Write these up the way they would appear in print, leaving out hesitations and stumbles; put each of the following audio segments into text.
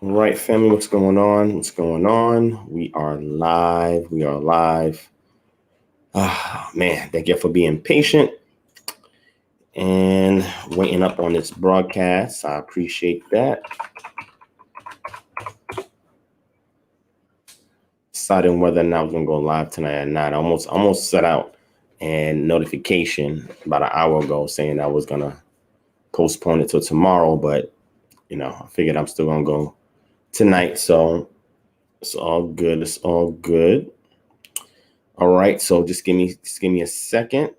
All right, family, what's going on? What's going on? We are live. We are live. Man, thank you for being patient and waiting up on this broadcast. I appreciate that. Deciding whether or not I was gonna go live tonight or not. I almost set out a notification about an hour ago saying I was gonna postpone it till tomorrow, but I figured I'm still gonna go tonight. So it's all good. It's all good. All right, so just give me a second.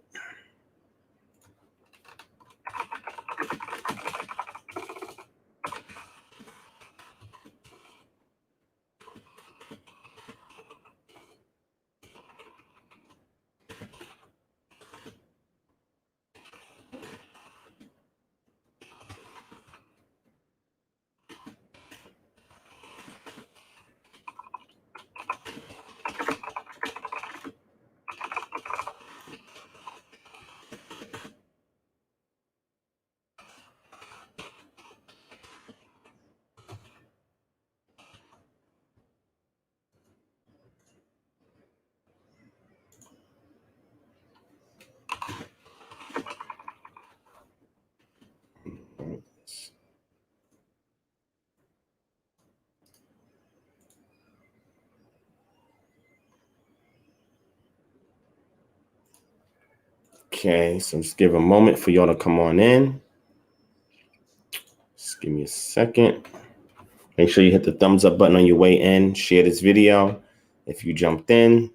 Okay, so just give a moment for y'all to come on in. Just give me a second. Make sure you hit the thumbs up button on your way in. Share this video. If you jumped in,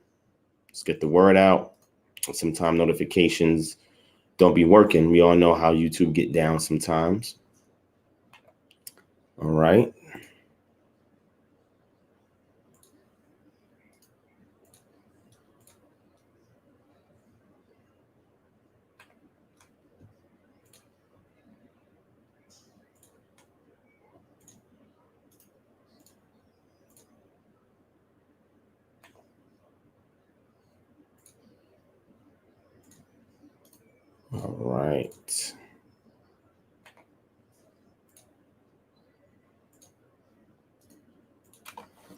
let's get the word out. Sometimes notifications don't be working. We all know how YouTube get down sometimes. All right. All right.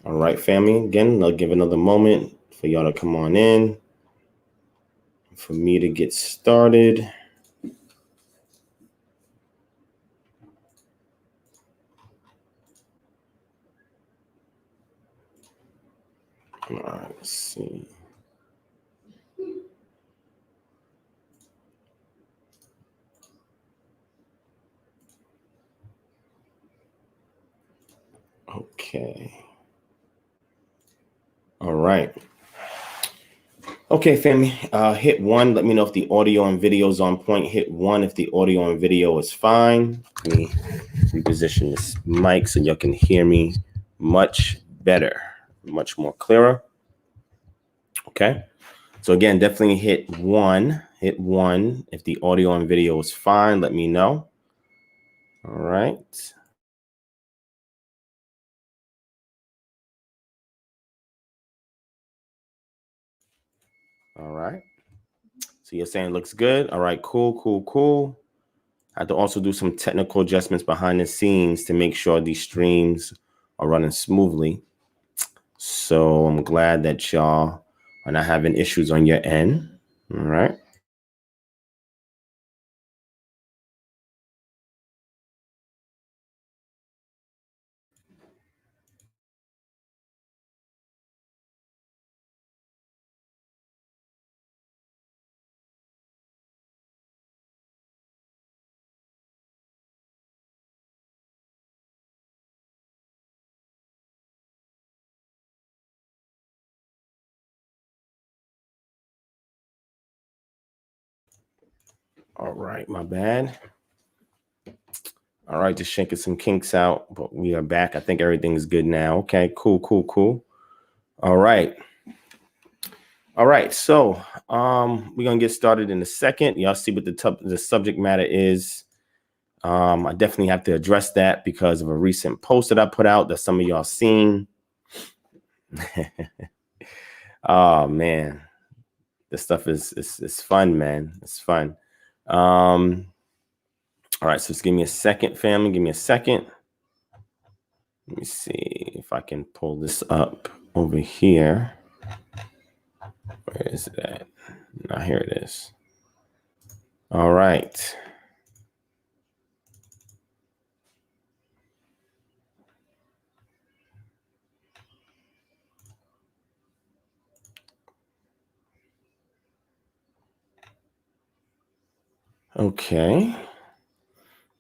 All right, family. Again, I'll give another moment for y'all to come on in, for me to get started. All right, let's see. Okay. All right. Okay, family. Hit 1. Let me know if the audio and video is on point. Hit 1 if the audio and video is fine. Let me reposition this mic so y'all can hear me much better, much more clearer. Okay. So again, definitely hit 1. Hit 1 if the audio and video is fine. Let me know. All right. All right. So you're saying it looks good. All right, cool. I had to also do some technical adjustments behind the scenes to make sure these streams are running smoothly. So I'm glad that y'all are not having issues on your end. All right. All right, my bad. All right, just shaking some kinks out, but we are back. I think everything's good now. Okay, cool. All right. So we're gonna get started in a second. Y'all see what the subject matter is. I definitely have to address that because of a recent post that I put out that some of y'all seen. Oh man, this stuff is fun, man. It's fun. All right, so just give me a second, family. Give me a second. Let me see if I can pull this up over here. Where is it at? Now here it is. All right. Okay.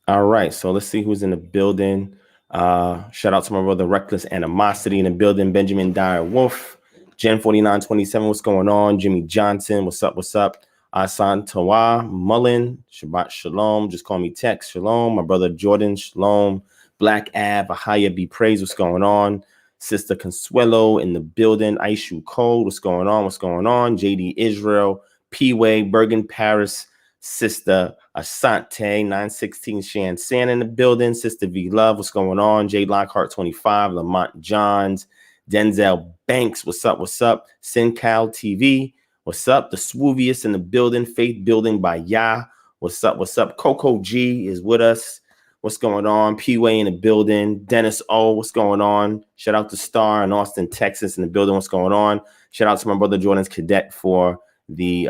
All right. So let's see who's in the building. Shout out to my brother Reckless Animosity in the building. Benjamin Dyer Wolf. Gen 4927. What's going on? Jimmy Johnson. What's up? What's up? Asan Tawa Mullen. Shabbat Shalom. Just call me Tex. Shalom. My brother Jordan. Shalom. Black Av. Ahaya be praised. What's going on? Sister Consuelo in the building. Aishu Code. What's going on? What's going on? JD Israel. P-Way. Bergen Paris. Sister Asante, 916 Shan San in the building. Sister V Love, what's going on? Jay Lockhart, 25. Lamont Johns. Denzel Banks, what's up? What's up? SinCal TV, what's up? The Swooviest in the building. Faith Building by Yah, what's up? What's up? Coco G is with us. What's going on? P-Way in the building. Dennis O, what's going on? Shout out to Star in Austin, Texas in the building. What's going on? Shout out to my brother Jordan's Cadet for the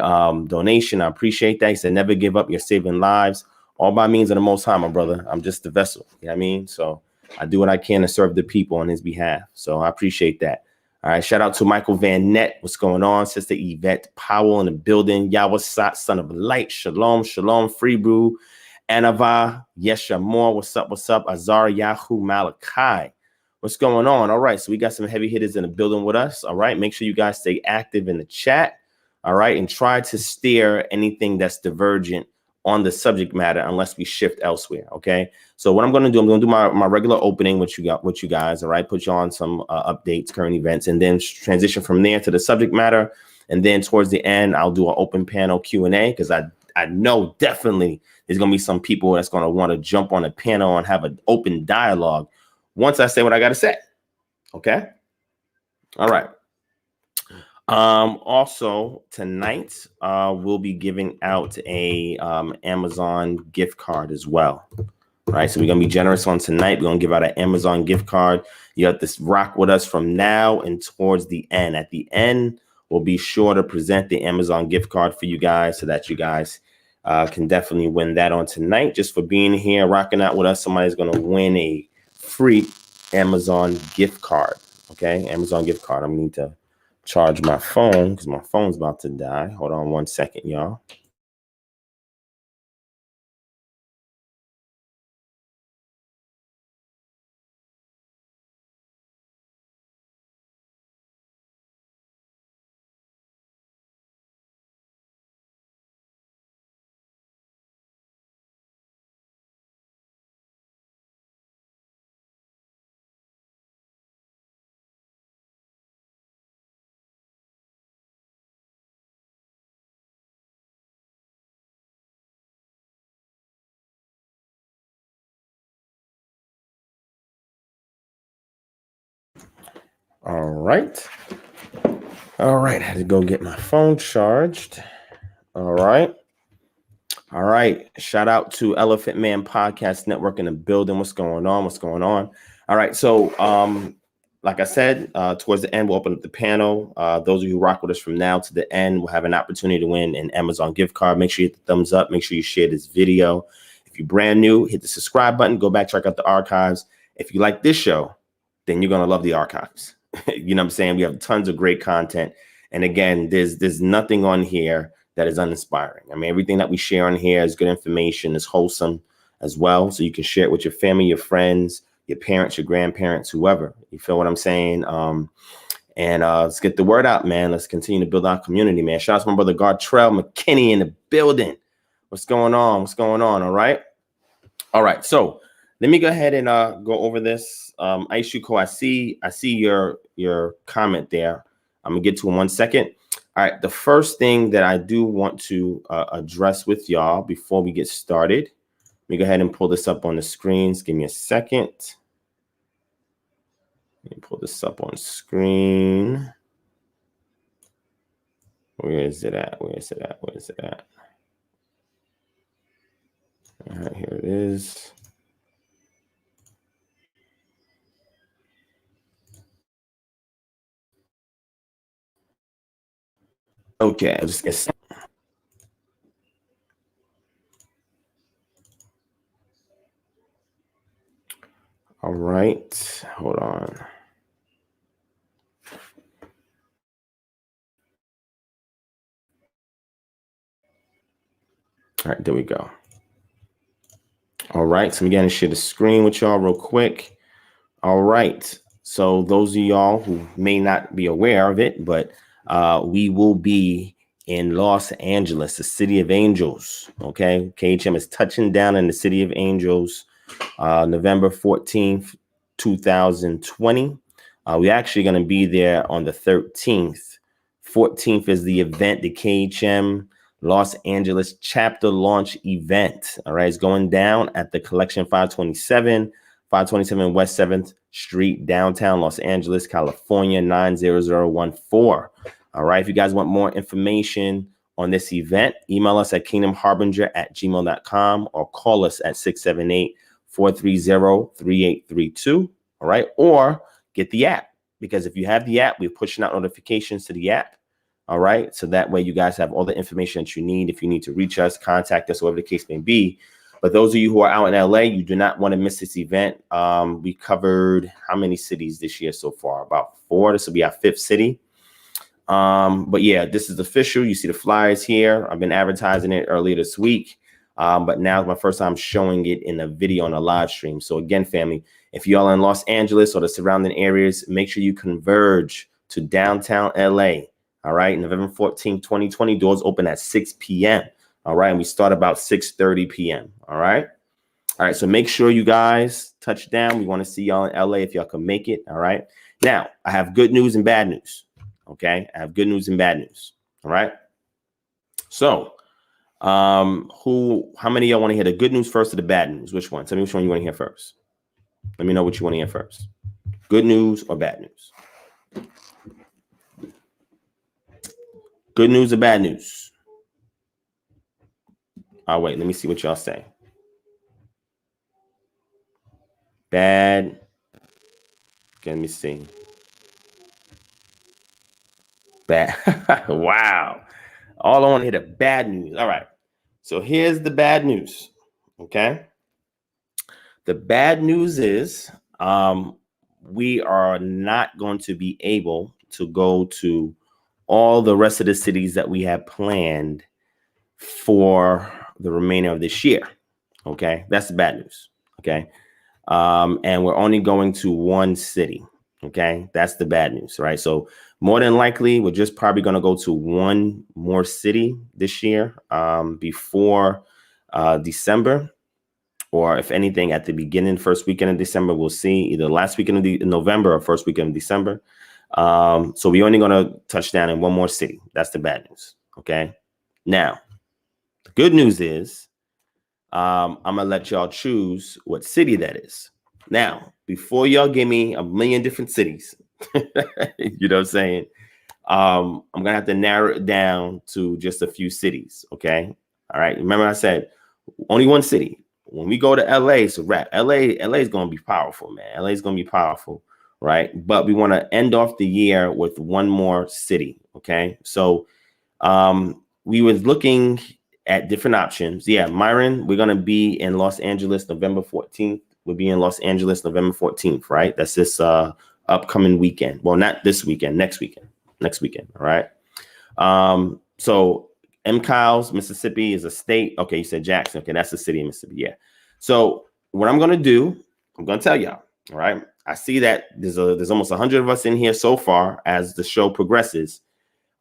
donation. I appreciate that. He said, never give up. You're saving lives. All by means of the Most High, my brother. I'm just the vessel. You know what I mean? So I do what I can to serve the people on his behalf. So I appreciate that. All right. Shout out to Michael Van Nett. What's going on? Sister Yvette Powell in the building. Yahweh Sat, son of light. Shalom, shalom, free brew. Anava, Yesha Moore. What's up? What's up? Azar Yahu Malachi. What's going on? All right. So we got some heavy hitters in the building with us. All right. Make sure you guys stay active in the chat. All right. And try to steer anything that's divergent on the subject matter unless we shift elsewhere. OK, so what I'm going to do, I'm going to do my regular opening, what you guys. All right. Put you on some updates, current events, and then transition from there to the subject matter. And then towards the end, I'll do an open panel Q&A because I know definitely there's going to be some people that's going to want to jump on a panel and have an open dialogue once I say what I got to say. OK. All right. Also tonight, we'll be giving out a Amazon gift card as well. All right. So we're going to be generous on tonight. We're going to give out an Amazon gift card. You have to rock with us from now and towards the end. At the end, we'll be sure to present the Amazon gift card for you guys so that you guys can definitely win that on tonight. Just for being here, rocking out with us, somebody's going to win a free Amazon gift card. Okay. Amazon gift card. I'm going to need to charge my phone because my phone's about to die. Hold on 1 second, y'all. All right. All right. I had to go get my phone charged. All right. All right. Shout out to Elephant Man Podcast Network in the building. What's going on? What's going on? All right. So, like I said, towards the end, we'll open up the panel. Those of you who rock with us from now to the end will have an opportunity to win an Amazon gift card. Make sure you hit the thumbs up. Make sure you share this video. If you're brand new, hit the subscribe button. Go back, check out the archives. If you like this show, then you're going to love the archives. You know what I'm saying? We have tons of great content. And again, there's nothing on here that is uninspiring. I mean, everything that we share on here is good information, is wholesome as well. So you can share it with your family, your friends, your parents, your grandparents, whoever. You feel what I'm saying? And let's get the word out, man. Let's continue to build our community, man. Shout out to my brother Gartrell McKinney in the building. What's going on? What's going on? All right. All right. So let me go ahead and go over this. Aishuko, I see your comment there. I'm gonna get to in 1 second. All right. The first thing that I do want to address with y'all before we get started, let me go ahead and pull this up on the screens. Give me a second. Let me pull this up on screen. Where is it at? Where is it at? Where is it at? All right, here it is. Okay, I'll just get. All right, hold on. All right, there we go. All right, so I'm going to share the screen with y'all real quick. All right, so those of y'all who may not be aware of it, but we will be in Los Angeles, the City of Angels. Okay, KHM is touching down in the City of Angels, November 14th, 2020. We're actually going to be there on the 13th. 14th is the event, the KHM Los Angeles chapter launch event. All right, it's going down at the Collection 527 West 7th Street, downtown Los Angeles, California, 90014. All right, if you guys want more information on this event, email us at kingdomharbinger@gmail.com or call us at 678-430-3832. All right, or get the app, because if you have the app, we're pushing out notifications to the app. All right, so that way you guys have all the information that you need. If you need to reach us, contact us, whatever the case may be. But those of you who are out in LA, you do not want to miss this event. We covered how many cities this year so far? About 4. This will be our 5th city. But yeah, this is official. You see the flyers here. I've been advertising it earlier this week. But now it's my first time showing it in a video on a live stream. So again, family, if y'all are in Los Angeles or the surrounding areas, make sure you converge to downtown LA. All right, November 14th, 2020, doors open at 6 p.m. All right, and we start about 6:30 p.m. All right. So make sure you guys touch down. We want to see y'all in LA if y'all can make it. All right. Now, I have good news and bad news. Okay, I have good news and bad news. All right. So, how many of y'all want to hear the good news first or the bad news? Which one? Tell me which one you want to hear first. Let me know what you want to hear first. Good news or bad news? Good news or bad news? Oh, wait, let me see what y'all say. Bad. Okay, let me see. Bad. Wow. All I want to hear the bad news. All right. So here's the bad news. Okay. The bad news is we are not going to be able to go to all the rest of the cities that we have planned for the remainder of this year. Okay, that's the bad news. Okay, and we're only going to one city. Okay, that's the bad news, right? So more than likely, we're just probably going to go to one more city this year before December, or if anything, at the beginning, first weekend of December. We'll see, either last weekend of November or first weekend of December. So we're only going to touch down in one more city. That's the bad news. Okay. Now, the good news is I'm going to let y'all choose what city that is. Now, before y'all give me a million different cities, you know what I'm saying? I'm going to have to narrow it down to just a few cities. Okay. All right. Remember I said only one city. When we go to LA, it's a wrap. LA is going to be powerful, man. LA is going to be powerful. Right. But we want to end off the year with one more city. OK, so we were looking at different options. Yeah, Myron, we're going to be in Los Angeles November 14th. We'll be in Los Angeles November 14th. Right. That's this upcoming weekend. Well, not this weekend, next weekend. All right. So Kyles, Mississippi is a state. OK, you said Jackson. OK, that's the city of Mississippi. Yeah. So what I'm going to do, I'm going to tell y'all. All right. I see that there's almost 100 of us in here so far as the show progresses.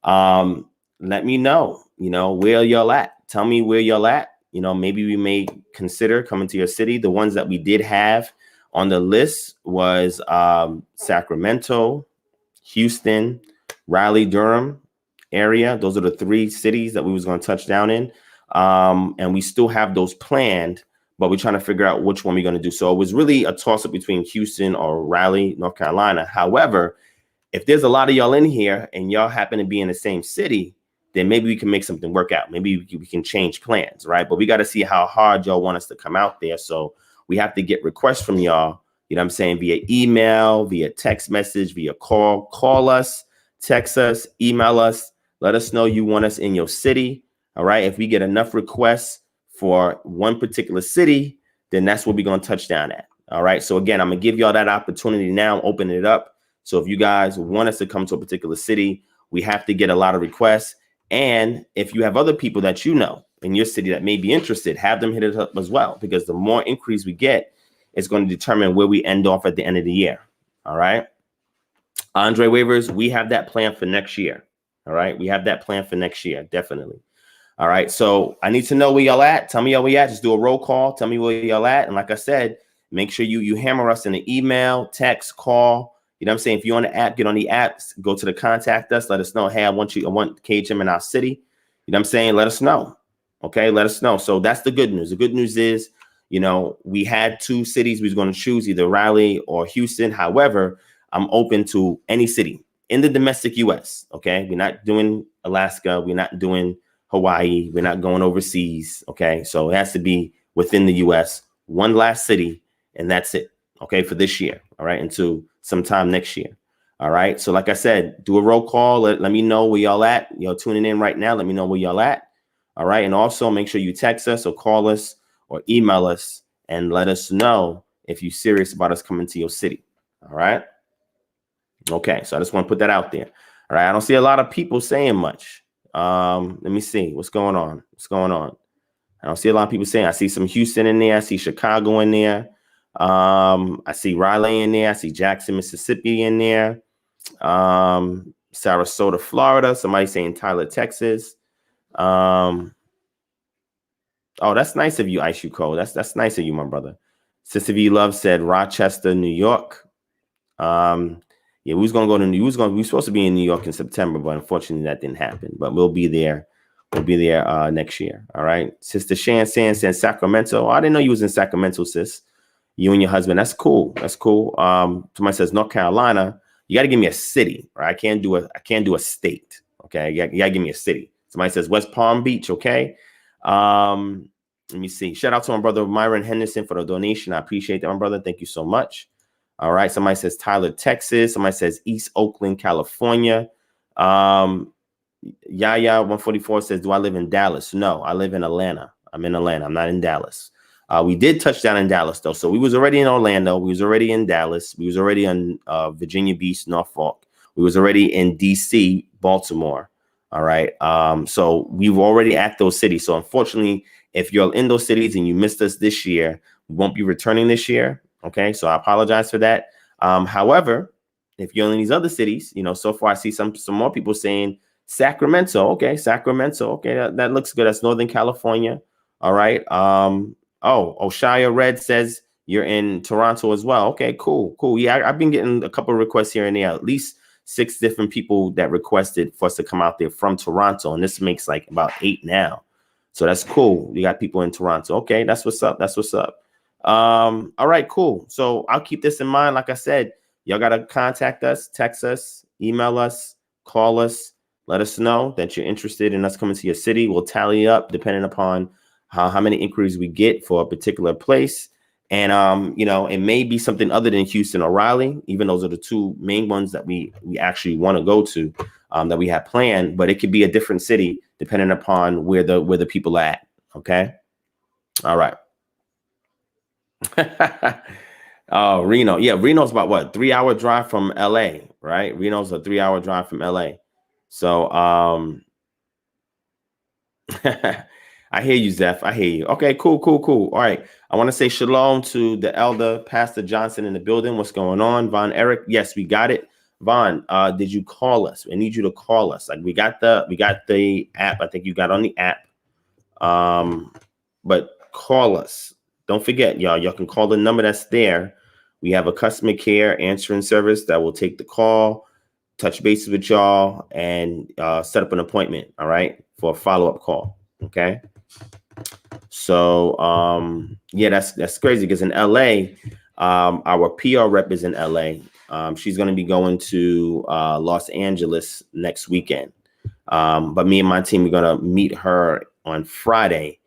Let me know, where y'all at. Tell me where y'all at. Maybe we may consider coming to your city. The ones that we did have on the list was Sacramento, Houston, Raleigh, Durham area. Those are the 3 cities that we was going to touch down in. And we still have those planned, but we're trying to figure out which one we're going to do. So it was really a toss-up between Houston or Raleigh, North Carolina. However, if there's a lot of y'all in here and y'all happen to be in the same city, then maybe we can make something work out. Maybe we can change plans, right? But we got to see how hard y'all want us to come out there. So we have to get requests from y'all, you know what I'm saying, via email, via text message, via call us, text us, email us. Let us know you want us in your city. All right. If we get enough requests for one particular city, then that's what we're going to touch down at. All right. So again, I'm going to give y'all that opportunity now, open it up. So if you guys want us to come to a particular city, we have to get a lot of requests. And if you have other people that you know in your city that may be interested, have them hit it up as well, because the more increase we get, it's going to determine where we end off at the end of the year. All right. Andre waivers, we have that plan for next year. All right. We have that plan for next year. Definitely. All right. So I need to know where y'all at. Tell me where y'all at. Just do a roll call. Tell me where y'all at. And like I said, make sure you hammer us in the email, text, call. You know what I'm saying? If you're on the app, get on the app, go to the contact us. Let us know, hey, I want KHM in our city. You know what I'm saying? Let us know. Okay, let us know. So that's the good news. The good news is, you know, we had 2 cities we was going to choose, either Raleigh or Houston. However, I'm open to any city in the domestic U.S. Okay, we're not doing Alaska. We're not doing Hawaii. We're not going overseas. Okay, so it has to be within the U.S. One last city, and that's it. Okay, for this year. All right, until sometime next year. All right. So like I said, do a roll call. Let me know where y'all at. Y'all tuning in right now. Let me know where y'all at. All right. And also make sure you text us or call us or email us and let us know if you're serious about us coming to your city. All right. Okay. So I just want to put that out there. All right. I don't see a lot of people saying much. Let me see what's going on. What's going on? I don't see a lot of people saying. I see some Houston in there. I see Chicago in there. I see Raleigh in there. I see Jackson, Mississippi in there. Sarasota, Florida. Somebody saying Tyler, Texas. Oh, that's nice of you, Ice You Cole. That's nice of you, my brother. Sister V Love said Rochester, New York. Yeah, we was supposed to be in New York in September, but unfortunately that didn't happen. But we'll be there. We'll be there next year. All right. Sister Shan saying Sacramento. Oh, I didn't know you was in Sacramento, sis. You and your husband. That's cool. That's cool. Somebody says North Carolina. You got to give me a city, right? I can't do a state. Okay. You got to give me a city. Somebody says West Palm Beach. Okay. Let me see. Shout out to my brother Myron Henderson for the donation. I appreciate that, my brother. Thank you so much. All right. Somebody says Tyler, Texas. Somebody says East Oakland, California. Yaya 144 says, do I live in Dallas? No, I live in Atlanta. I'm in Atlanta. I'm not in Dallas. We did touch down in Dallas, though. So we was already in Orlando. We was already in Dallas. We was already in Virginia Beach, Norfolk. We was already in D.C., Baltimore. All right. So we were already at those cities. So unfortunately, if you're in those cities and you missed us this year, we won't be returning this year. Okay. So I apologize for that. However, if you're in these other cities, you know, so far I see some more people saying Sacramento. Okay. Sacramento. Okay. That looks good. That's Northern California. All right. Oshaya Red says you're in Toronto as well. Okay, cool. Yeah, I've been getting a couple of requests here and there, at least 6 different people that requested for us to come out there from Toronto. And this makes like about 8 now. So that's cool. You got people in Toronto. Okay, that's what's up. That's what's up. All right, cool. So I'll keep this in mind. Like I said, y'all got to contact us, text us, email us, call us. Let us know that you're interested in us coming to your city. We'll tally up depending upon how many inquiries we get for a particular place. And, you know, it may be something other than Houston or Raleigh, even those are the 2 main ones that we actually want to go to, that we have planned, but it could be a different city depending upon where the people are at. Okay. All right. Oh, Reno. Yeah. Reno's about what? 3-hour drive from LA, right? Reno's a 3-hour drive from LA. So, I hear you, Zeph. I hear you. Okay, cool. All right. I want to say shalom to the elder Pastor Johnson in the building. What's going on? Von Eric. Yes, we got it. Von, did you call us? I need you to call us. Like we got the app. I think you got on the app. But call us. Don't forget, y'all can call the number that's there. We have a customer care answering service that will take the call, touch bases with y'all, and set up an appointment. All right, for a follow-up call. Okay. So, yeah, that's crazy because in LA, our PR rep is in LA. She's going to be going to Los Angeles next weekend. But me and my team are going to meet her on Friday,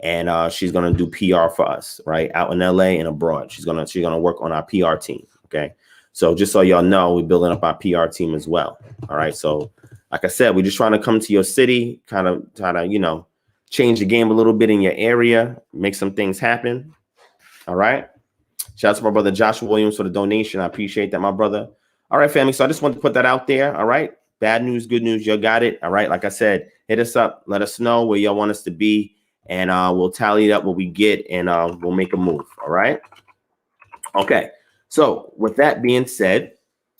and she's going to do PR for us, right, out in LA and abroad. She's going to work on our PR team. Okay. So just so y'all know, we're building up our PR team as well. All right. So Like I said, we're just trying to come to your city, kind of, you know, change the game a little bit in your area, make some things happen. All right. Shout out to my brother Joshua Williams for the donation. I appreciate that, my brother. All right, family. So I just wanted to put that out there. All right. Bad news, good news. You got it. All right. Like I said, hit us up. Let us know where y'all want us to be. And we'll tally up what we get and we'll make a move. All right. Okay. So with that being said,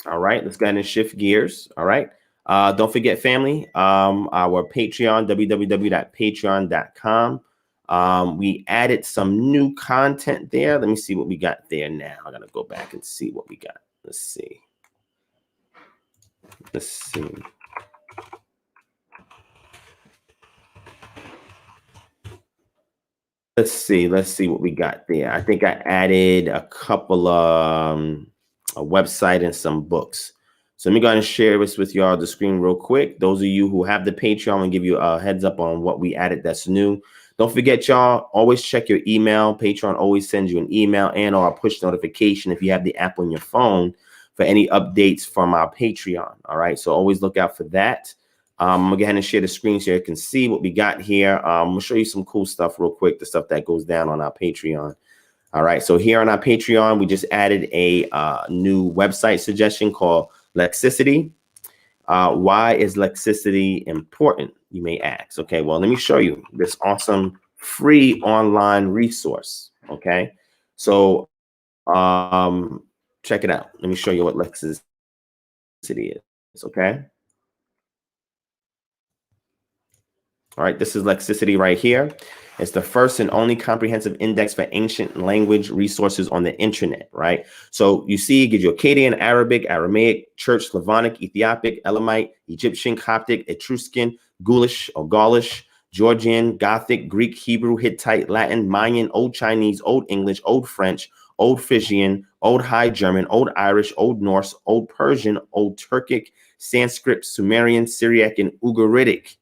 all right, let's go ahead and shift gears. All right. Don't forget, family, our Patreon, www.patreon.com. We added some new content there. Let me see what we got there now. I gotta go back and see what we got. Let's see. Let's see. Let's see what we got there. I think I added a couple of a website and some books. So let me go ahead and share this with y'all the screen real quick. Those of you who have the Patreon, and give you a heads up on what we added that's new. Don't forget, y'all, always check your email. Patreon always sends you an email and or a push notification if you have the app on your phone for any updates from our Patreon. All right, so always look out for that. I'm gonna go ahead and share the screen so you can see what we got here. I'm gonna show you some cool stuff real quick, the stuff that goes down on our Patreon. All right, so here on our Patreon, we just added a new website suggestion called Lexicity. Why is Lexicity important, you may ask? Okay, well, let me show you this awesome free online resource. Okay, so check it out. Let me show you what Lexicity is. Okay. All right, this is Lexicity right here. It's the first and only comprehensive index for ancient language resources on the internet, right? So you see, it gives you Akkadian, Arabic, Aramaic, Church, Slavonic, Ethiopic, Elamite, Egyptian, Coptic, Etruscan, Gaulish or Gaulish, Georgian, Gothic, Greek, Hebrew, Hittite, Latin, Mayan, Old Chinese, Old English, Old French, Old Frisian, Old High German, Old Irish, Old Norse, Old Persian, Old Turkic, Sanskrit, Sumerian, Syriac, and Ugaritic.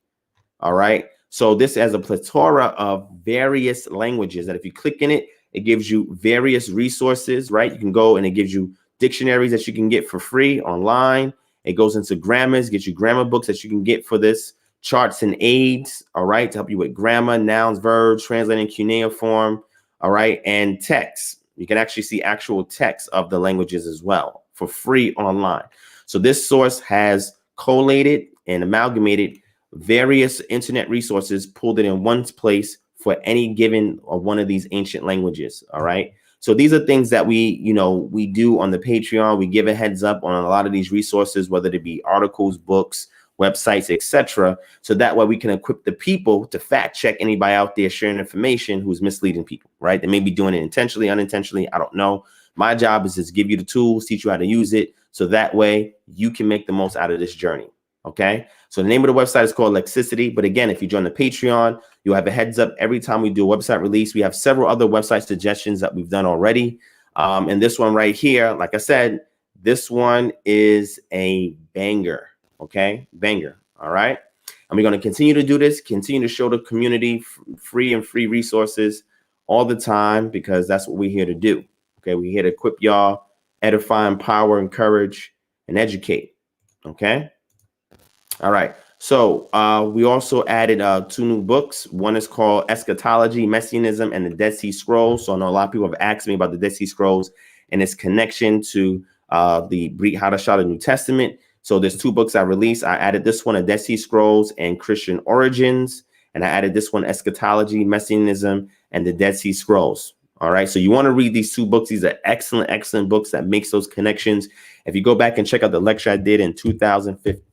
All right. So this has a plethora of various languages that if you click in it, it gives you various resources, right? You can go and it gives you dictionaries that you can get for free online. It goes into grammars, gets you grammar books that you can get for this, charts and aids, all right, to help you with grammar, nouns, verbs, translating cuneiform, all right, and text. You can actually see actual text of the languages as well for free online. So this source has collated and amalgamated various internet resources, pulled it in one place for any given one of these ancient languages. All right. So these are things that we do on the Patreon. We give a heads up on a lot of these resources, whether it be articles, books, websites, etc. So that way we can equip the people to fact check anybody out there sharing information who's misleading people, right? They may be doing it intentionally, unintentionally. I don't know. My job is to give you the tools, teach you how to use it. So that way you can make the most out of this journey. Okay, so the name of the website is called Lexicity. But again, if you join the Patreon, you'll have a heads up every time we do a website release. We have several other website suggestions that we've done already. And this one right here, like I said, this one is a banger. Okay, banger. All right. And we're going to continue to do this, continue to show the community free resources all the time, because that's what we're here to do. Okay, we're here to equip y'all, edify, empower, encourage, and educate. Okay. All right. So we also added 2 new books. One is called Eschatology, Messianism, and the Dead Sea Scrolls. So I know a lot of people have asked me about the Dead Sea Scrolls and its connection to the Brit Hadashah, the New Testament. So there's 2 books I released. I added this one, a Dead Sea Scrolls and Christian Origins. And I added this one, Eschatology, Messianism, and the Dead Sea Scrolls. All right. So you want to read these 2 books. These are excellent, excellent books that makes those connections. If you go back and check out the lecture I did in 2015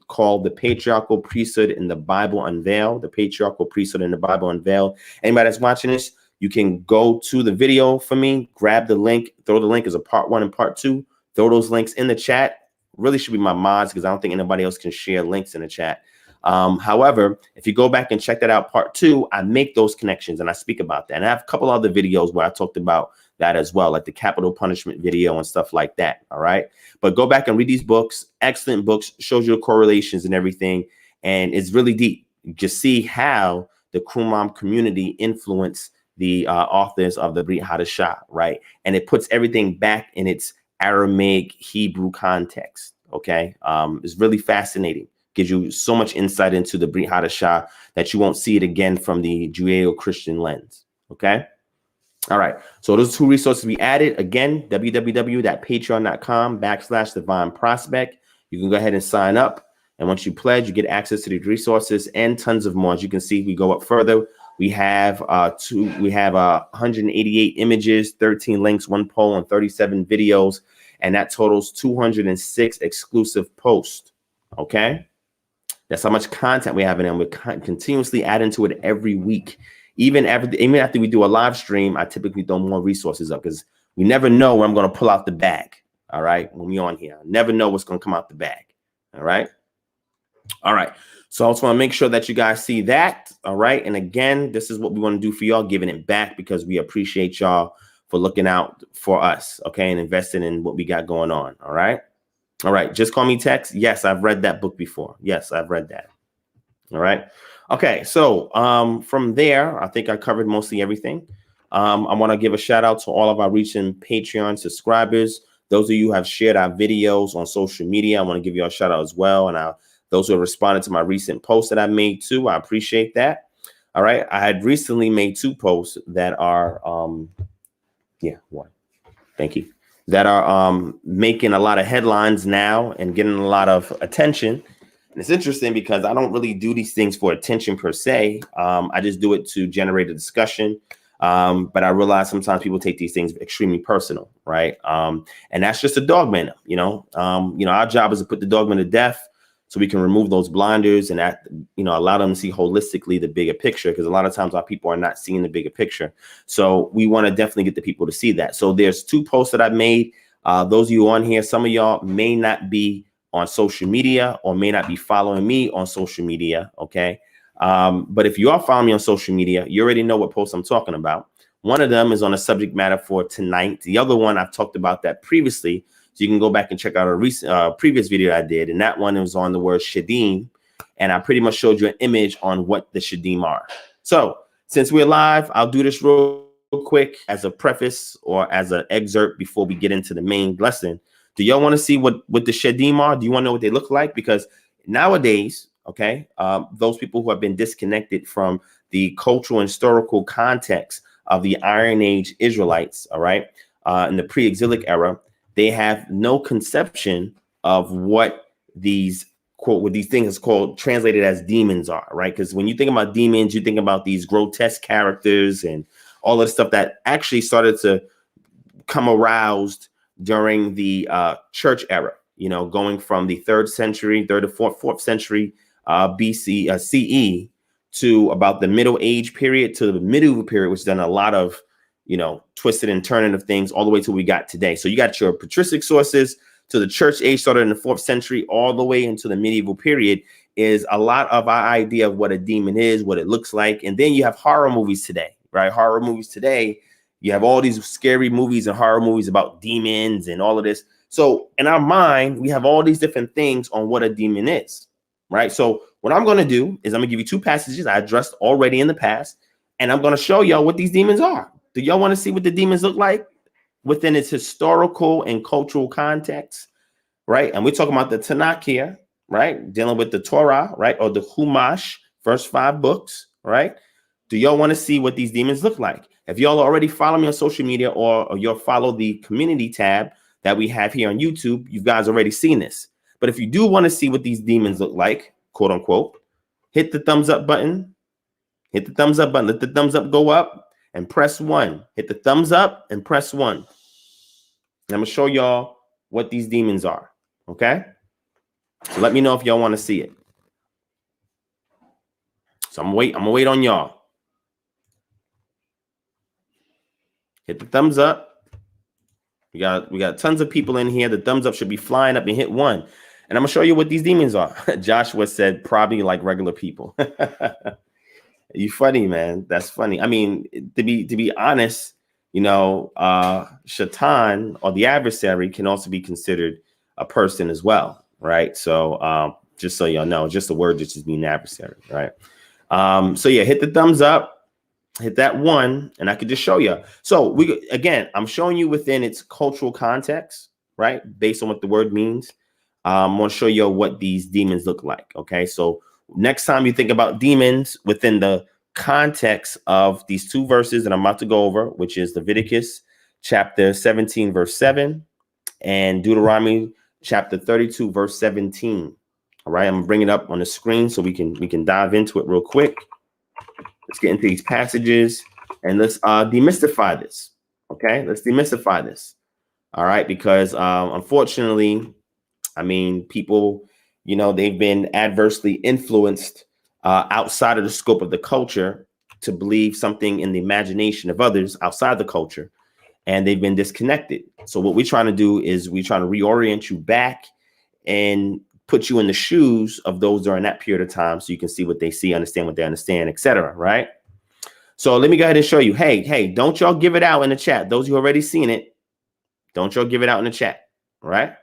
called The Patriarchal Priesthood in the Bible Unveiled, The Patriarchal Priesthood in the Bible Unveiled. Anybody that's watching this, you can go to the video for me, grab the link, throw the link as a part 1 and part 2, throw those links in the chat. Really should be my mods, because I don't think anybody else can share links in the chat. However, if you go back and check that out, part 2, I make those connections and I speak about that. And I have a couple other videos where I talked about that as well, like the capital punishment video and stuff like that. All right. But go back and read these books. Excellent books, shows you the correlations and everything. And it's really deep. You just see how the Qumran community influenced the authors of the Brit Hadashah, right? And it puts everything back in its Aramaic Hebrew context. Okay. It's really fascinating. Gives you so much insight into the Brit Hadashah that you won't see it again from the Judeo-Christian lens. Okay. All right. So those 2 resources we added. Again, www.patreon.com/DivineProspect. You can go ahead and sign up. And once you pledge, you get access to these resources and tons of more. As you can see, we go up further. We have 188 images, 13 links, 1 poll, and 37 videos. And that totals 206 exclusive posts. Okay. That's how much content we have in them. We're continuously adding to it every week. Even after we do a live stream, I typically throw more resources up because we never know when I'm going to pull out the bag. All right. When we're on here, I never know what's going to come out the bag. All right. All right. So I just want to make sure that you guys see that. All right. And again, this is what we want to do for y'all, giving it back because we appreciate y'all for looking out for us. Okay. And investing in what we got going on. All right. All right. Just Call Me Text. Yes, I've read that book before. Yes, I've read that. All right. Okay. So from there, I think I covered mostly everything. I want to give a shout out to all of our recent Patreon subscribers. Those of you who have shared our videos on social media, I want to give you a shout out as well. And those who have responded to my recent posts that I made too, I appreciate that. All right. I had recently made 2 posts that are, one. Thank you. That are making a lot of headlines now and getting a lot of attention. And it's interesting because I don't really do these things for attention per se. I just do it to generate a discussion. But I realize sometimes people take these things extremely personal, right? And that's just a dogma in them, our job is to put the dogma to death so we can remove those blinders and allow them to see holistically the bigger picture, because a lot of times our people are not seeing the bigger picture. So we want to definitely get the people to see that. So there's 2 posts that I've made. Those of you on here, some of y'all may not be on social media or may not be following me on social media. Okay. But if you are following me on social media, you already know what post I'm talking about. One of them is on a subject matter for tonight. The other one, I've talked about that previously. So you can go back and check out a recent previous video I did. And that one was on the word shadim. And I pretty much showed you an image on what the shadim are. So since we're live, I'll do this real quick as a preface or as an excerpt before we get into the main lesson. Do y'all want to see what the shadim are? Do you want to know what they look like? Because nowadays, okay, those people who have been disconnected from the cultural and historical context of the Iron Age Israelites, all right, in the pre-exilic era, they have no conception of what these things called translated as demons are, right? Because when you think about demons, you think about these grotesque characters and all of the stuff that actually started to come aroused during the church era, going from the 3rd to 4th century BC, CE to about the Middle Age period to the medieval period, which has done a lot of, twisted and turning of things all the way to what we got today. So you got your patristic sources to the church age started in the 4th century all the way into the medieval period is a lot of our idea of what a demon is, what it looks like. And then you have horror movies today, right? Horror movies today, you have all these scary movies and horror movies about demons and all of this. So in our mind, we have all these different things on what a demon is, right? So what I'm going to do is I'm going to give you 2 passages I addressed already in the past, and I'm going to show y'all what these demons are. Do y'all want to see what the demons look like within its historical and cultural context, right? And we're talking about the Tanakh here, right? Dealing with the Torah, right? Or the Chumash, first 5 books, right? Do y'all want to see what these demons look like? If y'all already follow me on social media or you'll follow the community tab that we have here on YouTube, you guys already seen this. But if you do want to see what these demons look like, quote unquote, hit the thumbs up button. Hit the thumbs up button. Let the thumbs up go up and press 1. Hit the thumbs up and press 1. And I'm going to show y'all what these demons are. Okay? So let me know if y'all want to see it. So I'm going to wait on y'all. Hit the thumbs up. We got tons of people in here. The thumbs up should be flying up and hit 1. And I'm going to show you what these demons are. Joshua said probably like regular people. You funny, man. That's funny. I mean, to be honest, Shaitan or the adversary can also be considered a person as well, right? So just so y'all know, just a word that just means adversary, right? So yeah, hit the thumbs up, hit that 1, and I could just show you. So I'm showing you within its cultural context, right? Based on what the word means. I'm going to show you what these demons look like. Okay, so next time you think about demons within the context of these two verses that I'm about to go over, which is Leviticus chapter 17, verse 7, and Deuteronomy chapter 32, verse 17. All right, I'm gonna bring it up on the screen so we can dive into it real quick. Let's get into these passages and let's demystify this. Okay, let's demystify this. All right, because unfortunately, I mean, people, you know, they've been adversely influenced outside of the scope of the culture to believe something in the imagination of others outside the culture, and they've been disconnected. So what we're trying to do is we're trying to reorient you back and put you in the shoes of those during that period of time so you can see what they see, understand what they understand, etc. Right? So let me go ahead and show you. Hey, don't y'all give it out in the chat. Those who already seen it, don't y'all give it out in the chat. All right?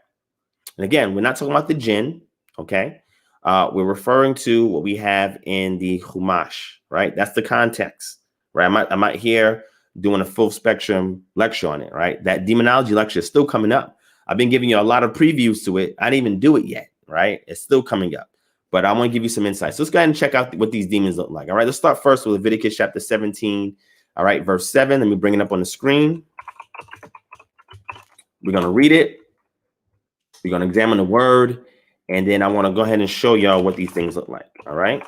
And again, we're not talking about the jinn, okay? We're referring to what we have in the Chumash, right? That's the context, right? I'm out here doing a full spectrum lecture on it, right? That demonology lecture is still coming up. I've been giving you a lot of previews to it. I didn't even do it yet, right? It's still coming up, but I want to give you some insights. So let's go ahead and check out what these demons look like. All right, let's start first with Leviticus chapter 17. All right, verse 7. Let me bring it up on the screen. We're going to read it. We're going to examine the word, and then I want to go ahead and show y'all what these things look like. All right.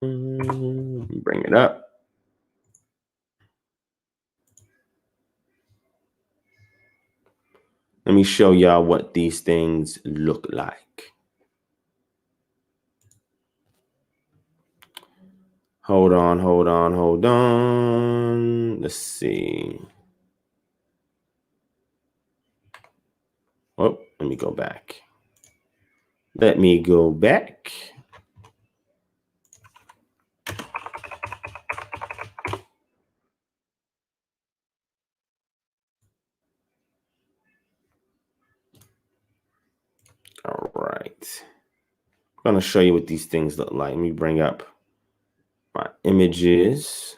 Bring it up. Let me show y'all what these things look like. Hold on. Let's see. Oh, let me go back. All right. I'm going to show you what these things look like. Let me bring up my images.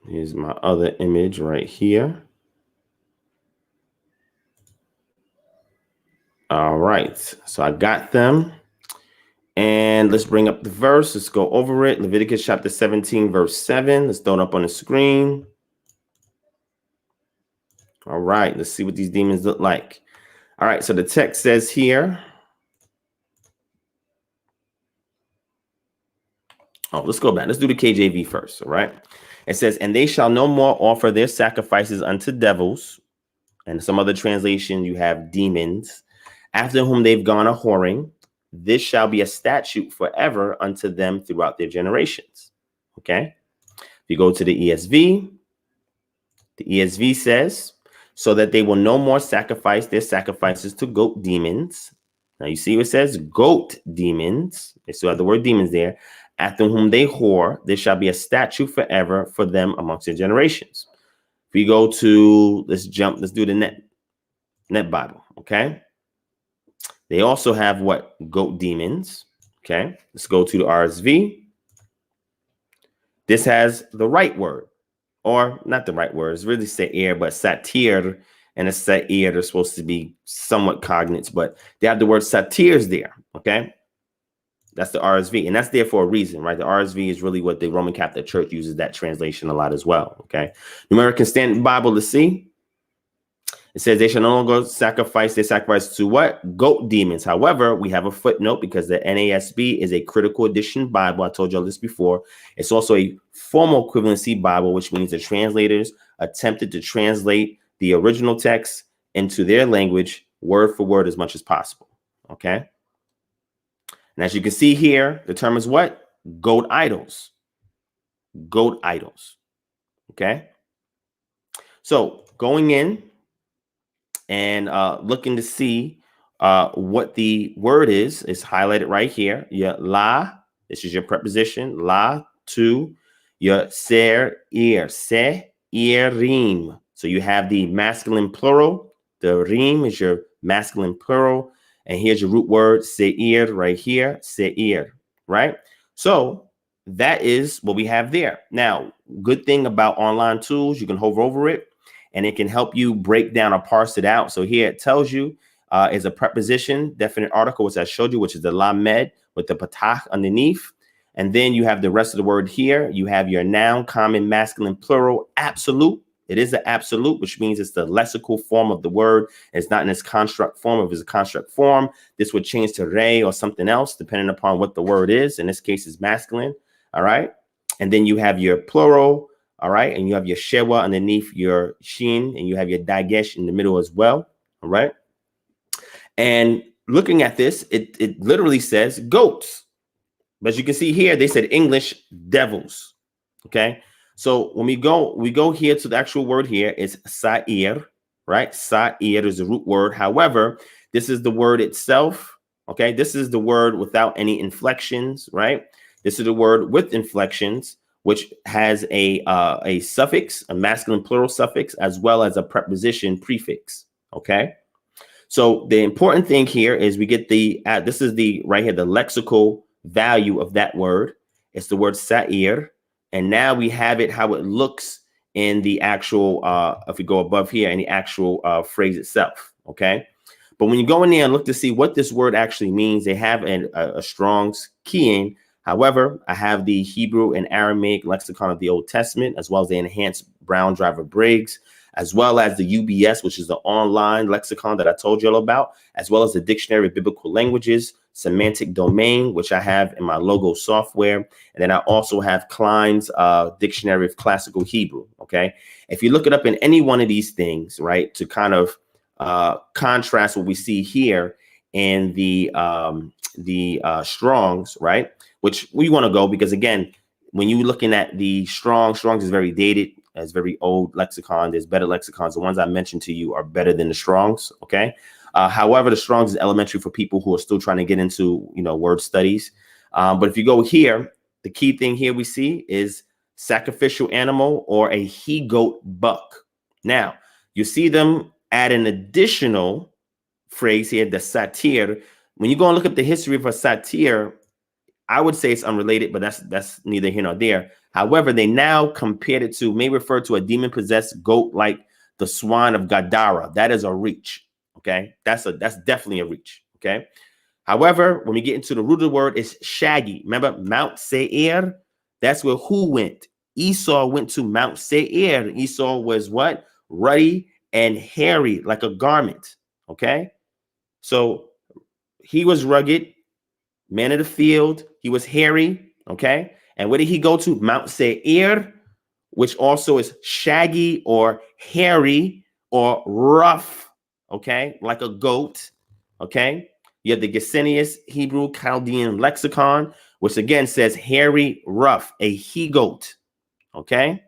Here's my other image right here. All right. So I got them. And let's bring up the verse. Let's go over it. Leviticus chapter 17, verse 7. Let's throw it up on the screen. All right. Let's see what these demons look like. All right. So the text says here. Oh, let's go back. Let's do the KJV first. All right. It says, and they shall no more offer their sacrifices unto devils. And some other translation, you have demons, after whom they've gone a whoring. This shall be a statute forever unto them throughout their generations. Okay. If you go to the ESV says, so that they will no more sacrifice their sacrifices to goat demons. Now you see what it says, goat demons. They still have the word demons there. After whom they whore, there shall be a statute forever for them amongst their generations. If we go to, let's do the net Bible, okay? They also have what? Goat demons, okay? Let's go to the RSV. This has the right word, or not the right word. It's really se'er, but satir and a se'er, they're supposed to be somewhat cognates, but they have the word satirs there, okay? That's the RSV, and that's there for a reason, right? The RSV is really what the Roman Catholic Church uses that translation a lot as well, okay? New American Standard Bible, let's see. It says they shall no longer sacrifice their sacrifice to what? Goat demons. However, we have a footnote because the NASB is a critical edition Bible. I told y'all this before. It's also a formal equivalency Bible, which means the translators attempted to translate the original text into their language word for word as much as possible, okay? And as you can see here, the term is what? Goat idols. Goat idols. Okay. So going in and looking to see what the word is highlighted right here. Your la, this is your preposition, la, to, your ser, ir, se, irim. So So you have the masculine plural. The reem is your masculine plural. And here's your root word, seir, right here, seir, right? So that is what we have there. Now, good thing about online tools, you can hover over it and it can help you break down or parse it out. So here it tells you is a preposition, definite article, which I showed you, which is the lamed with the patah underneath. And then you have the rest of the word here. You have your noun, common, masculine, plural, absolute. It is an absolute, which means it's the lexical form of the word. It's not in its construct form. If it's a construct form, this would change to re or something else, depending upon what the word is. In this case, it's masculine. All right. And then you have your plural. All right. And you have your shewa underneath your shin, and you have your dagesh in the middle as well. All right. And looking at this, it literally says goats. But as you can see here, they said English devils. Okay. So when we go here to the actual word here, it's sa'ir, right? Sa'ir is the root word. However, this is the word itself. Okay. This is the word without any inflections, right? This is the word with inflections, which has a suffix, a masculine plural suffix, as well as a preposition prefix. Okay. So the important thing here is we get this is the right here, the lexical value of that word. It's the word sa'ir. And now we have it how it looks in the actual, if we go above here, in the actual phrase itself, okay? But when you go in there and look to see what this word actually means, they have a Strong's keying. However, I have the Hebrew and Aramaic lexicon of the Old Testament, as well as the enhanced Brown Driver Briggs, as well as the UBS, which is the online lexicon that I told you all about, as well as the Dictionary of Biblical Languages, Semantic Domain, which I have in my logo software. And then I also have Klein's Dictionary of Classical Hebrew, okay? If you look it up in any one of these things, right, to kind of contrast what we see here in the Strong's, right, which we want to go because, again, when you're looking at the Strong's is very dated. It's very old lexicon. There's better lexicons. The ones I mentioned to you are better than the Strong's, okay? However, the Strong's is elementary for people who are still trying to get into, word studies. But if you go here, the key thing here we see is sacrificial animal or a he-goat buck. Now, you see them add an additional phrase here, the satir. When you go and look at the history of a satir, I would say it's unrelated, but that's neither here nor there. However, they now compared it to, may refer to a demon-possessed goat like the swan of Gadara. That is a reach, okay? That's definitely a reach, okay? However, when we get into the root of the word, it's shaggy. Remember Mount Seir? That's where who went? Esau went to Mount Seir. Esau was what? Ruddy and hairy like a garment, okay? So he was rugged, man of the field. He was hairy, okay? And where did he go to? Mount Seir, which also is shaggy or hairy or rough, okay? Like a goat, okay? You have the Gesenius Hebrew Chaldean lexicon, which again says hairy, rough, a he-goat, okay?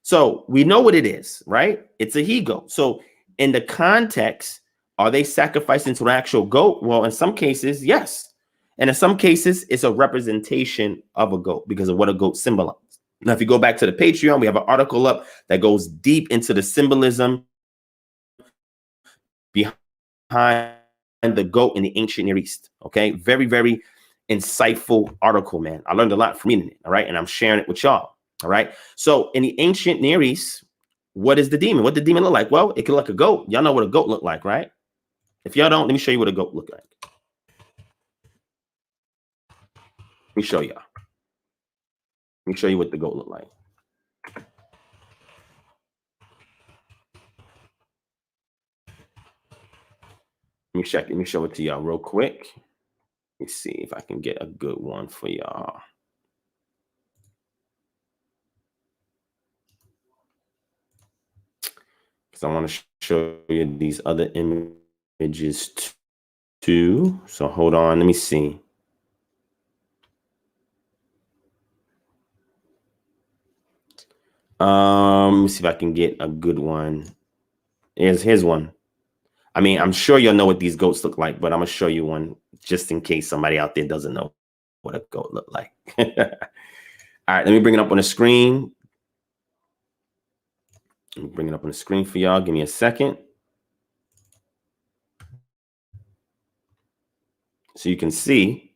So we know what it is, right? It's a he-goat. So in the context, are they sacrificing to an actual goat? Well, in some cases, yes. And in some cases, it's a representation of a goat because of what a goat symbolizes. Now, if you go back to the Patreon, we have an article up that goes deep into the symbolism behind the goat in the ancient Near East. Okay, very, very insightful article, man. I learned a lot from reading it. All right, and I'm sharing it with y'all. All right. So in the ancient Near East, what is the demon? What did the demon look like? Well, it could look like a goat. Y'all know what a goat looked like, right? If y'all don't, let me show you what a goat looked like. Let me show y'all. Let me show you what the goat looked like. Let me show it to y'all real quick. Let me see if I can get a good one for y'all. Because I want to show you these other images too. So hold on, let me see. Let me see if I can get a good one. Here's one. I mean, I'm sure you'll know what these goats look like, but I'm gonna show you one just in case somebody out there doesn't know what a goat look like. All right, let me bring it up on the screen. Let me bring it up on the screen for y'all. Give me a second. So you can see.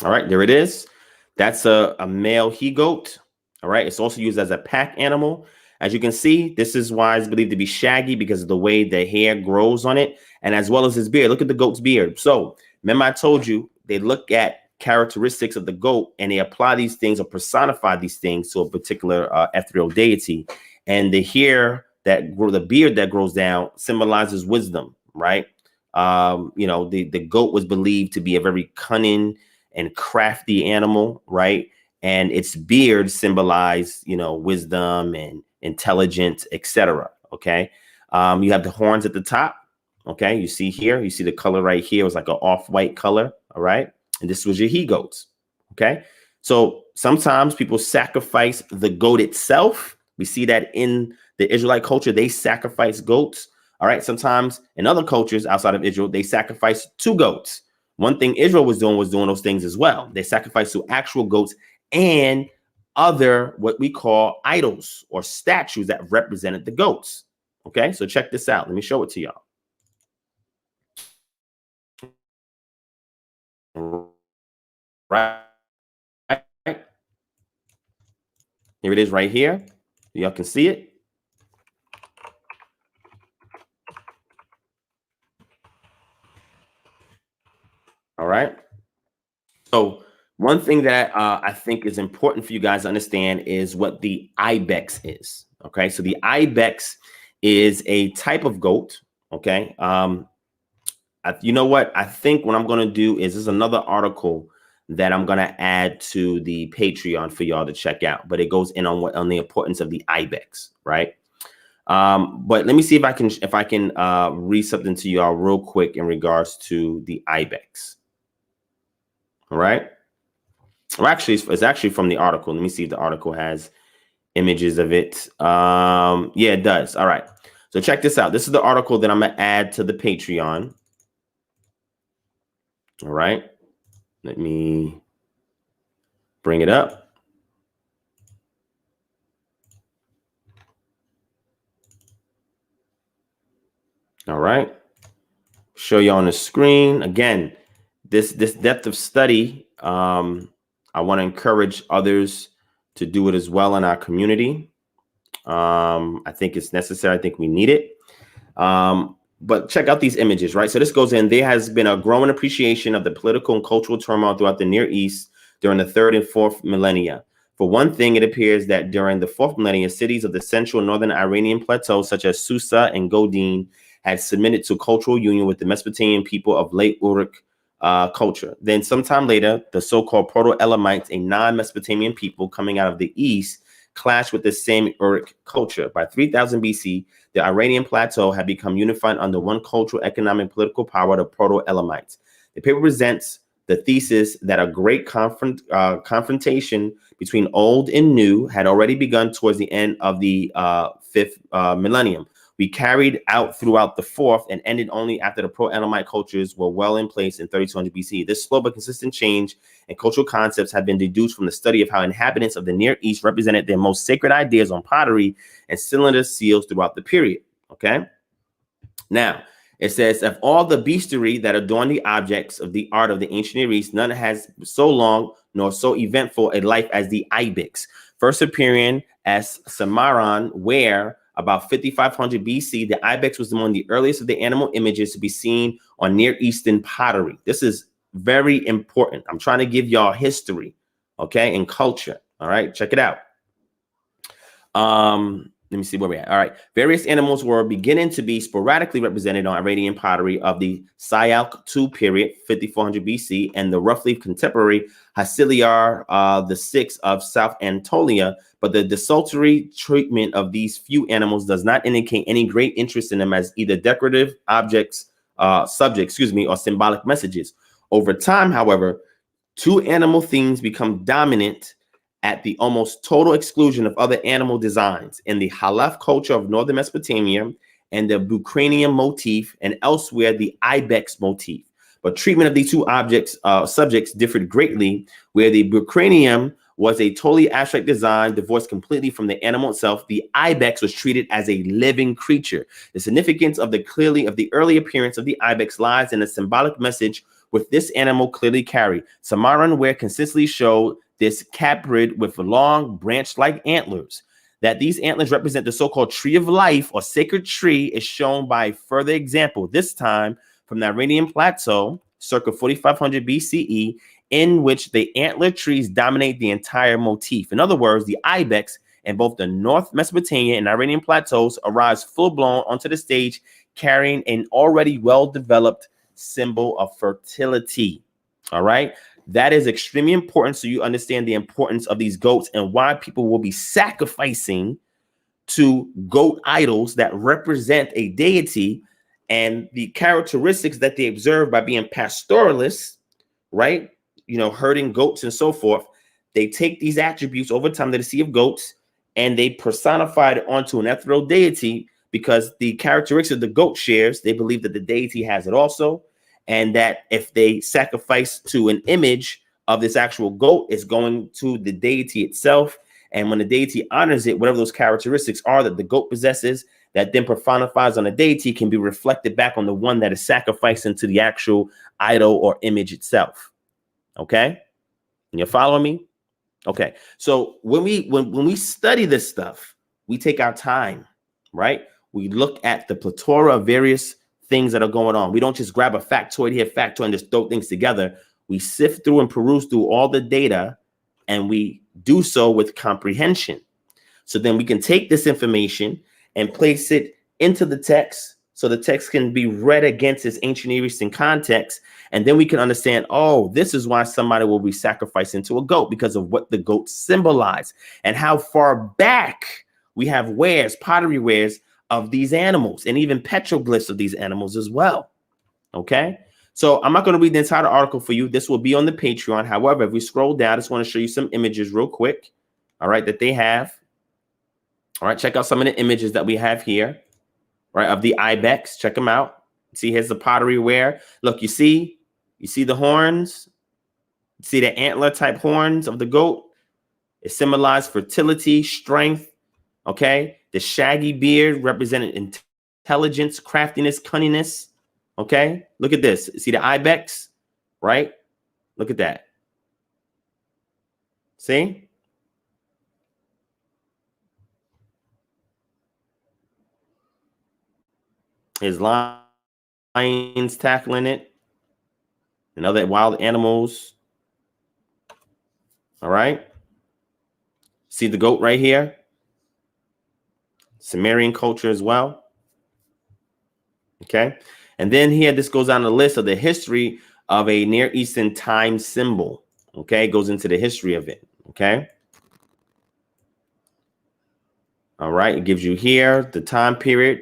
All right, there it is. That's a male he-goat. All right, it's also used as a pack animal. As you can see, this is why it's believed to be shaggy because of the way the hair grows on it, and as well as his beard. Look at the goat's beard. So remember I told you they look at characteristics of the goat and they apply these things or personify these things to a particular ethereal deity. And the hair the beard that grows down symbolizes wisdom, right? You know, the goat was believed to be a very cunning and crafty animal, right? And its beard symbolized, you know, wisdom and intelligence, etc. Okay. You have the horns at the top. Okay. You see here, you see the color right here was like an off-white color. All right. And this was your he-goats. Okay. So sometimes people sacrifice the goat itself. We see that in the Israelite culture, they sacrifice goats. All right. Sometimes in other cultures outside of Israel, they sacrifice two goats. One thing Israel was doing those things as well. They sacrificed to actual goats and other what we call idols or statues that represented the goats. Okay, so check this out. Let me show it to y'all. Right. Here it is right here. Y'all can see it. All right. So one thing that I think is important for you guys to understand is what the ibex is. Okay, so the ibex is a type of goat. Okay, you know what? I think what I'm going to do is there's another article that I'm going to add to the Patreon for y'all to check out, but it goes in on the importance of the ibex, right? But let me see if I can read something to y'all real quick in regards to the ibex. All right. Well, actually, it's actually from the article. Let me see if the article has images of it. Yeah, it does. All right. So check this out. This is the article that I'm going to add to the Patreon. All right. Let me bring it up. All right. Show you on the screen. Again, this depth of study, I want to encourage others to do it as well in our community. I think it's necessary. I think we need it. But check out these images, right? So this goes in. There has been a growing appreciation of the political and cultural turmoil throughout the Near East during the 3rd and 4th millennia. For one thing, it appears that during the 4th millennia, cities of the central and northern Iranian plateau, such as Susa and Godin, had submitted to cultural union with the Mesopotamian people of late Uruk culture. Then sometime later, the so-called Proto-Elamites, a non-Mesopotamian people coming out of the east, clashed with the same Uruk culture. By 3000 BC, the Iranian plateau had become unified under one cultural, economic, political power, the Proto-Elamites. The paper presents the thesis that a great confrontation between old and new had already begun towards the end of the 5th millennium. We carried out throughout the 4th and ended only after the pro-Elamite cultures were well in place in 3200 BC. This slow but consistent change in cultural concepts have been deduced from the study of how inhabitants of the Near East represented their most sacred ideas on pottery and cylinder seals throughout the period. Okay. Now, it says, of all the beastery that adorn the objects of the art of the ancient Near East, none has so long nor so eventful a life as the ibex, first appearing as Samaran, where about 5500 BC, the ibex was among the earliest of the animal images to be seen on Near Eastern pottery. This is very important. I'm trying to give y'all history, okay, and culture. All right, check it out. Let me see where we're at. All right. Various animals were beginning to be sporadically represented on Iranian pottery of the Sayalk II period, 5400 BC, and the roughly contemporary Hasiliar VI of South Anatolia. But the desultory treatment of these few animals does not indicate any great interest in them as either decorative subjects, or symbolic messages. Over time, however, two animal themes become dominant at the almost total exclusion of other animal designs in the Halaf culture of northern Mesopotamia and the Bucranium motif, and elsewhere the ibex motif. But treatment of these two subjects differed greatly, where the bucranium was a totally abstract design divorced completely from the animal itself. The ibex was treated as a living creature. The significance of the early appearance of the ibex lies in a symbolic message with this animal clearly carried. Samaran ware consistently showed this caprid with long branch-like antlers. That these antlers represent the so-called tree of life or sacred tree is shown by a further example, this time from the Iranian plateau, circa 4500 BCE, in which the antler trees dominate the entire motif. In other words, the ibex in both the North Mesopotamia and Iranian plateaus arrives full-blown onto the stage, carrying an already well-developed symbol of fertility. All right. That is extremely important, so you understand the importance of these goats and why people will be sacrificing to goat idols that represent a deity, and the characteristics that they observe by being pastoralists, right? Herding goats and so forth. They take these attributes over time that they see of goats and they personify it onto an ethereal deity, because the characteristics of the goat shares, they believe that the deity has it also. And that if they sacrifice to an image of this actual goat, it's going to the deity itself. And when the deity honors it, whatever those characteristics are that the goat possesses, that then personifies on a deity, can be reflected back on the one that is sacrificing to the actual idol or image itself. Okay? You following me? Okay. So when we study this stuff, we take our time, right? We look at the plethora of various things that are going on. We don't just grab a factoid here, factoid, and just throw things together. We sift through and peruse through all the data, and we do so with comprehension. So then we can take this information and place it into the text, so the text can be read against its ancient Near Eastern context, and then we can understand, oh, this is why somebody will be sacrificing to a goat, because of what the goats symbolize and how far back we have wares, pottery wares of these animals, and even petroglyphs of these animals as well. Okay, so I'm not going to read the entire article for you. This will be on the Patreon. However, if we scroll down, I just want to show you some images real quick, all right, that they have. All right, check out some of the images that we have here, right, of the ibex. Check them out. See, here's the pottery ware. Look, you see the horns. You see the antler type horns of the goat. It symbolized fertility, strength. Okay, the shaggy beard represented intelligence, craftiness, cunningness. Okay, look at this. See the ibex, right? Look at that. See? His lions tackling it, and other wild animals. All right. See the goat right here? Sumerian culture as well. Okay. And then here, this goes on the list of the history of a Near Eastern time symbol. Okay. It goes into the history of it. Okay. All right. It gives you here the time period,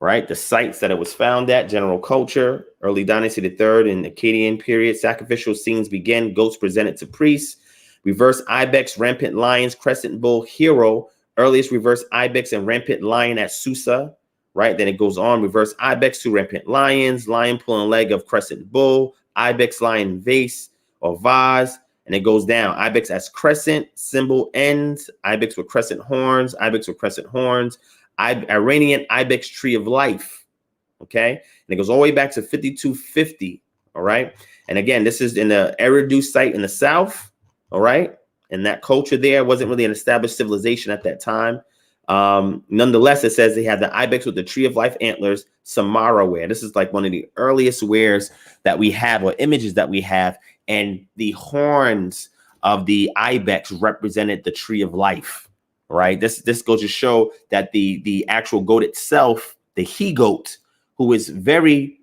right? The sites that it was found at, general culture, early dynasty, the third and Akkadian period. Sacrificial scenes begin. Goats presented to priests. Reverse ibex, rampant lions, crescent bull, hero. Earliest reverse ibex and rampant lion at Susa, right? Then it goes on, reverse ibex to rampant lions, lion pulling leg of crescent bull, ibex lion vase or vase, and it goes down. Ibex as crescent, symbol ends, ibex with crescent horns, ibex with crescent horns, Iranian ibex tree of life, okay? And it goes all the way back to 5250, all right? And again, this is in the Eridu site in the south, all right? And that culture there wasn't really an established civilization at that time. Nonetheless, it says they had the ibex with the tree of life antlers, Samara ware. This is like one of the earliest wares that we have, or images that we have. And the horns of the ibex represented the tree of life, right? This goes to show that the actual goat itself, the he-goat, who is very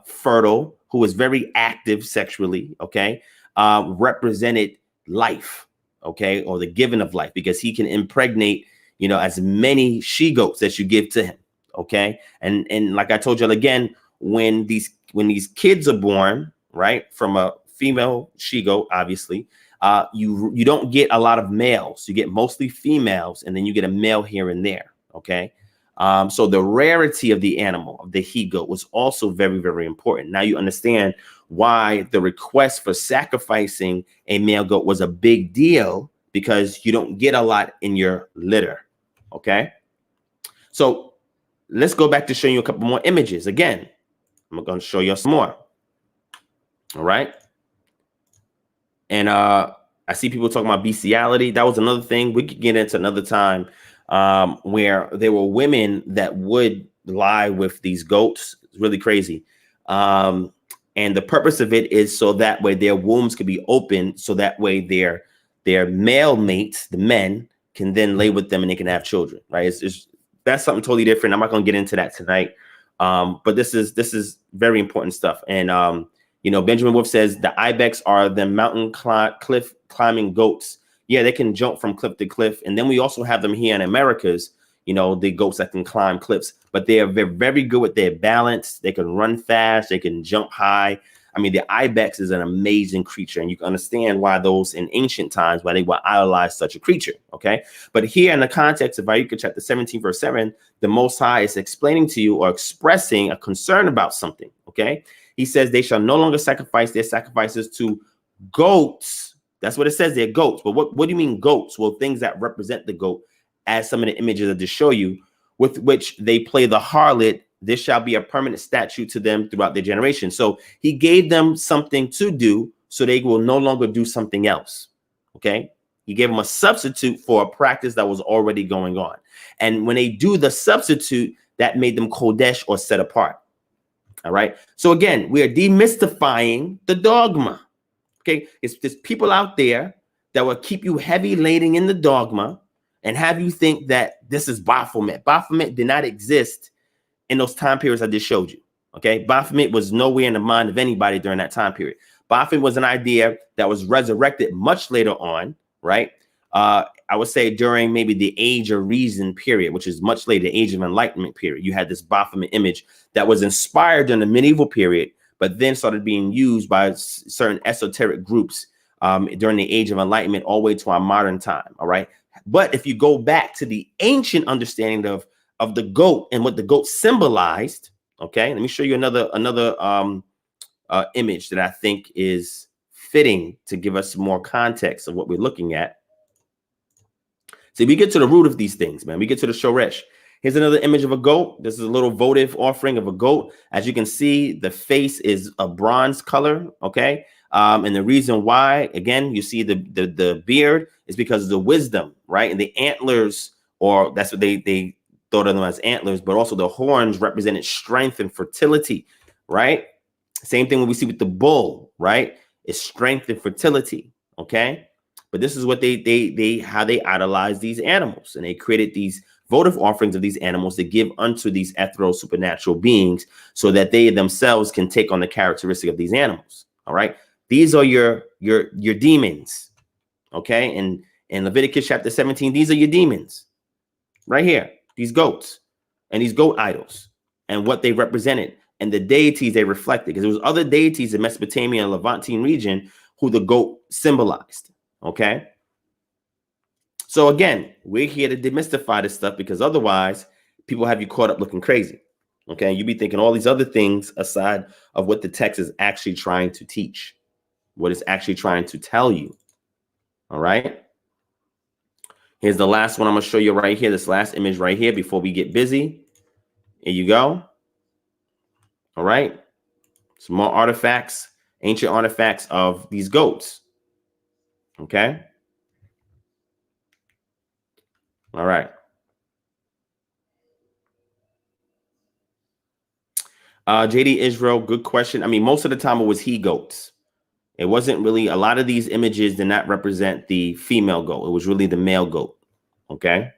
fertile, who is very active sexually, okay, represented life, okay, or the giving of life, because he can impregnate, as many she-goats as you give to him, okay? And like I told you again, when these kids are born, right, from a female she-goat, obviously, you don't get a lot of males. You get mostly females, and then you get a male here and there, okay? So the rarity of the animal, of the he-goat, was also very, very important. Now you understand why the request for sacrificing a male goat was a big deal, because you don't get a lot in your litter. Okay. So let's go back to show you a couple more images. Again, I'm going to show you some more. All right. And I see people talking about bestiality. That was another thing we could get into another time, where there were women that would lie with these goats. It's really crazy. And the purpose of it is so that way their wombs could be open, so that way their male mates, the men, can then lay with them and they can have children, right? That's something totally different. I'm not going to get into that tonight. But this is very important stuff. And you know, Benjamin Wolf says the ibex are the mountain cliff climbing goats. Yeah, they can jump from cliff to cliff. And then we also have them here in Americas, you know, the goats that can climb cliffs, but they're very good with their balance. They can run fast. They can jump high. I mean, the ibex is an amazing creature, and you can understand why those in ancient times, why they would idolize such a creature. Okay. But here in the context of Vayikra chapter 17, verse 7, the Most High is explaining to you or expressing a concern about something. Okay. He says they shall no longer sacrifice their sacrifices to goats. That's what it says. They're goats. But what do you mean goats? Well, things that represent the goat, as some of the images I just show you, with which they play the harlot. This shall be a permanent statute to them throughout their generation. So he gave them something to do, so they will no longer do something else. Okay. He gave them a substitute for a practice that was already going on. And when they do the substitute, that made them kodesh, or set apart. All right. So again, we are demystifying the dogma. Okay. There's people out there that will keep you heavy laden in the dogma and have you think that this is Baphomet. Baphomet did not exist in those time periods I just showed you. Okay. Baphomet was nowhere in the mind of anybody during that time period. Baphomet was an idea that was resurrected much later on, right? I would say during maybe the Age of Reason period, which is much later, the Age of Enlightenment period. You had this Baphomet image that was inspired in the medieval period, but then started being used by certain esoteric groups during the Age of Enlightenment all the way to our modern time. All right. But if you go back to the ancient understanding of the goat and what the goat symbolized, okay, let me show you another image that I think is fitting to give us more context of what we're looking at. See, we get to the root of these things, man. We get to the shoresh. Here's another image of a goat. This is a little votive offering of a goat. As you can see, the face is a bronze color, okay? And the reason why, again, you see the beard is because of the wisdom, right? And the antlers, or that's what they thought of them as antlers, but also the horns represented strength and fertility, right? Same thing when we see with the bull, right? It's strength and fertility, okay? But this is what how they idolize these animals, and they created these votive offerings of these animals to give unto these ethereal supernatural beings, so that they themselves can take on the characteristic of these animals. All right, these are your demons, okay? And in Leviticus chapter 17, these are your demons, right here. These goats and these goat idols and what they represented and the deities they reflected, because there was other deities in Mesopotamia and Levantine region who the goat symbolized. Okay. So again, we're here to demystify this stuff, because otherwise people have you caught up looking crazy. Okay. You be thinking all these other things aside of what the text is actually trying to teach, what it's actually trying to tell you. All right. Here's the last one I'm going to show you right here. This last image right here before we get busy. Here you go. All right. Some more artifacts, ancient artifacts of these goats. Okay. All right. JD Israel, good question. I mean, most of the time it was he goats. It wasn't really, a lot of these images did not represent the female goat. It was really the male goat. Okay.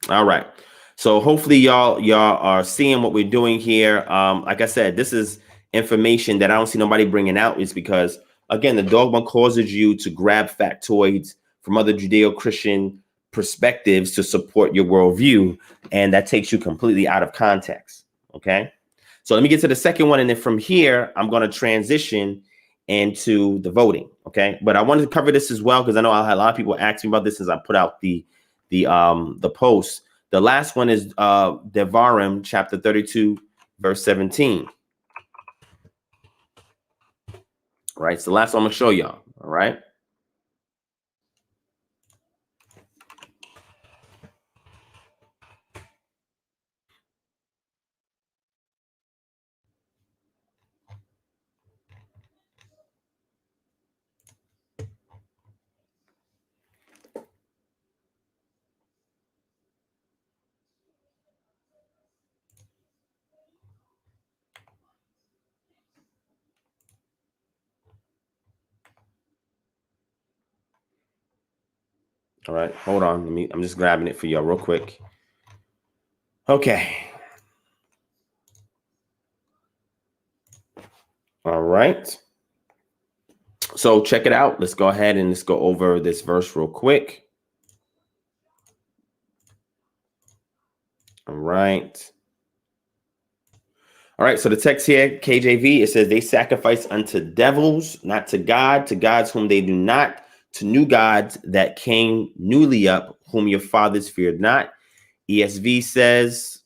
All right. So hopefully y'all are seeing what we're doing here. Like I said, this is information that I don't see nobody bringing out, is because, again, the dogma causes you to grab factoids from other Judeo-Christian perspectives to support your worldview, and that takes you completely out of context. Okay. So let me get to the second one, and then from here, I'm going to transition into the voting. Okay. But I wanted to cover this as well, because I know I had a lot of people ask me about this since I put out the the post. The last one is Devarim chapter 32 verse 17. All right, so the last one I'm gonna show y'all. All right. All right, hold on. I'm just grabbing it for y'all real quick. Okay. All right. So check it out. Let's go ahead and let's go over this verse real quick. All right. All right. So the text here, KJV, it says they sacrifice unto devils, not to God, to gods whom they do not, to new gods that came newly up, whom your fathers feared not. ESV says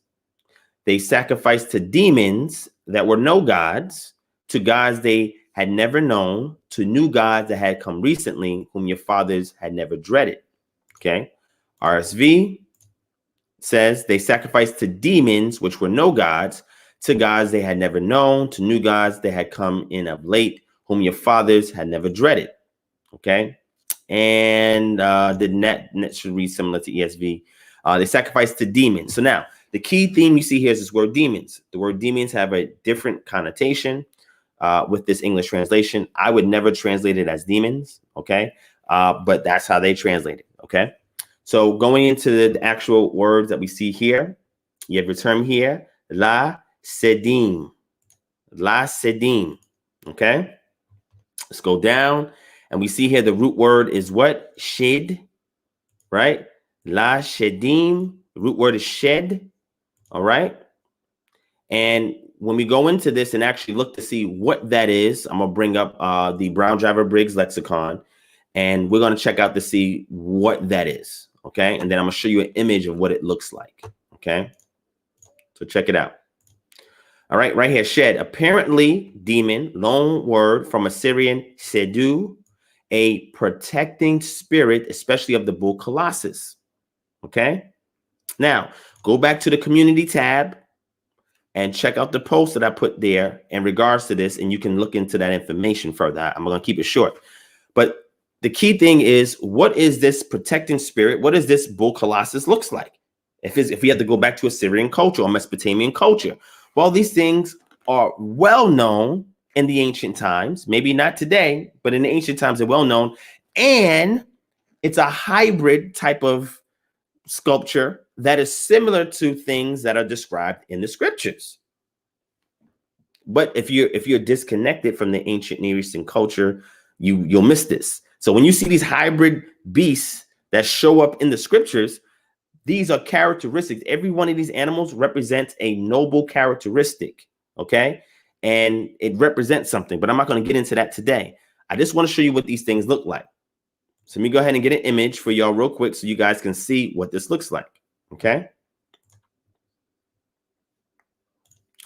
they sacrificed to demons that were no gods, to gods they had never known, to new gods that had come recently, whom your fathers had never dreaded. Okay. RSV says they sacrificed to demons, which were no gods, to gods they had never known, to new gods they had come in of late, whom your fathers had never dreaded. Okay. And the net should read similar to ESV. They sacrificed to demons. So now the key theme you see here is this word demons. The word demons have a different connotation with this English translation. I would never translate it as demons. Okay. But that's how they translate it. Okay. So going into the actual words that we see here, you have your term here, la sedim. La sedim. Okay. Let's go down. And we see here the root word is what? Shed, right? La shedim. The root word is shed. All right. And when we go into this and actually look to see what that is, I'm going to bring up the Brown Driver Briggs lexicon, and we're going to check out to see what that is. Okay. And then I'm going to show you an image of what it looks like. Okay. So check it out. All right. Right here, shed. Apparently, demon, loan word from Assyrian sedu, a protecting spirit, especially of the bull Colossus. Okay. Now, go back to the community tab and check out the post that I put there in regards to this, and you can look into that information further. I'm going to keep it short. But the key thing is, what is this protecting spirit? What does this bull Colossus looks like? If we have to go back to Assyrian culture or Mesopotamian culture, well, these things are well known in the ancient times. Maybe not today, but in the ancient times, they're well known. And it's a hybrid type of sculpture that is similar to things that are described in the scriptures. But if you're disconnected from the ancient Near Eastern culture, you'll miss this. So when you see these hybrid beasts that show up in the scriptures, these are characteristics. Every one of these animals represents a noble characteristic, okay? And it represents something, but I'm not going to get into that today. I just want to show you what these things look like. So let me go ahead and get an image for y'all real quick so you guys can see what this looks like, okay?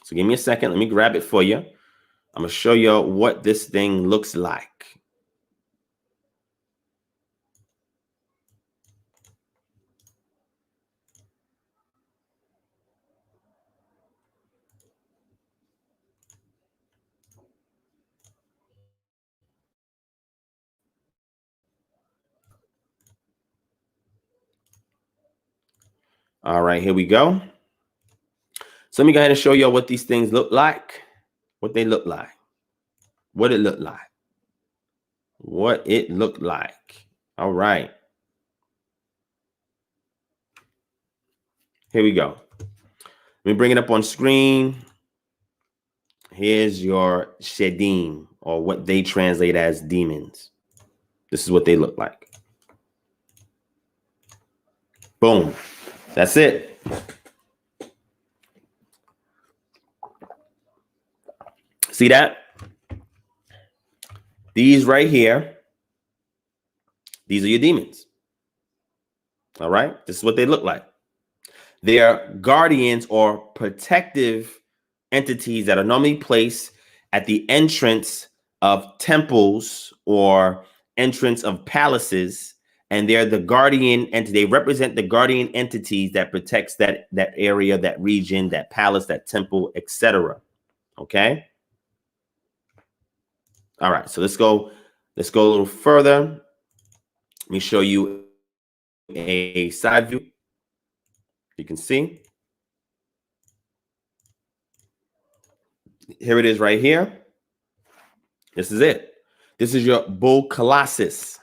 So give me a second. Let me grab it for you. I'm going to show you what this thing looks like. All right, here we go. So let me go ahead and show you what these things look like, what they look like, what it looked like, what it looked like. All right. Here we go. Let me bring it up on screen. Here's your shedim, or what they translate as demons. This is what they look like. Boom. That's it. See that? These right here, these are your demons. All right. This is what they look like. They're guardians or protective entities that are normally placed at the entrance of temples or entrance of palaces, and they're the guardian entity. They represent the guardian entities that protects that area, that region, that palace, that temple, etc. Okay. All right. So let's go a little further. Let me show you a side view. You can see. Here it is right here. This is it. This is your bull colossus.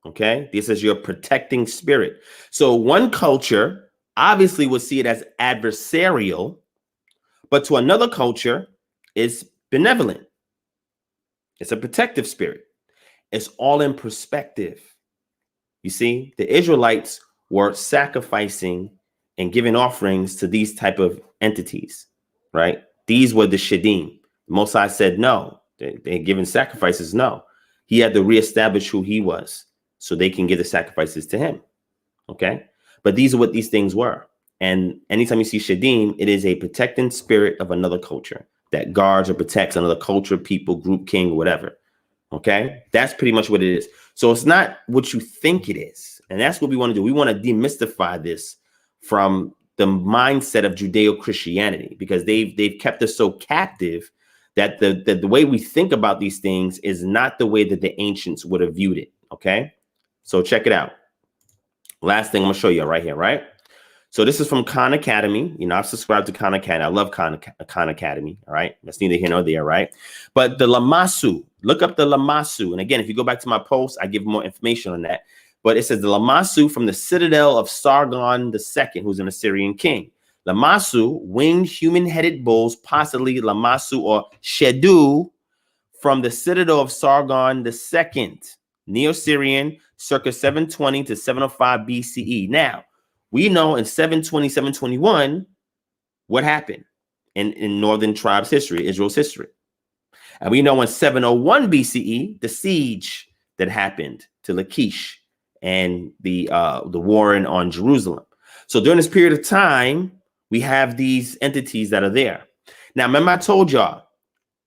Okay. This is your protecting spirit. So one culture obviously would see it as adversarial, but to another culture is benevolent. It's a protective spirit. It's all in perspective. You see, the Israelites were sacrificing and giving offerings to these type of entities, right? These were the Shadim. Mosai said no. They're giving sacrifices. No. He had to reestablish who he was so they can give the sacrifices to him. Okay. But these are what these things were. And anytime you see Shadim, it is a protecting spirit of another culture that guards or protects another culture, people, group, king, whatever. Okay. That's pretty much what it is. So it's not what you think it is. And that's what we want to do. We want to demystify this from the mindset of Judeo-Christianity, because they've kept us so captive that the way we think about these things is not the way that the ancients would have viewed it. Okay. So check it out. Last thing I'm going to show you right here, right? So this is from Khan Academy. You know, I've subscribed to Khan Academy. I love Khan Academy. All right. That's neither here nor there, right? But the Lamassu, look up the Lamassu. And again, if you go back to my post, I give more information on that. But it says the Lamassu from the citadel of Sargon II, who's an Assyrian king. Lamassu, winged human-headed bulls, possibly Lamassu or Shedu, from the citadel of Sargon II, Neo-Syrian, circa 720 to 705 BCE. Now, we know in 720, 721, what happened in northern tribes history, Israel's history. And we know in 701 BCE, the siege that happened to Lachish and the warring on Jerusalem. So during this period of time, we have these entities that are there. Now, remember I told y'all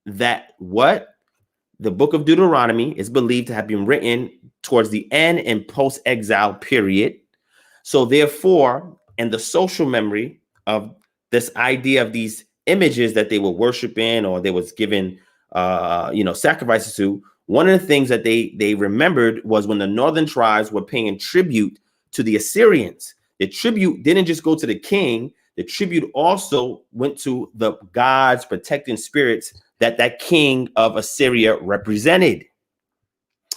that the book of Deuteronomy is believed to have been written towards the end and post-exile period. So therefore, in the social memory of this idea of these images that they were worshiping or they was given sacrifices to, one of the things that they remembered was when the northern tribes were paying tribute to the Assyrians. The tribute didn't just go to the king. The tribute also went to the gods, protecting spirits that king of Assyria represented.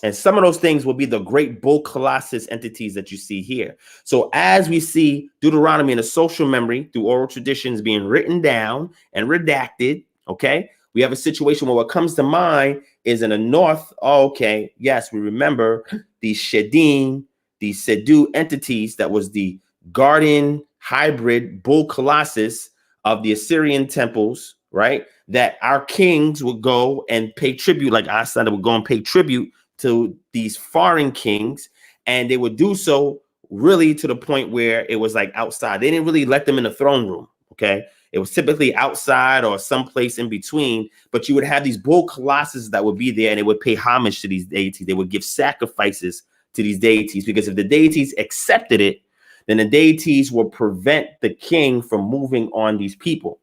And some of those things will be the great bull colossus entities that you see here. So as we see Deuteronomy in a social memory through oral traditions being written down and redacted, okay, we have a situation where what comes to mind is in the north. Oh, okay, yes, we remember these Shedim, these Sedu entities that was the guardian hybrid bull colossus of the Assyrian temples, right? That our kings would go and pay tribute, like Asada would go and pay tribute to these foreign kings, and they would do so really to the point where it was like outside. They didn't really let them in the throne room, okay? It was typically outside or someplace in between, but you would have these bull colossus that would be there, and they would pay homage to these deities. They would give sacrifices to these deities, because if the deities accepted it, then the deities will prevent the king from moving on these people.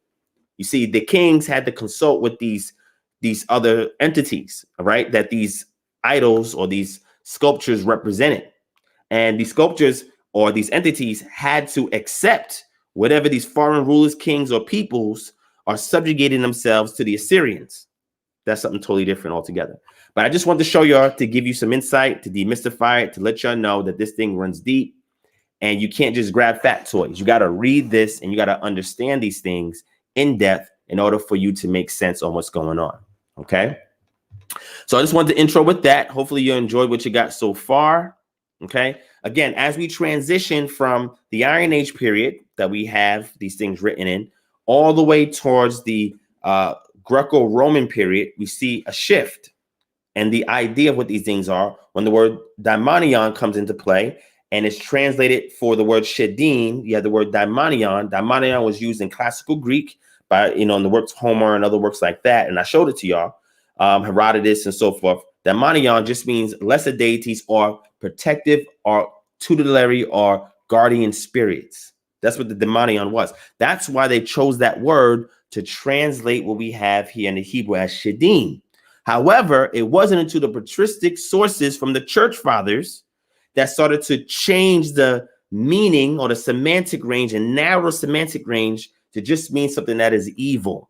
You see, the kings had to consult with these other entities, right? That these idols or these sculptures represented. And these sculptures or these entities had to accept whatever these foreign rulers, kings, or peoples are subjugating themselves to the Assyrians. That's something totally different altogether. But I just wanted to show y'all, to give you some insight, to demystify it, to let y'all know that this thing runs deep, and you can't just grab fat toys. You got to read this, and you got to understand these things in depth in order for you to make sense on what's going on. Okay. So I just wanted to intro with that. Hopefully you enjoyed what you got so far. Okay. Again, as we transition from the Iron Age period that we have these things written in, all the way towards the Greco-Roman period, we see a shift. And the idea of what these things are, when the word daimonion comes into play, and it's translated for the word shedin. You have the word daimonion. Daimonion was used in classical Greek by, in the works Homer and other works like that. And I showed it to y'all, Herodotus and so forth. Daimonion just means lesser deities or protective or tutelary or guardian spirits. That's what the daimonion was. That's why they chose that word to translate what we have here in the Hebrew as shedin. However, it wasn't until the patristic sources from the church fathers that started to change the meaning or the semantic range and narrow semantic range to just mean something that is evil,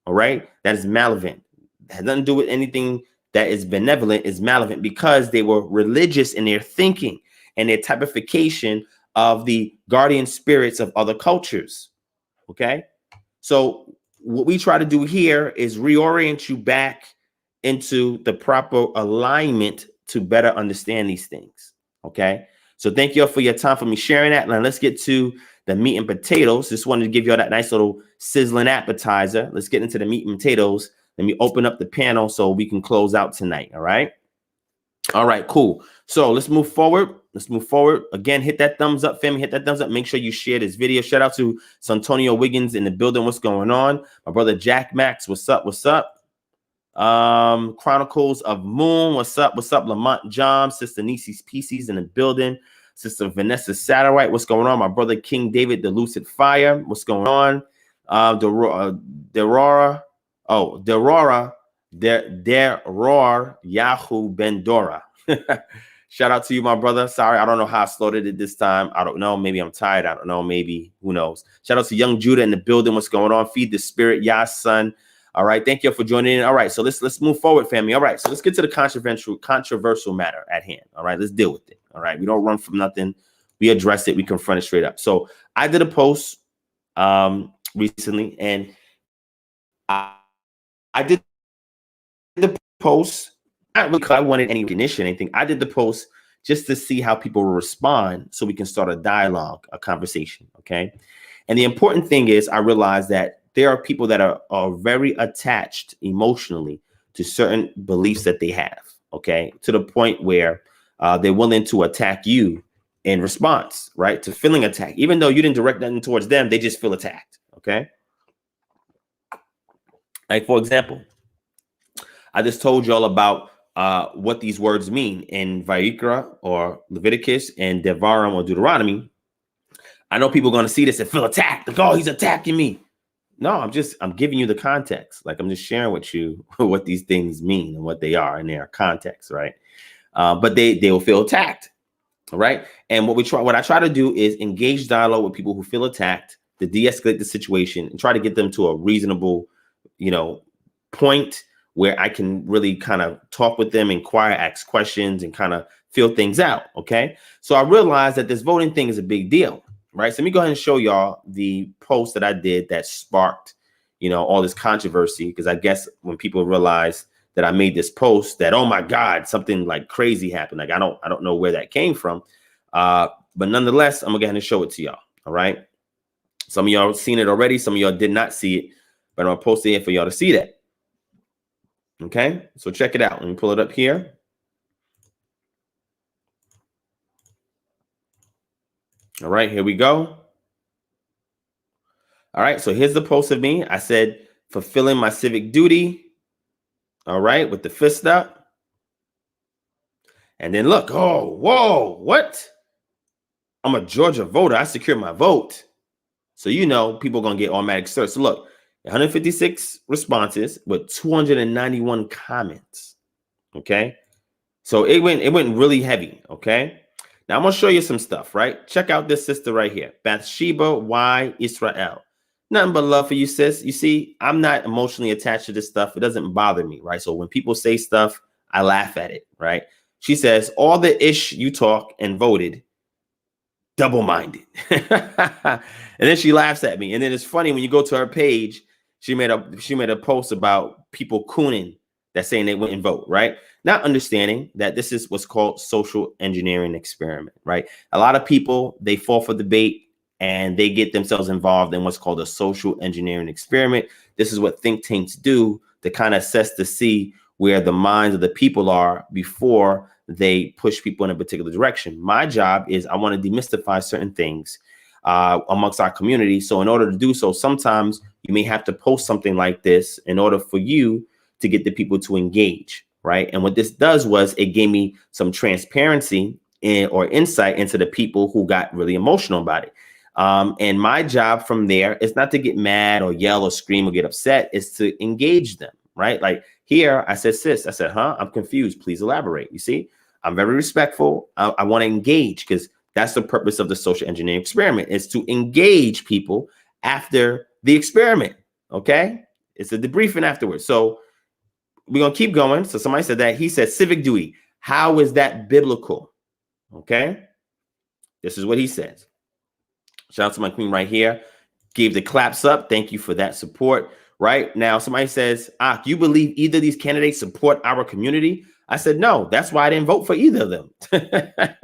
all right? That is malevolent. It has nothing to do with anything that is benevolent, is malevolent, because they were religious in their thinking and their typification of the guardian spirits of other cultures, okay? So what we try to do here is reorient you back into the proper alignment to better understand these things, okay? So thank you all for your time for me sharing that. Now let's get to the meat and potatoes. Just wanted to give you all that nice little sizzling appetizer. Let's get into the meat and potatoes. Let me open up the panel so we can close out tonight, all right? All right, cool. So let's move forward. Let's move forward. Again, hit that thumbs up, family. Hit that thumbs up. Make sure you share this video. Shout out to Santonio Wiggins in the building. What's going on? My brother Jack Max. What's up? What's up? Chronicles of Moon. What's up? What's up? Lamont John. Sister Nisi's Pieces in the building. Sister Vanessa Satterwhite. What's going on? My brother King David, the Lucid Fire. What's going on? Derora. Oh, Derora. Deror Yahoo Bendora. Shout out to you, my brother. Sorry, I don't know how I slowed it this time. I don't know. Maybe I'm tired. I don't know. Maybe. Who knows? Shout out to Young Judah in the building. What's going on? Feed the Spirit, Yah's son. All right. Thank you for joining in. All right. So let's move forward, family. All right. So let's get to the controversial matter at hand. All right. Let's deal with it. All right. We don't run from nothing. We address it. We confront it straight up. So I did a post recently, and I did the post. Not because I wanted any recognition, anything. I did the post just to see how people will respond so we can start a dialogue, a conversation, okay? And the important thing is I realized that there are people that are very attached emotionally to certain beliefs that they have, okay? To the point where they're willing to attack you in response, right? To feeling attacked. Even though you didn't direct nothing towards them, they just feel attacked, okay? Like, for example, I just told y'all about what these words mean in Vayikra or Leviticus and Devarim or Deuteronomy. I know people are going to see this and feel attacked. Like, oh, he's attacking me. No, I'm giving you the context. Like, I'm just sharing with you what these things mean and what they are in their context, right? But they will feel attacked, right? And what I try to do is engage dialogue with people who feel attacked, to de-escalate the situation and try to get them to a reasonable, point where I can really kind of talk with them, inquire, ask questions, and kind of feel things out, okay? So I realized that this voting thing is a big deal, right? So let me go ahead and show y'all the post that I did that sparked, all this controversy, because I guess when people realize that I made this post that, oh my God, something like crazy happened. Like, I don't know where that came from. But nonetheless, I'm gonna go ahead and show it to y'all, all right? Some of y'all seen it already. Some of y'all did not see it, but I'm gonna post it in for y'all to see that. Okay, so check it out. Let me pull it up here. All right, here we go. All right, so here's the post of me. I said, fulfilling my civic duty. All right, with the fist up. And then look, oh, whoa, what? I'm a Georgia voter. I secured my vote. So, people are going to get automatic search. So look, 156 responses with 291 comments. Okay. So it went really heavy. Okay. Now I'm going to show you some stuff, right? Check out this sister right here. Bathsheba Y. Israel. Nothing but love for you, sis. You see, I'm not emotionally attached to this stuff. It doesn't bother me, right? So when people say stuff, I laugh at it, right? She says, all the ish you talk and voted, double-minded. And then she laughs at me. And then it's funny when you go to her page, she made a post about people cooning that saying they wouldn't vote, right? Not understanding that this is what's called social engineering experiment, right? A lot of people, they fall for the bait and they get themselves involved in what's called a social engineering experiment. This is what think tanks do to kind of assess to see where the minds of the people are before they push people in a particular direction. My job is I want to demystify certain things amongst our community. So in order to do so, sometimes you may have to post something like this in order for you to get the people to engage, right? And what this does was it gave me some transparency or insight into the people who got really emotional about it. And my job from there is not to get mad or yell or scream or get upset. It's to engage them, right? Like here, I said, sis, I said, I'm confused. Please elaborate. You see, I'm very respectful. I want to engage because that's the purpose of the social engineering experiment, is to engage people after the experiment. Okay. It's a debriefing afterwards. So we're going to keep going. So somebody said that. He said civic duty. How is that biblical? Okay. This is what he says. Shout out to my queen right here. Gave the claps up. Thank you for that support. Right now, somebody says, you believe either of these candidates support our community? I said, no, that's why I didn't vote for either of them.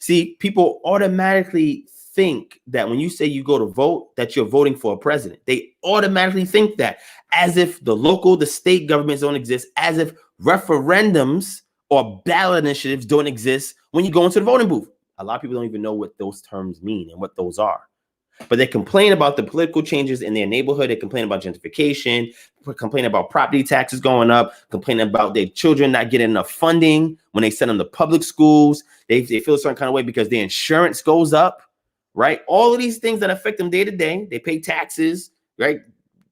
See, people automatically think that when you say you go to vote, that you're voting for a president. They automatically think that, as if the local, the state governments don't exist, as if referendums or ballot initiatives don't exist when you go into the voting booth. A lot of people don't even know what those terms mean and what those are. But they complain about the political changes in their neighborhood. They complain about gentrification, complain about property taxes going up, complain about their children not getting enough funding when they send them to public schools. They feel a certain kind of way because their insurance goes up, right? All of these things that affect them day to day. They pay taxes, right?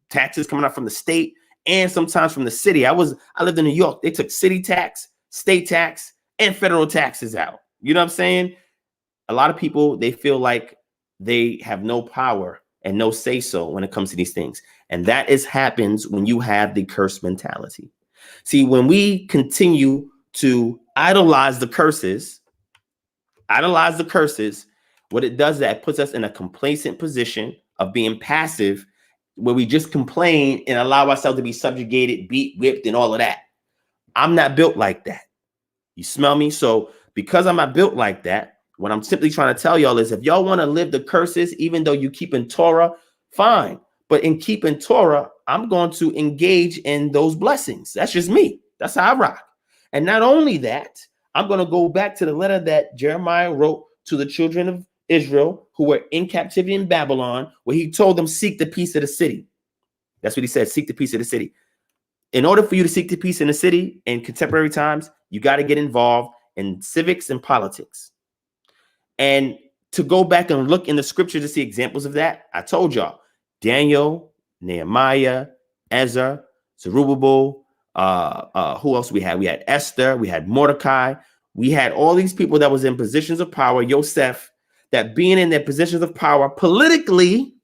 Taxes coming out from the state and sometimes from the city. I lived in New York. They took city tax, state tax, and federal taxes out. You know what I'm saying? A lot of people, they feel like they have no power and no say-so when it comes to these things. And that happens when you have the curse mentality. See, when we continue to idolize the curses, what it does is that it puts us in a complacent position of being passive, where we just complain and allow ourselves to be subjugated, beat, whipped, and all of that. I'm not built like that. You smell me? So because I'm not built like that, what I'm simply trying to tell y'all is, if y'all want to live the curses, even though you keep in Torah, fine. But in keeping Torah, I'm going to engage in those blessings. That's just me. That's how I rock. And not only that, I'm going to go back to the letter that Jeremiah wrote to the children of Israel who were in captivity in Babylon, where he told them, seek the peace of the city. That's what he said, seek the peace of the city. In order for you to seek the peace in the city in contemporary times, you got to get involved in civics and politics. And to go back and look in the scripture to see examples of that, I told y'all, Daniel, Nehemiah, Ezra, Zerubbabel, who else we had? We had Esther, we had Mordecai, we had all these people that was in positions of power, Yosef, that being in their positions of power politically,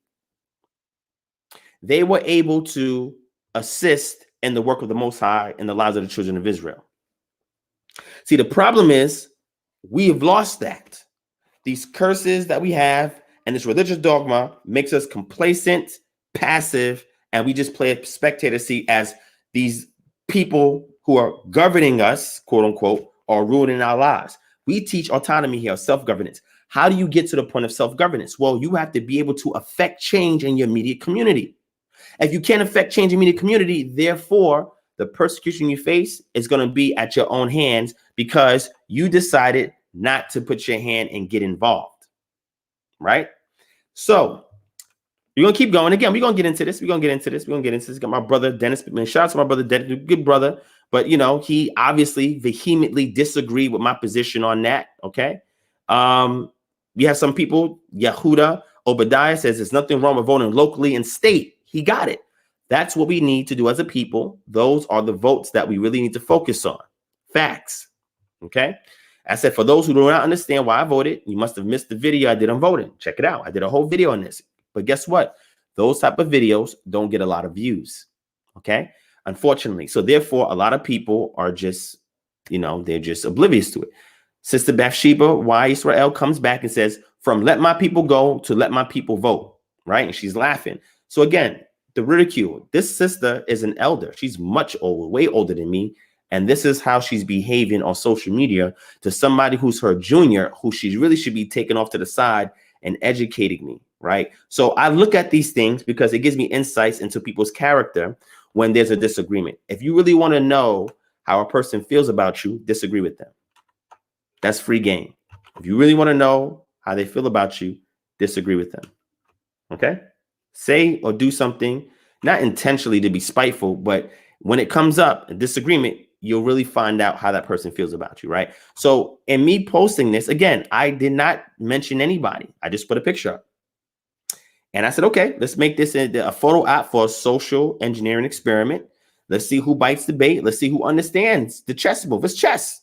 they were able to assist in the work of the Most High in the lives of the children of Israel. See, the problem is we have lost that. These curses that we have and this religious dogma makes us complacent, passive, and we just play a spectator seat as these people who are governing us, quote unquote, are ruining our lives. We teach autonomy here, self-governance. How do you get to the point of self-governance? Well, you have to be able to affect change in your immediate community. If you can't affect change in your immediate community, therefore, the persecution you face is going to be at your own hands because you decided not to put your hand and get involved, right? So we're going to keep going. Again, we're going to get into this. Got my brother, Dennis. Shout out to my brother, Dennis, good brother. But, you know, he obviously vehemently disagreed with my position on that, okay? We have some people, Yehuda Obadiah says there's nothing wrong with voting locally and state. He got it. That's what we need to do as a people. Those are the votes that we really need to focus on. Facts, okay? I said, for those who do not understand why I voted, you must have missed the video I did on voting. Check it out. I did a whole video on this. But guess what? Those type of videos don't get a lot of views. Okay. Unfortunately. So therefore, a lot of people are just, you know, they're just oblivious to it. Sister Bathsheba, why Israel comes back and says, from let my people go to let my people vote. Right. And she's laughing. So again, the ridicule. This sister is an elder. She's much older, way older than me. And this is how she's behaving on social media to somebody who's her junior, who she really should be taking off to the side and educating me, right? So I look at these things because it gives me insights into people's character when there's a disagreement. If you really want to know how a person feels about you, disagree with them. That's free game. If you really want to know how they feel about you, disagree with them. Okay? Say or do something, not intentionally to be spiteful, but when it comes up, a disagreement, you'll really find out how that person feels about you, right? So in me posting this, again, I did not mention anybody. I just put a picture up. And I said, okay, let's make this a photo app for a social engineering experiment. Let's see who bites the bait. Let's see who understands the chess move. It's chess.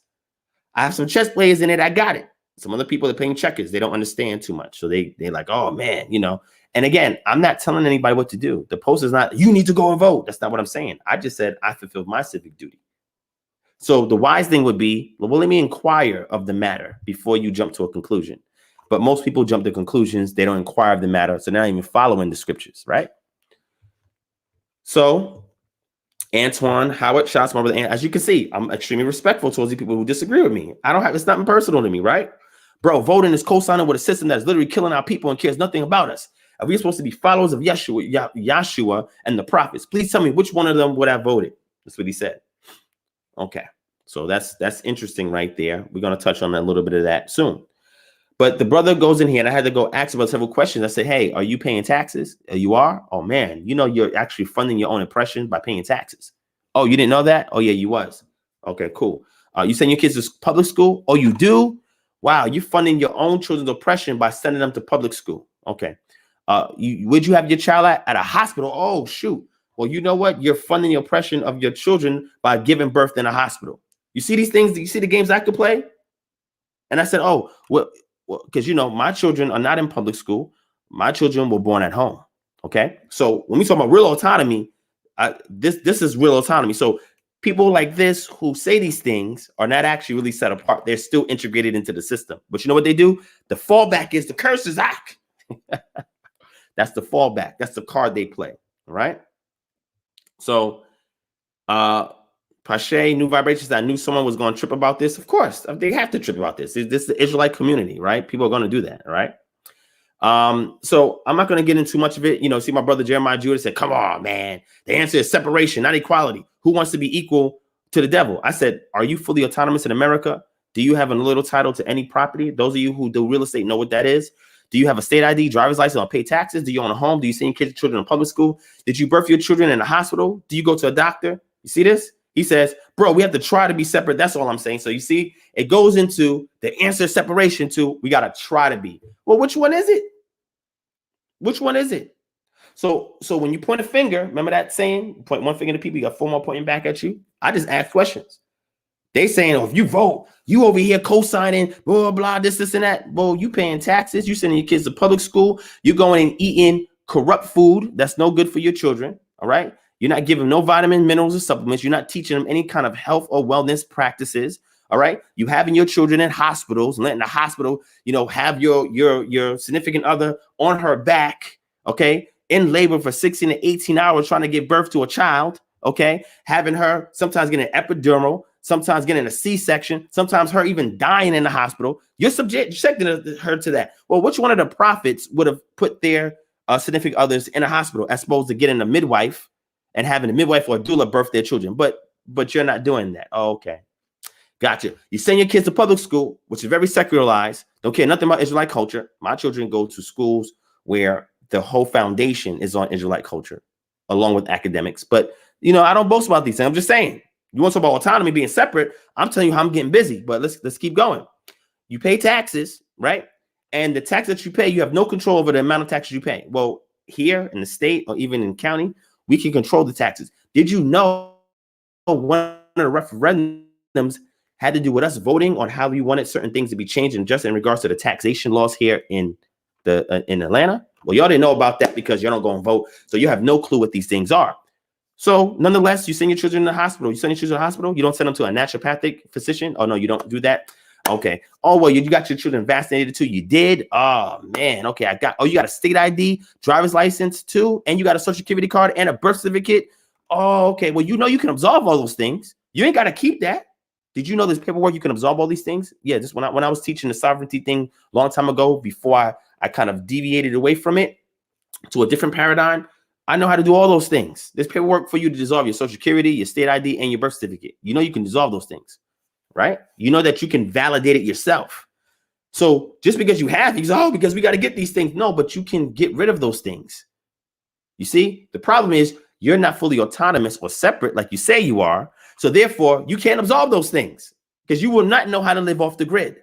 I have some chess players in it. I got it. Some other people are playing checkers. They don't understand too much. So they're like, oh man, you know. And again, I'm not telling anybody what to do. The post is not, you need to go and vote. That's not what I'm saying. I just said I fulfilled my civic duty. So the wise thing would be, well, let me inquire of the matter before you jump to a conclusion. But most people jump to conclusions. They don't inquire of the matter. So they're not even following the scriptures, right? So Antoine, Howard, shots, my brother. And as you can see, I'm extremely respectful towards the people who disagree with me. It's nothing personal to me, right? Bro, voting is co-signing with a system that's literally killing our people and cares nothing about us. Are we supposed to be followers of Yeshua and the prophets? Please tell me which one of them would have voted. That's what he said. Okay. So that's interesting right there. We're going to touch on a little bit of that soon. But the brother goes in here, and I had to go ask about several questions. I said, hey, are you paying taxes? You are? Oh, man, you know you're actually funding your own oppression by paying taxes. Oh, you didn't know that? Oh, yeah, you was. Okay, cool. You send your kids to public school? Oh, you do? Wow, you're funding your own children's oppression by sending them to public school. Okay. Would you have your child at a hospital? Oh, shoot. Well, you know what? You're funding the oppression of your children by giving birth in a hospital. You see these things? You see the games I could play? And I said, oh, well, because, you know, my children are not in public school. My children were born at home. Okay. So when we talk about real autonomy, this is real autonomy. So people like this who say these things are not actually really set apart. They're still integrated into the system. But you know what they do? The fallback is the curse is Zach. That's the fallback. That's the card they play. All right. So Pache, New Vibrations, I knew someone was going to trip about this. Of course, they have to trip about this. This is the Israelite community, right? People are going to do that, all right? So I'm not going to get into much of it. You know, see my brother Jeremiah Judah said, come on, man. The answer is separation, not equality. Who wants to be equal to the devil? I said, are you fully autonomous in America? Do you have a little title to any property? Those of you who do real estate know what that is. Do you have a state ID, driver's license, or pay taxes? Do you own a home? Do you send your kids and children in public school? Did you birth your children in a hospital? Do you go to a doctor? You see this? He says, bro, we have to try to be separate. That's all I'm saying. So you see, it goes into the answer separation to we got to try to be. Well, which one is it? Which one is it? So when you point a finger, remember that saying, you point one finger to people, you got four more pointing back at you. I just ask questions. They saying, oh, if you vote, you over here co-signing, blah, blah, this, and that. Well, you paying taxes. You sending your kids to public school. You're going and eating corrupt food. That's no good for your children. All right. You're not giving no vitamin, minerals, or supplements. You're not teaching them any kind of health or wellness practices. All right. You having your children in hospitals, letting the hospital, you know, have your significant other on her back. OK, in labor for 16 to 18 hours trying to give birth to a child. OK, having her sometimes getting an epidural, sometimes getting a C-section, sometimes her even dying in the hospital. You're subjecting her to that. Well, which one of the prophets would have put their significant others in a hospital as opposed to getting a midwife and having a midwife or a doula birth their children? But you're not doing that. Oh, okay. Gotcha. You send your kids to public school, which is very secularized. Don't care nothing about Israelite culture. My children go to schools where the whole foundation is on Israelite culture, along with academics. But, you know, I don't boast about these things. I'm just saying, you want to talk about autonomy being separate. I'm telling you how I'm getting busy, but let's keep going. You pay taxes, right? And the tax that you pay, you have no control over the amount of taxes you pay. Well, here in the state or even in county, we can control the taxes. Did you know one of the referendums had to do with us voting on how we wanted certain things to be changed, and just in regards to the taxation laws here in Atlanta? Well, y'all didn't know about that because y'all don't go and vote, so you have no clue what these things are. So nonetheless, you send your children to the hospital. You send your children to the hospital. You don't send them to a naturopathic physician. Oh, no, you don't do that. Okay. Oh, well, you got your children vaccinated too. You did? Oh, man. Okay. You got a state ID, driver's license too, and you got a social security card and a birth certificate. Oh, okay. Well, you know you can absolve all those things. You ain't got to keep that. Did you know there's paperwork you can absolve all these things? Yeah, just when I was teaching the sovereignty thing a long time ago, before I kind of deviated away from it to a different paradigm, I know how to do all those things. There's paperwork for you to dissolve your social security, your state ID, and your birth certificate. You know you can dissolve those things, right? You know that you can validate it yourself. So just because you have, you say, oh, because we got to get these things. No, but you can get rid of those things. You see, the problem is you're not fully autonomous or separate like you say you are. So therefore, you can't absorb those things because you will not know how to live off the grid.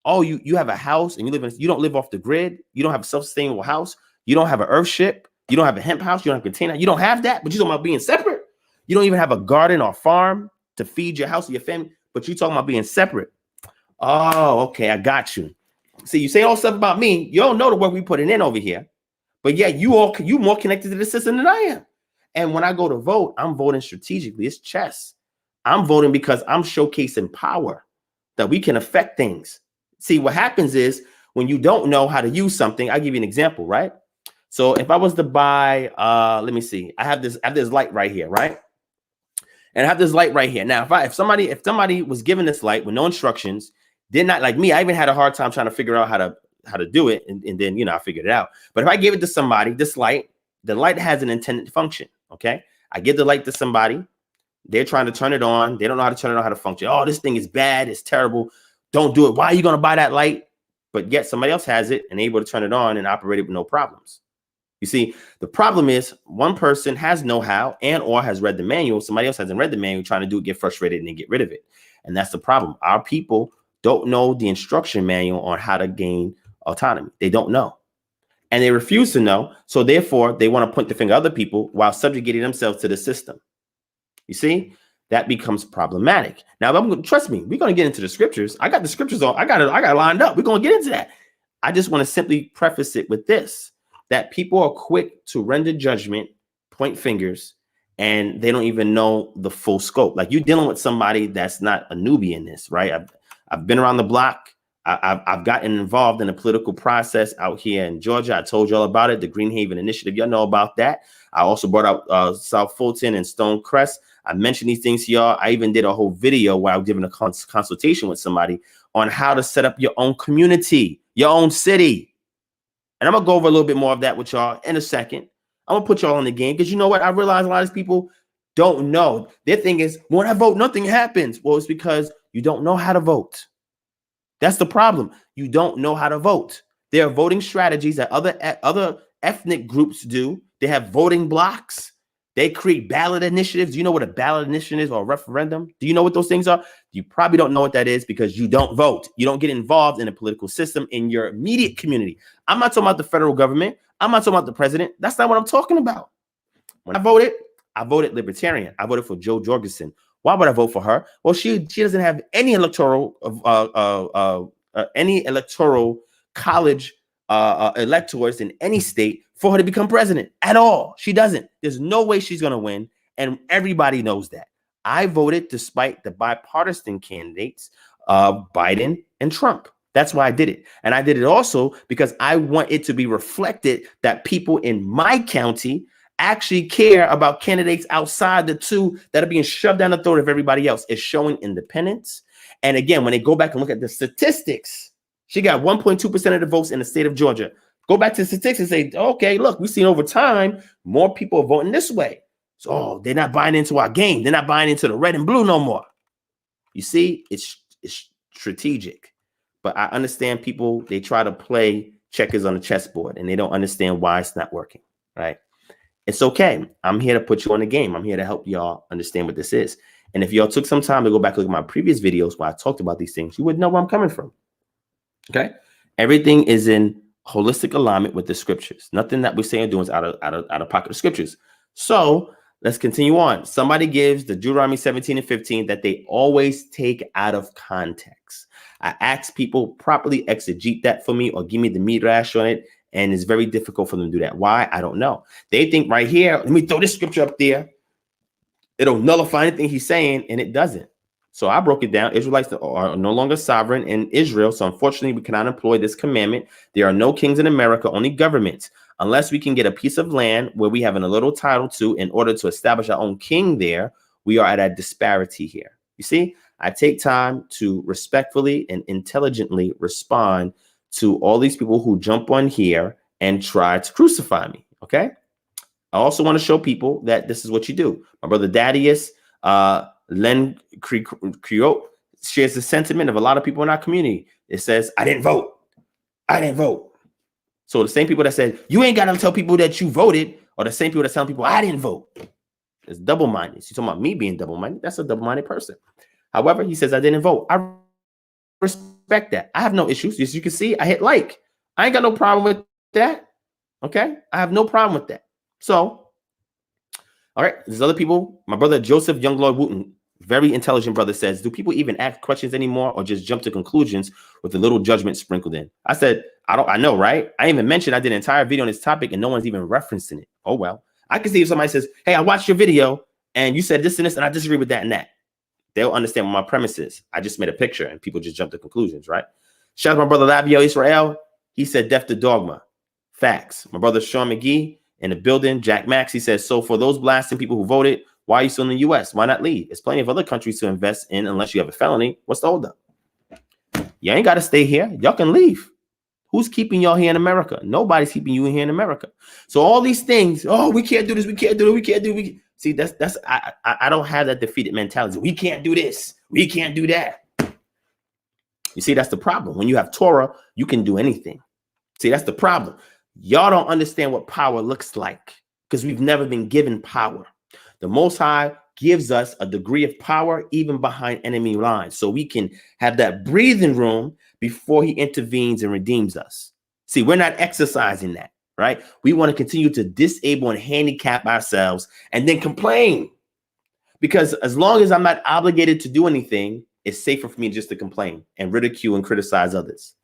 Oh, you have a house and you don't live off the grid. You don't have a self-sustainable house. You don't have an earth ship. You don't have a hemp house. You don't have a container. You don't have that, but you're talking about being separate. You don't even have a garden or farm to feed your house or your family, but you're talking about being separate. Oh, okay, I got you. See, you say all stuff about me. You don't know the work we putting in over here, but yeah, you more connected to the system than I am. And when I go to vote, I'm voting strategically. It's chess. I'm voting because I'm showcasing power that we can affect things. See, what happens is when you don't know how to use something, I'll give you an example, right? So if I was to buy, let me see, I have this light right here, right? And I have this light right here. Now, if somebody was given this light with no instructions, did not like me, I even had a hard time trying to figure out how to do it. And then, I figured it out. But if I gave it to somebody, this light, the light has an intended function. Okay. I give the light to somebody. They're trying to turn it on. They don't know how to turn it on, how to function. Oh, this thing is bad. It's terrible. Don't do it. Why are you going to buy that light? But yet somebody else has it and able to turn it on and operate it with no problems. You see, the problem is one person has know-how and or has read the manual. Somebody else hasn't read the manual, trying to do it, get frustrated and then get rid of it. And that's the problem. Our people don't know the instruction manual on how to gain autonomy. They don't know. And they refuse to know. So therefore, they want to point the finger at other people while subjugating themselves to the system. You see, that becomes problematic. Now, trust me, we're going to get into the scriptures. I got the scriptures on. I got it lined up. We're going to get into that. I just want to simply preface it with this, that people are quick to render judgment, point fingers, and they don't even know the full scope. Like you're dealing with somebody that's not a newbie in this, right? I've been around the block. I've gotten involved in a political process out here in Georgia. I told you all about it, the Green Haven Initiative. Y'all know about that. I also brought out South Fulton and Stonecrest. I mentioned these things to y'all. I even did a whole video where I was giving a consultation with somebody on how to set up your own community, your own city. And I'm going to go over a little bit more of that with y'all in a second. I'm going to put y'all in the game because you know what? I realize a lot of these people don't know. Their thing is, when I vote, nothing happens. Well, it's because you don't know how to vote. That's the problem. You don't know how to vote. There are voting strategies that other ethnic groups do. They have voting blocks. They create ballot initiatives. Do you know what a ballot initiative is or a referendum? Do you know what those things are? You probably don't know what that is because you don't vote. You don't get involved in a political system in your immediate community. I'm not talking about the federal government. I'm not talking about the president. That's not what I'm talking about. When I voted libertarian. I voted for Jo Jorgensen. Why would I vote for her? Well, she doesn't have any electoral college electors in any state for her to become president at all. She doesn't. There's no way she's going to win. And everybody knows that. I voted despite the bipartisan candidates, Biden and Trump. That's why I did it. And I did it also because I want it to be reflected that people in my county actually care about candidates outside the two that are being shoved down the throat of everybody else. It's showing independence. And again, when they go back and look at the statistics, she got 1.2% of the votes in the state of Georgia. Go back to the statistics and say, okay, look, we've seen over time, more people are voting this way. So they're not buying into our game. They're not buying into the red and blue no more. You see, it's strategic. But I understand people, they try to play checkers on the chessboard and they don't understand why it's not working, right? It's okay. I'm here to put you on the game. I'm here to help y'all understand what this is. And if y'all took some time to go back and look at my previous videos where I talked about these things, you would know where I'm coming from. Okay. Everything is in holistic alignment with the scriptures. Nothing that we're saying or doing is out of pocket of scriptures. So let's continue on. Somebody gives the Deuteronomy 17 and 15 that they always take out of context. I ask people properly exegete that for me or give me the midrash on it. And it's very difficult for them to do that. Why? I don't know. They think right here, let me throw this scripture up there. It'll nullify anything he's saying, and it doesn't. So I broke it down. Israelites are no longer sovereign in Israel. So unfortunately, we cannot employ this commandment. There are no kings in America, only governments. Unless we can get a piece of land where we have a little title to in order to establish our own king there, we are at a disparity here. You see, I take time to respectfully and intelligently respond to all these people who jump on here and try to crucify me. Okay. I also want to show people that this is what you do. My brother Dadius, Len Creot shares the sentiment of a lot of people in our community. It says, I didn't vote. I didn't vote. So the same people that said, you ain't got to tell people that you voted, or the same people that tell people, I didn't vote. It's double-minded. You're talking about me being double-minded. That's a double-minded person. However, he says, I didn't vote. I respect that. I have no issues. As you can see, I hit like. I ain't got no problem with that. Okay? I have no problem with that. So, all right, there's other people. My brother Joseph Younglord Wooten, very intelligent brother, says, do people even ask questions anymore or just jump to conclusions with a little judgment sprinkled in? I said, I know, right? I even mentioned I did an entire video on this topic and no one's even referencing it. Oh, well. I can see if somebody says, hey, I watched your video and you said this and this and I disagree with that and that. They'll understand what my premise is. I just made a picture and people just jump to conclusions, right? Shout out to my brother Labio Israel. He said death to dogma. Facts. My brother Sean McGee in the building. Jack Max, he says, so for those blasting people who voted, why are you still in the U.S.? Why not leave? There's plenty of other countries to invest in unless you have a felony. What's the holdup? You ain't got to stay here. Y'all can leave. Who's keeping y'all here in America? Nobody's keeping you here in America. So all these things, oh, we can't do this, we can't do it, we can't do it. See, that's I don't have that defeated mentality. We can't do this, we can't do that. You see, that's the problem. When you have Torah, you can do anything. See, that's the problem. Y'all don't understand what power looks like because we've never been given power. The Most High gives us a degree of power even behind enemy lines so we can have that breathing room before he intervenes and redeems us. See, we're not exercising that, right? We want to continue to disable and handicap ourselves and then complain. Because as long as I'm not obligated to do anything, it's safer for me just to complain and ridicule and criticize others.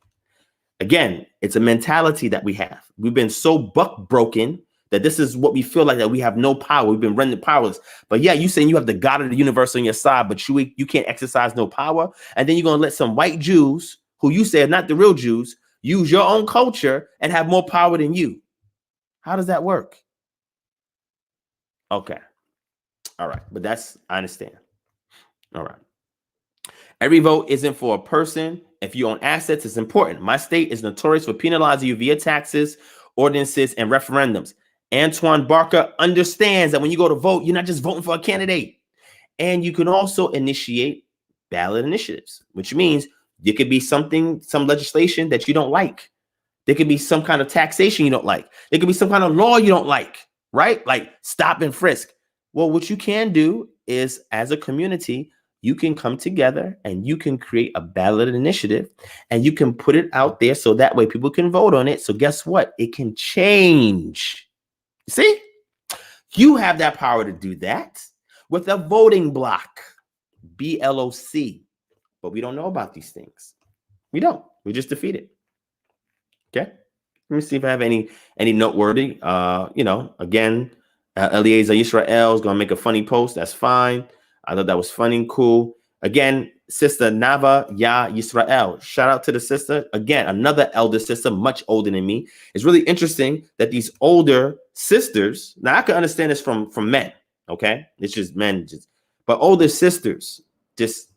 Again, it's a mentality that we have. We've been so buck broken that this is what we feel like, that we have no power. We've been rendered powerless. But yeah, you saying you have the God of the universe on your side, but you can't exercise no power. And then you're going to let some white Jews, who you say are not the real Jews, use your own culture and have more power than you. How does that work? Okay. All right. But I understand. All right. Every vote isn't for a person. If you own assets, it's important. My state is notorious for penalizing you via taxes, ordinances, and referendums. Antoine Barker understands that when you go to vote, you're not just voting for a candidate. And you can also initiate ballot initiatives, which means there could be some legislation that you don't like. There could be some kind of taxation you don't like. There could be some kind of law you don't like, right? Like stop and frisk. Well, what you can do is, as a community, you can come together and you can create a ballot initiative and you can put it out there so that way people can vote on it. So guess what? It can change. See, you have that power to do that with a voting block, BLOC. But we don't know about these things. We don't. We just defeat it. Okay. Let me see if I have any noteworthy. Again, Eliezer Yisrael is going to make a funny post. That's fine. I thought that was funny and cool. Again, Sister Nava Ya Yisrael. Shout out to the sister. Again, another elder sister, much older than me. It's really interesting that these older sisters, now I can understand this from men, okay? It's just men, but older sisters, just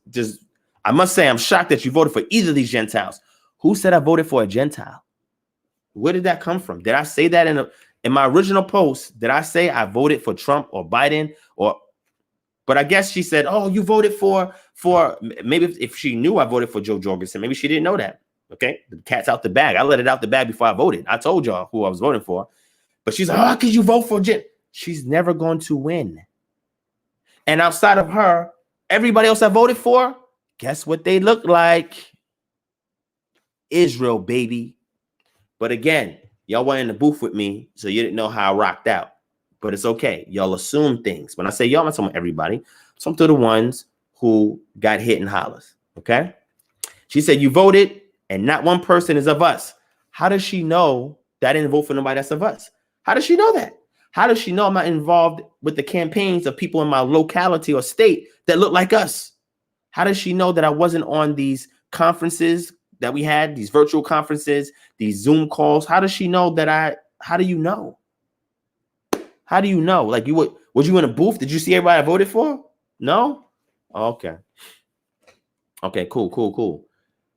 I must say, I'm shocked that you voted for either of these Gentiles. Who said I voted for a Gentile? Where did that come from? Did I say that in my original post? Did I say I voted for Trump or Biden or? But I guess she said, oh, you voted for maybe if she knew I voted for Joe Jorgensen, maybe she didn't know that. Okay. The cat's out the bag. I let it out the bag before I voted. I told y'all who I was voting for. But she's like, oh, how could you vote for Jim? She's never going to win. And outside of her, everybody else I voted for, guess what they look like? Israel, baby. But again, y'all weren't in the booth with me, so you didn't know how I rocked out. But it's okay. Y'all assume things. When I say y'all, I'm not talking about everybody. Some to the ones who got hit and hollers. Okay. She said, you voted and not one person is of us. How does she know that I didn't vote for nobody that's of us? How does she know that? How does she know I'm not involved with the campaigns of people in my locality or state that look like us? How does she know that I wasn't on these conferences that we had, these virtual conferences, these Zoom calls? How does she know that how do you know? How do you know? Like was you in a booth? Did you see everybody I voted for? No? Okay. Okay, cool.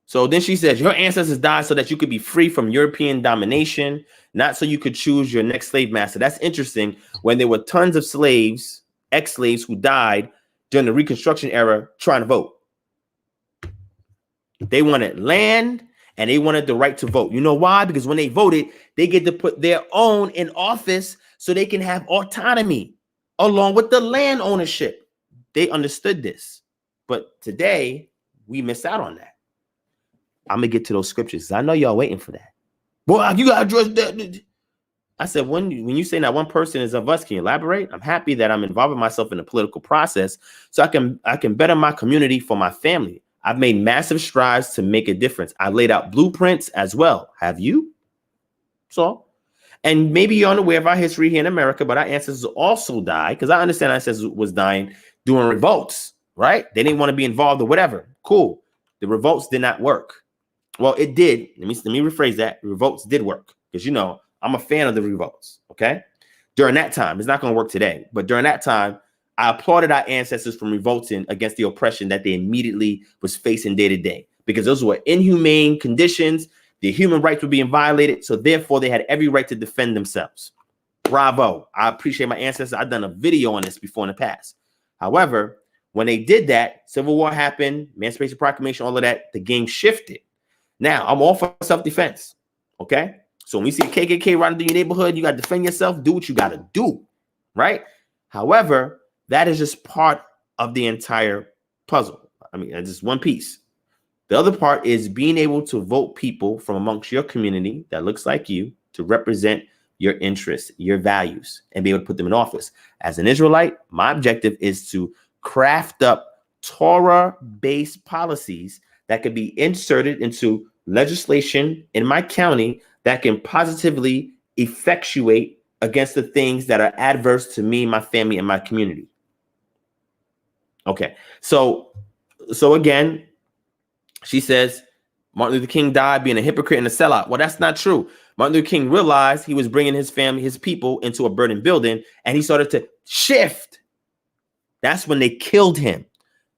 So then she says, your ancestors died so that you could be free from European domination, not so you could choose your next slave master. That's interesting. When there were tons of slaves, ex-slaves who died during the Reconstruction era trying to vote. They wanted land and they wanted the right to vote. You know why? Because when they voted, they get to put their own in office so they can have autonomy along with the land ownership. They understood this. But today, we miss out on that. I'm going to get to those scriptures. I know y'all waiting for that. Boy, you got to address that. I said, when you say that one person is of us, can you elaborate? I'm happy that I'm involving myself in the political process so I can better my community for my family. I've made massive strides to make a difference. I laid out blueprints as well. Have you? So, and maybe you're unaware of our history here in America, but our ancestors also died, because I understand our ancestors was dying during revolts, right? They didn't want to be involved or whatever. Cool. The revolts did not work. Well, it did. Let me rephrase that. Revolts did work, because, you know, I'm a fan of the revolts, okay? During that time, it's not going to work today, but during that time, I applauded our ancestors from revolting against the oppression that they immediately was facing day to day, because those were inhumane conditions. Their human rights were being violated, so therefore they had every right to defend themselves. Bravo. I appreciate my ancestors. I've done a video on this before in the past. However, when they did that, Civil War happened, Emancipation Proclamation, all of that, the game shifted. Now, I'm all for self-defense, okay? So when you see a KKK riding through your neighborhood, you got to defend yourself, do what you got to do, right? However, that is just part of the entire puzzle. I mean, it's just one piece. The other part is being able to vote people from amongst your community that looks like you to represent your interests, your values, and be able to put them in office. As an Israelite, my objective is to craft up Torah-based policies that could be inserted into legislation in my county that can positively effectuate against the things that are adverse to me, my family, and my community. Okay, so again, she says Martin Luther King died being a hypocrite and a sellout. Well, that's not true. Martin Luther King realized he was bringing his family, his people into a burning building, and he started to shift. That's when they killed him.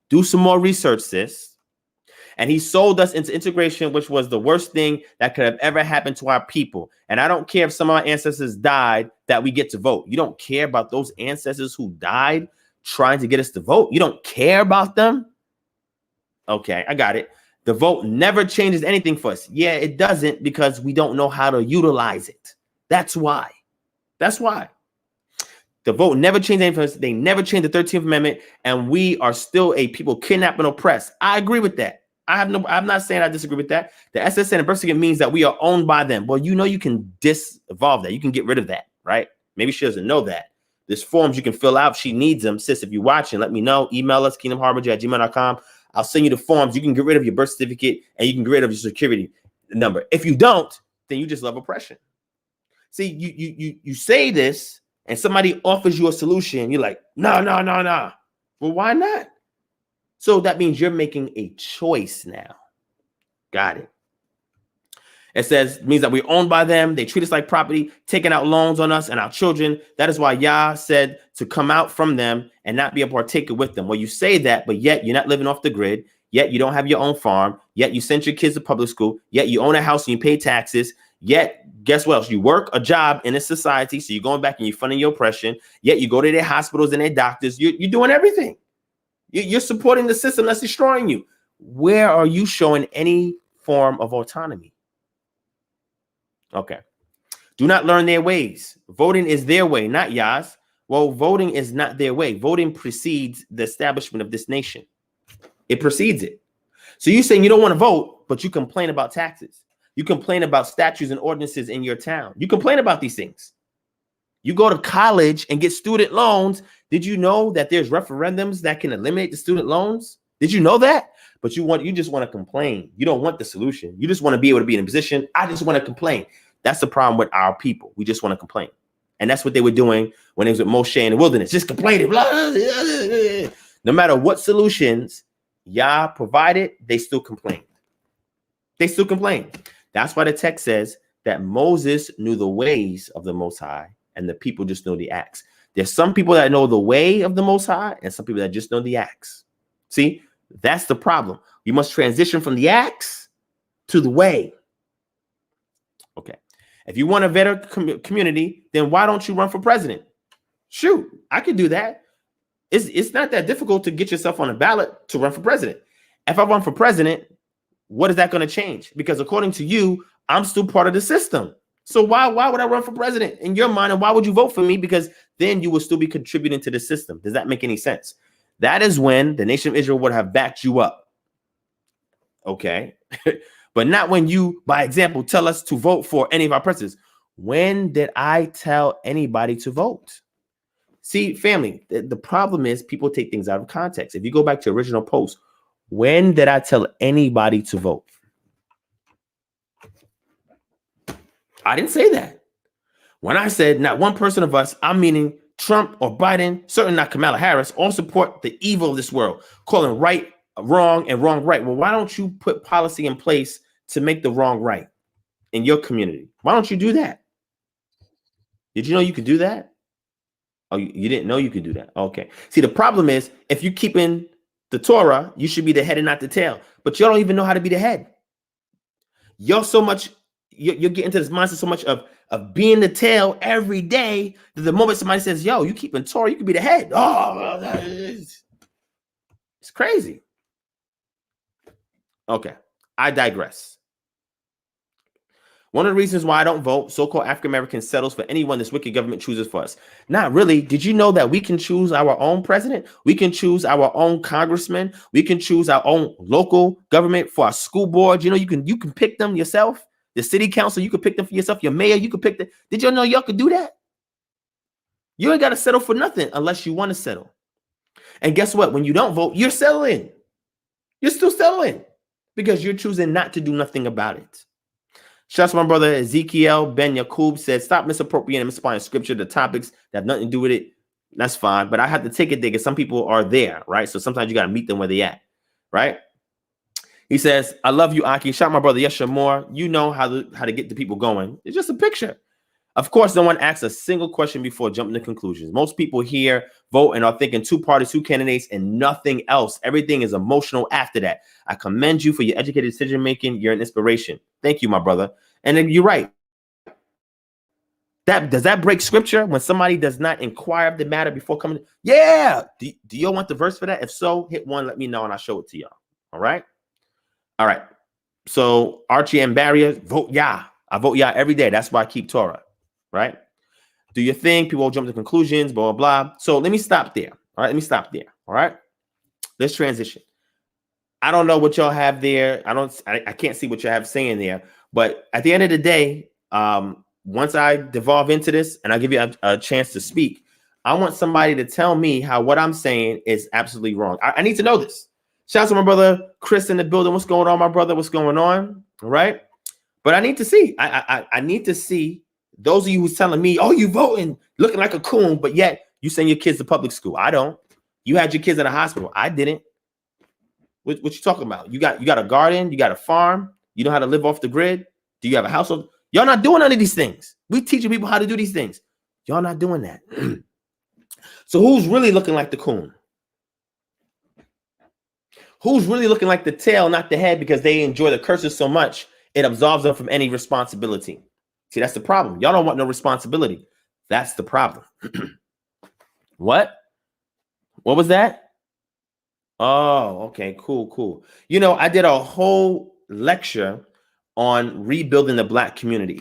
Do some more research, sis. And he sold us into integration, which was the worst thing that could have ever happened to our people. And I don't care if some of our ancestors died that we get to vote. You don't care about those ancestors who died trying to get us to vote? You don't care about them? Okay, I got it. The vote never changes anything for us. Yeah, it doesn't, because we don't know how to utilize it. That's why. That's why. The vote never changed anything for us. They never changed the 13th Amendment, and we are still a people kidnapped and oppressed. I agree with that. I'm not saying I disagree with that. The SSN and birth certificate means that we are owned by them. Well, you know, you can disvolve that. You can get rid of that, right? Maybe she doesn't know that. There's forms you can fill out if she needs them. Sis, if you're watching, let me know. Email us, kingdomharbinger@gmail.com. I'll send you the forms. You can get rid of your birth certificate and you can get rid of your security number. If you don't, then you just love oppression. See, you say this and somebody offers you a solution. You're like, no. Well, why not? So that means you're making a choice now. Got it. It means that we're owned by them. They treat us like property, taking out loans on us and our children. That is why Yah said to come out from them and not be a partaker with them. Well, you say that, but yet you're not living off the grid. Yet you don't have your own farm. Yet you sent your kids to public school. Yet you own a house and you pay taxes. Yet guess what else? You work a job in a society. So you're going back and you're funding your oppression. Yet you go to their hospitals and their doctors. You're doing everything. You're supporting the system that's destroying you. Where are you showing any form of autonomy? Okay. Do not learn their ways. Voting is their way, not Yah's. Well, voting is not their way. Voting precedes the establishment of this nation. It precedes it. So you're saying you don't want to vote, but you complain about taxes. You complain about statutes and ordinances in your town. You complain about these things. You go to college and get student loans. Did you know that there's referendums that can eliminate the student loans? Did you know that? But you just want to complain. You don't want the solution. You just want to be able to be in a position. I just want to complain. That's the problem with our people. We just want to complain. And that's what they were doing when it was with Moshe in the wilderness. Just complaining. Blah, blah, blah, blah. No matter what solutions Yah provided, they still complained. They still complained. That's why the text says that Moses knew the ways of the Most High and the people just know the acts. There's some people that know the way of the Most High and some people that just know the acts. See, that's the problem. You must transition from the acts to the way. Okay. If you want a better community, then why don't you run for president? Shoot, I could do that. It's not that difficult to get yourself on a ballot to run for president. If I run for president, what is that going to change? Because according to you, I'm still part of the system. So why would I run for president in your mind? And why would you vote for me? Because then you will still be contributing to the system. Does that make any sense? That is when the nation of Israel would have backed you up. Okay. But not when you, by example, tell us to vote for any of our presidents. When did I tell anybody to vote? See, family, the problem is people take things out of context. If you go back to the original post, when did I tell anybody to vote? I didn't say that. When I said not one person of us, I'm meaning Trump or Biden, certainly not Kamala Harris, all support the evil of this world, calling right wrong and wrong right. Well, why don't you put policy in place to make the wrong right in your community? Why don't you do that? Did you know you could do that? Oh, you didn't know you could do that? Okay. See, the problem is if you're keeping the Torah, you should be the head and not the tail. But you don't even know how to be the head. You're getting into this mindset so much of being the tail every day that the moment somebody says, yo, you keeping Torah, you could be the head. Oh, it's crazy. Okay, I digress. One of the reasons why I don't vote, so-called African-American settles for anyone this wicked government chooses for us. Not really. Did you know that we can choose our own president? We can choose our own congressman. We can choose our own local government for our school board. You know, you can pick them yourself. The city council, you could pick them for yourself. Your mayor, you could pick them. Did you know y'all could do that? You ain't got to settle for nothing unless you want to settle. And guess what? When you don't vote, you're settling. You're still settling because you're choosing not to do nothing about it. Shouts to my brother Ezekiel Ben Yakub said, stop misappropriating and misapplying scripture to topics that have nothing to do with it. That's fine. But I have to take it there because some people are there, right? So sometimes you got to meet them where they at, right? He says, I love you, Aki. Shout out my brother Yesha Moore. You know how to get the people going. It's just a picture. Of course, no one asks a single question before jumping to conclusions. Most people here vote and are thinking two parties, two candidates, and nothing else. Everything is emotional after that. I commend you for your educated decision-making. You're an inspiration. Thank you, my brother. And then you're right. Does that break scripture when somebody does not inquire of the matter before coming? Yeah. Do y'all want the verse for that? If so, hit one, let me know, and I'll show it to y'all. All right. All right. So Archie and Barrier, vote Yah. I vote Yah every day. That's why I keep Torah. Right? Do your thing. People will jump to conclusions, blah, blah, blah. So let me stop there. All right. Let me stop there. All right. Let's transition. I don't know what y'all have there. I can't see what you have saying there. But at the end of the day, once I devolve into this and I give you a chance to speak, I want somebody to tell me how what I'm saying is absolutely wrong. I need to know this. Shout out to my brother Chris in the building. What's going on, my brother? What's going on? All right. But I need to see. I need to see those of you who's telling me, oh, you voting, looking like a coon, but yet you send your kids to public school. I don't. You had your kids in a hospital. I didn't. What you talking about? You got a garden, you got a farm, you know how to live off the grid. Do you have a household? Y'all not doing none of these things. We teaching people how to do these things. Y'all not doing that. So who's really looking like the coon? Who's really looking like the tail, not the head, because they enjoy the curses so much, it absolves them from any responsibility. See, that's the problem. Y'all don't want no responsibility. That's the problem. What? What was that? Oh, okay, cool. You know, I did a whole lecture on rebuilding the Black community.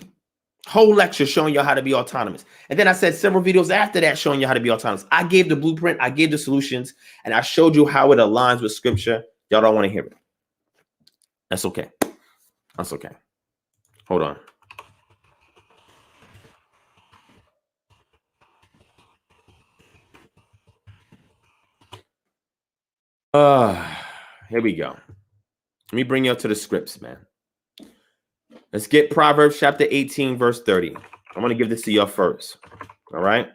Whole lecture showing you how to be autonomous. And then I said several videos after that showing you how to be autonomous. I gave the blueprint, I gave the solutions, and I showed you how it aligns with scripture. Y'all don't want to hear it. That's okay. That's okay. Hold on. Here we go. Let me bring you up to the scripts, man. Let's get Proverbs chapter 18, verse 30. I want to give this to you first. All right.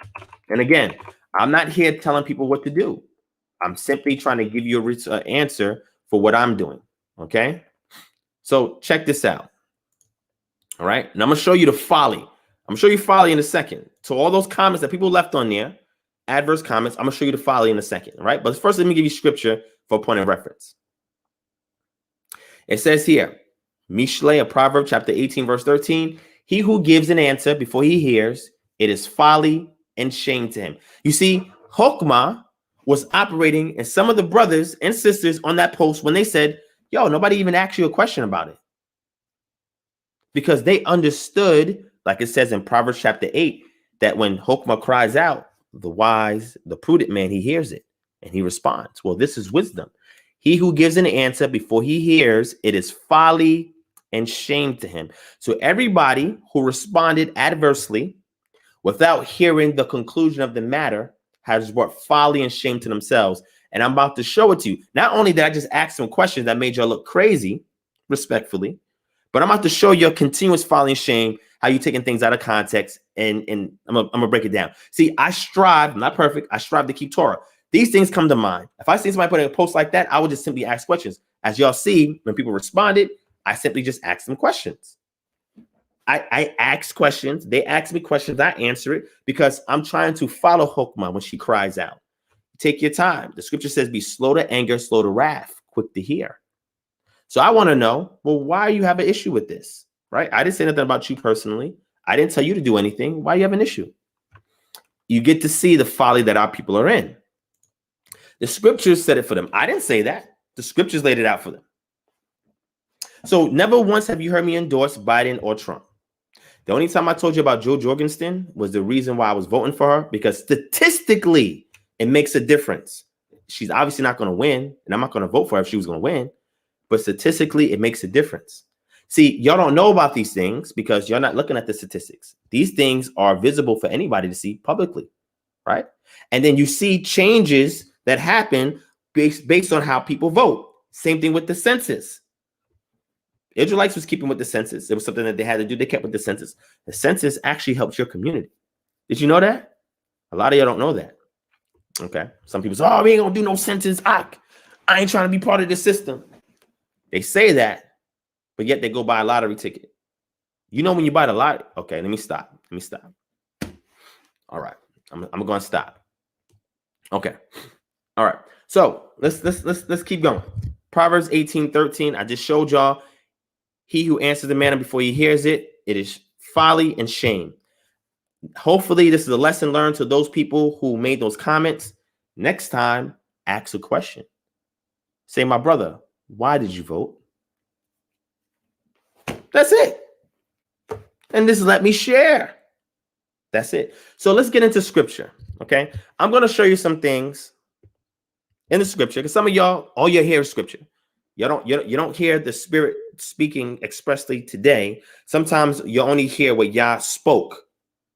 And again, I'm not here telling people what to do. I'm simply trying to give you an answer for what I'm doing. Okay. So check this out. All right. And I'm going to show you the folly. I'm going to show you folly in a second. So all those comments that people left on there, adverse comments, I'm going to show you the folly in a second. All right. But first, let me give you scripture for a point of reference. It says here, Mishle of Proverbs chapter 18, verse 13, he who gives an answer before he hears, it is folly and shame to him. You see, Hokmah was operating, and some of the brothers and sisters on that post, when they said, Yo, nobody even asked you a question about it. Because they understood, like it says in Proverbs chapter 8, that when Hokmah cries out, the wise, the prudent man, he hears it and he responds. Well, this is wisdom. He who gives an answer before he hears, it is folly and shame to him. So everybody who responded adversely without hearing the conclusion of the matter has brought folly and shame to themselves. And I'm about to show it to you. Not only did I just ask some questions that made y'all look crazy, respectfully, but I'm about to show you a continuous folly and shame, how you taking things out of context, and I'm gonna break it down. See, I strive, I'm not perfect, I strive to keep Torah. These things come to mind. If I see somebody putting a post like that, I would just simply ask questions. As y'all see, when people responded, I simply just asked them questions. I ask questions, they ask me questions, I answer it, because I'm trying to follow Hokmah when she cries out. Take your time. The scripture says, be slow to anger, slow to wrath, quick to hear. So I want to know, well, why you have an issue with this, right? I didn't say nothing about you personally. I didn't tell you to do anything. Why you have an issue? You get to see the folly that our people are in. The scriptures said it for them. I didn't say that. The scriptures laid it out for them. So never once have you heard me endorse Biden or Trump. The only time I told you about Jo Jorgensen was the reason why I was voting for her, because statistically, it makes a difference. She's obviously not going to win, and I'm not going to vote for her if she was going to win. But statistically, it makes a difference. See, y'all don't know about these things because you're not looking at the statistics. These things are visible for anybody to see publicly, right? And then you see changes that happen based on how people vote. Same thing with the census. Israelites was keeping with the census. It was something that they had to do. They kept with the census. The census actually helps your community. Did you know that? A lot of y'all don't know that. Okay. Some people say, oh, we ain't going to do no census. I ain't trying to be part of the system. They say that, but yet they go buy a lottery ticket. You know when you buy the lottery? Okay, let me stop. All right, I'm going to stop. Okay. All right. So let's keep going. Proverbs 18:13. I just showed y'all. He who answers the matter before he hears it, it is folly and shame. Hopefully, this is a lesson learned to those people who made those comments. Next time, ask a question. Say, my brother, why did you vote? That's it. And this let me share. That's it. So let's get into scripture. Okay. I'm going to show you some things in the scripture, because some of y'all, all you hear is scripture. You don't hear the Spirit speaking expressly today. Sometimes you only hear what Yah spoke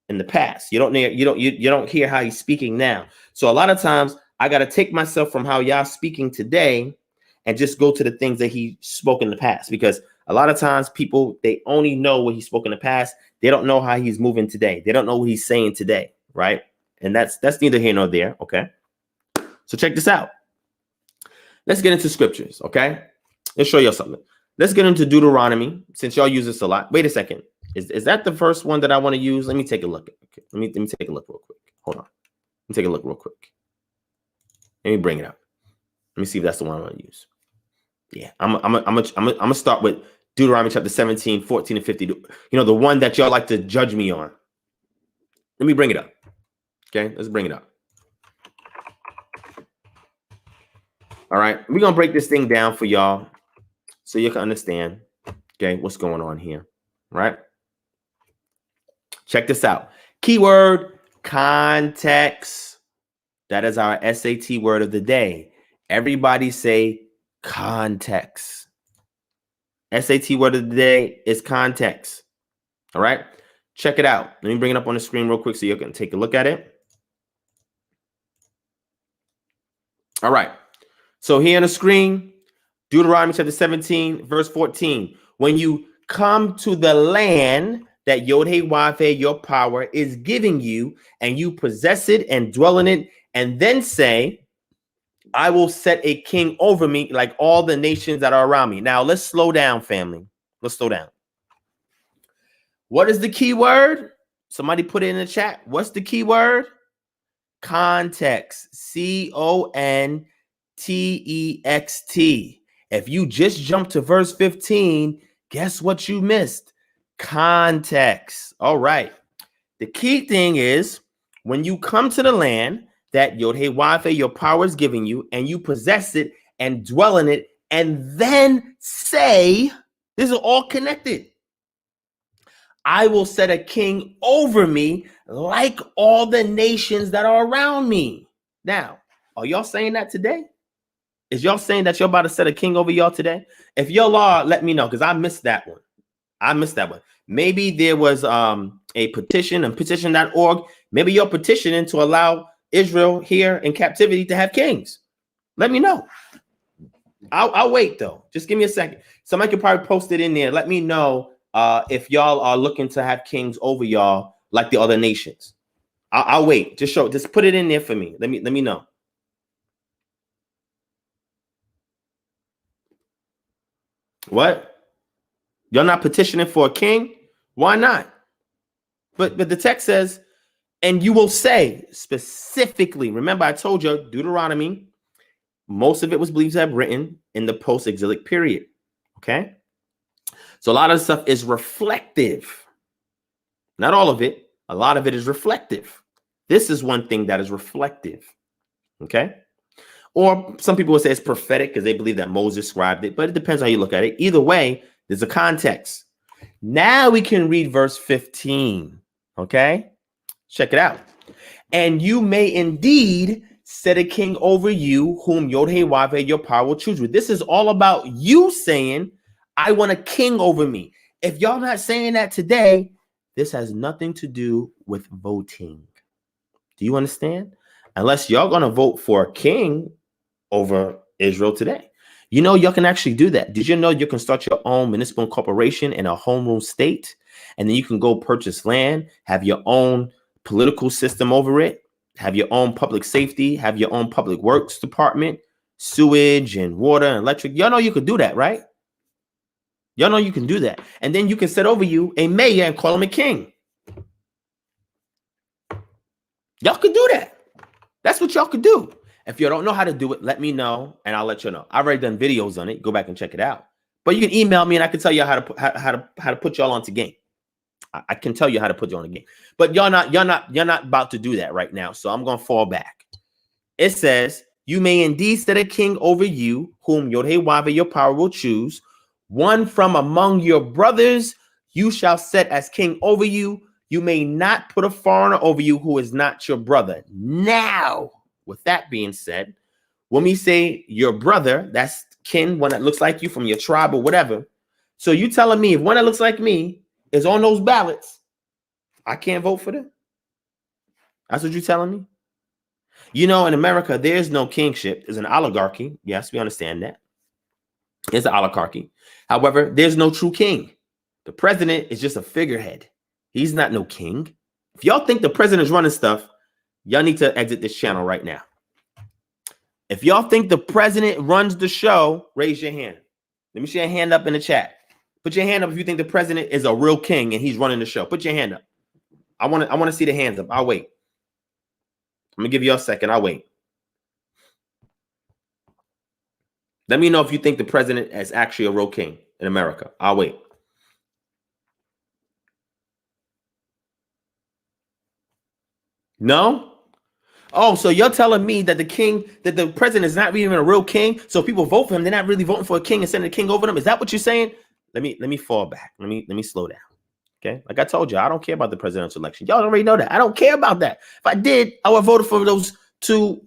in the past. You don't hear how he's speaking now. So a lot of times I got to take myself from how Yah's speaking today and just go to the things that he spoke in the past, because a lot of times people, they only know what he spoke in the past. They don't know how he's moving today. They don't know what he's saying today, right? And that's neither here nor there, okay? So check this out. Let's get into scriptures, okay? Let's show you something. Let's get into Deuteronomy, since y'all use this a lot. Wait a second. Is that the first one that I want to use? Let me take a look. Okay. Let me take a look real quick. Hold on. Let me take a look real quick. Let me bring it up. Let me see if that's the one I want to use. Yeah, I'm gonna start with Deuteronomy chapter 17, 14, and 50. You know, the one that y'all like to judge me on. Let me bring it up. Okay, let's bring it up. All right, we're gonna break this thing down for y'all so you can understand, okay, what's going on here. Right? Check this out. Keyword context. That is our SAT word of the day. Everybody say context. SAT word of the day is context. All right. Check it out. Let me bring it up on the screen real quick so you can take a look at it. All right. So here on the screen, Deuteronomy chapter 17, verse 14. When you come to the land that Yod-Heh-Wav-Heh, your power, is giving you, and you possess it and dwell in it, and then say, I will set a king over me like all the nations that are around me. Now, let's slow down, family. Let's slow down. What is the key word? Somebody put it in the chat. What's the key word? Context. C-O-N-T-E-X-T. If you just jump to verse 15, guess what you missed? Context. All right. The key thing is when you come to the land that Yod-Heh-Wav-Heh, your power is giving you, and you possess it and dwell in it, and then say, this is all connected, I will set a king over me like all the nations that are around me. Now, are y'all saying that today? Is y'all saying that you're about to set a king over y'all today? If y'all are, let me know, because I missed that one. Maybe there was a petition and petition.org. Maybe you're petitioning to allow Israel here in captivity to have kings. Let me know. I'll wait, though. Just give me a second. Somebody could probably post it in there. Let me know if y'all are looking to have kings over y'all like the other nations. I'll wait. Just put it in there for me. Let me know. What? You're not petitioning for a king? Why not? But the text says, and you will say specifically, remember I told you Deuteronomy, most of it was believed to have written in the post-exilic period. Okay? So a lot of the stuff is reflective. Not all of it. A lot of it is reflective. This is one thing that is reflective. Okay? Or some people would say it's prophetic because they believe that Moses scribed it, but it depends how you look at it. Either way, there's a context. Now we can read verse 15. Okay? Check it out. And you may indeed set a king over you, whom Yod-Heh-Wav-Heh, your power will choose with. This is all about you saying, I want a king over me. If y'all not saying that today, this has nothing to do with voting. Do you understand? Unless y'all going to vote for a king over Israel today. You know, y'all can actually do that. Did you know you can start your own municipal corporation in a home rule state? And then you can go purchase land, have your own political system over it, have your own public safety, have your own public works department, sewage and water and electric. Y'all know you could do that, right? Y'all know you can do that. And then you can set over you a mayor and call him a king. Y'all could do that. That's what y'all could do. If you don't know how to do it, let me know and I'll let you know. I've already done videos on it. Go back and check it out. But you can email me and I can tell you how to put y'all onto game. I can tell you how to put you on the game. But you're not about to do that right now. So I'm going to fall back. It says, you may indeed set a king over you, whom Yod-Heh-Wav-Heh, your power will choose. One from among your brothers you shall set as king over you. You may not put a foreigner over you who is not your brother. Now, with that being said, when we say your brother, that's kin, one that looks like you from your tribe or whatever. So you telling me if one that looks like me is on those ballots, I can't vote for them? That's what you're telling me? You know, in America, there's no kingship. There's an oligarchy. Yes, we understand that. It's an oligarchy. However, there's no true king. The president is just a figurehead. He's not no king. If y'all think the president's running stuff, y'all need to exit this channel right now. If y'all think the president runs the show, raise your hand. Let me see your hand up in the chat. Put your hand up if you think the president is a real king and he's running the show. Put your hand up. I want to see the hands up. I'll wait. I'm going to give you a second. I'll wait. Let me know if you think the president is actually a real king in America. I'll wait. No? Oh, so you're telling me that the president is not even a real king? So people vote for him. They're not really voting for a king and sending a king over them. Is that what you're saying? Let me fall back. Let me slow down. Okay. Like I told you, I don't care about the presidential election. Y'all already know that. I don't care about that. If I did, I would vote for those two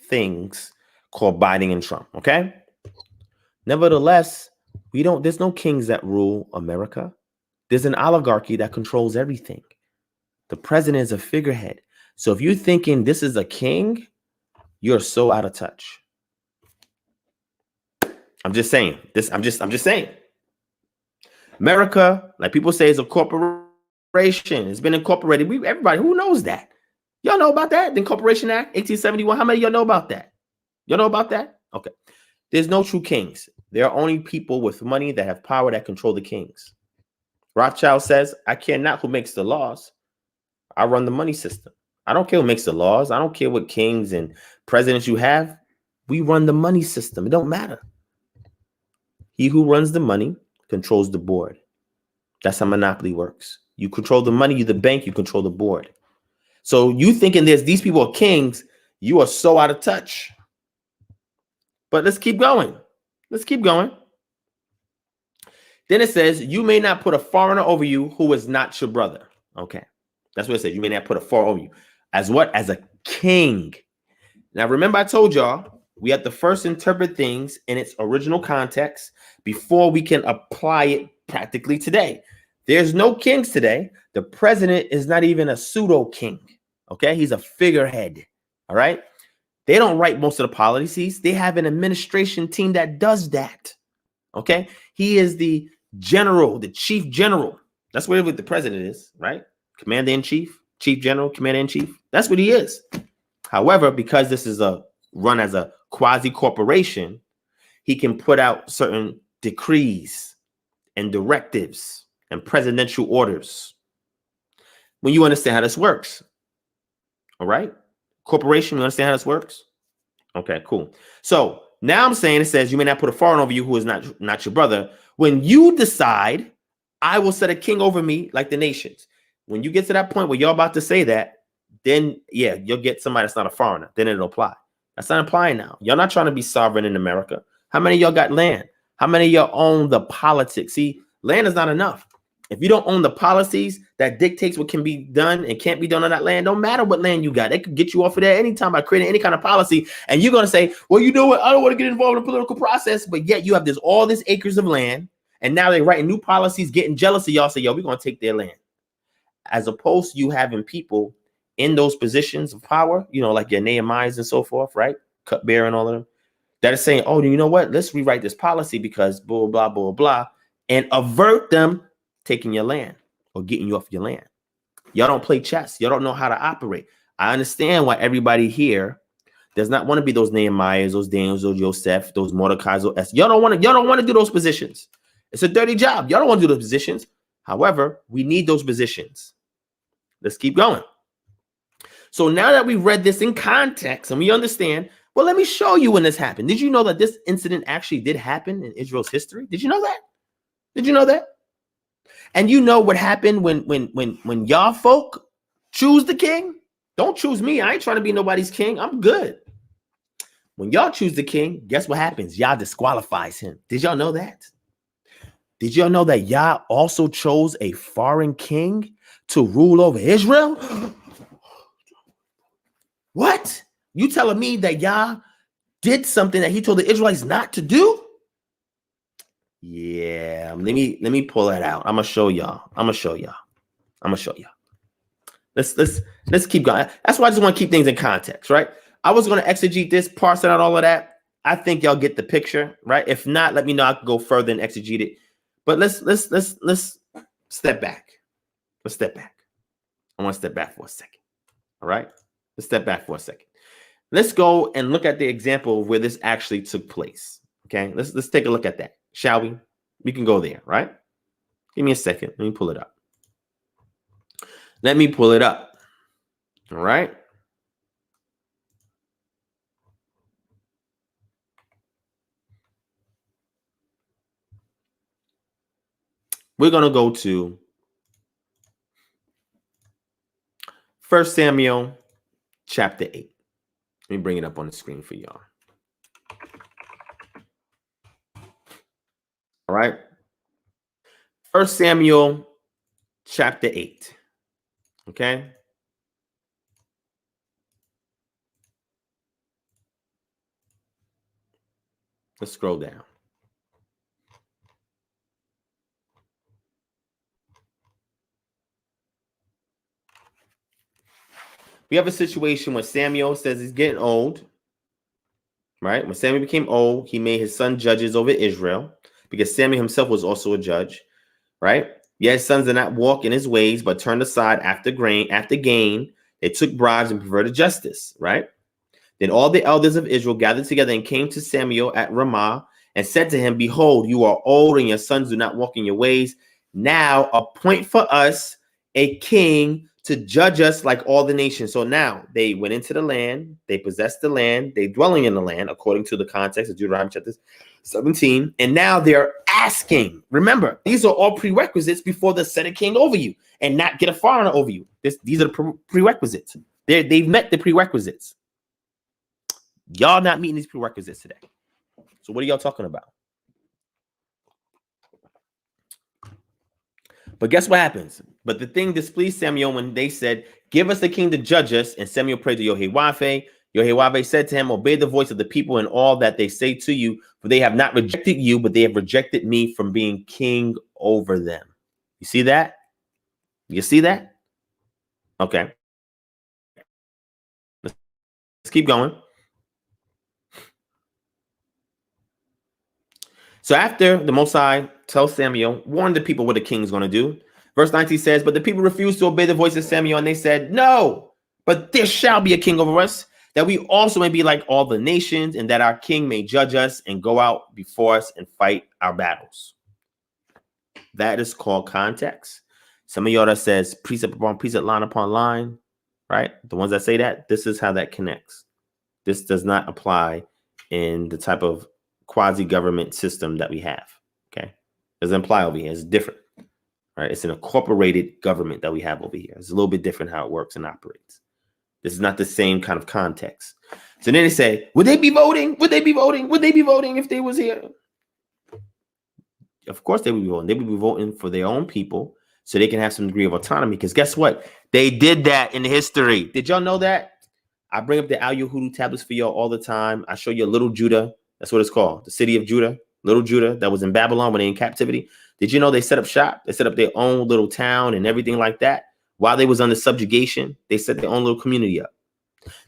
things called Biden and Trump. Okay. Nevertheless, there's no kings that rule America. There's an oligarchy that controls everything. The president is a figurehead. So if you're thinking this is a king, you're so out of touch. I'm just saying this. I'm just saying. America, like people say, is a corporation. It's been incorporated. Everybody who knows that. Y'all know about that? The Incorporation Act, 1871. How many of y'all know about that? Y'all know about that? Okay. There's no true kings. There are only people with money that have power that control the kings. Rothschild says, I care not who makes the laws. I run the money system. I don't care who makes the laws. I don't care what kings and presidents you have. We run the money system. It don't matter. He who runs the money controls the board. That's how monopoly works. You control the money, you the bank, you control the board. So you thinking these people are kings, You are so out of touch. But let's keep going. Let's keep going. Then it says, you may not put a foreigner over you who is not your brother. Okay. That's what it says. You may not put a foreigner over you. As what? As a king. Now, remember I told y'all, we have to first interpret things in its original context before we can apply it practically today. There's no kings today. The president is not even a pseudo king. Okay. He's a figurehead. All right. They don't write most of the policies. They have an administration team that does that. Okay. He is the general, the chief general. That's what the president is, right? Commander in chief, chief general, commander in chief. That's what he is. However, because this is a run as a quasi corporation, he can put out certain decrees and directives and presidential orders. When you understand how this works, all right? Corporation, you understand how this works? Okay, cool. So now I'm saying it says you may not put a foreign over you who is not your brother. When you decide, I will set a king over me like the nations. When you get to that point where you're about to say that, then yeah, you'll get somebody that's not a foreigner. Then it'll apply. That's not applying now. You're not trying to be sovereign in America. How many of y'all got land? How many of y'all own the politics? See, land is not enough. If you don't own the policies that dictates what can be done and can't be done on that land, don't matter what land you got. They could get you off of there anytime by creating any kind of policy. And you're going to say, well, you know what? I don't want to get involved in the political process. But yet you have all this acres of land. And now they're writing new policies, getting jealous of y'all. Say, yo, we're going to take their land. As opposed to you having people in those positions of power, you know, like your Nehemiahs and so forth, right? Cupbearer and all of them, that is saying, oh, you know what? Let's rewrite this policy because blah, blah, blah, blah, and avert them taking your land or getting you off your land. Y'all don't play chess. Y'all don't know how to operate. I understand why everybody here does not want to be those Nehemiahs, those Daniels, those Joseph, those Mordecai's, those Esther. Y'all don't want to do those positions. It's a dirty job. Y'all don't want to do those positions. However, we need those positions. Let's keep going. So now that we've read this in context and we understand, well, let me show you when this happened. Did you know that this incident actually did happen in Israel's history? Did you know that? Did you know that? And you know what happened when y'all folk choose the king? Don't choose me. I ain't trying to be nobody's king. I'm good. When y'all choose the king, guess what happens? Y'all disqualifies him. Did y'all know that? Did y'all know that Yah also chose a foreign king to rule over Israel? What? You telling me that Yah did something that he told the Israelites not to do? Yeah, let me pull that out. I'm gonna show y'all. Let's keep going. That's why I just want to keep things in context, right? I was gonna exegete this, parse out all of that. I think y'all get the picture, right? If not, let me know. I can go further and exegete it. But let's step back. Let's step back. I want to step back for a second. All right. Let's step back for a second. Let's go and look at the example of where this actually took place. Okay. Let's take a look at that. Shall we? We can go there, right? Give me a second. Let me pull it up. All right. We're going to go to 1 Samuel chapter 8. Let me bring it up on the screen for y'all. All right. 1 Samuel chapter 8. Okay. Let's scroll down. We have a situation where Samuel says he's getting old, right? When Samuel became old, he made his son judges over Israel because Samuel himself was also a judge, right? Yet his sons did not walk in his ways, but turned aside after gain. They took bribes and perverted justice, right? Then all the elders of Israel gathered together and came to Samuel at Ramah and said to him, behold, you are old and your sons do not walk in your ways. Now appoint for us a king to judge us like all the nations. So now they went into the land, they possessed the land, they dwelling in the land, according to the context of Deuteronomy chapter 17. And now they're asking, remember, these are all prerequisites before the set a king over you and not get a foreigner over you. These are the prerequisites. They've met the prerequisites. Y'all not meeting these prerequisites today. So what are y'all talking about? But guess what happens? But the thing displeased Samuel when they said, give us the king to judge us. And Samuel prayed to Yehoshaphat. Yehoshaphat said to him, obey the voice of the people in all that they say to you, for they have not rejected you, but they have rejected me from being king over them. You see that? You see that? Okay. Let's keep going. So after the Most High tells Samuel, warn the people what the king is going to do. Verse 19 says, but the people refused to obey the voice of Samuel, and they said, no, but there shall be a king over us, that we also may be like all the nations, and that our king may judge us and go out before us and fight our battles. That is called context. Some of y'all that says precept upon precept, line upon line, right? The ones that say that, this is how that connects. This does not apply in the type of quasi-government system that we have. Okay, doesn't apply over here. It's different. Right? It's an incorporated government that we have over here. It's a little bit different how it works and operates. This is not the same kind of context. So then they say, would they be voting? Would they be voting? Would they be voting if they was here? Of course they would be voting. They would be voting for their own people so they can have some degree of autonomy. Because guess what? They did that in history. Did y'all know that? I bring up the Al Yahudu tablets for y'all all the time. I show you Little Judah. That's what it's called. The city of Judah. Little Judah that was in Babylon when they in captivity. Did you know they set up shop? They set up their own little town and everything like that. While they was under subjugation, they set their own little community up.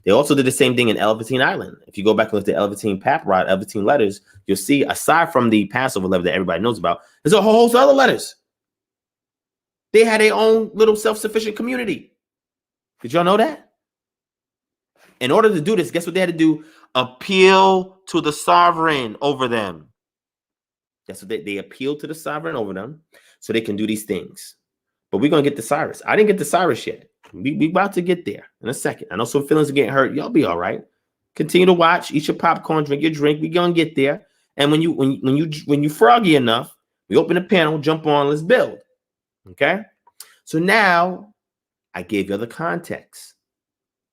They also did the same thing in Elephantine Island. If you go back and look at the Elephantine Papyrus, Elephantine letters, you'll see, aside from the Passover letter that everybody knows about, there's a whole host of other letters. They had their own little self-sufficient community. Did y'all know that? In order to do this, guess what they had to do? Appeal to the sovereign over them. That's what they appealed to the sovereign over them so they can do these things. But we're going to get to Cyrus. I didn't get to Cyrus yet. We about to get there in a second. I know some feelings are getting hurt. Y'all be all right. Continue to watch. Eat your popcorn. Drink your drink. We're going to get there. And when you froggy enough, we open the panel, jump on, let's build. Okay? So now I gave you the context,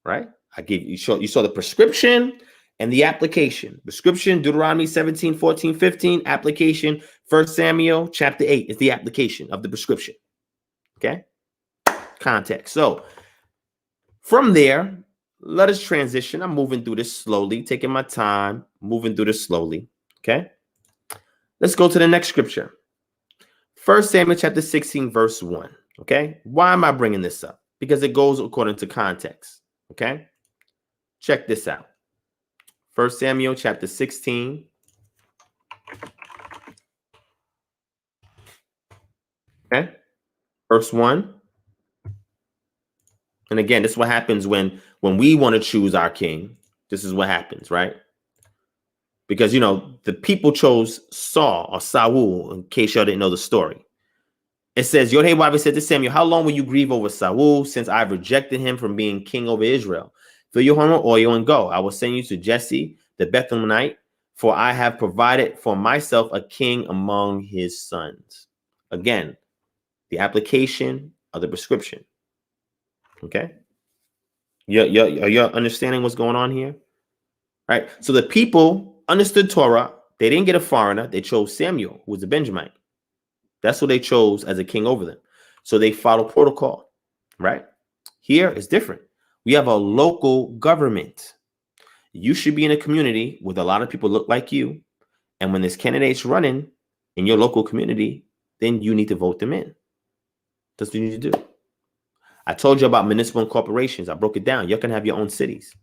right? I gave you saw the prescription and the application. Prescription, Deuteronomy 17, 14, 15. Application, 1 Samuel chapter 8 is the application of the prescription. Okay? Context. So from there, let us transition. I'm moving through this slowly, taking my time, moving through this slowly. Okay? Let's go to the next scripture. 1 Samuel chapter 16, verse 1. Okay? Why am I bringing this up? Because it goes according to context. Okay? Check this out. 1 Samuel chapter 16. Okay? Verse 1. And again, this is what happens when we want to choose our king. This is what happens, right? Because, you know, the people chose Saul or Saul, in case y'all didn't know the story. It says, Yehoshaphat said to Samuel, how long will you grieve over Saul, since I've rejected him from being king over Israel? Fill your horn with oil and go. I will send you to Jesse, the Bethlehemite, for I have provided for myself a king among his sons. Again, the application of the prescription. Okay? Are you understanding what's going on here? Right? So the people understood Torah. They didn't get a foreigner. They chose Samuel, who was a Benjamite. That's what they chose as a king over them. So they follow protocol, right? Here it's different. We have a local government. You should be in a community with a lot of people look like you. And when there's candidates running in your local community, then you need to vote them in. That's what you need to do. I told you about municipal and corporations. I broke it down. You can have your own cities.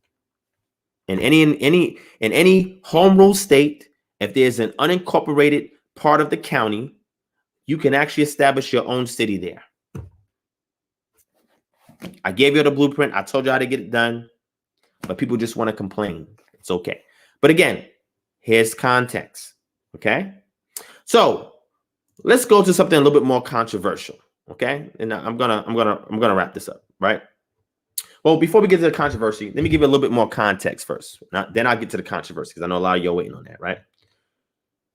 In any home rule state, if there's an unincorporated part of the county, you can actually establish your own city there. I gave you the blueprint. I told you how to get it done, but people just want to complain. It's okay. But again, here's context. Okay. So let's go to something a little bit more controversial. Okay. And I'm gonna wrap this up. Right. Well, before we get to the controversy, let me give you a little bit more context first. Then I'll get to the controversy because I know a lot of you are waiting on that. Right.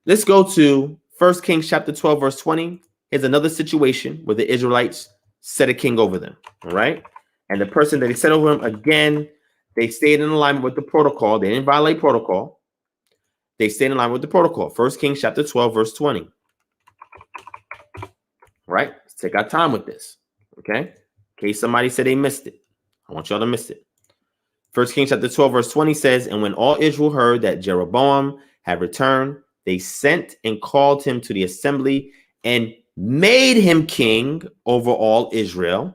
Let's go to 1 Kings chapter 12, verse 20. Here's another situation where the Israelites set a king over them. All right. And the person that he set over him, again, They stayed in alignment with the protocol. They didn't violate protocol. They stayed in line with the protocol. 1 Kings chapter 12, verse 20. Right? Let's take our time with this. Okay? In case somebody said they missed it. I want y'all to miss it. 1 Kings chapter 12, verse 20 says, and when all Israel heard that Jeroboam had returned, they sent and called him to the assembly and made him king over all Israel.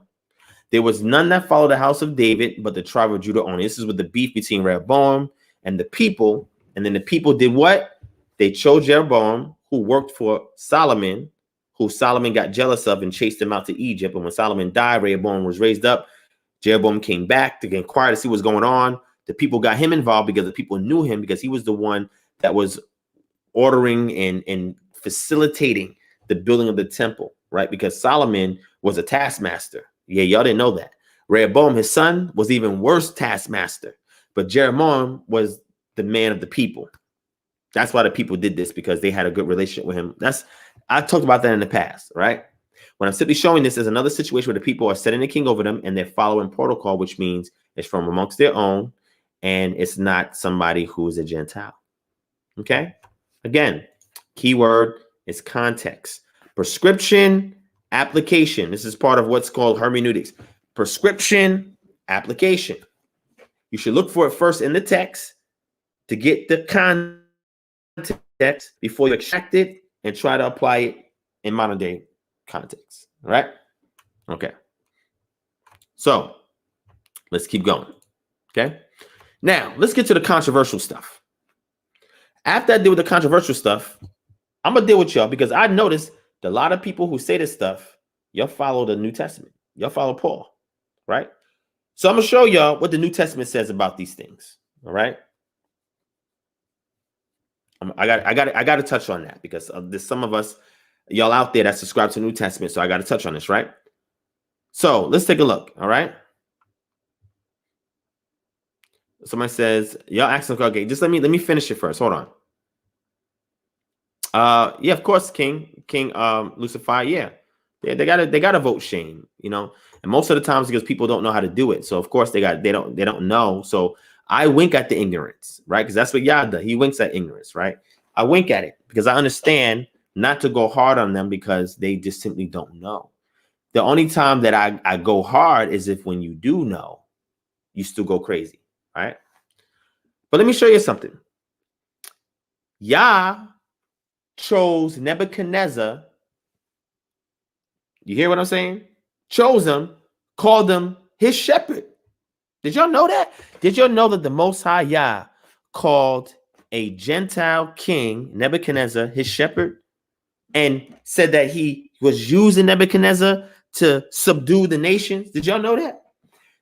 There was none that followed the house of David, but the tribe of Judah only. This is with the beef between Rehoboam and the people. And then the people did what? They chose Jeroboam, who worked for Solomon, who Solomon got jealous of and chased him out to Egypt. And when Solomon died, Rehoboam was raised up. Jeroboam came back to inquire to see what's going on. The people got him involved because the people knew him, because he was the one that was ordering and facilitating the building of the temple, right? Because Solomon was a taskmaster. Yeah, y'all didn't know that. Rehoboam, his son, was even worse taskmaster. But Jeroboam was the man of the people. That's why the people did this, because they had a good relationship with him. I talked about that in the past, right? When I'm simply showing this as another situation where the people are setting the king over them and they're following protocol, which means it's from amongst their own and it's not somebody who is a Gentile. Okay? Again, keyword is context. Prescription, application. This is part of what's called hermeneutics. Prescription, application. You should look for it first in the text to get the context before you extract it and try to apply it in modern day context. All right? Okay. So let's keep going. Okay. Now let's get to the controversial stuff. After I deal with the controversial stuff, I'm gonna deal with y'all, because I noticed that a lot of people who say this stuff, y'all follow the New Testament. Y'all follow Paul, right? So I'm gonna show y'all what the New Testament says about these things. All right. I got to touch on that, because there's some of us, y'all out there that subscribe to the New Testament. So I got to touch on this, right? So let's take a look. All right. Somebody says, y'all asking, okay, just let me finish it first. Hold on. Yeah, of course, King Lucifer. Yeah. They gotta vote shame, you know, and most of the times because people don't know how to do it. So of course they don't know. So I wink at the ignorance, right? Because that's what Yah does. He winks at ignorance, right? I wink at it because I understand not to go hard on them, because they just simply don't know. The only time that I go hard is if when you do know, you still go crazy, right? But let me show you something. Yah chose Nebuchadnezzar. You hear what I'm saying? Chose him, called him his shepherd. Did y'all know that? Did y'all know that the Most High Yah called a Gentile king, Nebuchadnezzar, his shepherd, and said that he was using Nebuchadnezzar to subdue the nations? Did y'all know that?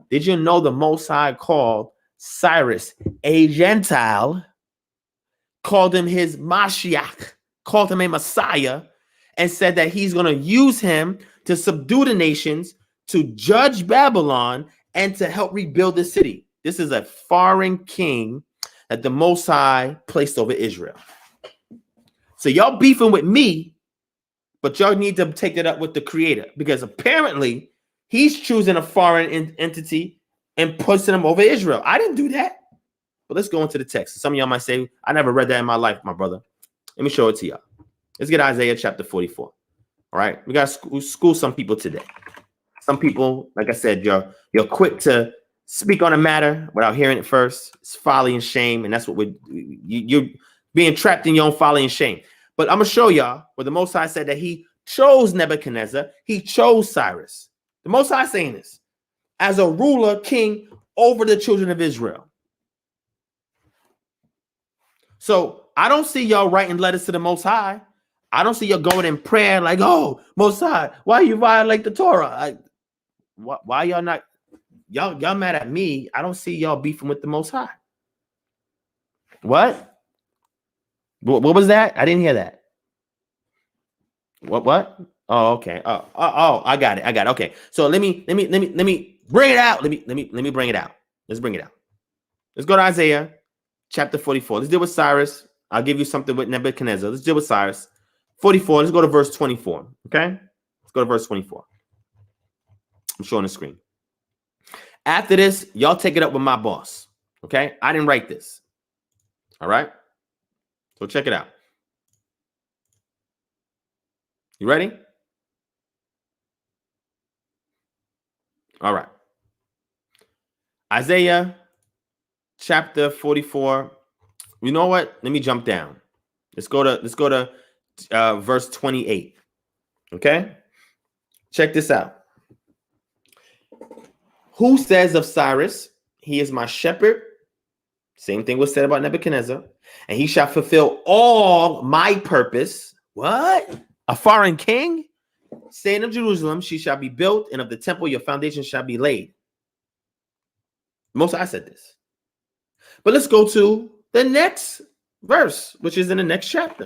Did you know the Most High called Cyrus a Gentile, called him his Mashiach, called him a Messiah, and said that he's going to use him to subdue the nations, to judge Babylon, and to help rebuild the city? This is a foreign king that the Most High placed over Israel. So y'all beefing with me, but y'all need to take it up with the Creator, because apparently he's choosing a foreign entity and pushing them over Israel. I didn't do that. But let's go into the text. Some of y'all might say, I never read that in my life, my brother. Let me show it to y'all. Let's get Isaiah chapter 44. All right. We got to school some people today. Some people, like I said, you're quick to speak on a matter without hearing it first. It's folly and shame. And that's what you're being trapped in your own folly and shame. But I'm going to show y'all where the Most High said that he chose Nebuchadnezzar. He chose Cyrus. The Most High saying this as a ruler, king over the children of Israel. So I don't see y'all writing letters to the Most High. I don't see y'all going in prayer like, oh, Most High, why you violate the Torah? Why y'all not? Y'all mad at me? I don't see y'all beefing with the Most High. What? What was that? I didn't hear that. What? Oh, okay. Oh, I got it. Okay. So let me bring it out. Let me bring it out. Let's bring it out. Let's go to Isaiah chapter 44. Let's deal with Cyrus. I'll give you something with Nebuchadnezzar. Let's deal with Cyrus. 44. Let's go to verse 24. Okay? Let's go to verse 24. I'm showing the screen. After this, y'all take it up with my boss. Okay, I didn't write this. All right, so check it out. You ready? All right. Isaiah chapter 44. You know what? Let me jump down. Let's go to verse 28. Okay? Check this out. Who says of Cyrus, he is my shepherd? Same thing was said about Nebuchadnezzar. And he shall fulfill all my purpose. What? A foreign king? Saying of Jerusalem, she shall be built, and of the temple your foundation shall be laid. Most I said this. But let's go to the next verse, which is in the next chapter.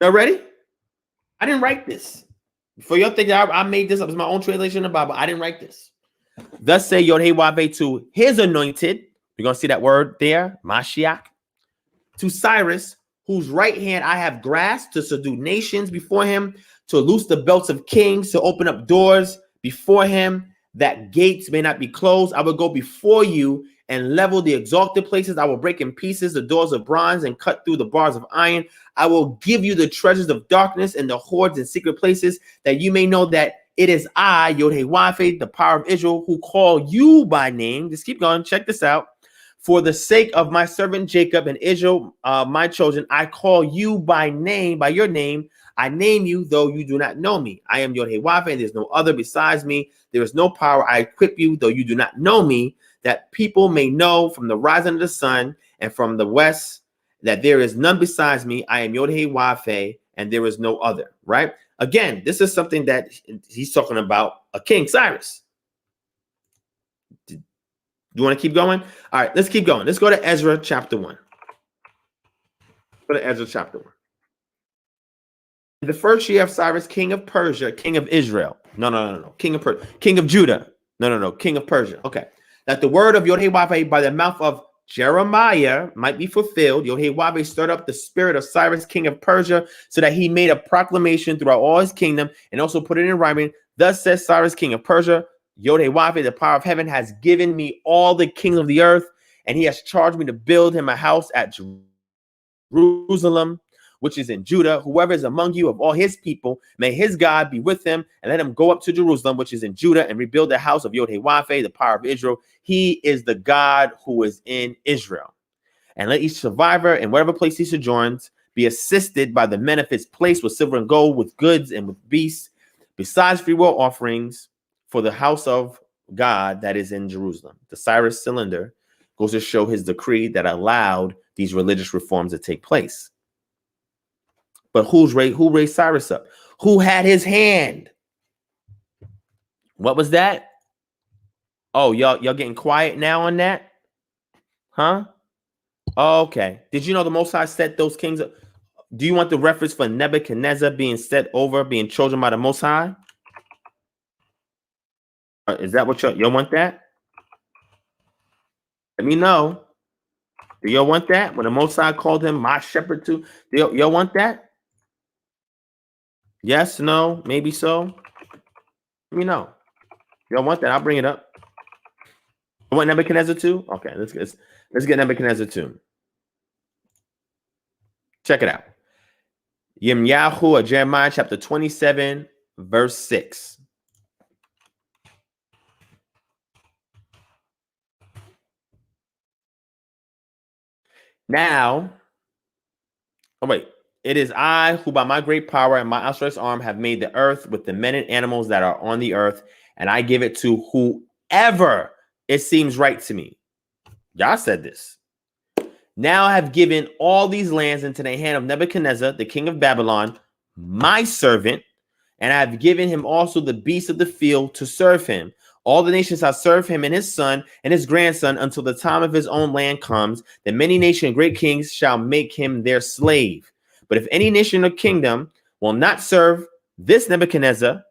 Y'all ready? I didn't write this. For your thing, I made this up. It's my own translation of the Bible. I didn't write this. Thus say Yod-Heh-Wav-Heh to his anointed. You're going to see that word there, Mashiach. To Cyrus, whose right hand I have grasped to subdue nations before him, to loose the belts of kings, to open up doors before him, that gates may not be closed. I will go before you and level the exalted places. I will break in pieces the doors of bronze and cut through the bars of iron. I will give you the treasures of darkness and the hoards and secret places, that you may know that it is I, Yod-Heh-Wav-Heh, the power of Israel, who call you by name. Just keep going. Check this out. For the sake of my servant Jacob and Israel, my children, I call you by name, by your name. I name you, though you do not know me. I am Yod-Heh-Wav-Heh. There's no other besides me. There is no power. I equip you, though you do not know me, that people may know from the rising of the sun and from the west that there is none besides me. I am Yod-Heh-Wav-Heh, and there is no other. Right? Again, this is something that he's talking about a King Cyrus. You want to keep going? All right, let's keep going. Let's go to Ezra chapter 1. Go to Ezra chapter 1. In the first year of Cyrus, king of Persia, king of Israel. No. King of Persia. King of Judah. No. King of Persia. Okay. That the word of Yod-Heh-Wav-Heh by the mouth of Jeremiah might be fulfilled. Yod-Heh-Wav-Heh stirred up the spirit of Cyrus, king of Persia, so that he made a proclamation throughout all his kingdom and also put it in writing. Thus says Cyrus, king of Persia, Yod-Heh-Wav-Heh, the power of heaven, has given me all the kings of the earth, and he has charged me to build him a house at Jerusalem, which is in Judah. Whoever is among you of all his people, may his God be with him, and let him go up to Jerusalem, which is in Judah, and rebuild the house of Yod-Heh-Wav-Heh, the power of Israel. He is the God who is in Israel. And let each survivor in whatever place he sojourns be assisted by the men of his place with silver and gold, with goods and with beasts, besides freewill offerings for the house of God that is in Jerusalem. The Cyrus cylinder goes to show his decree that allowed these religious reforms to take place. But who raised Cyrus up? Who had his hand? What was that? Oh, y'all getting quiet now on that? Huh? Okay. Did you know the Most High set those kings up? Do you want the reference for Nebuchadnezzar being set over, being chosen by the Most High? Is that what y'all want that? Let me know. Do y'all want that? When the Most High called him my shepherd too? Do y'all want that? Yes, no, maybe so. Let me know. Y'all want that? I'll bring it up. You want Nebuchadnezzar too? Okay, let's get Nebuchadnezzar too. Check it out. Yirmiyahu or Jeremiah chapter 27, verse 6. Now, oh wait, it is I who by my great power and my outstretched arm have made the earth with the men and animals that are on the earth, and I give it to whoever it seems right to me. Y'all said this. Now I have given all these lands into the hand of Nebuchadnezzar, the king of Babylon, my servant, and I have given him also the beasts of the field to serve him. All the nations shall serve him and his son and his grandson until the time of his own land comes. That many nations and great kings shall make him their slave. But if any nation or kingdom will not serve this Nebuchadnezzar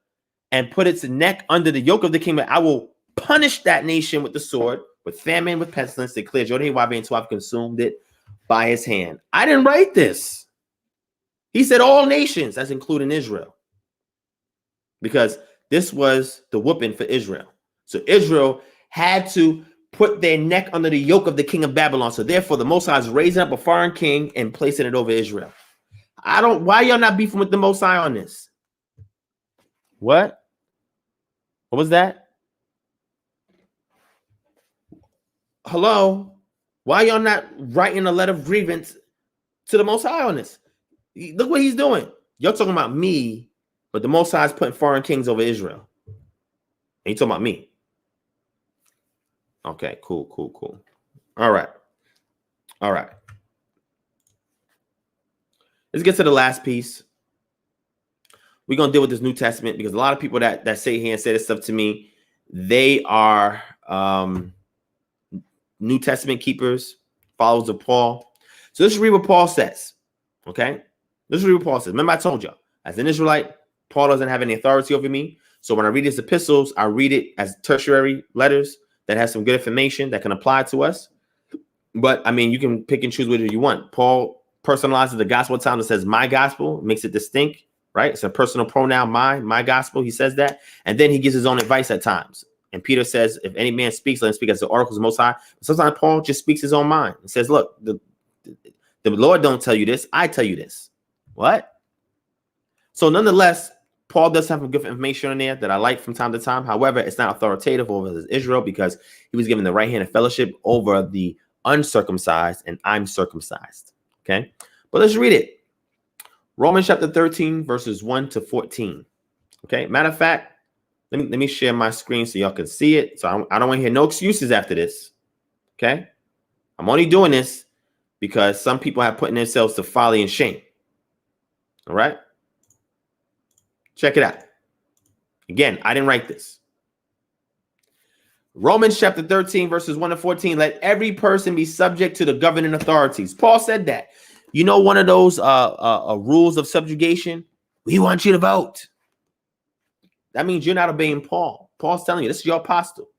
and put its neck under the yoke of the kingdom, I will punish that nation with the sword, with famine, with pestilence, declares Yod-Heh-Wav-Heh, until I've consumed it by his hand. I didn't write this. He said all nations, that's including Israel, because this was the whooping for Israel. So Israel had to put their neck under the yoke of the king of Babylon. So therefore, the Most High is raising up a foreign king and placing it over Israel. Why y'all not beefing with the Most High on this? What? What was that? Hello? Why y'all not writing a letter of grievance to the Most High on this? Look what he's doing. Y'all talking about me, but the Most High is putting foreign kings over Israel. And you talking about me. Okay, cool. All right. Let's get to the last piece. We're going to deal with this New Testament because a lot of people that say here and say this stuff to me, they are New Testament keepers, followers of Paul. So let's read what Paul says. Okay? Let's read what Paul says. Remember I told you, as an Israelite, Paul doesn't have any authority over me. So when I read his epistles, I read it as tertiary letters that has some good information that can apply to us. But I mean, you can pick and choose whatever you want. Paul personalizes the gospel at times. It says my gospel, makes it distinct, right? It's a personal pronoun, my gospel. He says that. And then he gives his own advice at times. And Peter says, if any man speaks, let him speak as the oracles of the Most High. But sometimes Paul just speaks his own mind and says, look, the Lord don't tell you this. I tell you this. What? So nonetheless, Paul does have some good information in there that I like from time to time. However, it's not authoritative over Israel because he was given the right hand of fellowship over the uncircumcised, and I'm circumcised. Okay, but let's read it. Romans chapter 13, verses 1 to 14. Okay, matter of fact, let me share my screen so y'all can see it. So I don't want to hear no excuses after this. Okay, I'm only doing this because some people have put themselves to folly and shame. All right. Check it out. Again, I didn't write this. Romans chapter 13, verses 1 to 14. Let every person be subject to the governing authorities. Paul said that. You know, one of those rules of subjugation, we want you to vote. That means you're not obeying Paul. Paul's telling you, this is your apostle.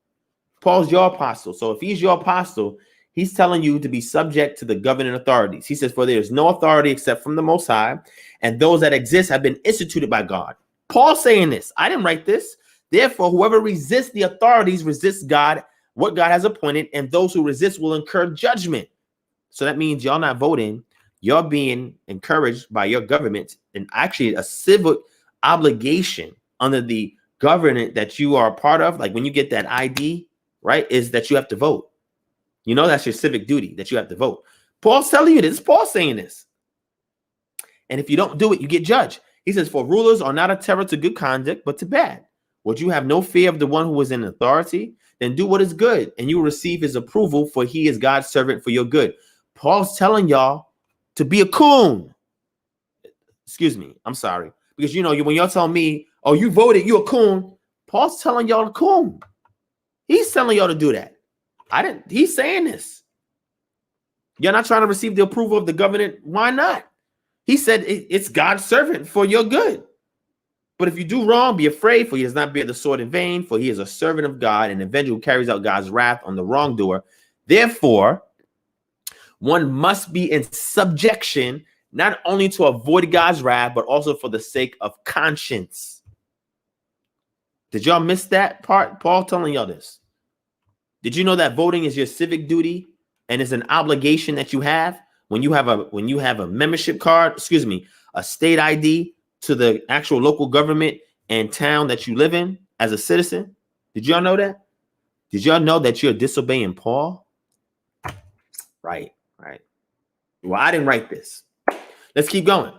Paul's your apostle. So if he's your apostle, he's telling you to be subject to the governing authorities. He says, for there is no authority except from the Most High, and those that exist have been instituted by God. Paul's saying this. I didn't write this. Therefore, whoever resists the authorities resists God, what God has appointed, and those who resist will incur judgment. So that means y'all not voting. You're being encouraged by your government, and actually a civil obligation under the government that you are a part of. Like when you get that ID, right, is that you have to vote. You know, that's your civic duty, that you have to vote. Paul's telling you this. Paul's saying this. And if you don't do it, you get judged. He says, for rulers are not a terror to good conduct, but to bad. Would you have no fear of the one who is in authority? Then do what is good, and you will receive his approval, for he is God's servant for your good. Paul's telling y'all to be a coon. Excuse me. I'm sorry. Because, you know, when y'all tell me, oh, you voted, you a coon. Paul's telling y'all to coon. He's telling y'all to do that. He's saying this. You're not trying to receive the approval of the government. Why not? He said it's God's servant for your good. But if you do wrong, be afraid, for he does not bear the sword in vain, for he is a servant of God, an avenger who carries out God's wrath on the wrongdoer. Therefore, one must be in subjection, not only to avoid God's wrath, but also for the sake of conscience. Did y'all miss that part? Paul telling y'all this. Did you know that voting is your civic duty and is an obligation that you have when you have a membership card, a state ID to the actual local government and town that you live in as a citizen? Did y'all know that? Did y'all know that you're disobeying Paul? Right. Well, I didn't write this. Let's keep going.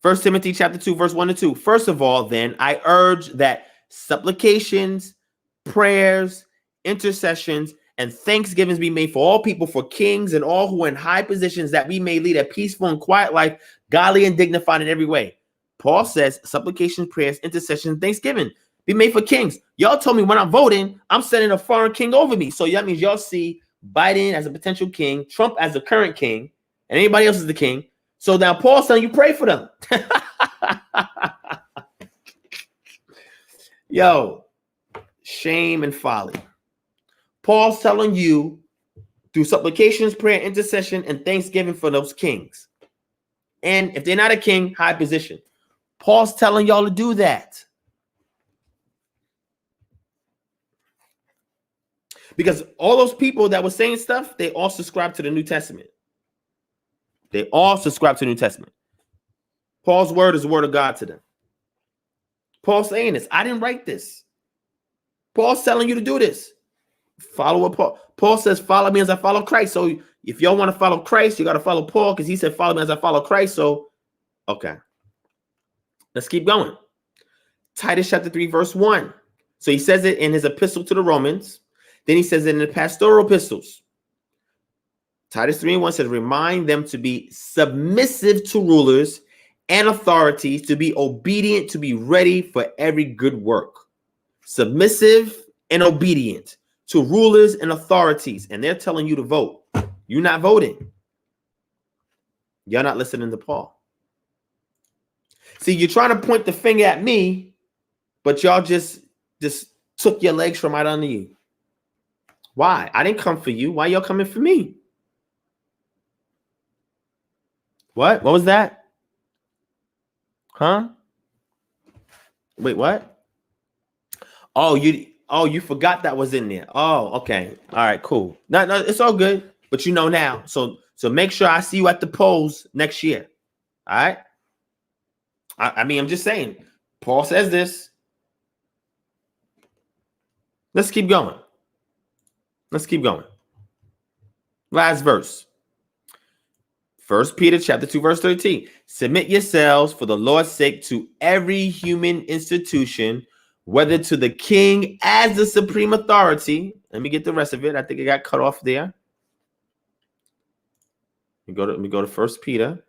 1 Timothy chapter 2, verse 1 to 2. First of all, then, I urge that supplications, prayers, intercessions, and thanksgivings be made for all people, for kings and all who are in high positions, that we may lead a peaceful and quiet life, godly and dignified in every way. Paul says supplications, prayers, intercessions, thanksgiving be made for kings. Y'all told me when I'm voting, I'm sending a foreign king over me. So that means y'all see Biden as a potential king, Trump as the current king, and anybody else is the king. So now Paul's telling you pray for them. Yo, shame and folly. Paul's telling you through supplications, prayer, intercession, and thanksgiving for those kings. And if they're not a king, high position. Paul's telling y'all to do that. Because all those people that were saying stuff, they all subscribe to the New Testament. They all subscribe to the New Testament. Paul's word is the word of God to them. Paul's saying this. I didn't write this. Paul's telling you to do this. Follow what Paul says, follow me as I follow Christ. So if y'all want to follow Christ, you got to follow Paul because he said, follow me as I follow Christ. So, okay. Let's keep going. Titus chapter 3, verse 1. So he says it in his epistle to the Romans. Then he says it in the pastoral epistles. Titus 3:1 says, remind them to be submissive to rulers and authorities, to be obedient, to be ready for every good work. Submissive and obedient to rulers and authorities. And they're telling you to vote. You're not voting. You're not listening to Paul. See, you're trying to point the finger at me, but y'all just took your legs from right under you. Why? I didn't come for you. Why y'all coming for me? What? What was that? Huh? Wait, what? Oh, you forgot that was in there. Oh, okay. All right, cool. No, it's all good. But you know now. So make sure I see you at the polls next year. All right. I mean, I'm just saying. Paul says this. Let's keep going. Let's keep going. Last verse. 1 Peter chapter 2, verse 13. Submit yourselves for the Lord's sake to every human institution, whether to the king as the supreme authority. Let me get the rest of it. I think it got cut off there. Let me go to 1 Peter.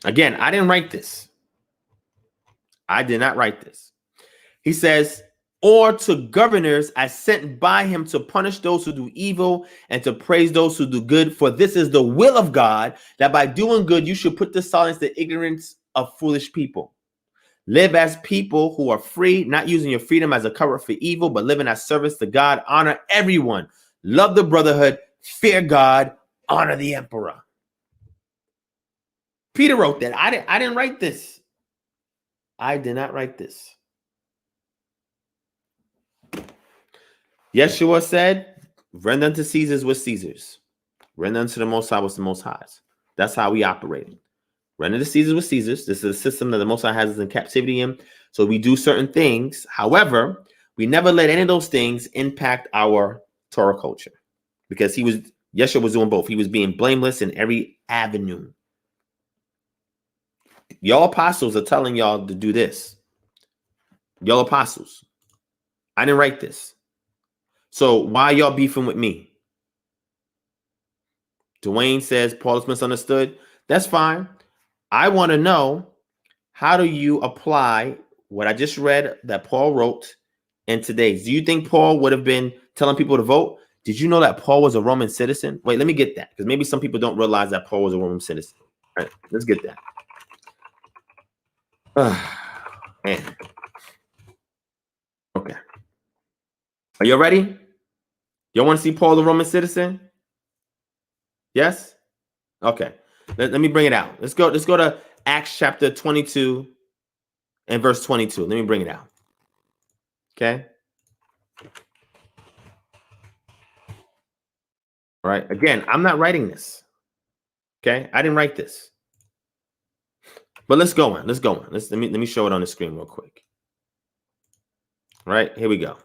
Again, I didn't write this. I did not write this. He says, or to governors as sent by him to punish those who do evil and to praise those who do good. For this is the will of God, that by doing good you should put to silence the ignorance of foolish people. Live as people who are free, not using your freedom as a cover for evil, but living as service to God. Honor everyone. Love the brotherhood. Fear God. Honor the emperor. Peter wrote that. I didn't write this. I did not write this. Yeshua said, render unto Caesar's what Caesar's. Render unto the Most High what's the Most High's. That's how we operate. Render to Caesar's what Caesar's. This is a system that the Most High has us in captivity in. So we do certain things. However, we never let any of those things impact our Torah culture. Because Yeshua was doing both. He was being blameless in every avenue. Y'all apostles are telling y'all to do this. Y'all apostles. I didn't write this. So why y'all beefing with me? Dwayne says Paul is misunderstood. That's fine. I want to know, how do you apply what I just read that Paul wrote in today's? Do you think Paul would have been telling people to vote? Did you know that Paul was a Roman citizen? Wait, let me get that, because maybe some people don't realize that Paul was a Roman citizen. All right, let's get that. Man. Okay. Are you ready? Y'all want to see Paul the Roman citizen? Yes? Okay. Let me bring it out. Let's go to Acts chapter 22 and verse 22. Let me bring it out. Okay. All right. Again, I'm not writing this. Okay. I didn't write this. But let's go on. Let's go on. Let me show it on the screen real quick. All right. Here we go.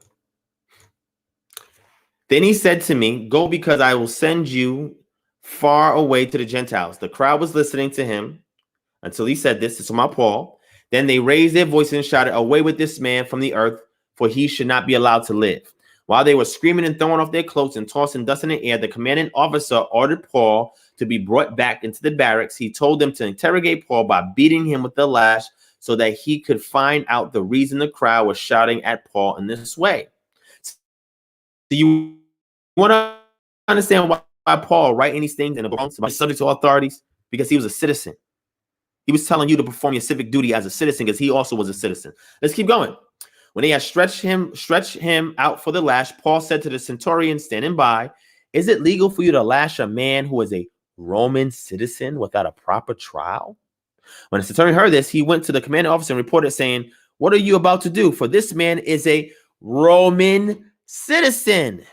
Then he said to me, go, because I will send you far away to the Gentiles. The crowd was listening to him until he said this. This is my Paul. Then they raised their voices and shouted, away with this man from the earth, for he should not be allowed to live. While they were screaming and throwing off their cloaks and tossing dust in the air, the commanding officer ordered Paul to be brought back into the barracks. He told them to interrogate Paul by beating him with the lash so that he could find out the reason the crowd was shouting at Paul in this way. Do you want to understand why Paul writing these things in the book about subject to authorities? Because he was a citizen. He was telling you to perform your civic duty as a citizen, because he also was a citizen. Let's keep going. When they had stretched him out for the lash, Paul said to the centurion standing by, is it legal for you to lash a man who is a Roman citizen without a proper trial? When the centurion heard this, he went to the commanding officer and reported, saying, "What are you about to do? For this man is a Roman citizen."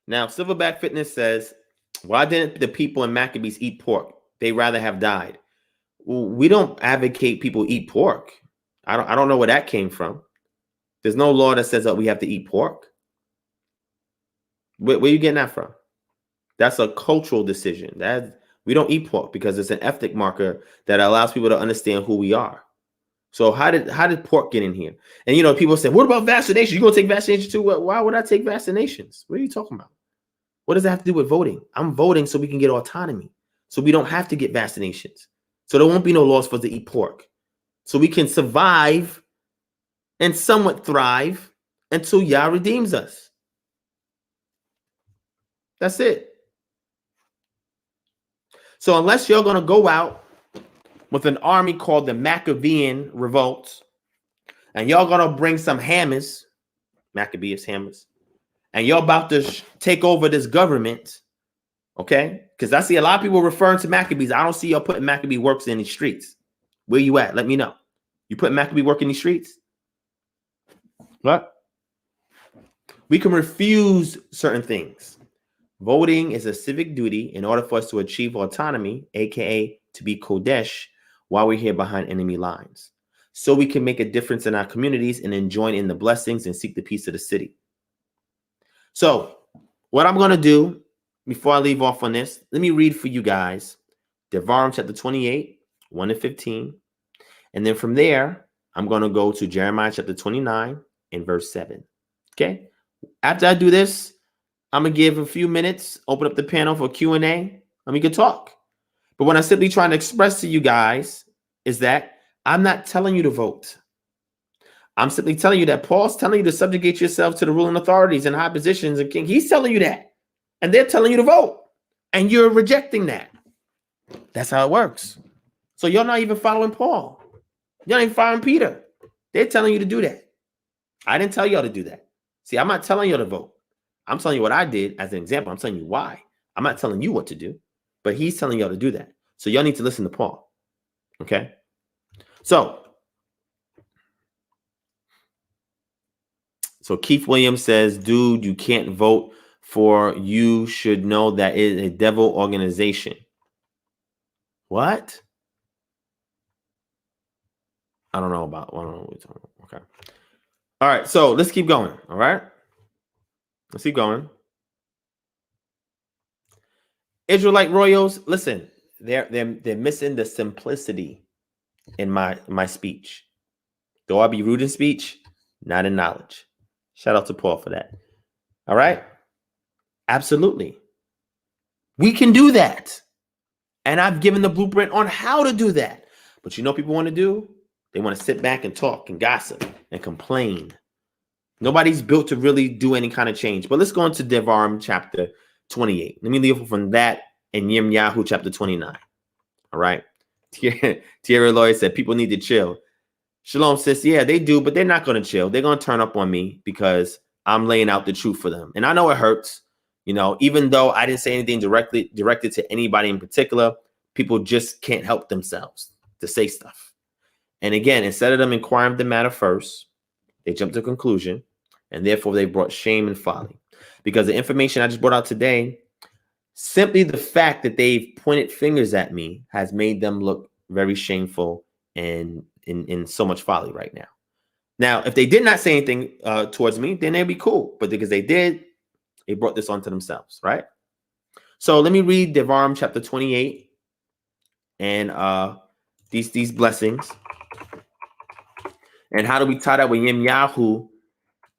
Now, Silverback Fitness says, "Why didn't the people in Maccabees eat pork? They rather have died." Well, we don't advocate people eat pork. I don't know where that came from. There's no law that says that we have to eat pork. Where are you getting that from? That's a cultural decision. That we don't eat pork because it's an ethnic marker that allows people to understand who we are. So how did pork get in here? And people say, "What about vaccinations? You gonna take vaccinations too?" Well, why would I take vaccinations? What are you talking about? What does that have to do with voting? I'm voting so we can get autonomy, so we don't have to get vaccinations. So there won't be no laws for us to eat pork, so we can survive and somewhat thrive until Yah redeems us. That's it. So unless you're going to go out with an army called the Maccabean Revolt, and y'all going to bring some hammers, Maccabees hammers, and you're about to take over this government, okay? Because I see a lot of people referring to Maccabees. I don't see y'all putting Maccabee works in the streets. Where you at? Let me know. You putting Maccabee work in the streets? What? We can refuse certain things. Voting is a civic duty in order for us to achieve autonomy, aka to be Kodesh, while we're here behind enemy lines. So we can make a difference in our communities and then join in the blessings and seek the peace of the city. So what I'm going to do before I leave off on this, let me read for you guys Devarim chapter 28, 1 to 15. And then from there, I'm going to go to Jeremiah chapter 29 and verse 7. Okay. After I do this, I'm going to give a few minutes, open up the panel for Q&A, and we can talk. But what I'm simply trying to express to you guys is that I'm not telling you to vote. I'm simply telling you that Paul's telling you to subjugate yourself to the ruling authorities and high positions and king. He's telling you that. And they're telling you to vote. And you're rejecting that. That's how it works. So you're not even following Paul. You're not even following Peter. They're telling you to do that. I didn't tell y'all to do that. See, I'm not telling you to vote. I'm telling you what I did as an example. I'm telling you why. I'm not telling you what to do, but he's telling y'all to do that. So y'all need to listen to Paul. Okay? So Keith Williams says, "Dude, you can't vote for. You should know that it is a devil organization." What? I don't know what you're talking about. Okay. All right. So let's keep going. All right. Let's keep going. Israelite royals, listen, they're missing the simplicity in my speech. Though I be rude in speech, not in knowledge. Shout out to Paul for that. All right? Absolutely. We can do that. And I've given the blueprint on how to do that. But you know what people want to do? They want to sit back and talk and gossip and complain. Nobody's built to really do any kind of change. But let's go into Devarim chapter 28. Let me leave from that in Yirmiyahu chapter 29. All right. Thierry Lloyd said people need to chill. Shalom says, yeah, they do, but they're not going to chill. They're going to turn up on me because I'm laying out the truth for them. And I know it hurts, even though I didn't say anything directed to anybody in particular, people just can't help themselves to say stuff. And again, instead of them inquiring the matter first, they jumped to a conclusion, and therefore they brought shame and folly. Because the information I just brought out today, simply the fact that they've pointed fingers at me has made them look very shameful and in so much folly right now. Now, if they did not say anything towards me, then they'd be cool. But because they did, they brought this onto themselves, right? So let me read Devarim chapter 28 and these blessings. And how do we tie that with Yirmiyahu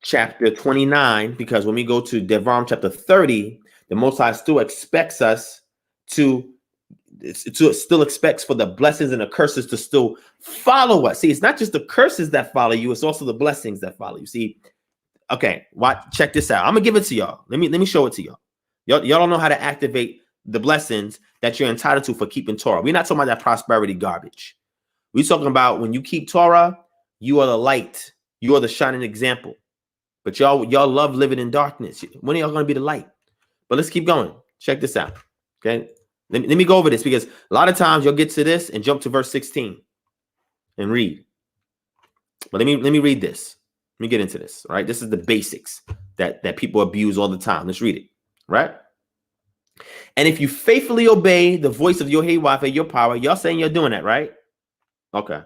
chapter 29? Because when we go to Devarim chapter 30, the Most High still expects us still expects for the blessings and the curses to still follow us. See, it's not just the curses that follow you, it's also the blessings that follow you. See, okay, check this out. I'm gonna give it to y'all. Let me show it to y'all. Y'all don't know how to activate the blessings that you're entitled to for keeping Torah. We're not talking about that prosperity garbage. We're talking about when you keep Torah, you are the light. You are the shining example. But y'all love living in darkness. When are y'all going to be the light? But let's keep going. Check this out. Okay. Let me go over this, because a lot of times you'll get to this and jump to verse 16 and read. But let me read this. Let me get into this. All right. This is the basics that people abuse all the time. Let's read it. Right. And if you faithfully obey the voice of Yod-Heh-Wav-Heh, your power, y'all saying you're doing that, right? Okay.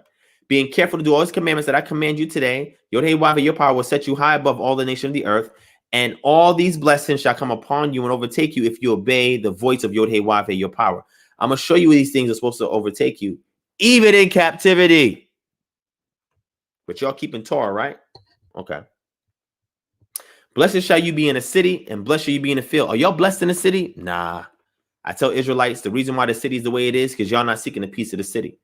Being careful to do all his commandments that I command you today, Yod-Heh-Wav-Heh, your power will set you high above all the nations of the earth. And all these blessings shall come upon you and overtake you if you obey the voice of Yod-Heh-Wav-Heh, your power. I'm going to show you where these things are supposed to overtake you, even in captivity. But y'all keeping Torah, right? Okay. Blessed shall you be in a city, and blessed shall you be in the field. Are y'all blessed in the city? Nah. I tell Israelites the reason why the city is the way it is because y'all not seeking a piece of the city.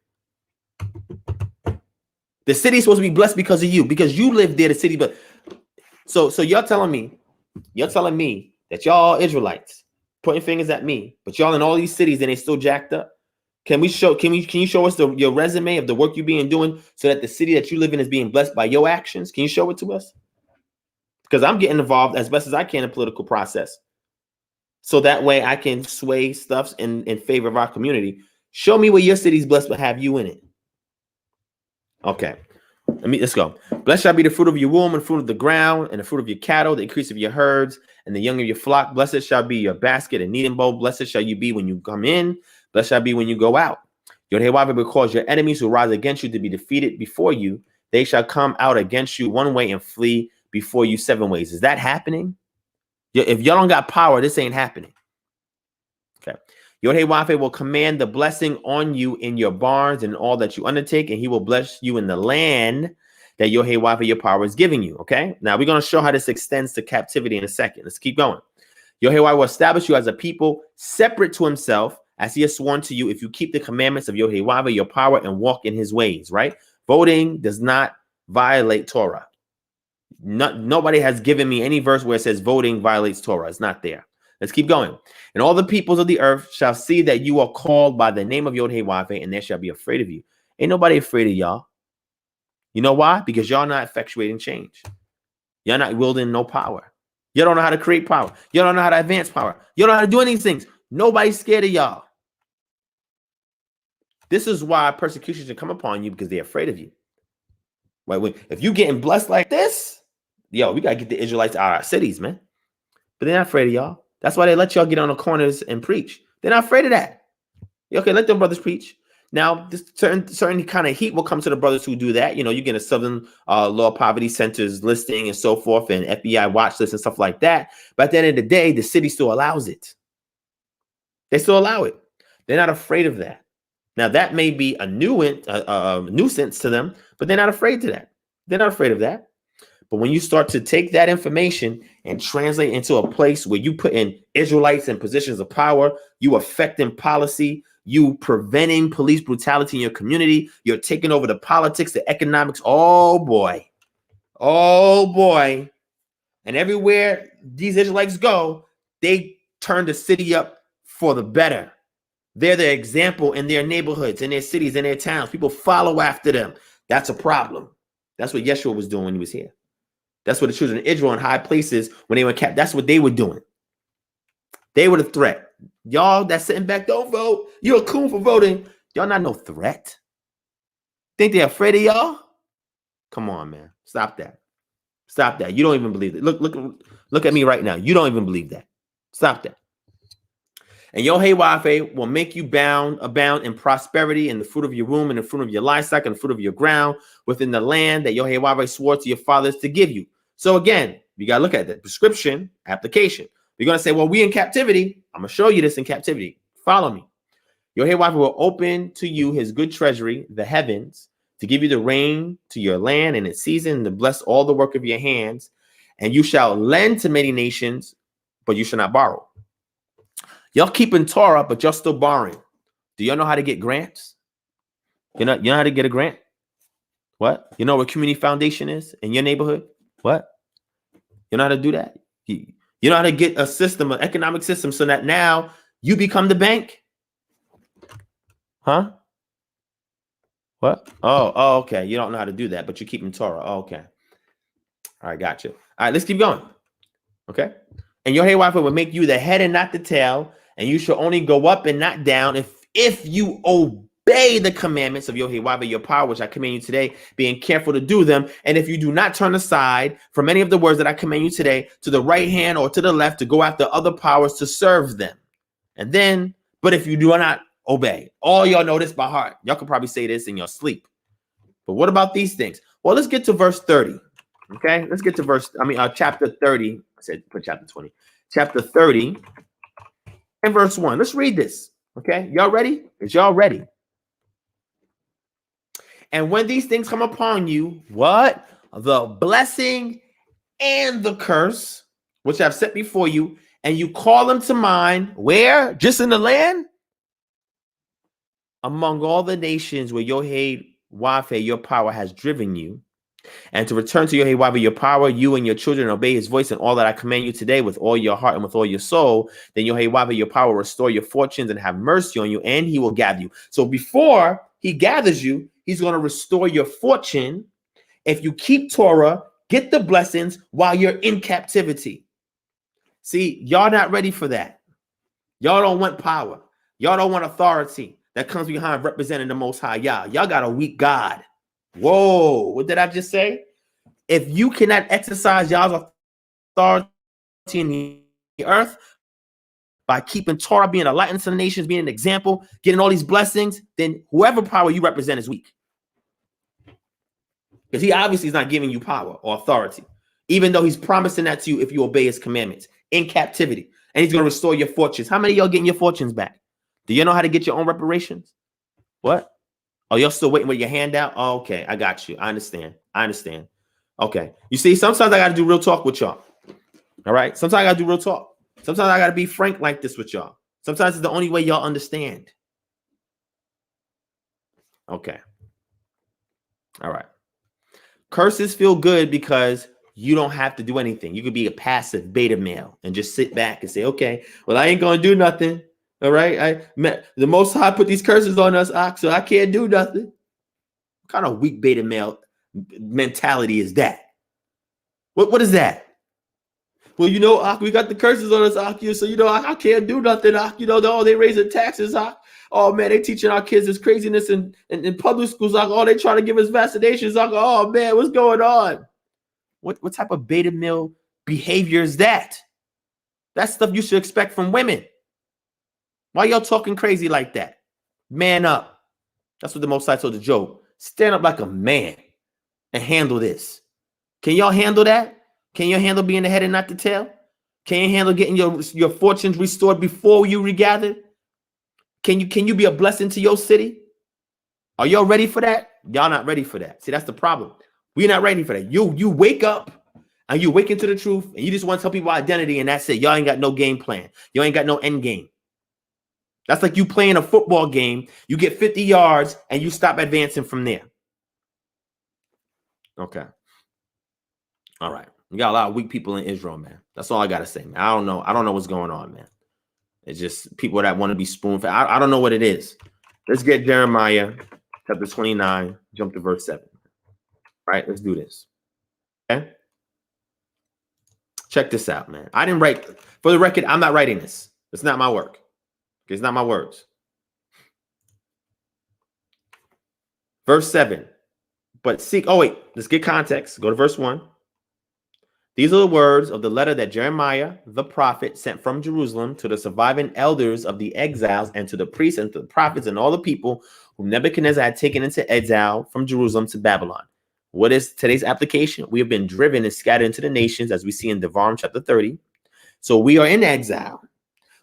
The city is supposed to be blessed because of you, because you live there, the city. But so y'all telling me that y'all Israelites pointing fingers at me, but y'all in all these cities and they still jacked up. Can you show us your resume of the work you're being doing so that the city that you live in is being blessed by your actions? Can you show it to us? Because I'm getting involved as best as I can in political process. So that way I can sway stuff in favor of our community. Show me where your city's blessed but have you in it. Okay. Let's go. Blessed shall be the fruit of your womb and fruit of the ground and the fruit of your cattle, the increase of your herds and the young of your flock. Blessed shall be your basket and kneading bowl. Blessed shall you be when you come in. Blessed shall be when you go out. Yod-Heh-Wav-Heh will cause your enemies who rise against you to be defeated before you. They shall come out against you one way and flee before you 7 ways. Is that happening? If y'all don't got power, this ain't happening. Okay. Yod-Heh-Wav-Heh will command the blessing on you in your barns and all that you undertake, and he will bless you in the land that Yod-Heh-Wav-Heh, your power, is giving you. Okay. Now we're going to show how this extends to captivity in a second. Let's keep going. Yod-Heh-Wav-Heh will establish you as a people separate to himself, as he has sworn to you, if you keep the commandments of Yod-Heh-Wav-Heh, your power, and walk in his ways. Right. Voting does not violate Torah. Nobody has given me any verse where it says voting violates Torah. It's not there. Let's keep going. And all the peoples of the earth shall see that you are called by the name of Yod-Heh-Wav-Heh, and they shall be afraid of you. Ain't nobody afraid of y'all. You know why? Because y'all not effectuating change. Y'all not wielding no power. You don't know how to create power. You don't know how to advance power. You don't know how to do any of these things. Nobody's scared of y'all. This is why persecution should come upon you, because they're afraid of you. Right? If you getting blessed like this, yo, we got to get the Israelites out of our cities, man. But they're not afraid of y'all. That's why they let y'all get on the corners and preach. They're not afraid of that. Okay, let them brothers preach. Now, this certain kind of heat will come to the brothers who do that. You know, you get a Southern Law Poverty Center's listing and so forth, and FBI watch list and stuff like that. But at the end of the day, the city still allows it. They still allow it. They're not afraid of that. Now, that may be a nuisance to them, but they're not afraid to that. They're not afraid of that. But when you start to take that information and translate into a place where you put in Israelites in positions of power, you affecting policy, you preventing police brutality in your community, you're taking over the politics, the economics. Oh boy. And everywhere these Israelites go, they turn the city up for the better. They're the example in their neighborhoods, in their cities, in their towns. People follow after them. That's a problem. That's what Yeshua was doing when he was here. That's what the children of Israel in high places, when they were capped, that's what they were doing. They were the threat. Y'all that's sitting back, don't vote. You're a coon for voting. Y'all not no threat. Think they're afraid of y'all? Come on, man. Stop that. Stop that. You don't even believe it. Look at me right now. You don't even believe that. Stop that. And Yod-Heh-Wav-Heh will make you abound in prosperity in the fruit of your womb and the fruit of your livestock and the fruit of your ground within the land that Yod-Heh-Wav-Heh swore to your fathers to give you. So again, you got to look at the prescription, application. You're going to say, well, we in captivity. I'm going to show you this in captivity. Follow me. Yod-Heh-Wav-Heh will open to you his good treasury, the heavens, to give you the rain to your land in its season, to bless all the work of your hands. And you shall lend to many nations, but you shall not borrow. Y'all keeping Torah, but y'all still borrowing. Do y'all know how to get grants? You know how to get a grant? What? You know what community foundation is in your neighborhood? What? You know how to do that? You know how to get a system, an economic system, so that now you become the bank? Huh? What? Oh, okay. You don't know how to do that, but you're keeping Torah. Oh, okay. All right, gotcha. All right, let's keep going. Okay. And your Wi-Fi will make you the head and not the tail, and you shall only go up and not down if you obey the commandments of your Wi-Fi, your power, which I command you today, being careful to do them. And if you do not turn aside from any of the words that I command you today to the right hand or to the left to go after other powers to serve them. And then, but if you do not obey, all y'all know this by heart. Y'all could probably say this in your sleep. But what about these things? Well, let's get to verse 30. Okay, let's get to chapter 30. I said put chapter 20. Chapter 30 and verse 1. Let's read this. Okay, y'all ready? Is y'all ready? And when these things come upon you, what? The blessing and the curse, which I've set before you, and you call them to mind, where? Just in the land? Among all the nations where Yahweh, your power has driven you, and to return to Yahweh, your power, you and your children obey his voice and all that I command you today with all your heart and with all your soul, then Yahweh, your power, will restore your fortunes and have mercy on you, and he will gather you. So before he gathers you, he's going to restore your fortune if you keep Torah, get the blessings while you're in captivity. See, y'all not ready for that. Y'all don't want power. Y'all don't want authority that comes behind representing the Most High Yah. Y'all got a weak God. Whoa, what did I just say? If you cannot exercise y'all's authority in the earth by keeping Torah, being a light unto the nations, being an example, getting all these blessings, then whoever power you represent is weak. Because he obviously is not giving you power or authority, even though he's promising that to you if you obey his commandments in captivity. And he's going to restore your fortunes. How many of y'all getting your fortunes back? Do you know how to get your own reparations? What? Oh, you're still waiting with your hand out? Oh, okay, I got you. I understand. Okay. You see, sometimes I got to do real talk with y'all. All right? Sometimes I got to do real talk. Sometimes I got to be frank like this with y'all. Sometimes it's the only way y'all understand. Okay. All right. Curses feel good because you don't have to do anything. You could be a passive beta male and just sit back and say, okay, well, I ain't going to do nothing. All right. The Most High put these curses on us, so I can't do nothing. What kind of weak beta male mentality is that? What is that? Well, we got the curses on us, so I can't do nothing. They raising taxes. Oh man, they teaching our kids this craziness in public schools. They trying to give us vaccinations. Oh man, what's going on? What type of beta male behavior is that? That's stuff you should expect from women. Why y'all talking crazy like that? Man up. That's what the Most High told the Job. Stand up like a man and handle this. Can y'all handle that? Can you handle being the head and not the tail? Can you handle getting your fortunes restored before you regather? Can you be a blessing to your city? Are y'all ready for that? Y'all not ready for that. See, that's the problem. We're not ready for that. You wake up and you wake into the truth and you just want to tell people identity and that's it. Y'all ain't got no game plan. You ain't got no end game. That's like you playing a football game. You get 50 yards and you stop advancing from there. Okay. All right. We got a lot of weak people in Israel, man. That's all I got to say, man. I don't know what's going on, man. It's just people that want to be spoon-fed. I don't know what it is. Let's get Jeremiah chapter 29, jump to verse 7. All right, let's do this. Okay? Check this out, man. I didn't write, for the record, I'm not writing this. It's not my work. It's not my words. Verse 7. But seek, let's get context. Go to verse 1. These are the words of the letter that Jeremiah, the prophet, sent from Jerusalem to the surviving elders of the exiles and to the priests and to the prophets and all the people whom Nebuchadnezzar had taken into exile from Jerusalem to Babylon. What is today's application? We have been driven and scattered into the nations, as we see in DivineProspect chapter 30. So we are in exile.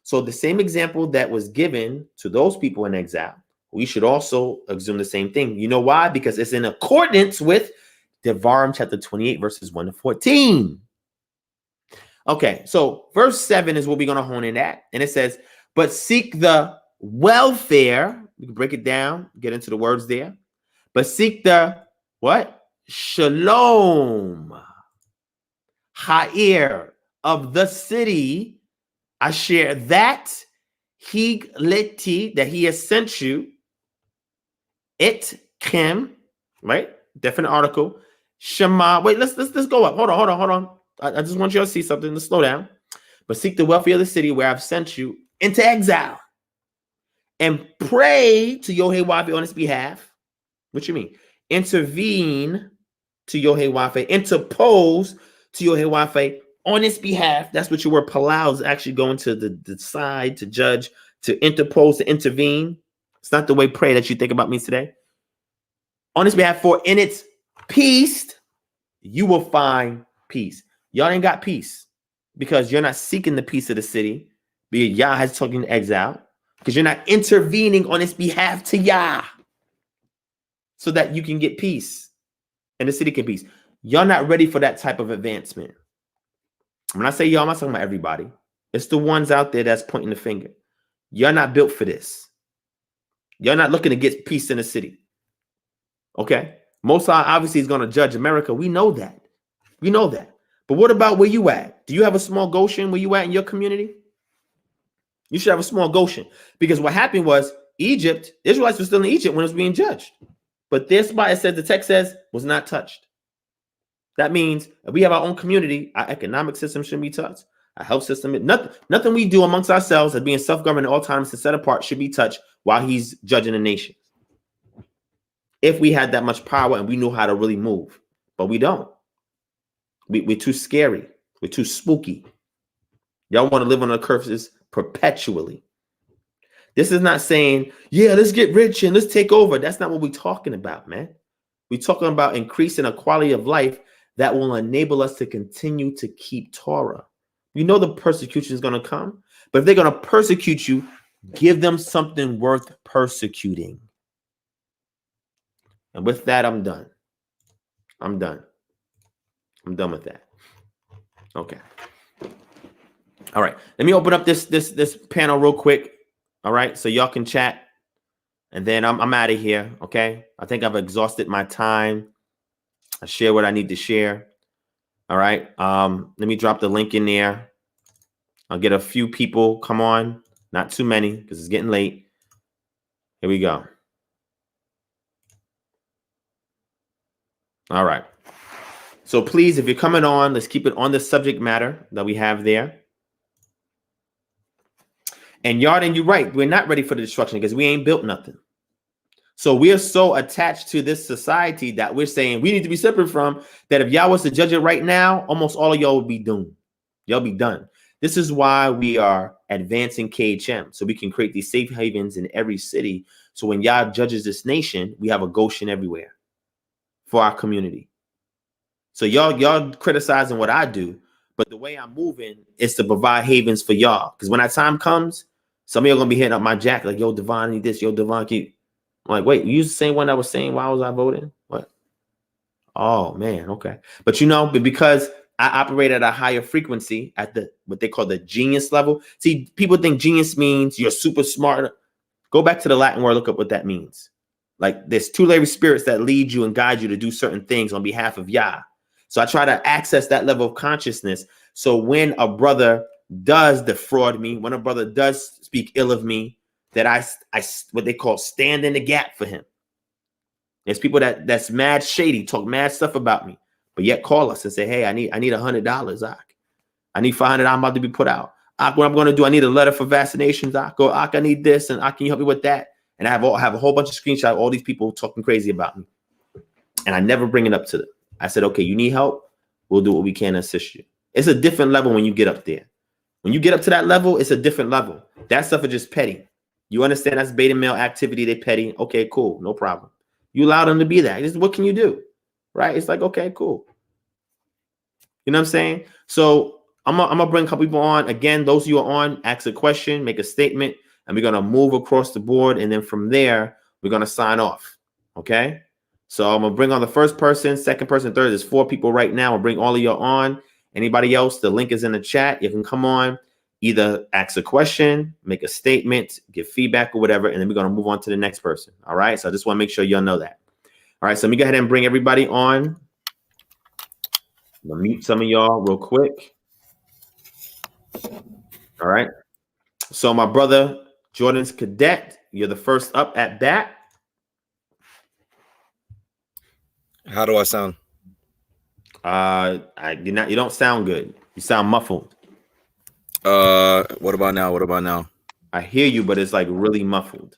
So the same example that was given to those people in exile, we should also assume the same thing. You know why? Because it's in accordance with DivineProspect chapter 28, verses 1 to 14. Okay, so verse 7 is what we're going to hone in at. And it says, but seek the welfare. We can break it down, get into the words there. But seek the what? Shalom. Ha'ir of the city. I share that he has sent you. it kim, right? Definite article. Shema. Wait, let's go up. Hold on. I just want you to see something. Let's slow down. But seek the welfare of the city where I've sent you into exile, and pray to Yahweh on its behalf. What you mean? Intervene to Yahweh, interpose to Yahweh on its behalf. That's what your word palau is actually going to the side, to judge, to interpose, to intervene. It's not the way pray that you think about me today. On its behalf, for in its peace, you will find peace. Y'all ain't got peace because you're not seeking the peace of the city. Because Yah has taken you to exile. Because you're not intervening on its behalf to Yah, so that you can get peace and the city can peace. Y'all not ready for that type of advancement. When I say y'all, I'm not talking about everybody. It's the ones out there that's pointing the finger. You're not built for this. You're not looking to get peace in the city. Okay? Most obviously is going to judge America. We know that. We know that. But what about where you at? Do you have a small Goshen where you at in your community? You should have a small Goshen. Because what happened was Egypt, Israelites were still in Egypt when it was being judged. But this spot, it says, the text says, was not touched. That means if we have our own community, our economic system shouldn't be touched. Our health system, nothing we do amongst ourselves as being self-governed at all times and set apart should be touched while he's judging the nation. If we had that much power and we knew how to really move, but we don't. We're too scary. We're too spooky. Y'all want to live on the curses perpetually. This is not saying, yeah, let's get rich and let's take over. That's not what we're talking about, man. We're talking about increasing a quality of life that will enable us to continue to keep Torah. You know the persecution is going to come, but if they're going to persecute you, give them something worth persecuting. And with that, I'm done. I'm done with that. Okay. All right. Let me open up this panel real quick. All right. So y'all can chat. And then I'm out of here. Okay. I think I've exhausted my time. I share what I need to share. All right. Let me drop the link in there. I'll get a few people. Come on. Not too many because it's getting late. Here we go. All right. So please, if you're coming on, let's keep it on the subject matter that we have there. And Yarden, you're right. We're not ready for the destruction because we ain't built nothing. So we are so attached to this society that we're saying we need to be separate from, that if y'all was to judge it right now, almost all of y'all would be doomed. Y'all be done. This is why we are advancing KHM, so we can create these safe havens in every city. So when y'all judges this nation, we have a Goshen everywhere for our community. So y'all criticizing what I do, but the way I'm moving is to provide havens for y'all. Because when that time comes, some of y'all gonna be hitting up my jacket like, yo, Divine, need this, yo, Divine, keep. I'm like, wait, you the same one that was saying why was I voting? What? Oh man, okay. But because I operate at a higher frequency at what they call the genius level. See, people think genius means you're super smart. Go back to the Latin word, look up what that means. Like there's two level spirits that lead you and guide you to do certain things on behalf of Yah. So I try to access that level of consciousness. So when a brother does defraud me, when a brother does speak ill of me, that I what they call stand in the gap for him. There's people that's mad shady, talk mad stuff about me, but yet call us and say, hey, I need $100, Ak. I need $500. I'm about to be put out. Ak, what I'm going to do, I need a letter for vaccinations. Ak, I need this, and Ak, can you help me with that? And I have a whole bunch of screenshots of all these people talking crazy about me. And I never bring it up to them. I said, okay, you need help? We'll do what we can to assist you. It's a different level when you get up there. When you get up to that level, it's a different level. That stuff is just petty. You understand that's beta male activity, they petty. Okay, cool, no problem. You allow them to be that. What can you do? Right? It's like, okay, cool. You know what I'm saying? So I'm gonna bring a couple people on. Again, those of you are on, ask a question, make a statement, and we're gonna move across the board. And then from there, we're gonna sign off. Okay. So I'm gonna bring on the first person, second person, third. There's 4 people right now. I'll bring all of you on. Anybody else? The link is in the chat. You can come on, either ask a question, make a statement, give feedback or whatever, and then we're gonna move on to the next person. All right. So I just want to make sure y'all know that. All right. So let me go ahead and bring everybody on. I'm gonna mute some of y'all real quick. All right. So my brother Jordan's Cadet, you're the first up at bat. How do I sound? You don't sound good. You sound muffled. What about now? What about now? I hear you, but it's like really muffled.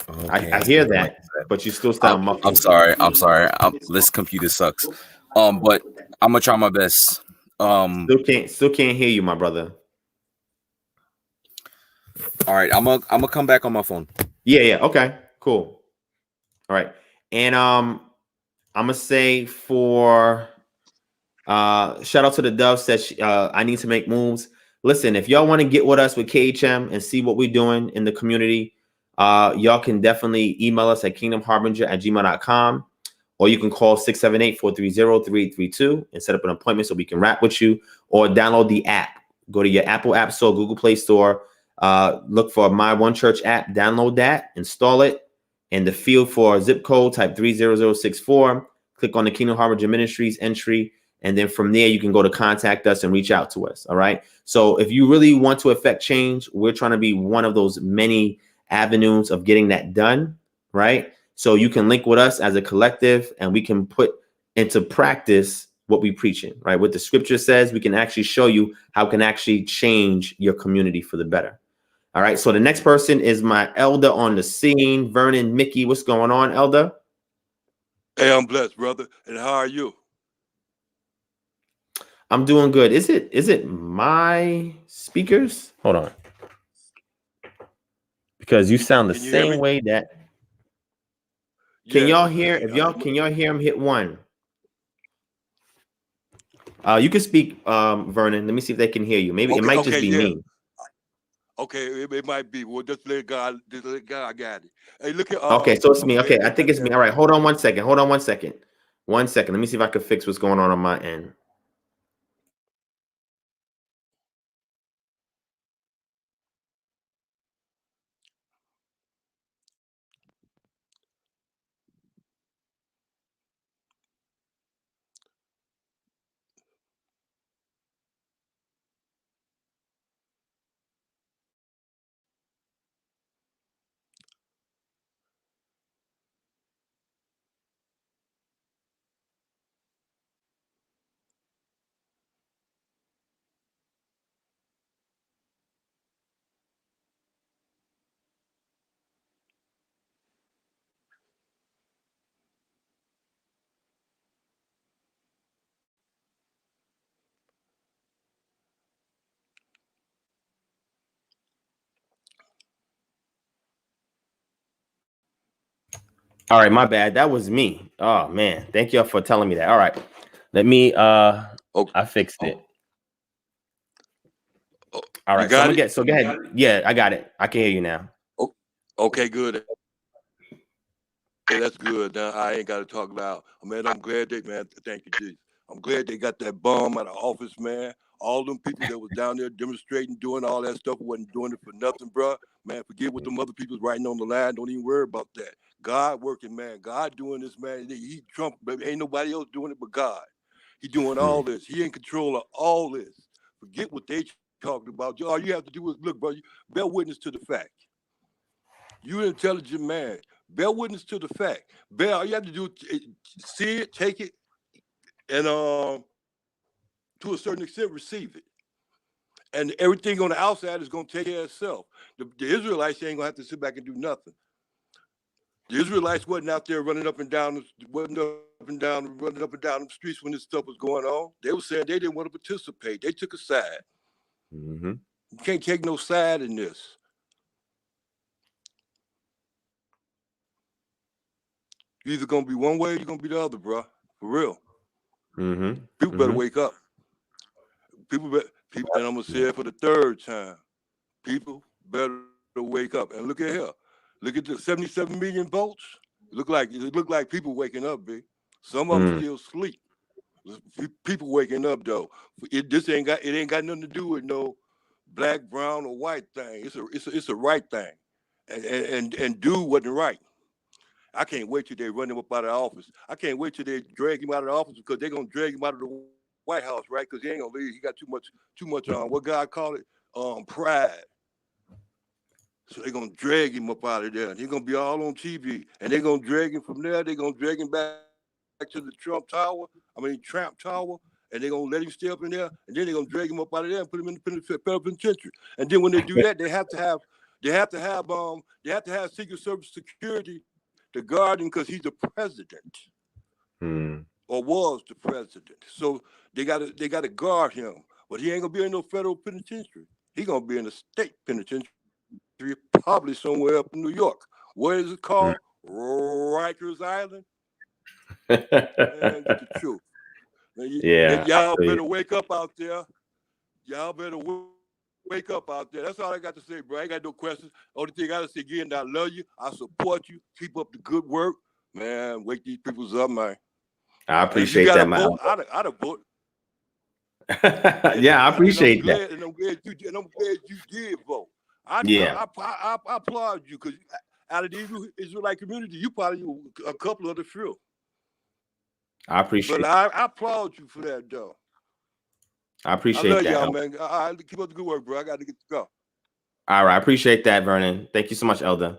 Okay. I hear that, but you still sound muffled. I'm sorry. I'm sorry. This computer sucks. But I'm gonna try my best. Still can't hear you, my brother. All right. I'm gonna come back on my phone. Yeah. Okay. Cool. All right. And I'm gonna say for shout out to the Dove says I need to make moves. Listen, if y'all want to get with us with KHM and see what we're doing in the community, y'all can definitely email us at kingdomharbinger@gmail.com, or you can call 678-430-3832 and set up an appointment so we can rap with you, or download the app. Go to your Apple App Store, Google Play Store, look for My One Church app, download that, install it. In the field for zip code, type 30064, click on the Kingdom Harbinger Ministries entry, and then from there, you can go to contact us and reach out to us. All right. So if you really want to affect change, we're trying to be one of those many avenues of getting that done. Right. So you can link with us as a collective, and we can put into practice what we preaching. Right. What the scripture says, we can actually show you how it can actually change your community for the better. All right. So the next person is my elder on the scene, Vernon Mickey. What's going on, elder? Hey, I'm blessed, brother. And how are you? I'm doing good. Is it my speakers? Hold on. Because you sound the Can you hear same me? way that Yes. y'all hear? If y'all can y'all hear him, hit one. You can speak, Vernon. Let me see if they can hear you. Maybe it might just be yeah. me. Okay, it might be. Well, just let God got it. Hey, look at Okay, so it's me. Okay, I everybody think it's me. All right, hold on 1 second. Hold on 1 second. 1 second. Let me see if I can fix what's going on my end. All right, my bad. That was me. Oh man, thank y'all for telling me that. All right, let me. I fixed it. All you right, so I'm got gonna it? get. So go ahead. Yeah, I got it. I can hear you now. Oh, okay, good. Hey, that's good. Now I ain't got to talk loud. Man, I'm glad man. Thank you, Jesus. I'm glad they got that bomb out of office, man. All them people that was down there demonstrating, doing all that stuff, wasn't doing it for nothing, bro. Man, forget what them other people's writing on the line. Don't even worry about that. God working, man. God doing this, man. He Trump, baby. Ain't nobody else doing it but God. He doing all this. He in control of all this. Forget what they talking about. All you have to do is look, bro. Bear witness to the fact. You're an intelligent man. Bear witness to the fact. Bear, all you have to do is see it, take it, and to a certain extent, receive it. And everything on the outside is going to take care of itself. The Israelites ain't going to have to sit back and do nothing. The Israelites wasn't out there running up and down, running up and down the streets when this stuff was going on. They were saying they didn't want to participate. They took a side. Mm-hmm. You can't take no side in this. You're either going to be one way or you're going to be the other, bro. For real. Mm-hmm. People better wake up. People, and I'm going to say it for the third time. People better wake up. And look at here. Look at the 77 million votes. It look like people waking up, B. Some of them still sleep. People waking up though. It ain't got nothing to do with no black, brown, or white thing. It's a right thing, and do wasn't right. I can't wait till they run him up out of office. I can't wait till they drag him out of the office because they're gonna drag him out of the White House, right? Because he ain't gonna leave. He got too much what God call it, pride. So they're gonna drag him up out of there, and he's gonna be all on TV, and they're gonna drag him from there. They're gonna drag him back to the Trump Tower, and they're gonna let him stay up in there, and then they're gonna drag him up out of there and put him in the federal penitentiary. And then when they do that, they have to have Secret Service security to guard him because he's the president. Or was the president. So they gotta guard him. But he ain't gonna be in no federal penitentiary. He's gonna be in a state penitentiary, probably somewhere up in New York. What is it called? Rikers Island? Man, get the truth. Yeah. Y'all better wake up out there. Y'all better wake up out there. That's all I got to say, bro. I ain't got no questions. Only thing I gotta say again, I love you. I support you. Keep up the good work. Man, wake these peoples up, man. I appreciate that, man. I'd have voted. Yeah, I appreciate that. And I'm glad you did vote. I applaud you because out of the Israelite community, you probably a couple of the few. I appreciate. But I applaud you for that, though. I appreciate that, y'all, man. I keep up the good work, bro. I got to get to go. All right, I appreciate that, Vernon. Thank you so much, Elder.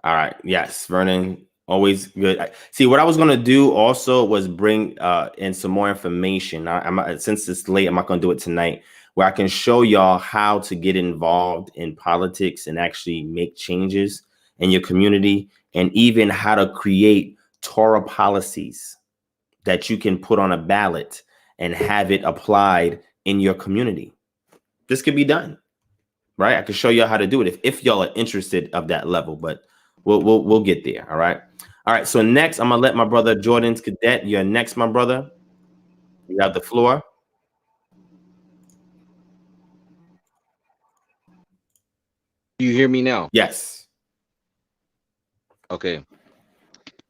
All right, yes, Vernon. Always good. See, what I was gonna do also was bring in some more information. Since it's late, I'm not gonna do it tonight. Where I can show y'all how to get involved in politics and actually make changes in your community, and even how to create Torah policies that you can put on a ballot and have it applied in your community. This could be done, right? I can show you how to do it if y'all are interested of that level, but we'll get there. All right. So next, I'm gonna let my brother Jordan's Cadet. You're next, my brother. You have the floor. You hear me now? Yes. Okay.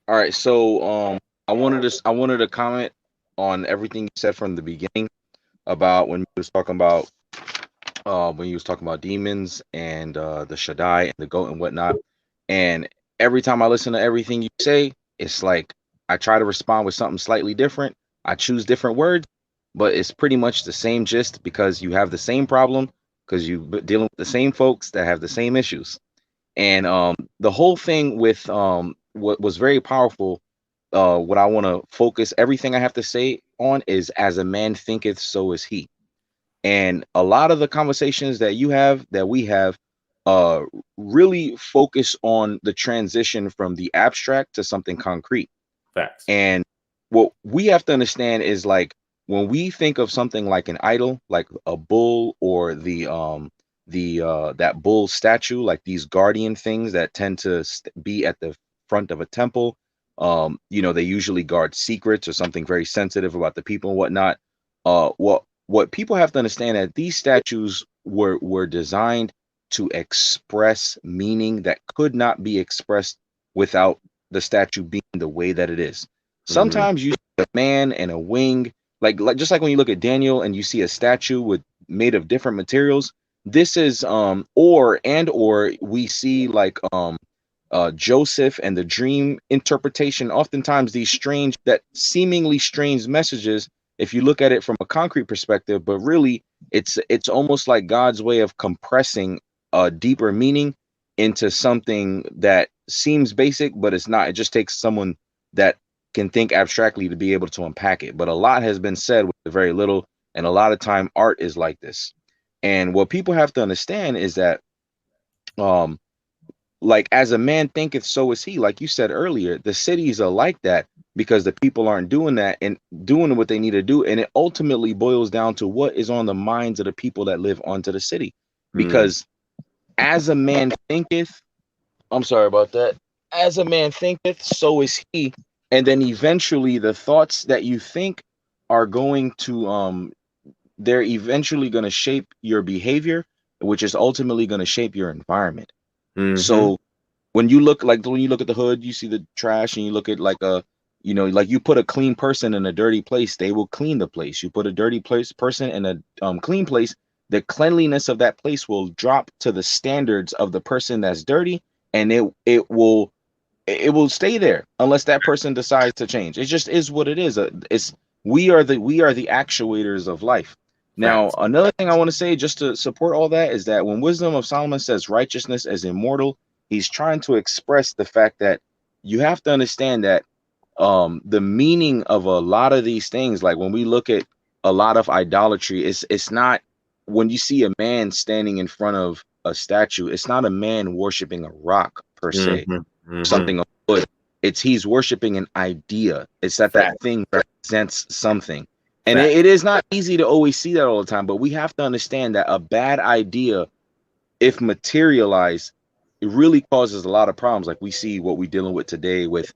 All right. So I wanted to comment on everything you said from the beginning about when you was talking about demons and the Shaddai and the goat and whatnot. And every time I listen to everything you say, it's like I try to respond with something slightly different. I choose different words, but it's pretty much the same gist because you have the same problem because you're dealing with the same folks that have the same issues. And the whole thing with what was very powerful, what I want to focus everything I have to say on is as a man thinketh, so is he. And a lot of the conversations that we have really focus on the transition from the abstract to something concrete. Facts. And what we have to understand is like when we think of something like an idol, like a bull or that bull statue, like these guardian things that tend to be at the front of a temple. They usually guard secrets or something very sensitive about the people and whatnot. What people have to understand that these statues were designed to express meaning that could not be expressed without the statue being the way that it is. Sometimes you see a man and a wing, like just like when you look at Daniel and you see a statue made of different materials. This is or we see like Joseph and the dream interpretation. Oftentimes these seemingly strange messages, if you look at it from a concrete perspective, but really it's almost like God's way of compressing a deeper meaning into something that seems basic, but it's not. It just takes someone that can think abstractly to be able to unpack it. But a lot has been said with very little, and a lot of time art is like this. And what people have to understand is that like as a man thinketh, so is he. Like you said earlier, the cities are like that because the people aren't doing that and doing what they need to do. And it ultimately boils down to what is on the minds of the people that live onto the city. Because as a man thinketh, I'm sorry about that. As a man thinketh, so is he. And then eventually the thoughts that you think are going to, they're eventually going to shape your behavior, which is ultimately going to shape your environment. So when you look at the hood, you see the trash, and you look at like like you put a clean person in a dirty place, they will clean the place. You put a dirty person in a clean place, the cleanliness of that place will drop to the standards of the person that's dirty, and it will stay there unless that person decides to change. It just is what it is. We are the actuators of life. Now, Facts. another thing I want to say just to support all that is that when Wisdom of Solomon says righteousness is immortal, he's trying to express the fact that you have to understand that the meaning of a lot of these things, like when we look at a lot of idolatry, it's not, when you see a man standing in front of a statue, it's not a man worshiping a rock per se, something of wood. It's he's worshiping an idea. It's that that thing represents something. And it is not easy to always see that all the time, but we have to understand that a bad idea, if materialized, it really causes a lot of problems. Like we see what we're dealing with today with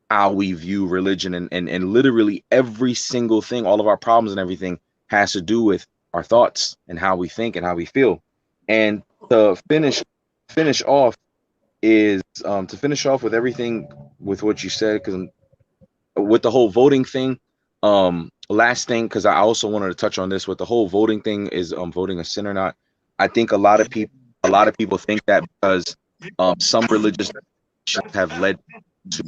how we view religion, and literally every single thing, all of our problems and everything has to do with our thoughts and how we think and how we feel. And to finish off with everything with what you said, because with the whole voting thing, last thing, because I also wanted to touch on this with the whole voting thing, is voting a sin or not. I think a lot of people think that because some religious have led to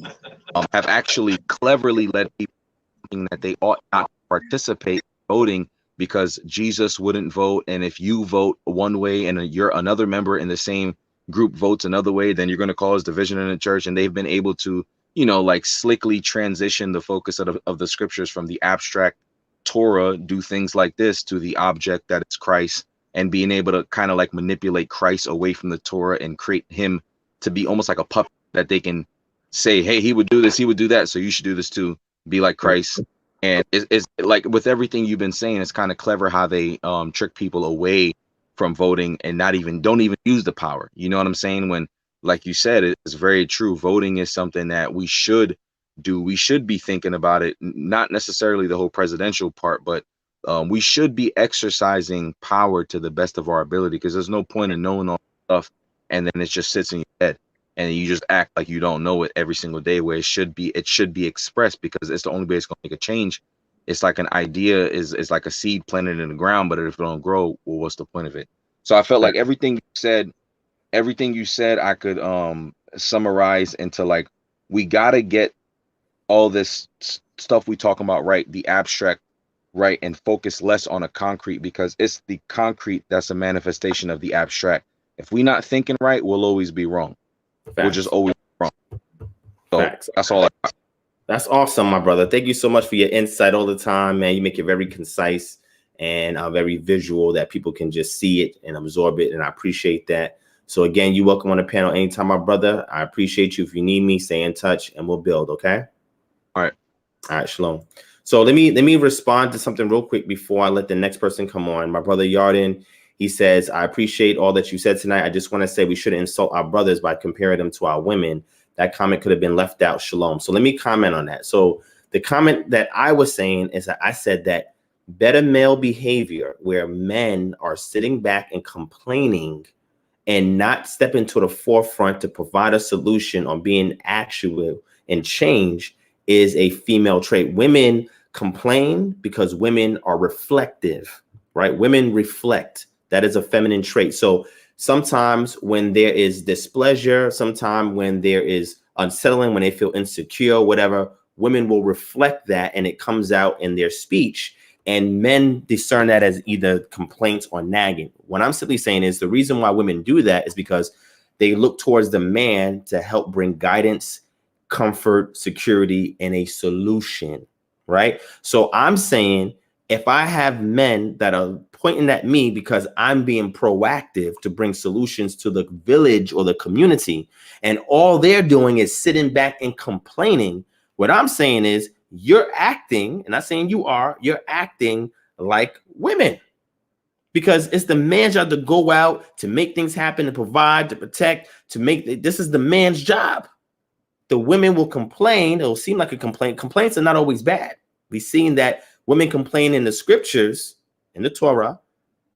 have actually cleverly led people thinking that they ought not participate in voting because Jesus wouldn't vote, and if you vote one way and you're another member in the same group votes another way, then you're going to cause division in the church. And they've been able to, like slickly transition the focus of the scriptures from the abstract Torah, do things like this, to the object that is Christ, and being able to kind of like manipulate Christ away from the Torah and create him to be almost like a puppet that they can say, hey, he would do this, he would do that, so you should do this too, be like Christ. And it's like with everything you've been saying, it's kind of clever how they trick people away from voting and don't even use the power. You know what I'm saying? When, like you said, it's very true. Voting is something that we should do. We should be thinking about it, not necessarily the whole presidential part, but we should be exercising power to the best of our ability, because there's no point in knowing all stuff and then it just sits in your head and you just act like you don't know it every single day, where it should be expressed, because it's the only way it's going to make a change. It's like an idea is like a seed planted in the ground, but if it don't grow, well, what's the point of it? So I felt like everything you said, I could summarize into like, we got to get all this stuff we talking about right, the abstract right, and focus less on a concrete, because it's the concrete that's a manifestation of the abstract. If we not thinking right, we'll always be wrong. We'll just always be wrong. So that's all I got. That's awesome, my brother. Thank you so much for your insight all the time, man. You make it very concise and very visual, that people can just see it and absorb it, and I appreciate that. So again, you're welcome on the panel anytime, my brother. I appreciate you. If you need me, stay in touch and we'll build, okay? All right, shalom. So let me respond to something real quick before I let the next person come on. My brother Yarden, he says, I appreciate all that you said tonight. I just want to say we shouldn't insult our brothers by comparing them to our women. That comment could have been left out. Shalom. So let me comment on that. So the comment that I was saying is that I said that better male behavior, where men are sitting back and complaining and not stepping to the forefront to provide a solution on being actual and change, is a female trait. Women complain because women are reflective, right? Women reflect. That is a feminine trait. So sometimes when there is displeasure, sometimes when there is unsettling, when they feel insecure, whatever, women will reflect that and it comes out in their speech. And men discern that as either complaints or nagging. What I'm simply saying is the reason why women do that is because they look towards the man to help bring guidance, comfort, security, and a solution, right? So I'm saying, if I have men that are pointing at me because I'm being proactive to bring solutions to the village or the community, and all they're doing is sitting back and complaining, what I'm saying is you're acting, and not saying you are, you're acting like women, because it's the man's job to go out, to make things happen, to provide, to protect, to make, this is the man's job. The women will complain. It'll seem like a complaint. Complaints are not always bad. We've seen that women complain in the scriptures, in the Torah,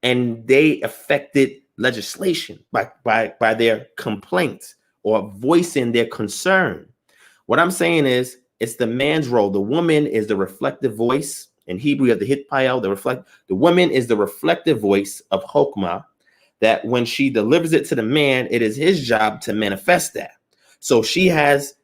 and they affected legislation by their complaints or voicing their concern. What I'm saying is, it's the man's role. The woman is the reflective voice. In Hebrew, you have the hitpayel, the woman is the reflective voice of Chokmah, that when she delivers it to the man, it is his job to manifest that. So she has,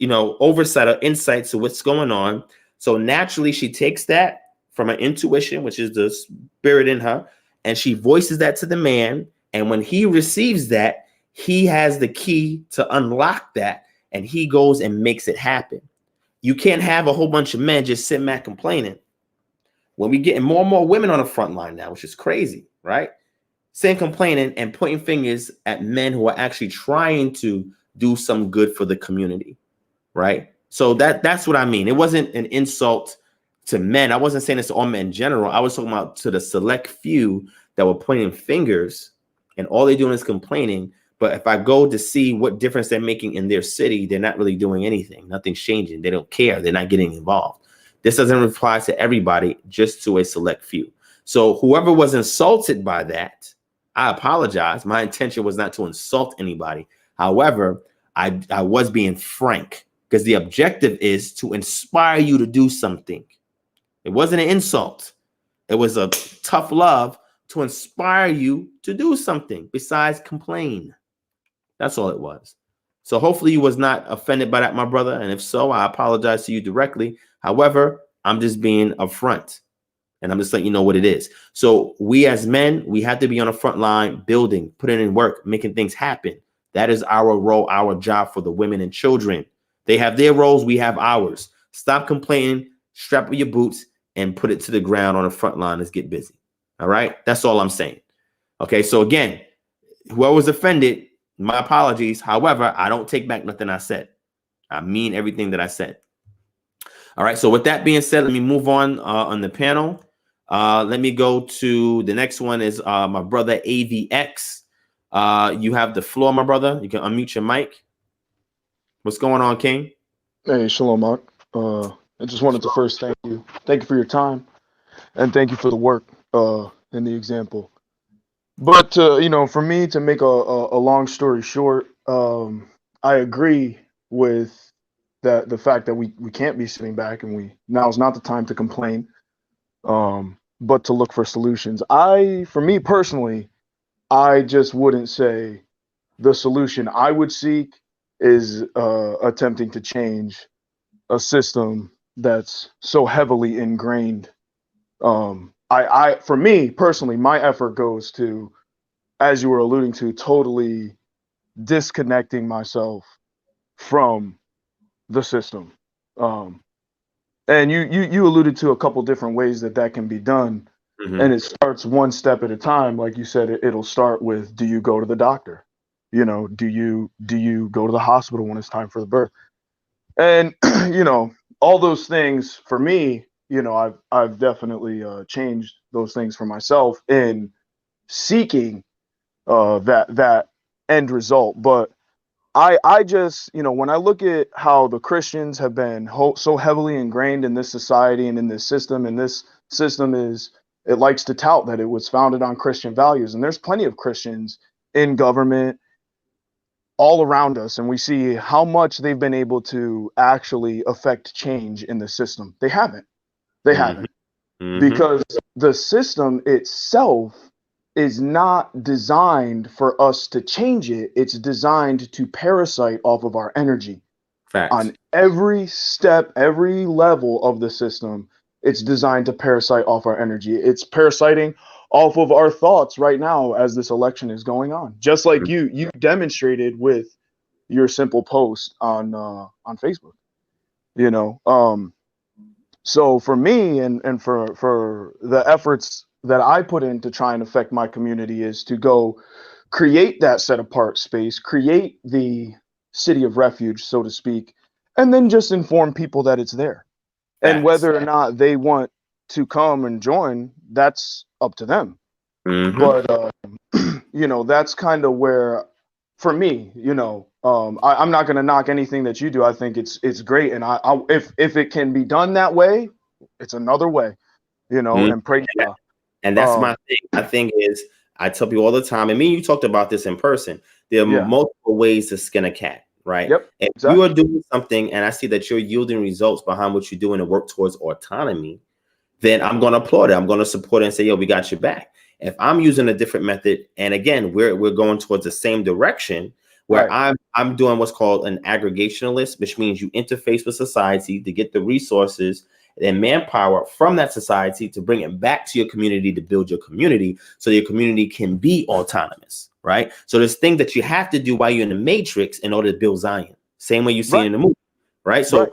oversight or insight to what's going on. So naturally, she takes that from her intuition, which is the spirit in her, and she voices that to the man. And when he receives that, he has the key to unlock that, and he goes and makes it happen. You can't have a whole bunch of men just sitting back complaining. When we getting more and more women on the front line now, which is crazy, right? Saying complaining and pointing fingers at men who are actually trying to do some good for the community, right? So that's what I mean. It wasn't an insult to men. I wasn't saying this to all men in general. I was talking about to the select few that were pointing fingers and all they're doing is complaining. But if I go to see what difference they're making in their city, they're not really doing anything. Nothing's changing. They don't care. They're not getting involved. This doesn't apply to everybody, just to a select few. So whoever was insulted by that, I apologize. My intention was not to insult anybody. However, I was being frank because the objective is to inspire you to do something. It wasn't an insult. It was a tough love to inspire you to do something besides complain. That's all it was. So hopefully you was not offended by that, my brother. And if so, I apologize to you directly. However, I'm just being upfront and I'm just letting you know what it is. So we as men, we have to be on the front line, building, putting in work, making things happen. That is our role, our job for the women and children. They have their roles. We have ours. Stop complaining, strap up your boots and put it to the ground on the front line. Let's get busy. All right. That's all I'm saying. Okay. So again, whoever was offended, my apologies. However, I don't take back nothing I said. I mean everything that I said. All right. So with that being said, let me move on the panel. Let me go to the next one is my brother AVX. You have the floor, my brother. You can unmute your mic. What's going on, King? Hey, Shalom, Mark. I just wanted to first thank you. Thank you for your time, and thank you for the work and the example. But for me to make a long story short, I agree with the fact that we can't be sitting back and now is not the time to complain, but to look for solutions. For me personally, I just wouldn't say the solution I would seek is attempting to change a system that's so heavily ingrained. For me personally, my effort goes to, as you were alluding to, totally disconnecting myself from the system. And you alluded to a couple different ways that can be done. Mm-hmm. And it starts one step at a time. Like you said, it'll start with, do you go to the doctor? Do you go to the hospital when it's time for the birth? And, all those things for me, I've definitely changed those things for myself in seeking that end result. But I just, when I look at how the Christians have been so heavily ingrained in this society and in this system, and this system it likes to tout that it was founded on Christian values. And there's plenty of Christians in government all around us, and we see how much they've been able to actually affect change in the system. They haven't. Mm-hmm. Because the system itself is not designed for us to change it. It's designed to parasite off of our energy. Facts. On every step, every level of the system, it's designed to parasite off our energy. It's parasiting off of our thoughts right now as this election is going on. Just like you demonstrated with your simple post on Facebook. So for me and for the efforts that I put in to try and affect my community is to go create that set apart space, create the city of refuge, so to speak, and then just inform people that it's there. And whether or not they want to come and join, that's up to them. Mm-hmm. But, that's kind of where, for me, I'm not going to knock anything that you do. I think it's great. And if it can be done that way, it's another way, mm-hmm. And pray. And that's my thing. My thing is, I tell people all the time, and me and you talked about this in person, there are multiple ways to skin a cat, right? Yep, if exactly. You are doing something and I see that you're yielding results behind what you're doing to work towards autonomy, then I'm going to applaud it. I'm going to support it and say, yo, we got your back. If I'm using a different method, and again, we're going towards the same direction, where right. I'm doing what's called an aggregationalist, which means you interface with society to get the resources and manpower from that society to bring it back to your community to build your community so your community can be autonomous, right? So there's things that you have to do while you're in the matrix in order to build Zion. Same way you see it in the movie, right? So,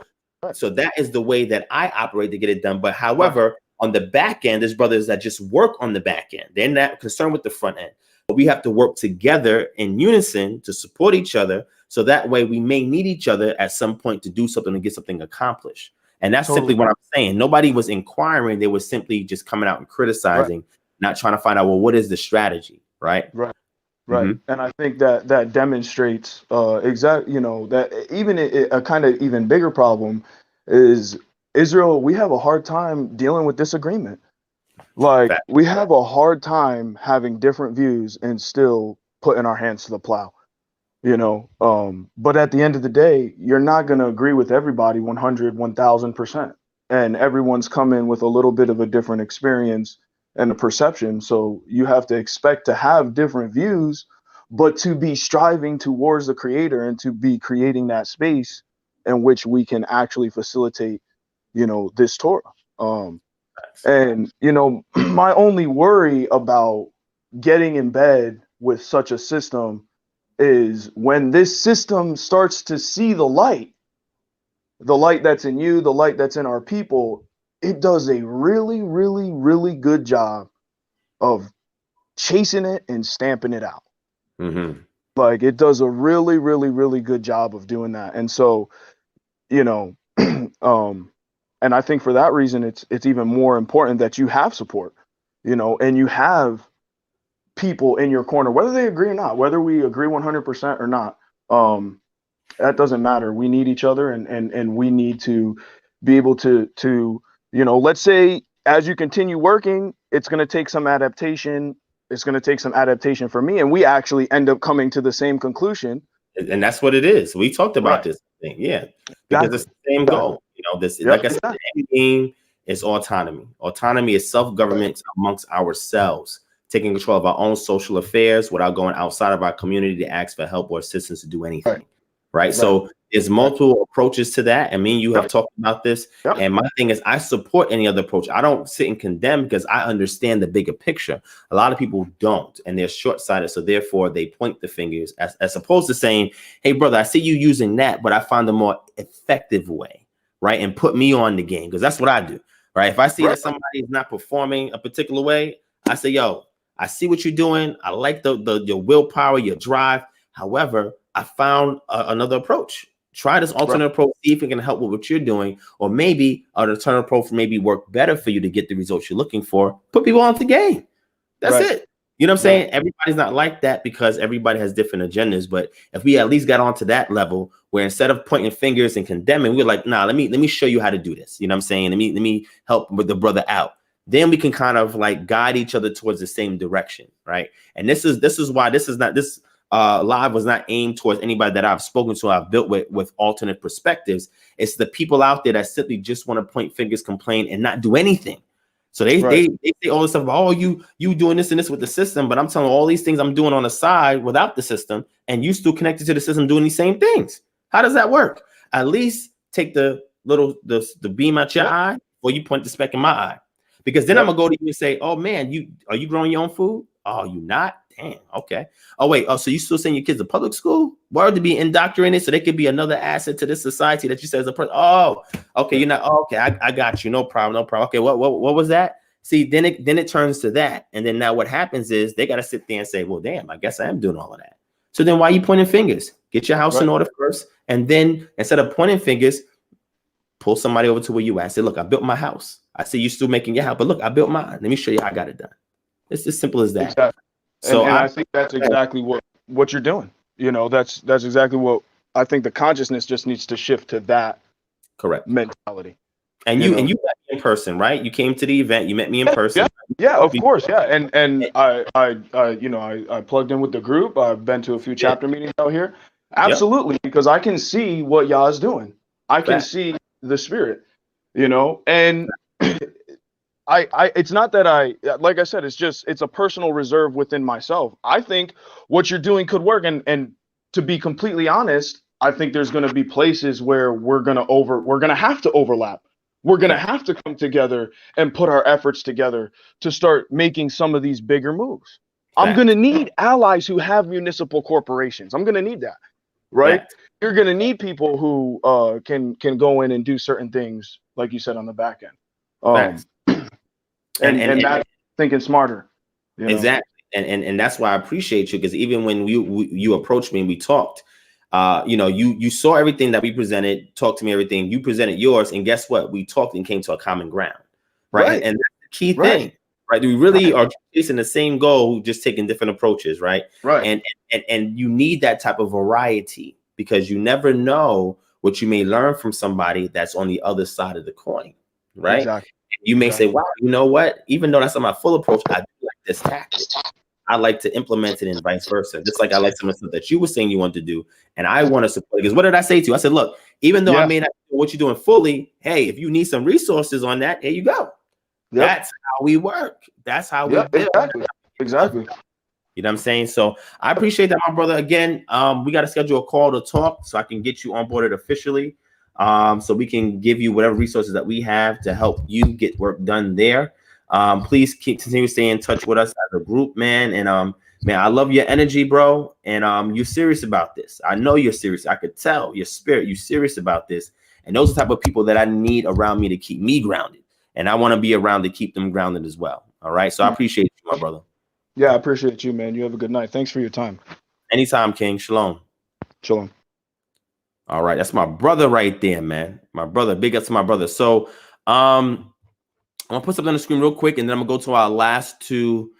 so that is the way that I operate to get it done. But however, on the back end, there's brothers that just work on the back end. They're not concerned with the front end. But we have to work together in unison to support each other. So that way we may need each other at some point to do something to get something accomplished. And that's simply what I'm saying. Nobody was inquiring. They were simply just coming out and criticizing, not trying to find out, well, what is the strategy? Right. And I think that demonstrates exactly, you know, that even a kind of even bigger problem is Israel. We have a hard time dealing with disagreement. Like we have a hard time having different views and still putting our hands to the plow, you know. But at the end of the day, you're not going to agree with everybody 100, 1000%. And everyone's coming with a little bit of a different experience and a perception. So you have to expect to have different views, but to be striving towards the creator and to be creating that space in which we can actually facilitate, you know, this Torah. And, you know, my only worry about getting in bed with such a system is when this system starts to see the light that's in you, the light that's in our people, it does a really, really, really good job of chasing it and stamping it out. Like it does a really, really, really good job of doing that. And so, you know, and I think for that reason, it's even more important that you have support, you know, and you have people in your corner, whether they agree or not, whether we agree 100% or not. That doesn't matter. We need each other, and we need to be able to, you know, let's say as you continue working, it's going to take some adaptation. It's going to take some adaptation for me, and we actually end up coming to the same conclusion. And that's what it is. We talked about this thing, because it's the same goal. You know, this like I said, the end game is autonomy. Autonomy is self-government amongst ourselves, taking control of our own social affairs without going outside of our community to ask for help or assistance to do anything. Right. So there's multiple approaches to that. I mean, you have talked about this. And my thing is, I support any other approach. I don't sit and condemn because I understand the bigger picture. A lot of people don't, and they're short-sighted. So therefore, they point the fingers as opposed to saying, hey, brother, I see you using that, but I found a more effective way. Right. And put me on the game, because that's what I do. Right. If I see that somebody is not performing a particular way, I say, yo, I see what you're doing. I like your willpower, your drive. However, I found another approach. Try this alternate approach, see if it can help with what you're doing, or maybe an alternate approach maybe work better for you to get the results you're looking for. Put people on the game. That's it. You know what I'm saying? Everybody's not like that because everybody has different agendas. But if we at least got onto that level where instead of pointing fingers and condemning, we're like, nah, let me show you how to do this. You know what I'm saying? Let me help with the brother out. Then we can kind of like guide each other towards the same direction, right? And this is why this live was not aimed towards anybody that I've spoken to, I've built with alternate perspectives. It's the people out there that simply just want to point fingers, complain, and not do anything. So they say all this stuff about, oh, you doing this and this with the system, but I'm telling all these things I'm doing on the side without the system, and you still connected to the system doing these same things. How does that work? At least take the beam out your eye, or you point the speck in my eye. Because then I'm gonna go to you and say, oh man, are you growing your own food? Oh, you not? Damn, okay. Oh, wait. Oh, so you still send your kids to public school? Why to be indoctrinated so they could be another asset to this society that you said is a person? Oh, okay. You're not. Oh, okay, I got you. No problem. Okay, what was that? See, then it turns to that. And then now what happens is they gotta sit there and say, well, damn, I guess I am doing all of that. So then why are you pointing fingers? Get your house in order first. And then instead of pointing fingers, pull somebody over to where you at. Say, look, I built my house. I see you still making your house, but look, I built mine. Let me show you how I got it done. It's as simple as that. Exactly. So and I think that's exactly what you're doing. You know, that's exactly what I think. The consciousness just needs to shift to that mentality. And you met me in person, right? You came to the event. You met me in person. Yeah, of course. Yeah, and I plugged in with the group. I've been to a few chapter meetings out here. Absolutely, because I can see what y'all is doing. I can see the spirit. You know, and it's not that like I said, it's a personal reserve within myself. I think what you're doing could work. And to be completely honest, I think there's going to be places where we're going to have to overlap we're going to have to come together and put our efforts together to start making some of these bigger moves. I'm going to need allies who have municipal corporations. I'm going to need that, right? You're going to need people who can go in and do certain things, like you said, on the back end. And that's thinking smarter. You know? Exactly. And that's why I appreciate you, because even when you approached me and we talked, you know, you saw everything that we presented, talked to me, everything, you presented yours, and guess what? We talked and came to a common ground, right? And that's the key thing, right? We really are chasing the same goal, just taking different approaches, right? And you need that type of variety, because you never know what you may learn from somebody that's on the other side of the coin, right? Exactly. You may say, wow, you know what? Even though that's not my full approach, I do like this tactic. I like to implement it, and vice versa. Just like I like some of the stuff that you were saying you want to do, and I want to support it. Because what did I say to you? I said, look, even though I may not know what you're doing fully, hey, if you need some resources on that, here you go. That's how we work. That's how we build. Exactly. You know what I'm saying? So I appreciate that, my brother. Again, we got to schedule a call to talk so I can get you onboarded officially. So we can give you whatever resources that we have to help you get work done there. Please continue to stay in touch with us as a group, man. And man, I love your energy, bro. And you're serious about this. I know you're serious. I could tell your spirit, you're serious about this. And those are the type of people that I need around me to keep me grounded. And I want to be around to keep them grounded as well. All right. So I appreciate you, my brother. Yeah, I appreciate you, man. You have a good night. Thanks for your time. Anytime, King. Shalom. Shalom. All right, that's my brother right there, man. My brother, big up to my brother. So I'm gonna put something on the screen real quick, and then I'm gonna go to our last two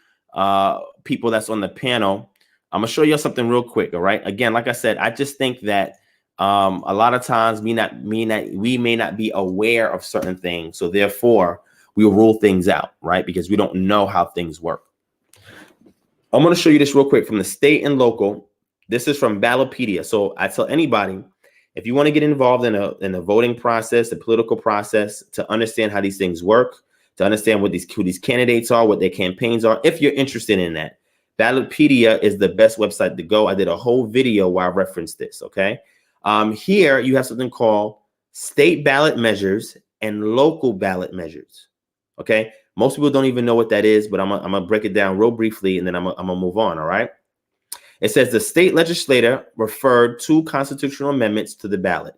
people that's on the panel. I'm gonna show you something real quick. All right. Again, like I said, I just think that a lot of times we may not be aware of certain things, so therefore we will rule things out, right? Because we don't know how things work. I'm gonna show you this real quick from the state and local. This is from Ballotpedia. So I tell anybody, if you want to get involved in a voting process, the political process, to understand how these things work, to understand who these candidates are, what their campaigns are, if you're interested in that, Ballotpedia is the best website to go. I did a whole video where I referenced this, okay? Here you have something called state ballot measures and local ballot measures, okay? Most people don't even know what that is, but I'm gonna break it down real briefly, and then I'm gonna move on, all right? It says the state legislature referred two constitutional amendments to the ballot.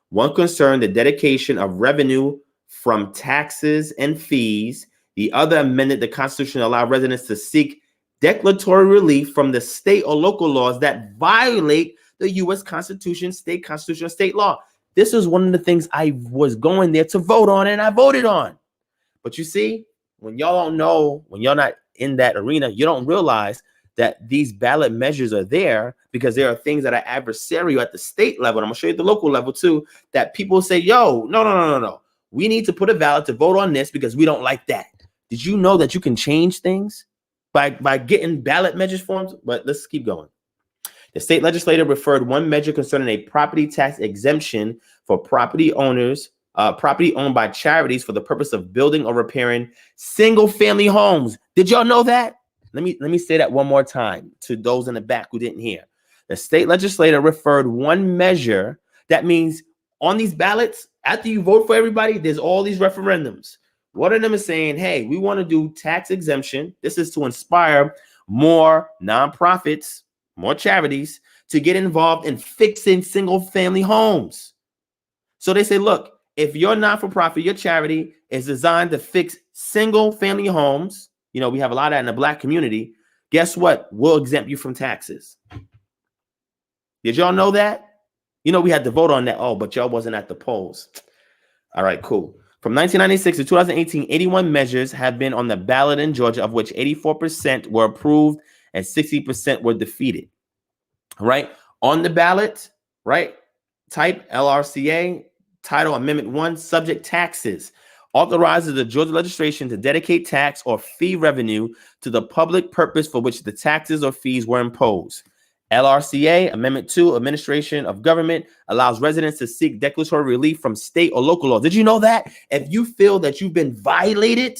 One concerned the dedication of revenue from taxes and fees. The other amended the Constitution to allow residents to seek declaratory relief from the state or local laws that violate the U.S. Constitution, state constitution, or state law. This is one of the things I was going there to vote on, and I voted on. But you see, when y'all don't know, when you're not in that arena, you don't realize that these ballot measures are there because there are things that are adversarial at the state level. And I'm gonna show you at the local level too, that people say, yo, no. We need to put a ballot to vote on this because we don't like that. Did you know that you can change things by getting ballot measures forms? But let's keep going. The state legislature referred one measure concerning a property tax exemption for property owners, property owned by charities for the purpose of building or repairing single family homes. Did y'all know that? Let me say that one more time to those in the back who didn't hear. The state legislature referred one measure. That means on these ballots, after you vote for everybody, there's all these referendums. One of them is saying, hey, we want to do tax exemption. This is to inspire more nonprofits, more charities to get involved in fixing single family homes. So they say, look, if your not-for-profit, your charity is designed to fix single family homes, you know, we have a lot of that in the Black community. Guess what? We'll exempt you from taxes. Did y'all know that? You know, we had to vote on that. Oh, but y'all wasn't at the polls. All right, cool. From 1996 to 2018, 81 measures have been on the ballot in Georgia, of which 84% were approved and 60% were defeated. Right? On the ballot, right? Type LRCA, Title Amendment 1, subject taxes. Authorizes the Georgia legislation to dedicate tax or fee revenue to the public purpose for which the taxes or fees were imposed. LRCA, Amendment 2, Administration of Government, allows residents to seek declaratory relief from state or local laws. Did you know that? If you feel that you've been violated,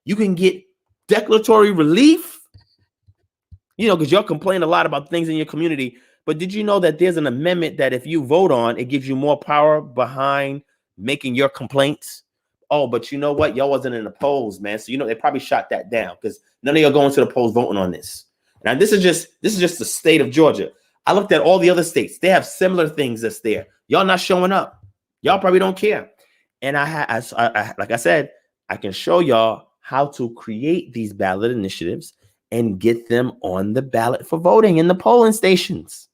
you can get declaratory relief. You know, because you'll complain a lot about things in your community. But did you know that there's an amendment that if you vote on, it gives you more power behind making your complaints? Oh, but you know what? Y'all wasn't in the polls, man. So they probably shot that down because none of y'all going to the polls voting on this. Now, this is just the state of Georgia. I looked at all the other states. They have similar things that's there. Y'all not showing up. Y'all probably don't care. And like I said, I can show y'all how to create these ballot initiatives and get them on the ballot for voting in the polling stations.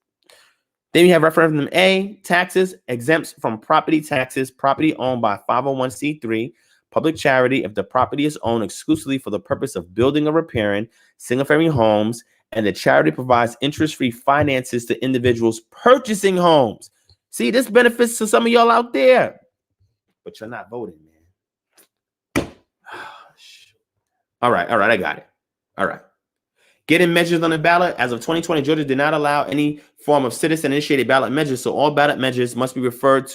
Then you have referendum A, taxes exempts from property taxes, property owned by 501c3, public charity if the property is owned exclusively for the purpose of building or repairing single-family homes, and the charity provides interest-free finances to individuals purchasing homes. See, this benefits to some of y'all out there, but you're not voting, man. All right, I got it. All right. Getting measures on the ballot. As of 2020, Georgia did not allow any form of citizen-initiated ballot measures, so all ballot measures must be referred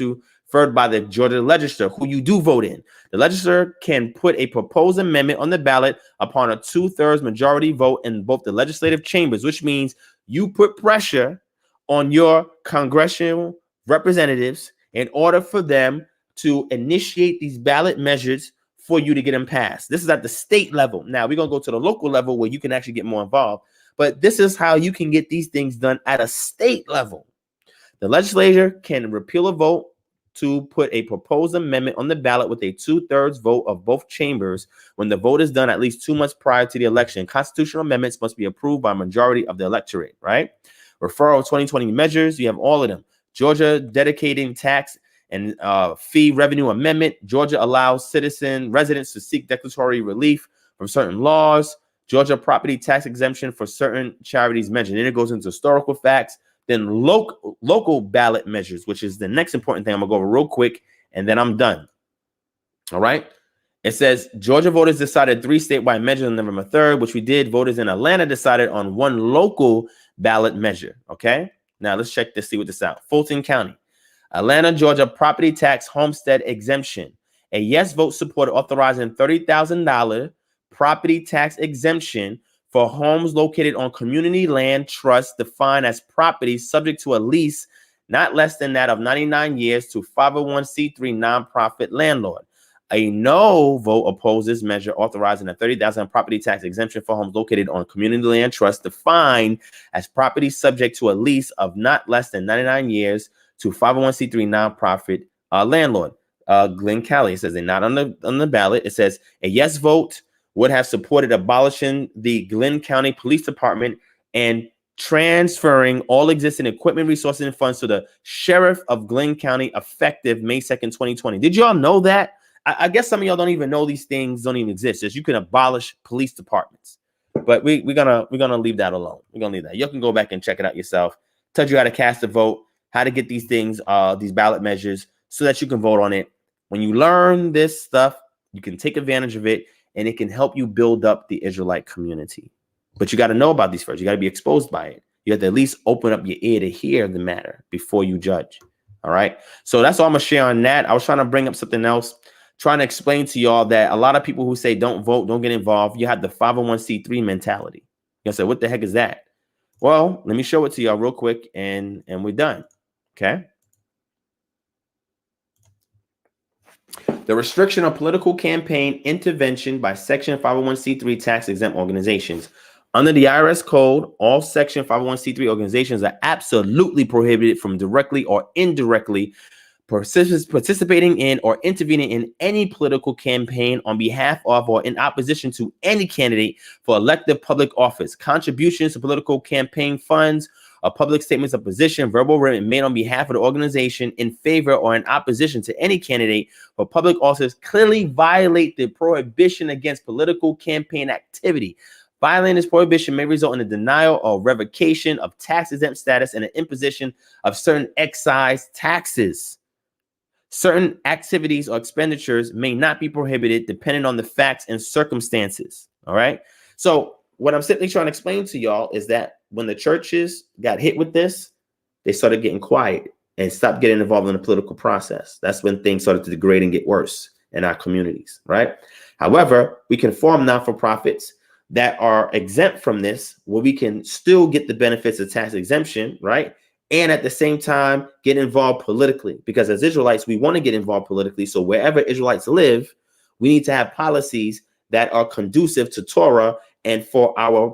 by the Georgia legislature, who you do vote in. The legislature can put a proposed amendment on the ballot upon a 2/3 majority vote in both the legislative chambers, which means you put pressure on your congressional representatives in order for them to initiate these ballot measures for you to get them passed. This is at the state level. Now we're going to go to the local level where you can actually get more involved, but this is how you can get these things done at a state level. The legislature can repeal a vote to put a proposed amendment on the ballot with a 2/3 vote of both chambers when the vote is done at least 2 months prior to the election. Constitutional amendments must be approved by a majority of the electorate, right? Referral 2020 measures, you have all of them. Georgia dedicating tax and fee revenue amendment. Georgia allows citizen residents to seek declaratory relief from certain laws. Georgia property tax exemption for certain charities mentioned. Then it goes into historical facts. Then local ballot measures, which is the next important thing. I'm going to go over real quick, and then I'm done. All right. It says Georgia voters decided 3 statewide measures on November 3rd, which we did. Voters in Atlanta decided on 1 local ballot measure. Okay. Now let's check this, see what this out. Fulton County. Atlanta, Georgia property tax homestead exemption. A yes vote supported authorizing $30,000 property tax exemption for homes located on community land trusts defined as property subject to a lease not less than that of 99 years to 501c3 nonprofit landlord. A no vote opposes measure authorizing a $30,000 property tax exemption for homes located on community land trusts defined as property subject to a lease of not less than 99 years to 501c3 nonprofit landlord. Glenn Cali says they're not on the ballot. It says a yes vote would have supported abolishing the Glenn County Police Department and transferring all existing equipment, resources, and funds to the sheriff of Glenn County effective May 2nd, 2020. Did y'all know that? I guess some of y'all don't even know these things don't even exist. Just you can abolish police departments, but we're gonna leave that alone. We're gonna leave that. You can go back and check it out yourself. Tells you how to cast a vote, how to get these things, these ballot measures, so that you can vote on it. When you learn this stuff, you can take advantage of it, and it can help you build up the Israelite community. But you got to know about these first. You got to be exposed by it. You have to at least open up your ear to hear the matter before you judge. All right. So that's all I'm gonna share on that. I was trying to bring up something else, trying to explain to y'all that a lot of people who say don't vote, don't get involved, you have the 501c3 mentality. You say, what the heck is that? Well, let me show it to y'all real quick, and we're done. Okay. The restriction of political campaign intervention by Section 501c3 tax exempt organizations. Under the IRS code, all Section 501c3 organizations are absolutely prohibited from directly or indirectly participating in or intervening in any political campaign on behalf of or in opposition to any candidate for elective public office. Contributions to political campaign funds or public statements of position, verbal written, made on behalf of the organization in favor or in opposition to any candidate for public office clearly violate the prohibition against political campaign activity. Violating this prohibition may result in the denial or revocation of tax-exempt status and the imposition of certain excise taxes. Certain activities or expenditures may not be prohibited depending on the facts and circumstances. All right. So what I'm simply trying to explain to y'all is that when the churches got hit with this, they started getting quiet and stopped getting involved in the political process. That's when things started to degrade and get worse in our communities. Right. However, we can form non-for-profits that are exempt from this, where we can still get the benefits of tax exemption. Right. And at the same time, get involved politically, because as Israelites, we want to get involved politically. So wherever Israelites live, We need to have policies that are conducive to Torah and for our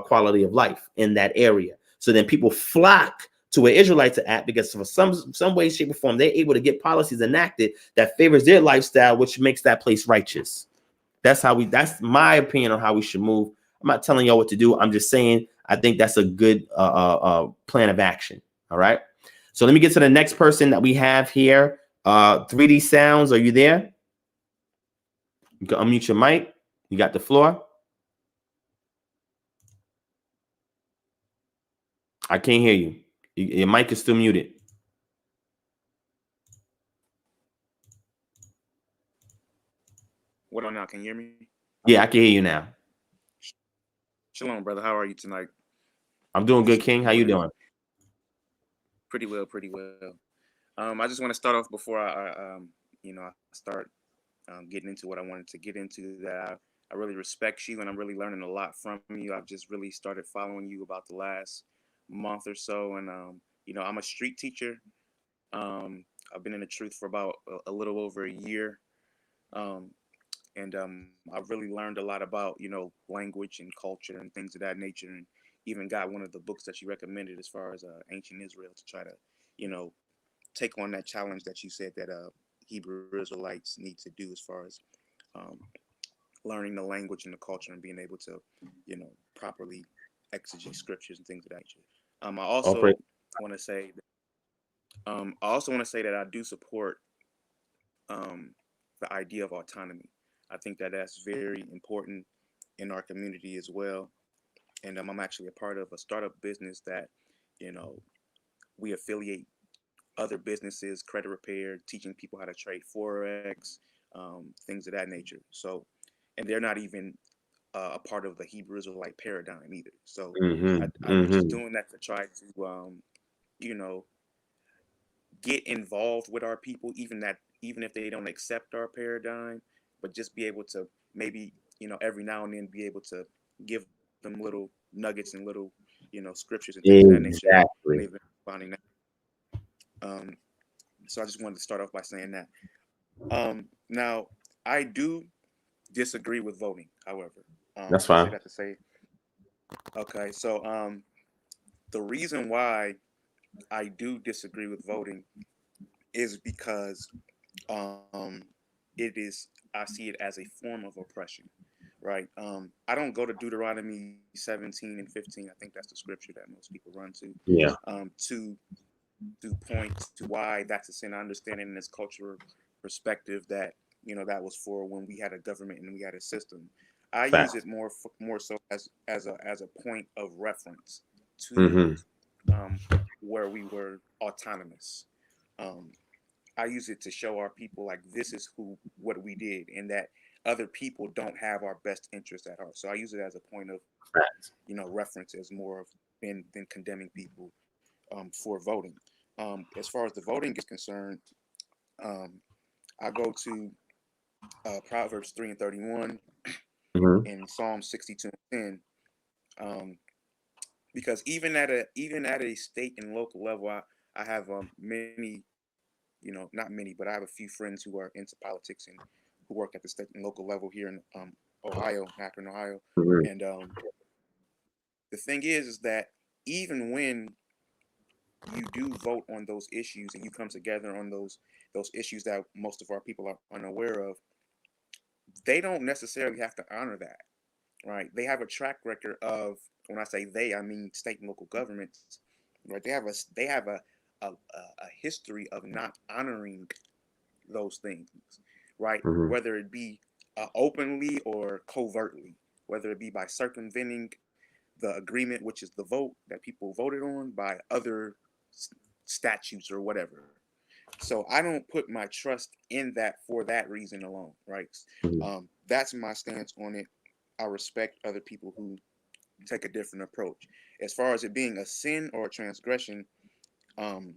quality of life in that area. So then people flock to where Israelites are at, because for some way, shape, or form, they're able to get policies enacted that favors their lifestyle, which makes that place righteous. That's my opinion on how we should move. I'm not telling y'all what to do. I'm just saying I think that's a good plan of action. All right. So let me get to the next person that we have here. 3D Sounds, are you there? You can unmute your mic. You got the floor. I can't hear you. Your mic is still muted. What on now? Can you hear me? Yeah, I can hear you now. Shalom, brother. How are you tonight? I'm doing good, King. How you doing? Pretty well, pretty well. I just want to start off before I start getting into what I wanted to get into. That I really respect you, and I'm really learning a lot from you. I've just really started following you about the last month or so, and I'm a street teacher. I've been in the truth for about a little over a year. And I've really learned a lot about, language and culture and things of that nature, and even got one of the books that you recommended as far as ancient Israel to try to, take on that challenge that you said that Hebrew Israelites need to do as far as um, learning the language and the culture and being able to, properly exegete scriptures and things of that nature. I also want to say, that I do support the idea of autonomy. I think that that's very important in our community as well. And I'm actually a part of a startup business that, we affiliate other businesses, credit repair, teaching people how to trade forex, things of that nature. So, and they're not even a part of the Hebrew Israelite paradigm either. So, we're just doing that to try to, you know, get involved with our people, even if they don't accept our paradigm, but just be able to maybe, every now and then be able to give them little nuggets and little, scriptures and things of that nature. And they've been finding that. So I just wanted to start off by saying that. Now I do disagree with voting, however. That's fine. I say that to say, okay. So the reason why I do disagree with voting is because I see it as a form of oppression, right? I don't go to Deuteronomy 17 and 15. I think that's the scripture that most people run to. Yeah. To point to why that's a sin. I understand in this cultural perspective that that was for when we had a government and we had a system. I use it more so as a point of reference to where we were autonomous. I use it to show our people like this is what we did, and that other people don't have our best interest at heart. So I use it as a point of reference, as more of than condemning people for voting. As far as the voting is concerned, I go to Proverbs 3 and 31 and Psalm 62 and 10, because even at a state and local level, I have many, not many, but I have a few friends who are into politics and who work at the state and local level here in Ohio, Akron, Ohio. And the thing is that even when you do vote on those issues and you come together on those issues that most of our people are unaware of, they don't necessarily have to honor that, right? They have a track record of, when I say they, I mean state and local governments, right? They have a history of not honoring those things, right? Whether it be openly or covertly, whether it be by circumventing the agreement, which is the vote that people voted on, by other statutes or whatever. So I don't put my trust in that for that reason alone, right? That's my stance on it. I respect other people who take a different approach. As far as it being a sin or a transgression, me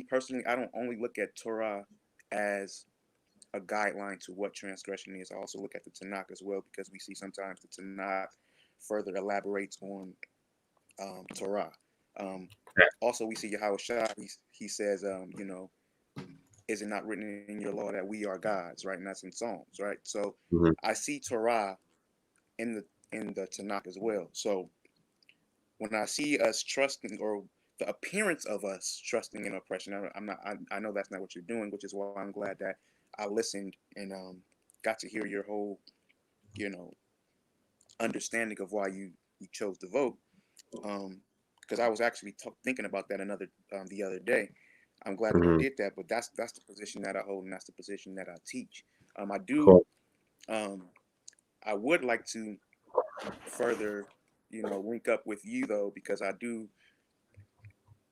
personally, I don't only look at Torah as a guideline to what transgression is. I also look at the Tanakh as well, because we see sometimes the Tanakh further elaborates on Torah. Also, we see Yahushua. He says, is it not written in your law that we are gods, right? And that's in Psalms, right? So Mhm. I see Torah in the Tanakh as well. So when I see us trusting, or the appearance of us trusting in oppression, I know that's not what you're doing, which is why I'm glad that I listened and got to hear your whole, you know, understanding of why you chose to vote. Because I was actually thinking about that the other day. I'm glad that you Mhm. did that, but that's the position that I hold, and that's the position that I teach. I do. Cool. I would like to further, link up with you though, because I do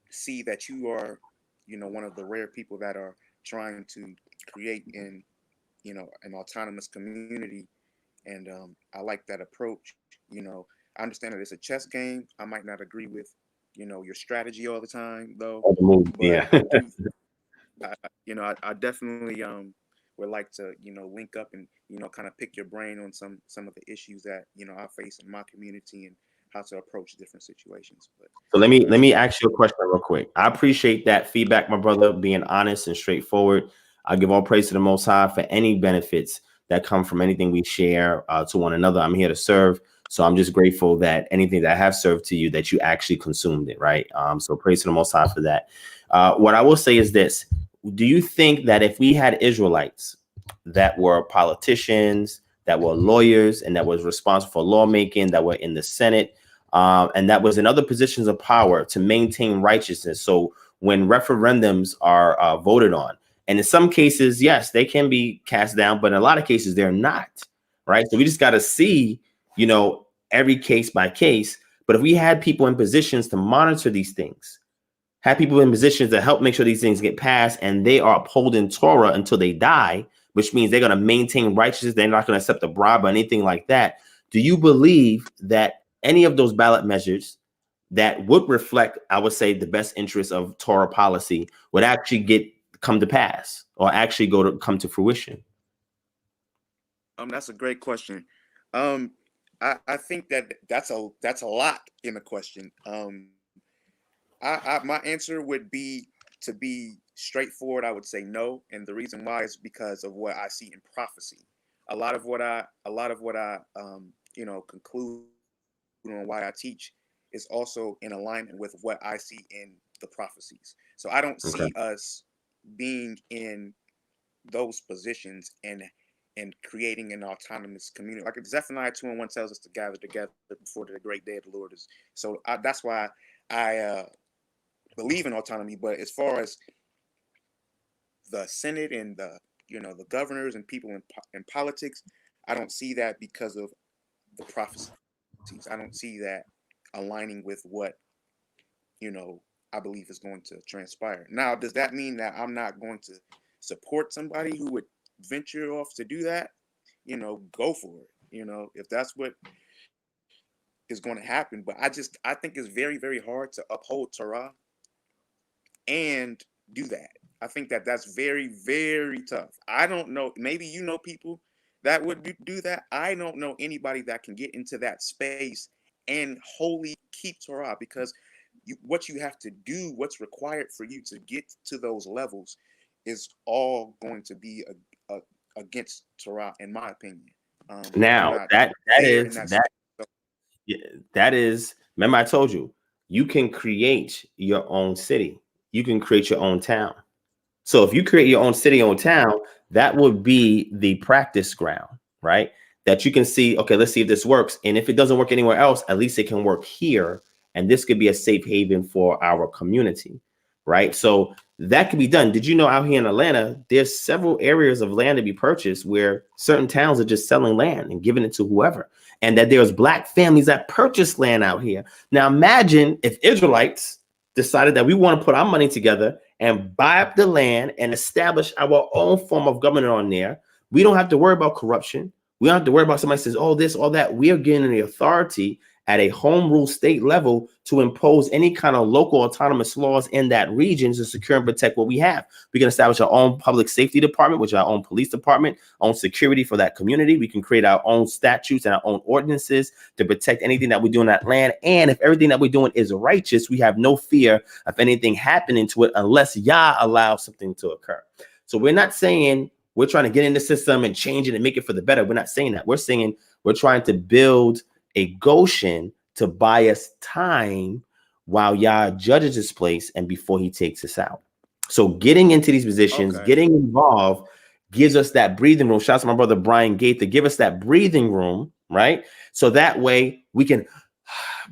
see that you are, one of the rare people that are trying to create an autonomous community, and I like that approach. I understand that it's a chess game. I might not agree with, your strategy all the time though, All the moves, but yeah. I do, I definitely would like to, link up and, kind of pick your brain on some of the issues that, I face in my community and how to approach different situations. But So let me ask you a question real quick. I appreciate that feedback, my brother, being honest and straightforward. I give all praise to the Most High for any benefits that come from anything we share to one another. I'm here to serve, so I'm just grateful that anything that I have served to you, that you actually consumed it, right? So praise to the Most High for that. What I will say is this: do you think that if we had Israelites that were politicians, that were lawyers, and that was responsible for lawmaking, that were in the Senate, and that was in other positions of power to maintain righteousness? So when referendums are voted on, and in some cases, yes, they can be cast down, but in a lot of cases, they're not, right? So we just got to see, every case by case. But if we had people in positions to monitor these things, have people in positions to help make sure these things get passed, and they are upholding Torah until they die, which means they're going to maintain righteousness. They're not going to accept a bribe or anything like that. Do you believe that any of those ballot measures that would reflect, I would say, the best interest of Torah policy would actually come to pass, or actually come to fruition? that's a great question. I think that's a lot in a question. My answer would be, to be straightforward, I would say no, and the reason why is because of what I see in prophecy. A lot of what I conclude on why I teach is also in alignment with what I see in the prophecies. So I don't Okay. see us being in those positions and creating an autonomous community. Like Zephaniah 2:1 tells us to gather together before the great day of the Lord is. So that's why I believe in autonomy. But as far as the Senate and the governors and people in politics, I don't see that because of the prophecies. I don't see that aligning with what I believe is going to transpire. Now, does that mean that I'm not going to support somebody who would venture off to do that? Go for it. If that's what is going to happen. But I think it's very, very hard to uphold Torah and do that. I think that that's very, very tough. I don't know. Maybe people that would do that. I don't know anybody that can get into that space and wholly keep Torah, because what you have to do, what's required for you to get to those levels, is all going to be against Torah, in my opinion. Now that there in is that that space. yeah, that is. Remember, I told you, you can create your own city. You can create your own town. So if you create your own city, own town, that would be the practice ground, right? That you can see, okay, let's see if this works. And if it doesn't work anywhere else, at least it can work here. And this could be a safe haven for our community, right? So that could be done. Did you know out here in Atlanta, there's several areas of land to be purchased where certain towns are just selling land and giving it to whoever. And that there's Black families that purchase land out here. Now imagine if Israelites decided that we want to put our money together and buy up the land and establish our own form of government on there. We don't have to worry about corruption. We don't have to worry about somebody says, oh, this, all that. We are getting the authority at a home rule state level to impose any kind of local autonomous laws in that region to secure and protect what we have. We can establish our own public safety department, which is our own police department, own security for that community. We can create our own statutes and our own ordinances to protect anything that we do in that land. And if everything that we're doing is righteous, we have no fear of anything happening to it unless Yah allows something to occur. So we're not saying we're trying to get in the system and change it and make it for the better. We're not saying that. We're saying we're trying to build a Goshen to buy us time while Yah judges his place and before he takes us out. So getting into these positions, getting involved, gives us that breathing room. Shout out to my brother Brian Gate to give us that breathing room, right? So that way we can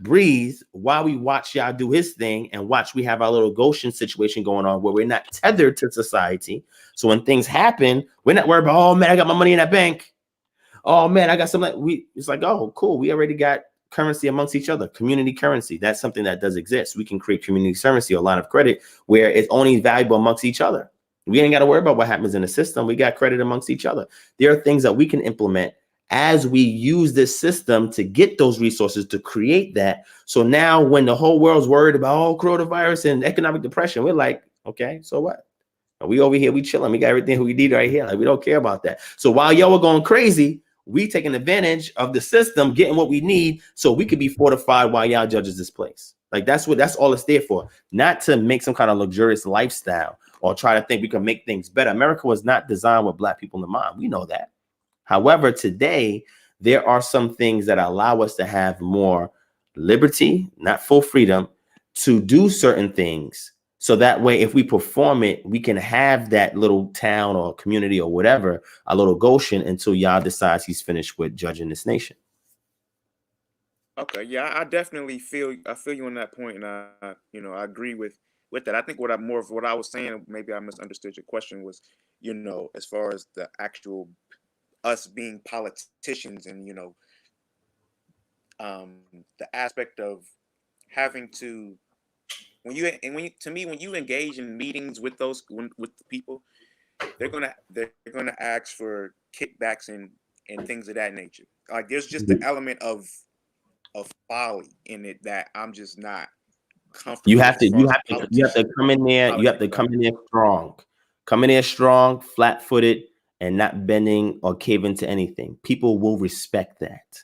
breathe while we watch Yah do his thing and watch we have our little Goshen situation going on where we're not tethered to society. So when things happen, we're not worried about, oh man, I got my money in that bank. Oh man, I got something. It's like, oh, cool. We already got currency amongst each other, community currency. That's something that does exist. We can create community currency or line of credit where it's only valuable amongst each other. We ain't got to worry about what happens in the system. We got credit amongst each other. There are things that we can implement as we use this system to get those resources to create that. So now when the whole world's worried about coronavirus and economic depression, we're like, okay, so what? We over here, we chilling. We got everything we need right here. Like we don't care about that. So while y'all are going crazy, we taking advantage of the system, getting what we need so we could be fortified while y'all judges this place. Like that's all it's there for. Not to make some kind of luxurious lifestyle or try to think we can make things better. America was not designed with black people in mind. We know that. However, today, there are some things that allow us to have more liberty, not full freedom, to do certain things. So that way, if we perform it, we can have that little town or community or whatever, a little Goshen until Yah decides he's finished with judging this nation. Okay, yeah, I definitely feel you on that point, and I agree with that. I think what I was saying, maybe I misunderstood your question, was, as far as the actual us being politicians and the aspect of having to when you engage in meetings with with the people, they're gonna ask for kickbacks and things of that nature. Like there's just the element of folly in it that I'm just not comfortable. You have to come in there. You have to come in there strong. Come in there strong, flat-footed, and not bending or caving to anything. People will respect that,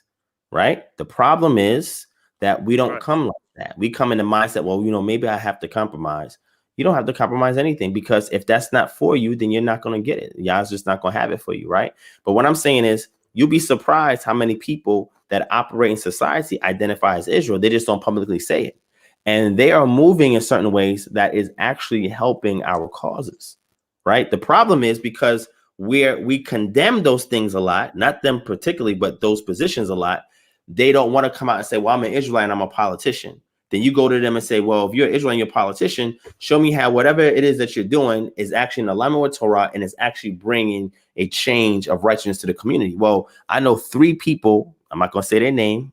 right? The problem is that we don't come like that. We come in the mindset, well, maybe I have to compromise. You don't have to compromise anything, because if that's not for you, then you're not going to get it. Y'all's just not going to have it for you, right? But what I'm saying is, you'll be surprised how many people that operate in society identify as Israel. They just don't publicly say it. And they are moving in certain ways that is actually helping our causes, right? The problem is because we condemn those things a lot, not them particularly, but those positions a lot. They don't want to come out and say, well, I'm an Israelite and I'm a politician. Then you go to them and say, well, if you're an Israelite and you're a politician, show me how whatever it is that you're doing is actually in alignment with Torah and is actually bringing a change of righteousness to the community. Well, I know 3 people, I'm not going to say their name,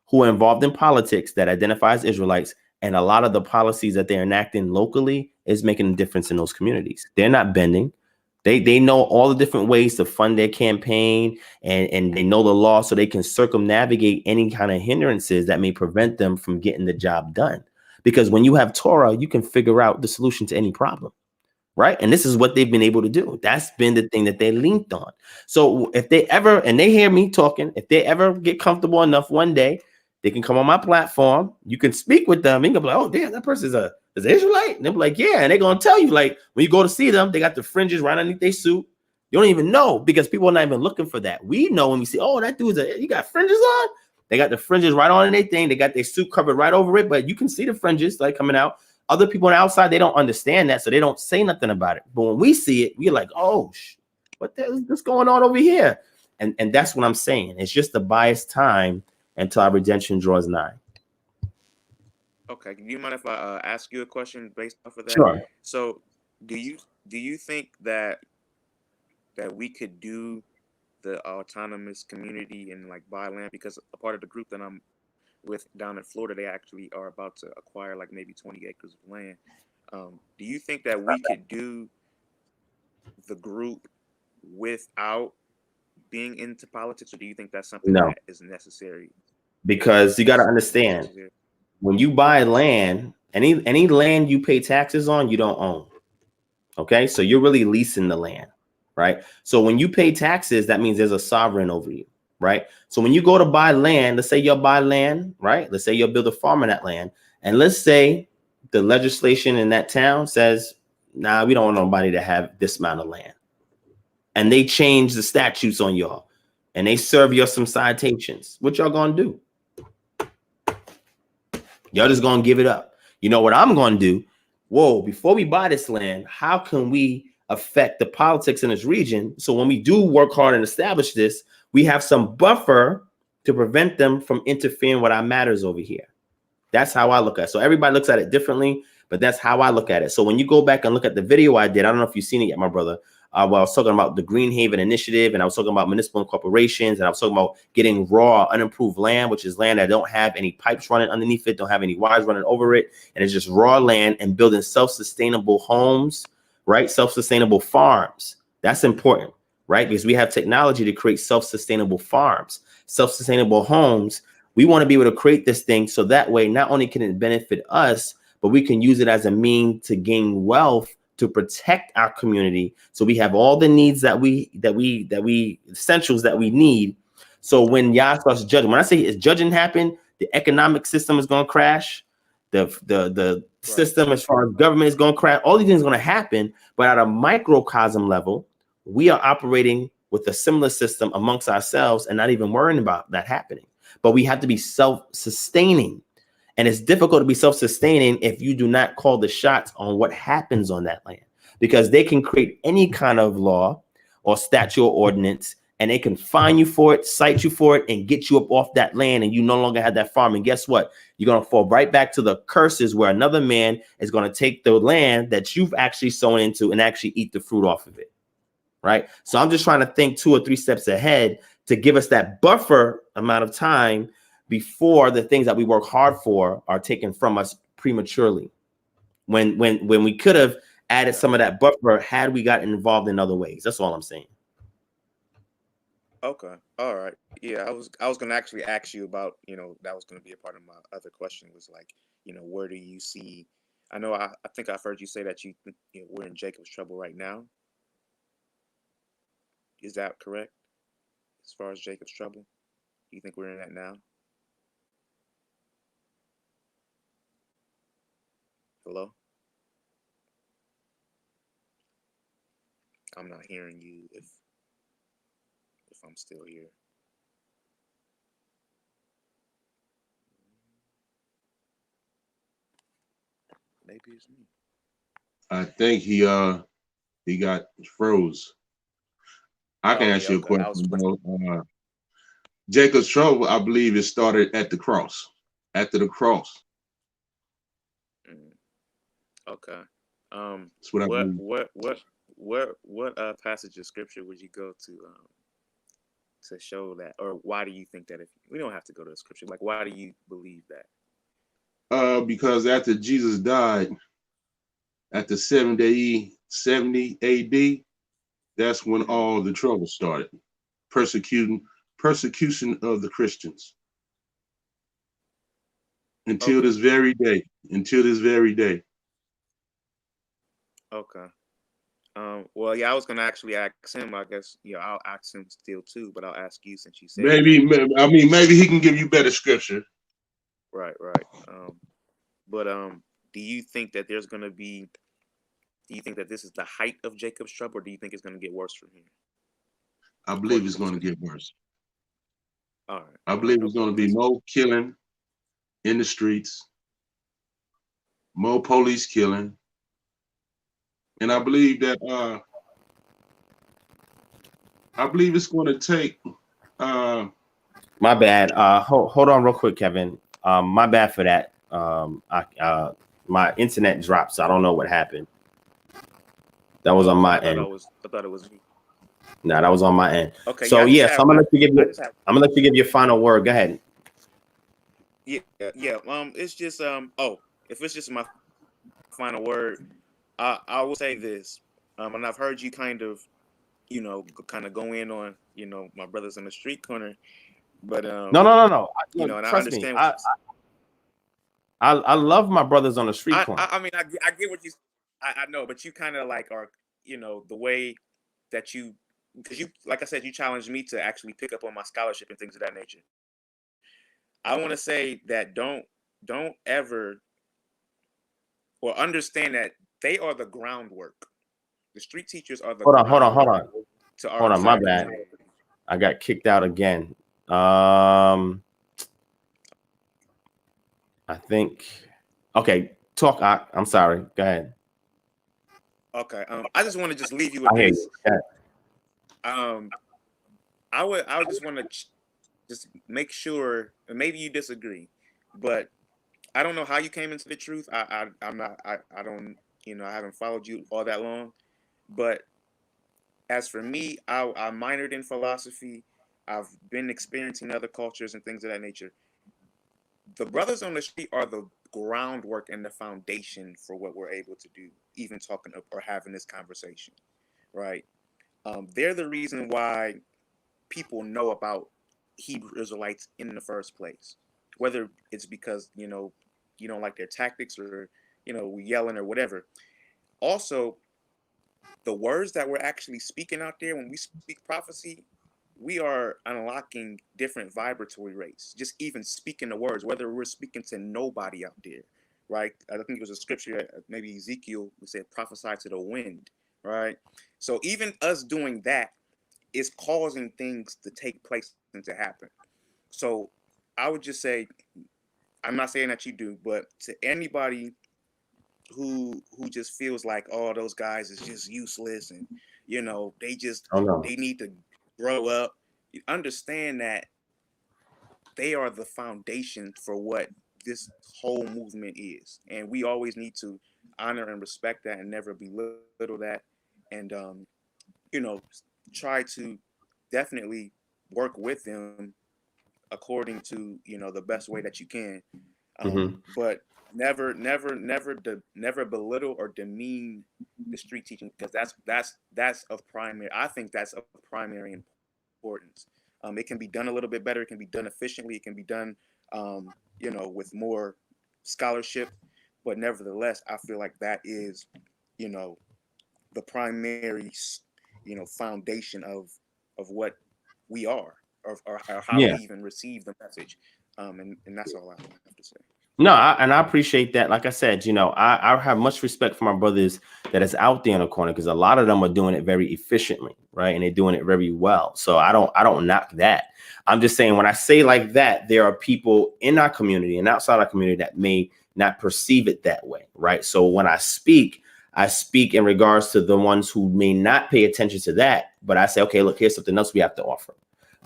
who are involved in politics that identify as Israelites, and a lot of the policies that they're enacting locally is making a difference in those communities. They're not bending. They know all the different ways to fund their campaign, and they know the law, so they can circumnavigate any kind of hindrances that may prevent them from getting the job done. Because when you have Torah, you can figure out the solution to any problem, right? And this is what they've been able to do. That's been the thing that they leaned on. So if they ever, and they hear me talking, if they ever get comfortable enough one day, they can come on my platform. You can speak with them. And you can be like, oh, damn, that person's an Israelite? And they'll be like, yeah. And they're going to tell you, like, when you go to see them, they got the fringes right underneath their suit. You don't even know, because people are not even looking for that. We know when we see, oh, that dude's you got fringes on? They got the fringes right on in their thing. They got their suit covered right over it, but you can see the fringes like coming out. Other people on the outside, they don't understand that, so they don't say nothing about it. But when we see it, we're like, oh, what the hell is this going on over here? And that's what I'm saying. It's just a biased time until our redemption draws nigh. Okay, do you mind if I ask you a question based off of that? Sure. So, do you think that we could do the autonomous community and like buy land? Because a part of the group that I'm with down in Florida, they actually are about to acquire like maybe 20 acres of land. Do you think that we could do the group without being into politics, or do you think that's something that is necessary? Because you got to understand, when you buy land, any land you pay taxes on, you don't own. Okay, so you're really leasing the land, right? So when you pay taxes, that means there's a sovereign over you, right? So when you go to buy land, let's say you'll buy land, right? Let's say you'll build a farm on that land, and let's say the legislation in that town says nah, we don't want nobody to have this amount of land. And they change the statutes on y'all. And they serve you some citations. What y'all gonna do? Y'all just gonna give it up. You know what I'm gonna do? Whoa, before we buy this land, how can we affect the politics in this region? So when we do work hard and establish this, we have some buffer to prevent them from interfering with our matters over here. That's how I look at it. So everybody looks at it differently, but that's how I look at it. So when you go back and look at the video I did, I don't know if you've seen it yet, my brother. I was talking about the Green Haven Initiative, and I was talking about municipal corporations, and I was talking about getting raw, unimproved land, which is land that don't have any pipes running underneath it, don't have any wires running over it, and it's just raw land, and building self-sustainable homes, right? Self-sustainable farms. That's important, right? Because we have technology to create self-sustainable farms, self-sustainable homes. We want to be able to create this thing so that way, not only can it benefit us, but we can use it as a means to gain wealth, to protect our community, so we have all the needs that we essentials that we need. So when y'all starts judging, when I say is judging happen, the economic system is going to crash, the system as far as government is going to crash. All these things are going to happen, but at a microcosm level, we are operating with a similar system amongst ourselves and not even worrying about that happening. But we have to be self-sustaining. And it's difficult to be self-sustaining if you do not call the shots on what happens on that land, because they can create any kind of law or statute or ordinance, and they can fine you for it, cite you for it, and get you up off that land, and you no longer have that farm. And guess what? You're going to fall right back to the curses where another man is going to take the land that you've actually sown into and actually eat the fruit off of it, right? So I'm just trying to think 2 or 3 steps ahead to give us that buffer amount of time before the things that we work hard for are taken from us prematurely, when we could have added some of that buffer had we gotten involved in other ways. That's all I'm saying. Okay. All right. Yeah, I was gonna actually ask you about, that was gonna be a part of my other question, was like, where do you see, I think I've heard you say that we're in Jacob's trouble right now. Is that correct? As far as Jacob's trouble? Do you think we're in that now? Hello? I'm not hearing you if I'm still here. Maybe it's me. I think he got froze. I can ask you a question. Jacob's trouble, I believe, it started at the cross. After the cross. Okay. That's what I believe. What passage of scripture would you go to show that, or why do you think that? If we don't have to go to the scripture, like, why do you believe that? Because after Jesus died, at the 70 AD, that's when all the trouble started. Persecution of the Christians. Until this very day. Okay. Well, yeah, I was gonna actually ask him. I guess, I'll ask him still too, but I'll ask you since you said maybe he can give you better scripture. Right. But do you think that there's gonna be? Do you think that this is the height of Jacob's trouble, or do you think it's gonna get worse from here? I believe it's gonna get worse. All right. I believe it's gonna be more killing in the streets, more police killing. And I believe that it's going to take. My bad. Hold on real quick, Kevin. My bad for that. My internet dropped, so I don't know what happened. That was on my end. I thought it was me. No, that was on my end. Okay. So yeah, so I'm gonna let you give your final word. Go ahead. Yeah. It's just if it's just my final word, I will say this, and I've heard you kind of go in on my brothers on the street corner, but no. And I trust understand. Me, I love my brothers on the street corner. I mean, I get what you. I know, but you kind of like are the way that you, because you, like I said, you challenged me to actually pick up on my scholarship and things of that nature. I want to say that don't ever, or understand that they are the groundwork. The street teachers are the Hold on. to our Hold on, my entire bad. I got kicked out again. I think. Okay, talk. I'm sorry. Go ahead. Okay. I just want to just leave you with I hear this. you. I would just want to just make sure, and maybe you disagree, but I don't know how you came into the truth. I'm not. I don't. I haven't followed you all that long, but as for me, I minored in philosophy. I've been experiencing other cultures and things of that nature. The brothers on the street are the groundwork and the foundation for what we're able to do, even talking or having this conversation, right? They're the reason why people know about Hebrew Israelites in the first place, whether it's because you don't like their tactics, or we yelling or whatever. Also, the words that we're actually speaking out there, when we speak prophecy, we are unlocking different vibratory rates. Just even speaking the words, whether we're speaking to nobody out there, right? I think it was a scripture, maybe Ezekiel, we said prophesy to the wind, right? So even us doing that is causing things to take place and to happen. So I would just say, I'm not saying that you do, but to anybody who just feels like, oh, those guys is just useless, and they need to grow up, you understand that they are the foundation for what this whole movement is, and we always need to honor and respect that and never belittle that, and try to definitely work with them according to the best way that you can, but never belittle or demean the street teaching, because that's of primary. I think that's of primary importance. It can be done a little bit better. It can be done efficiently. It can be done, with more scholarship. But nevertheless, I feel like that is, the primary, foundation of what we are, or how we even receive the message. And that's all I have to say. No, and I appreciate that. Like I said, I have much respect for my brothers that is out there in the corner, because a lot of them are doing it very efficiently, right? And they're doing it very well. So I don't knock that. I'm just saying, when I say like that, there are people in our community and outside our community that may not perceive it that way, right? So when I speak in regards to the ones who may not pay attention to that, but I say, okay, look, here's something else we have to offer.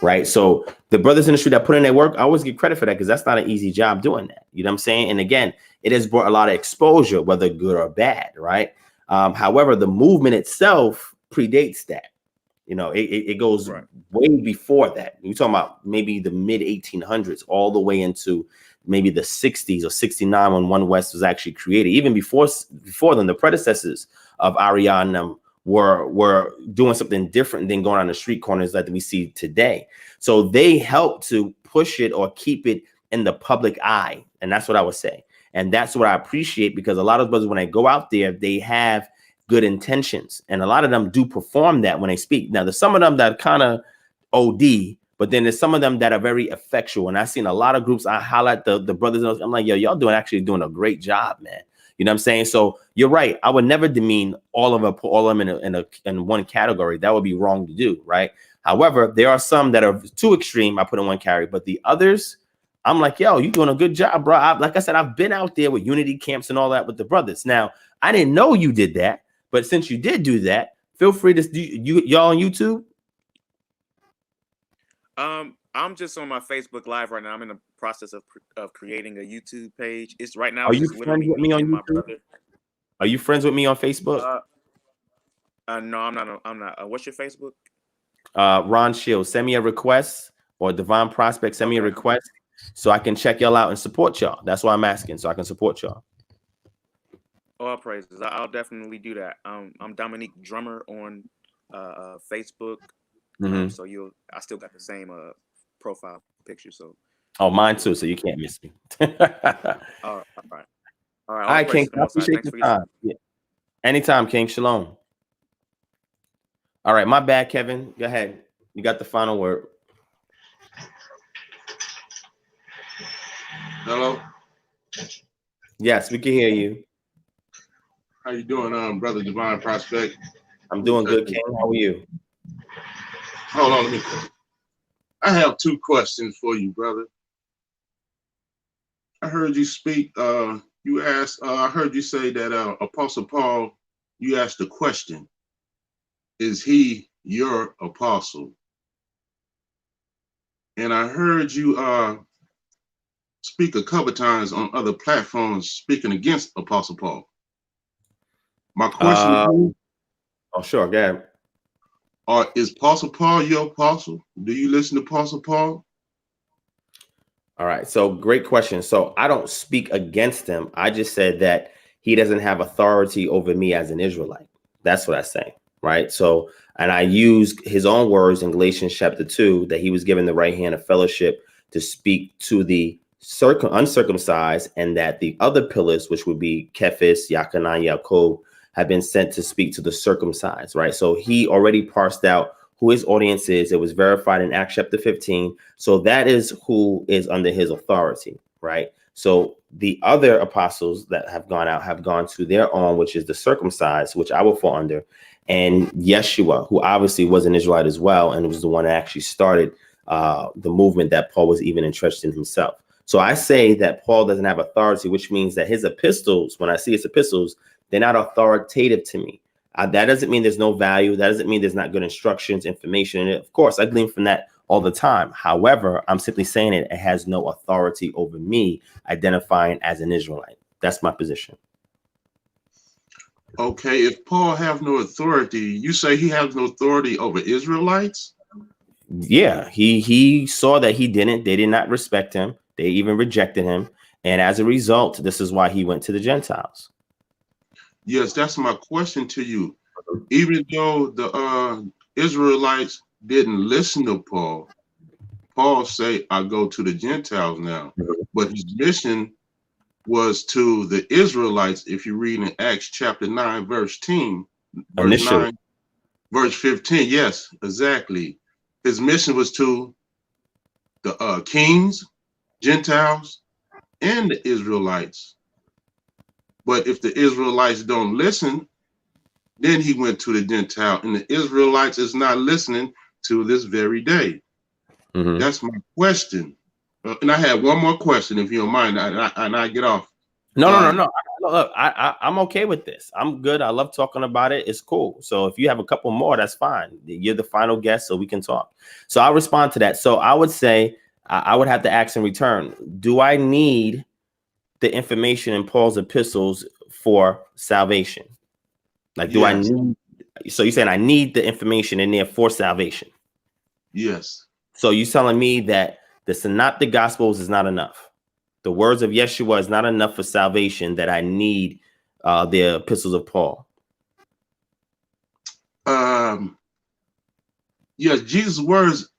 Right. So the brothers in the street that put in their work, I always get credit for that, because that's not an easy job doing that. You know what I'm saying? And again, it has brought a lot of exposure, whether good or bad. Right. However, the movement itself predates that. It goes way before that. You're talking about maybe the mid 1800s, all the way into maybe the 60s or 69, when One West was actually created. Even before them, the predecessors of Ariana were doing something different than going on the street corners that we see today. So they help to push it or keep it in the public eye. And that's what I would say. And that's what I appreciate, because a lot of brothers, when they go out there, they have good intentions. And a lot of them do perform that when they speak. Now, there's some of them that kind of OD, but then there's some of them that are very effectual. And I've seen a lot of groups, I highlight the brothers. I'm like, yo, y'all actually doing a great job, man. You know what I'm saying? So you're right. I would never demean all of them in one category. That would be wrong to do, right? However, there are some that are too extreme. I put in one category, but the others, I'm like, yo, you doing a good job, bro. Like I said, I've been out there with unity camps and all that with the brothers. Now, I didn't know you did that, but since you did do that, feel free to y'all on YouTube. I'm just on my Facebook Live right now. I'm in the process of creating a YouTube page. It's right now. Are you friends with me on YouTube? Are you friends with me on Facebook? No, I'm not. What's your Facebook? Ron Shields. Send me a request, or DivineProspect. Send me a request so I can check y'all out and support y'all. That's why I'm asking, so I can support y'all. All praises. I'll definitely do that. I'm Dominique Drummer on Facebook. So I still got the same profile picture. So. Oh, mine too. So you can't miss me. All right, King. I appreciate your time. Yeah. Anytime, King. Shalom. All right, my bad, Kevin. Go ahead. You got the final word. Hello. Yes, we can hear you. How you doing, brother DivineProspect? I'm doing good, King. How are you? Hold on, I have two questions for you, brother. I heard you speak. You asked. I heard you say that Apostle Paul. You asked the question: is he your apostle? And I heard you speak a couple times on other platforms speaking against Apostle Paul. My question to you, oh, sure, go ahead. Is Apostle Paul your apostle? Do you listen to Apostle Paul? All right, so great question. So I don't speak against him. I just said that he doesn't have authority over me as an Israelite. That's what I say, right? So, and I use his own words in Galatians chapter 2 that he was given the right hand of fellowship to speak to the uncircumcised, and that the other pillars, which would be Kephas, Yachanan, Yaakov, have been sent to speak to the circumcised, right? So he already parsed out who his audience is. It was verified in Acts chapter 15. So that is who is under his authority, right? So the other apostles that have gone out have gone to their own, which is the circumcised, which I will fall under, and Yeshua, who obviously was an Israelite as well, and was the one that actually started the movement that Paul was even interested in himself. So I say that Paul doesn't have authority, which means that his epistles, when I see his epistles, they're not authoritative to me. That doesn't mean there's no value. That doesn't mean there's not good instructions, information in it. Of course, I glean from that all the time. However, I'm simply saying it has no authority over me identifying as an Israelite. That's my position. Okay, if Paul have no authority, you say he has no authority over Israelites? Yeah, he saw that he didn't. They did not respect him. They even rejected him. And as a result, this is why he went to the Gentiles. Yes, that's my question to you. Even though the Israelites didn't listen to Paul, Paul say, I go to the Gentiles now. But his mission was to the Israelites. If you read in Acts chapter 9, verse 10, verse 9, verse 15. Yes, exactly. His mission was to the kings, Gentiles, and the Israelites. But if the Israelites don't listen, then he went to the Gentile, and the Israelites is not listening to this very day. That's my question. And I have one more question, if you don't mind, and I get off. No. Look, I'm okay with this. I'm good. I love talking about it. It's cool. So if you have a couple more, that's fine. You're the final guest, so we can talk. So I'll respond to that. So I would say I would have to ask in return, do I need the information in Paul's epistles for salvation? Like, do I need? So you're saying I need the information in there for salvation? Yes. So you're telling me that the synoptic gospels is not enough? The words of Yeshua is not enough for salvation, that I need the epistles of Paul? Yes, Jesus' words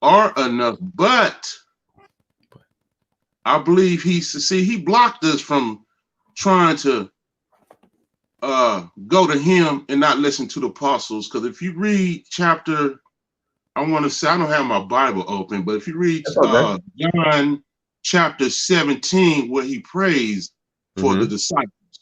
are enough, but I believe he blocked us from trying to go to him and not listen to the apostles. Because if you read chapter, I want to say, I don't have my Bible open, but if you read John chapter 17, where he prays for the disciples,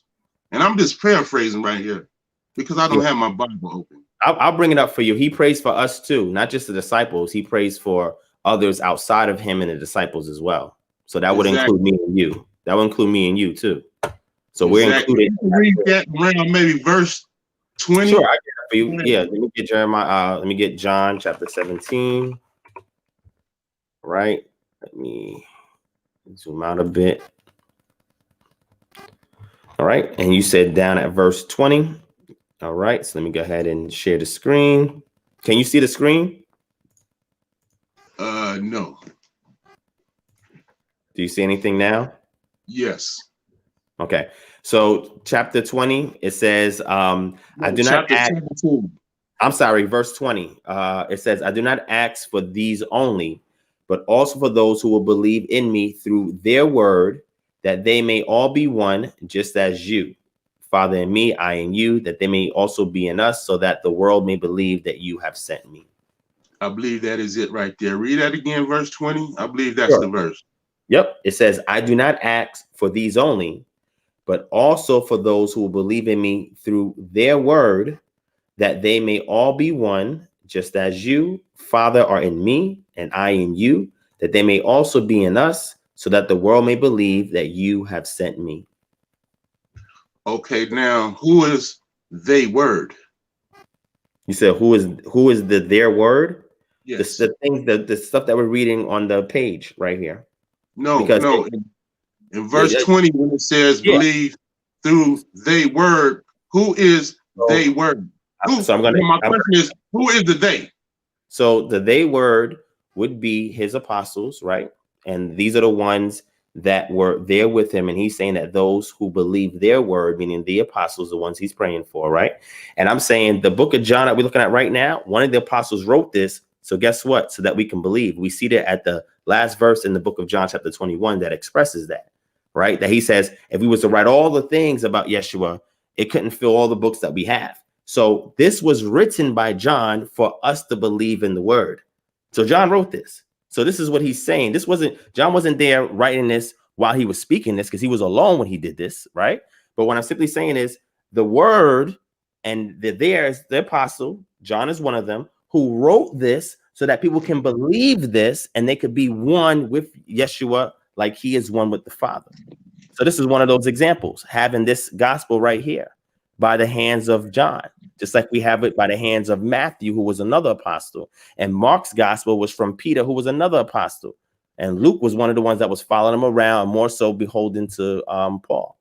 and I'm just paraphrasing right here because I don't have my Bible open. I'll bring it up for you. He prays for us too, not just the disciples. He prays for others outside of him and the disciples as well. So that would include me and you. That would include me and you too. So we're included. Read that around maybe verse 20. Sure, I get it for you. Yeah, let me get Jeremiah. Let me get John chapter 17. Right. Let me zoom out a bit. All right. And you said down at verse 20. All right. So let me go ahead and share the screen. Can you see the screen? No. Do you see anything now? Yes. Okay. So chapter 20, it says, I do not ask. 17. I'm sorry, verse 20. It says, I do not ask for these only, but also for those who will believe in me through their word, that they may all be one, just as you, Father, in me, I in you, that they may also be in us, so that the world may believe that you have sent me. I believe that is it right there. Read that again, verse 20. I believe that's the verse. Yep. It says, I do not ask for these only, but also for those who will believe in me through their word, that they may all be one, just as you, Father, are in me, and I in you, that they may also be in us, so that the world may believe that you have sent me. Okay, now who is they word? You said who is their word? Yes. The stuff that we're reading on the page right here. No, Because no. In verse 20, when it says believe through they word, who is they word? Who? So my question is, who is the they? So the they word would be his apostles, right? And these are the ones that were there with him. And he's saying that those who believe their word, meaning the apostles, the ones he's praying for, right? And I'm saying the book of John that we're looking at right now, one of the apostles wrote this. So guess what? So that we can believe. We see that at the last verse in the book of John, chapter 21, that expresses that, right? That he says, if we was to write all the things about Yeshua, it couldn't fill all the books that we have. So this was written by John for us to believe in the word. So John wrote this. So this is what he's saying. John wasn't there writing this while he was speaking this, because he was alone when he did this, right? But what I'm simply saying is the word, and there's the apostle, John is one of them, who wrote this so that people can believe this and they could be one with Yeshua like he is one with the Father. So this is one of those examples, having this gospel right here by the hands of John, just like we have it by the hands of Matthew, who was another apostle. And Mark's gospel was from Peter, who was another apostle. And Luke was one of the ones that was following him around, more so beholden to Paul.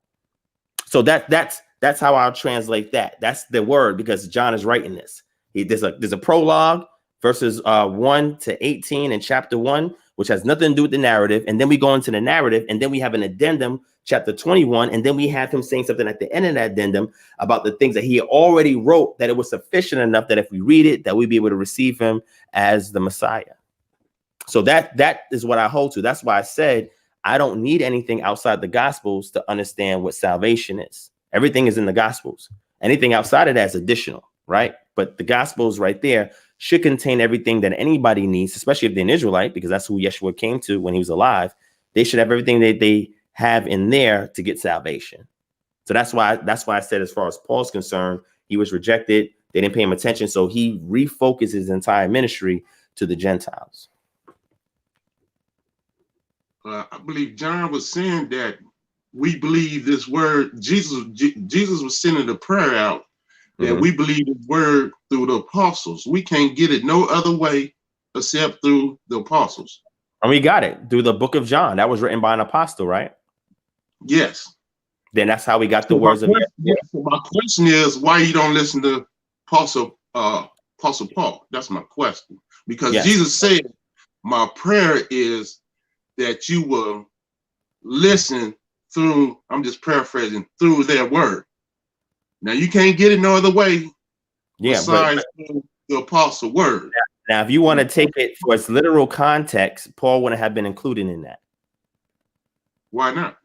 So that's how I'll translate that. That's the word, because John is writing this. There's a prologue, verses 1 to 18 in chapter 1, which has nothing to do with the narrative. And then we go into the narrative, and then we have an addendum, chapter 21, and then we have him saying something at the end of that addendum about the things that he already wrote, that it was sufficient enough that if we read it, that we'd be able to receive him as the Messiah. So that is what I hold to. That's why I said I don't need anything outside the Gospels to understand what salvation is. Everything is in the Gospels. Anything outside of that is additional, right? But the Gospels right there should contain everything that anybody needs, especially if they're an Israelite, because that's who Yeshua came to when he was alive. They should have everything that they have in there to get salvation. So that's why I said, as far as Paul's concerned, he was rejected. They didn't pay him attention. So he refocused his entire ministry to the Gentiles. I believe John was saying that we believe this word. Jesus was sending the prayer out that we believe the word through the apostles. We can't get it no other way except through the apostles. And we got it through the book of John. That was written by an apostle, right? Yes. Then that's how we got the words of Yeshua. So my question is, why you don't listen to Apostle Paul? That's my question. Because Jesus said, my prayer is that you will listen through, I'm just paraphrasing, through their word. Now you can't get it no other way besides through the apostle word. Now, if you want to take it for its literal context, Paul wouldn't have been included in that. Why not?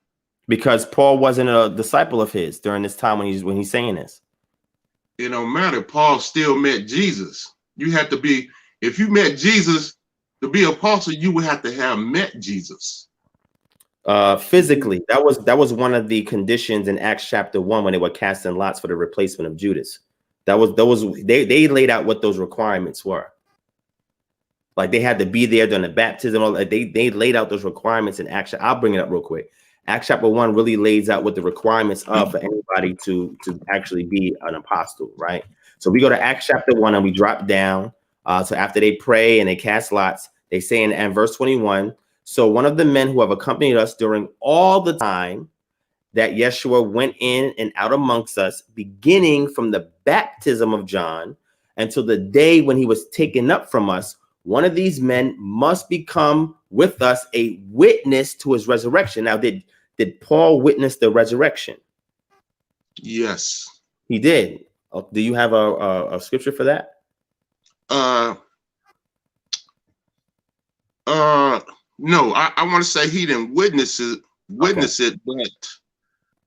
Because Paul wasn't a disciple of his during this time when he's saying this. It don't matter. Paul still met Jesus. You have to be, if you met Jesus to be apostle, you would have to have met Jesus. Physically, that was one of the conditions in Acts chapter 1 when they were casting lots for the replacement of Judas. They laid out what those requirements were. Like they had to be there during the baptism. They laid out those requirements in Acts. I'll bring it up real quick. Acts chapter 1 really lays out what the requirements are for anybody to actually be an apostle, right? So we go to Acts chapter 1 and we drop down. So after they pray and they cast lots, they say in verse 21, so one of the men who have accompanied us during all the time that Yeshua went in and out amongst us, beginning from the baptism of John until the day when he was taken up from us, one of these men must become with us a witness to his resurrection. Now, did Paul witness the resurrection? Yes. He did. Do you have a scripture for that? No, I want to say he didn't witness it, but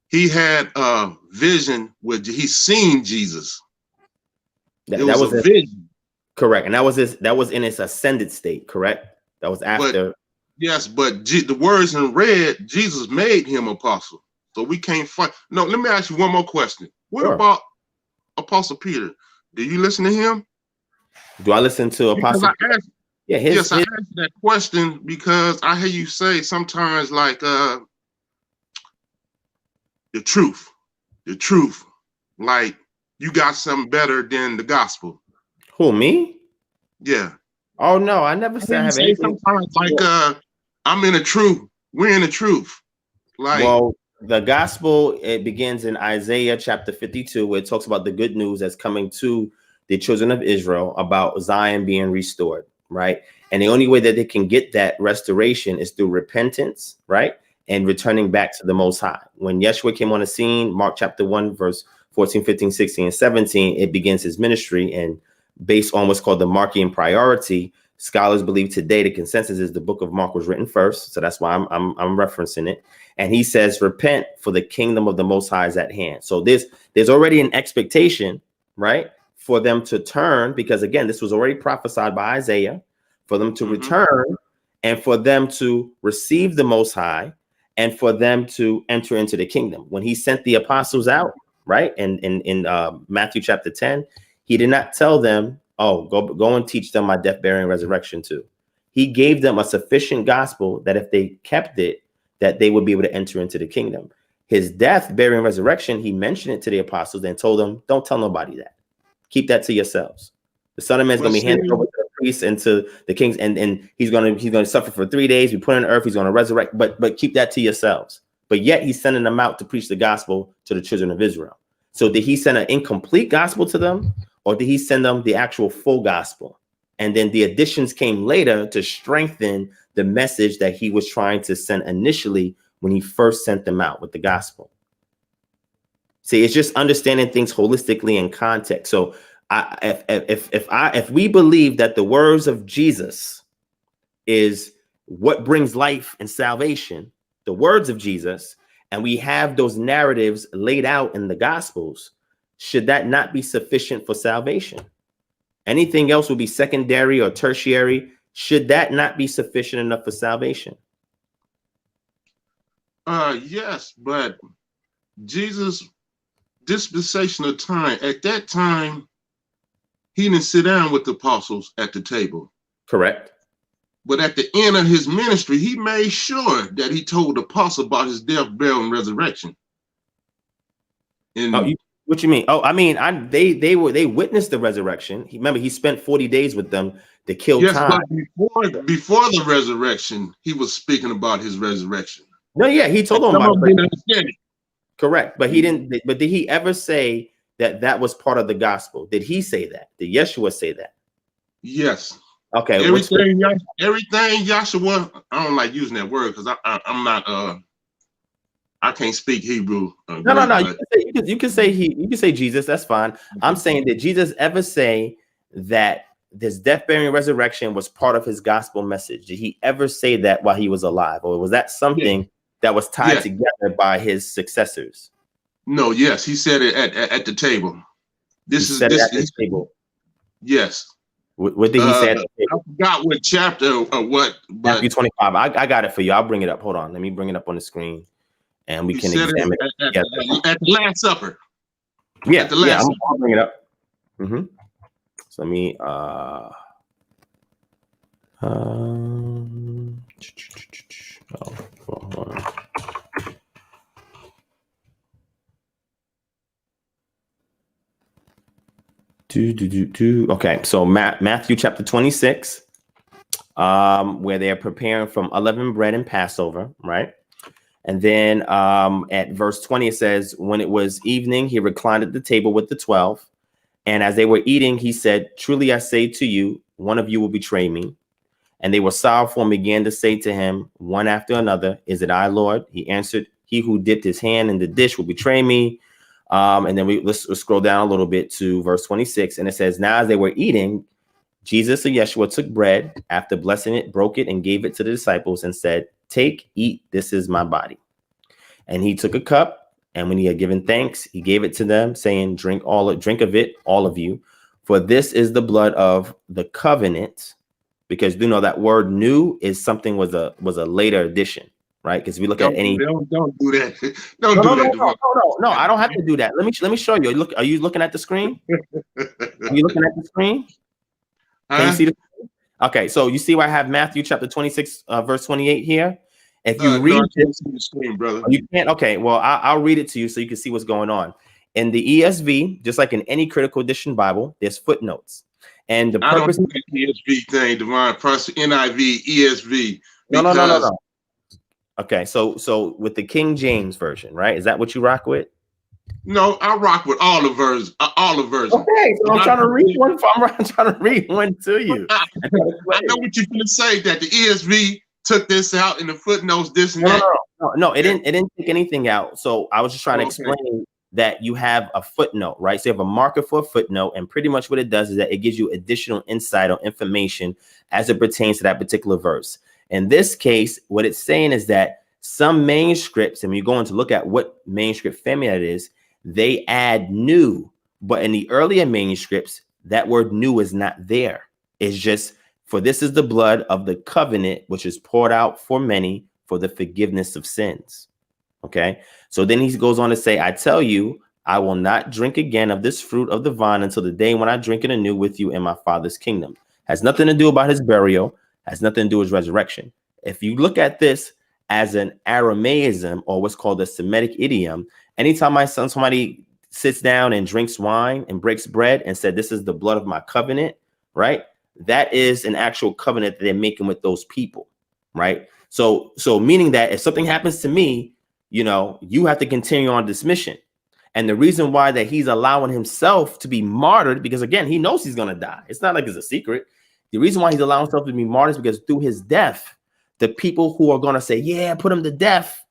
he had a vision where he seen Jesus. That was a vision. Correct. And that was in its ascended state, correct? That was after. Yes, but the words in red, Jesus made him apostle. so we can't fight. No, let me ask you one more question. What Sure. about Apostle Peter? Do you listen to him? Do I listen to Apostle? Yes, I asked that question because I hear you say sometimes like the truth, like you got something better than the gospel. Who, me? Yeah. Oh no, I never said I have anything. Sometimes like I'm in the truth. We're in the truth. Like, well, the gospel, it begins in Isaiah chapter 52, where it talks about the good news that's coming to the children of Israel about Zion being restored, right? And the only way that they can get that restoration is through repentance, right? And returning back to the Most High. When Yeshua came on the scene, Mark chapter 1, verse 14, 15, 16, and 17, it begins his ministry. And based on what's called the Markian priority, scholars believe today the consensus is the book of Mark was written first. So that's why I'm referencing it. And he says, repent, for the kingdom of the Most High is at hand. So there's already an expectation, right, for them to turn, because again, this was already prophesied by Isaiah, for them to return and for them to receive the Most High and for them to enter into the kingdom. When he sent the apostles out, right, in Matthew chapter 10, he did not tell them, oh, go and teach them my death, burial, and resurrection too. He gave them a sufficient gospel that if they kept it, that they would be able to enter into the kingdom. His death, burial, and resurrection, he mentioned it to the apostles and told them, don't tell nobody that. Keep that to yourselves. The Son of Man is going to be handed over to the priests and to the kings, and he's going to suffer for 3 days, be put on earth, he's going to resurrect, but keep that to yourselves. But yet he's sending them out to preach the gospel to the children of Israel. So did he send an incomplete gospel to them, or did he send them the actual full gospel? And then the additions came later to strengthen the message that he was trying to send initially when he first sent them out with the gospel. See, it's just understanding things holistically in context. So if we believe that the words of Jesus is what brings life and salvation, the words of Jesus, and we have those narratives laid out in the gospels, should that not be sufficient for salvation? Anything else would be secondary or tertiary. Should that not be sufficient enough for salvation? Yes, but Jesus' dispensation of time, at that time, he didn't sit down with the apostles at the table. Correct. But at the end of his ministry, he made sure that he told the apostle about his death, burial, and resurrection. And what you mean? Oh, I mean, they witnessed the resurrection. Remember, he spent 40 days with them to kill time. But before the resurrection, he was speaking about his resurrection. No, yeah, he told them about it. Correct, but he didn't. But did he ever say that was part of the gospel? Did he say that? Did Yeshua say that? Yes. Okay. Everything Yeshua. I don't like using that word because I'm not. I can't speak Hebrew. No. You can say Jesus. That's fine. I'm saying, did Jesus ever say that this death, burial, and resurrection was part of his gospel message? Did he ever say that while he was alive, or was that something that was tied together by his successors? No. Yes, he said it at the table. The table. Yes. What did he say? I forgot what chapter or what. But Matthew 25. I got it for you. I'll bring it up. Hold on. Let me bring it up on the screen. And we can examine it at the Last Supper. Yeah, I'll bring it up. So let me Okay, so Matthew chapter 26, where they're preparing from unleavened bread and Passover, right? And then at verse 20, it says, when it was evening, he reclined at the table with the 12. And as they were eating, he said, truly, I say to you, one of you will betray me. And they were sorrowful and began to say to him, one after another, is it I, Lord? He answered, he who dipped his hand in the dish will betray me. And then let's scroll down a little bit to verse 26. And it says, now as they were eating, Jesus or Yeshua took bread, after blessing it, broke it, and gave it to the disciples and said, take, eat, this is my body. And he took a cup, and when he had given thanks, he gave it to them, saying, drink of it, all of you, for this is the blood of the covenant. Because you know that word new is something was a later addition. right? Because if we look at any, don't do that. Don't do that, Devon. No, I don't have to do that. Let me show you. Look, are you looking at the screen? Are you looking at the screen? Can you see the screen? Okay, so you see where I have Matthew chapter 26, verse 28 here. If you read the screen, brother. You can't. Okay, well, I'll read it to you so you can see what's going on. In the ESV, just like in any critical edition Bible, there's footnotes. And the purpose of the ESV thing, DivineProspect, NIV, ESV. No. Okay, so with the King James version, right? Is that what you rock with? No, I rock with all the versions. Okay, so I'm trying to read one. I'm trying to read one to you. I know what you're going to say, that the ESV took this out in the footnotes, this and that. No, it didn't take anything out. So I was just trying to explain that you have a footnote, right? So you have a marker for a footnote, and pretty much what it does is that it gives you additional insight or information as it pertains to that particular verse. In this case, what it's saying is that some manuscripts, and when you're going to look at what manuscript family that is, they add new, but in the earlier manuscripts, that word new is not there. It's just, for this is the blood of the covenant, which is poured out for many for the forgiveness of sins. Okay. So then he goes on to say, I tell you, I will not drink again of this fruit of the vine until the day when I drink it anew with you in my Father's kingdom. Has nothing to do about his burial, has nothing to do with his resurrection. If you look at this as an Aramaism, or what's called a Semitic idiom, anytime somebody sits down and drinks wine and breaks bread and said, this is the blood of my covenant, right? That is an actual covenant that they're making with those people, right? So meaning that if something happens to me, you have to continue on this mission. And the reason why that he's allowing himself to be martyred, because again, he knows he's going to die. It's not like it's a secret. The reason why he's allowing himself to be martyred is because through his death, the people who are going to say, yeah, put him to death,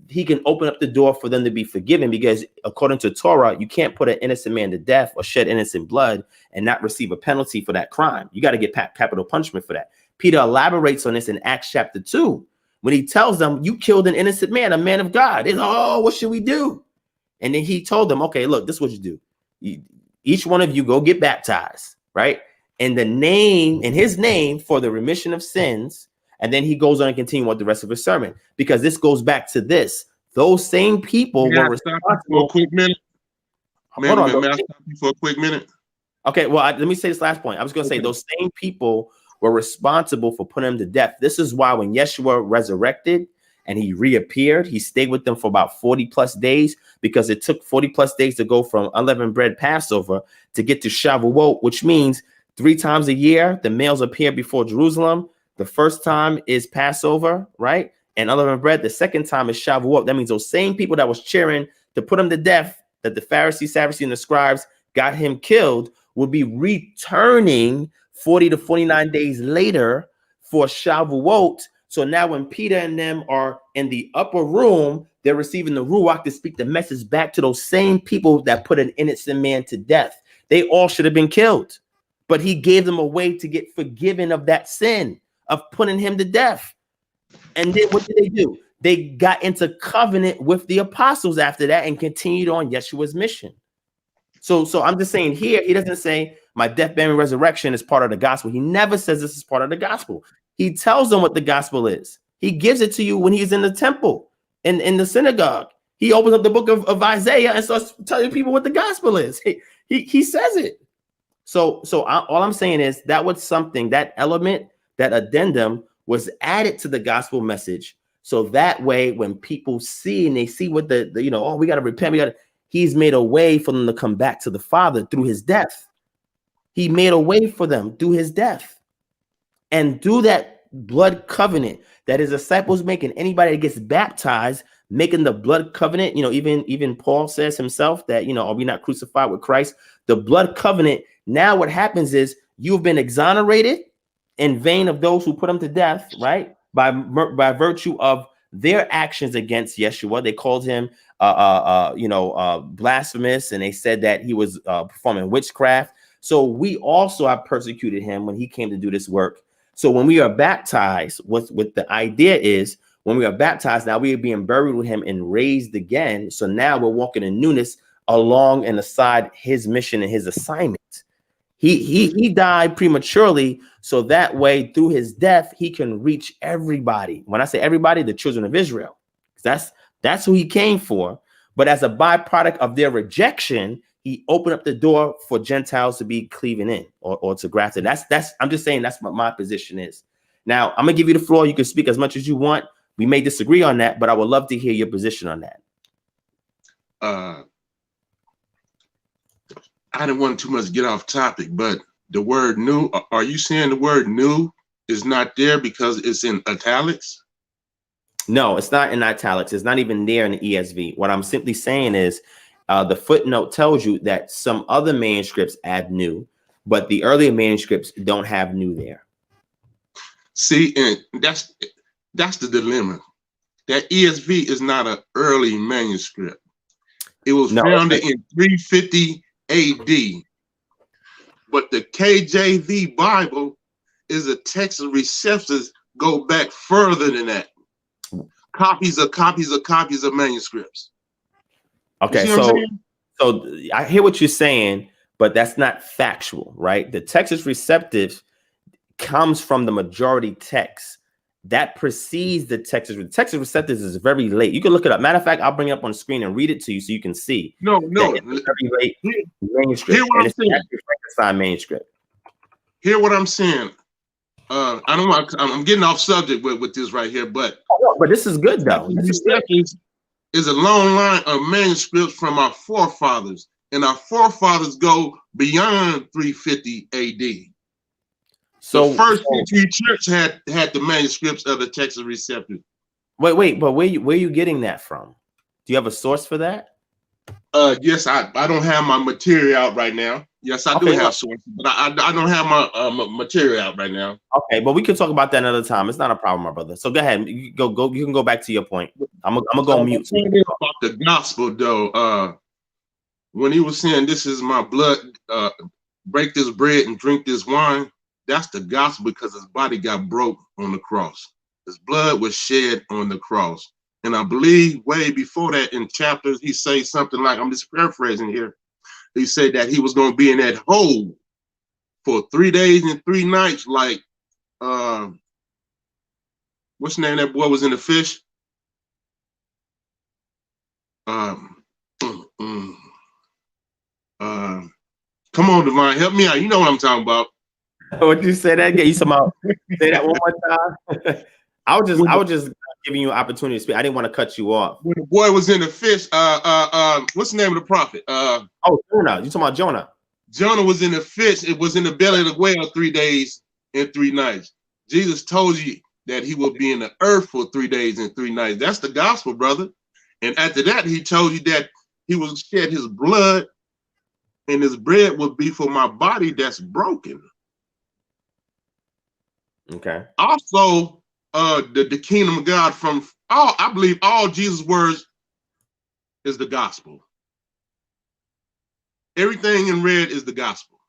he can open up the door for them to be forgiven, because according to Torah, you can't put an innocent man to death or shed innocent blood and not receive a penalty for that crime. You got to get capital punishment for that. Peter elaborates on this in Acts chapter 2, when he tells them, you killed an innocent man, a man of God. It's, what should we do? And then he told them, okay, look, this is what you do. Each one of you go get baptized, right? In his name for the remission of sins. And then he goes on and continue with the rest of his sermon, because this goes back to this. Those same people were responsible. For a quick minute. May I stop you for a quick minute? Okay, well, let me say this last point. I was going to say those same people were responsible for putting him to death. This is why when Yeshua resurrected and he reappeared, he stayed with them for about 40 plus days, because it took 40 plus days to go from unleavened bread Passover to get to Shavuot, which means 3 times a year, the males appear before Jerusalem. The first time is Passover, right? And unleavened bread. The second time is Shavuot. That means those same people that was cheering to put him to death, that the Pharisees, Sadducees, and the scribes got him killed, will be returning 40 to 49 days later for Shavuot. So now when Peter and them are in the upper room, they're receiving the Ruach to speak the message back to those same people that put an innocent man to death. They all should have been killed, but he gave them a way to get forgiven of that sin of putting him to death. And then what did they do? They got into covenant with the apostles after that and continued on Yeshua's mission. So I'm just saying here, he doesn't say my death, burial, and resurrection is part of the gospel. He never says this is part of the gospel. He tells them what the gospel is. He gives it to you when he's in the temple, in the synagogue. He opens up the book of Isaiah and starts telling people what the gospel is. He says it. So all I'm saying is that was something, that element, that addendum was added to the gospel message. So that way, when people see and they see what we got to repent, he's made a way for them to come back to the Father through his death. He made a way for them through his death. And through that blood covenant that his disciples make, and anybody that gets baptized, making the blood covenant, even Paul says himself that, are we not crucified with Christ? The blood covenant. Now what happens is you've been exonerated in vain of those who put him to death, right? By virtue of their actions against Yeshua. They called him, blasphemous, and they said that he was performing witchcraft. So we also have persecuted him when he came to do this work. So when we are baptized, what the idea is, when we are baptized, now we are being buried with him and raised again. So now we're walking in newness along and aside his mission and his assignment. He died prematurely, so that way through his death he can reach everybody. When I say everybody, the children of Israel. That's who he came for. But as a byproduct of their rejection, he opened up the door for Gentiles to be cleaving in or to graft it. That's I'm just saying that's what my position is. Now I'm gonna give you the floor. You can speak as much as you want. We may disagree on that, but I would love to hear your position on that. I didn't want too much to get off topic, but the word new, are you saying the word new is not there because it's in italics? No, it's not in italics. It's not even there in the ESV. What I'm simply saying is the footnote tells you that some other manuscripts add new, but the earlier manuscripts don't have new there. See, and that's the dilemma. That ESV is not an early manuscript. It was founded in 350 AD, but the KJV Bible is a text of receptors go back further than that. Copies of manuscripts. Okay, so I hear what you're saying, but that's not factual, right? The Textus Receptus comes from the majority text that precedes the Textus. The Textus Receptus is very late. You can look it up. Matter of fact, I'll bring it up on the screen and read it to you so you can see. No, it's a very late manuscript. Hear what I'm saying. Frankenstein manuscript. Hear what I'm saying. I'm getting off subject with this right here, but this is good though. This is a long line of manuscripts from our forefathers, and our forefathers go beyond 350 AD. So the first century church had the manuscripts of the Textus Receptus. Wait, but where you getting that from? Do you have a source for that? Yes, I don't have my material out right now. Yes, I do have sources, but I don't have my material out right now. Okay, but we can talk about that another time. It's not a problem, my brother. So go ahead. You can go back to your point. I'm gonna go on mute. About the gospel though, when he was saying, "This is my blood, break this bread and drink this wine," that's the gospel because his body got broke on the cross. His blood was shed on the cross. And I believe way before that in chapters, he says something like, I'm just paraphrasing here. He said that he was going to be in that hole for 3 days and 3 nights. Like, what's the name of that boy was in the fish? Come on, Divine, help me out. You know what I'm talking about. What you say that again? You somehow say that one more time. I was just giving you an opportunity to speak. I didn't want to cut you off. When the boy was in the fish, what's the name of the prophet? Jonah. You talking about Jonah? Jonah was in the fish. It was in the belly of the whale 3 days and 3 nights. Jesus told you that he will be in the earth for 3 days and 3 nights. That's the gospel, brother. And after that, he told you that he will shed his blood and his bread will be for my body that's broken. Okay. Also, the kingdom of God I believe all Jesus' words is the gospel. Everything in red is the gospel.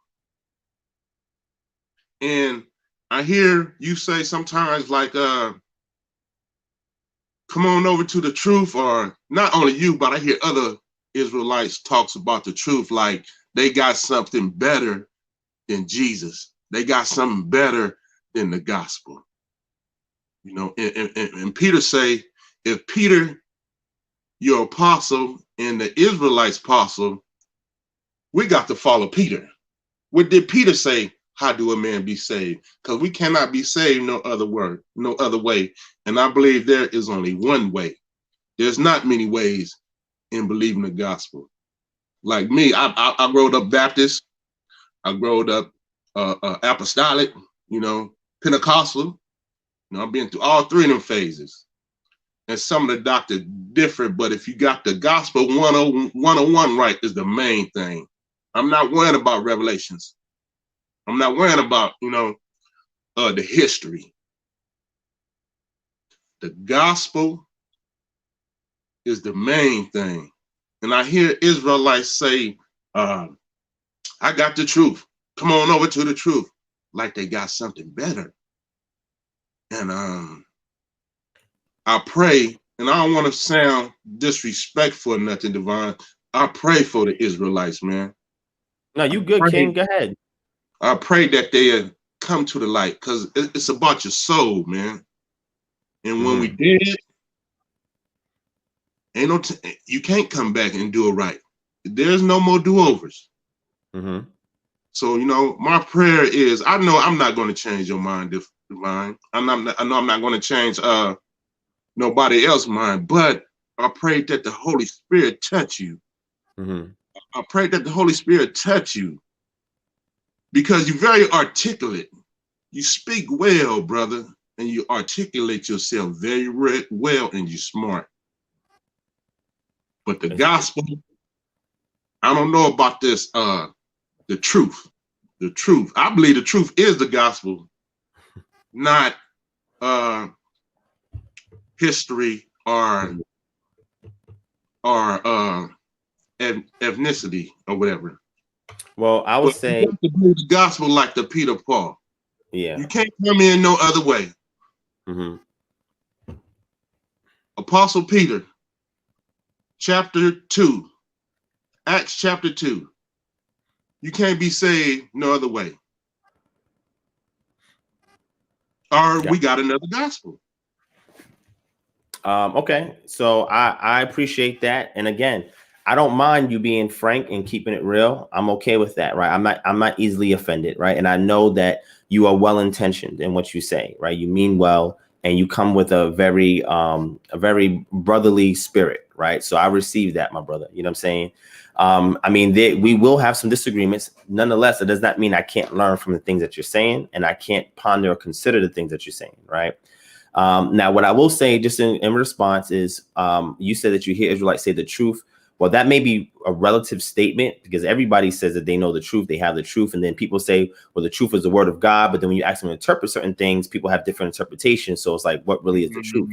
And I hear you say sometimes like, come on over to the truth, or not only you, but I hear other Israelites talks about the truth like they got something better than Jesus. They got something better than the gospel. You know, and Peter say, if Peter, your apostle, and the Israelites apostle, we got to follow Peter. What did Peter say? How do a man be saved? Because we cannot be saved no other way. And I believe there is only one way. There's not many ways in believing the gospel. Like me, I growed up Baptist. I growed up apostolic, Pentecostal. I've been through all 3 of them phases. And some of the doctors different, but if you got the gospel 101 right is the main thing. I'm not worrying about revelations. I'm not worrying about, the history. The gospel is the main thing. And I hear Israelites say, I got the truth. Come on over to the truth. Like they got something better. And I pray, and I don't want to sound disrespectful or nothing, Divine. I pray for the Israelites, man. No, you good, King. Go ahead. I pray that they come to the light, because it's about your soul, man. And when we did, ain't no you can't come back and do it right. There's no more do-overs. So, you know, my prayer is, I know I'm not going to change your mind, Divine. I know I'm not going to change nobody else's mind, but I pray that the Holy Spirit touch you. I pray that the Holy Spirit touch you, because you're very articulate. You speak well, brother, and you articulate yourself very well, and you're smart. But the gospel, I don't know about this, the truth. The truth. I believe the truth is the gospel, not history or ethnicity or whatever. Well, I would say you have to believe the gospel like the Peter Paul. Yeah. You can't come in no other way. Apostle Peter, chapter 2, Acts chapter 2. You can't be saved no other way. Or we got another gospel. Okay, so I appreciate that, and again, I don't mind you being frank and keeping it real. I'm okay with that, right? I'm not easily offended, right? And I know that you are well intentioned in what you say, right? You mean well, and you come with a very brotherly spirit, right? So I receive that, my brother. You know what I'm saying? I mean, we will have some disagreements. Nonetheless, it does not mean I can't learn from the things that you're saying, and I can't ponder or consider the things that you're saying, right? Now, what I will say just in response is, you said that you hear Israelites say the truth. Well, that may be a relative statement, because everybody says that they know the truth, they have the truth. And then people say, well, the truth is the word of God. But then when you ask them to interpret certain things, people have different interpretations. So it's like, what really is the truth?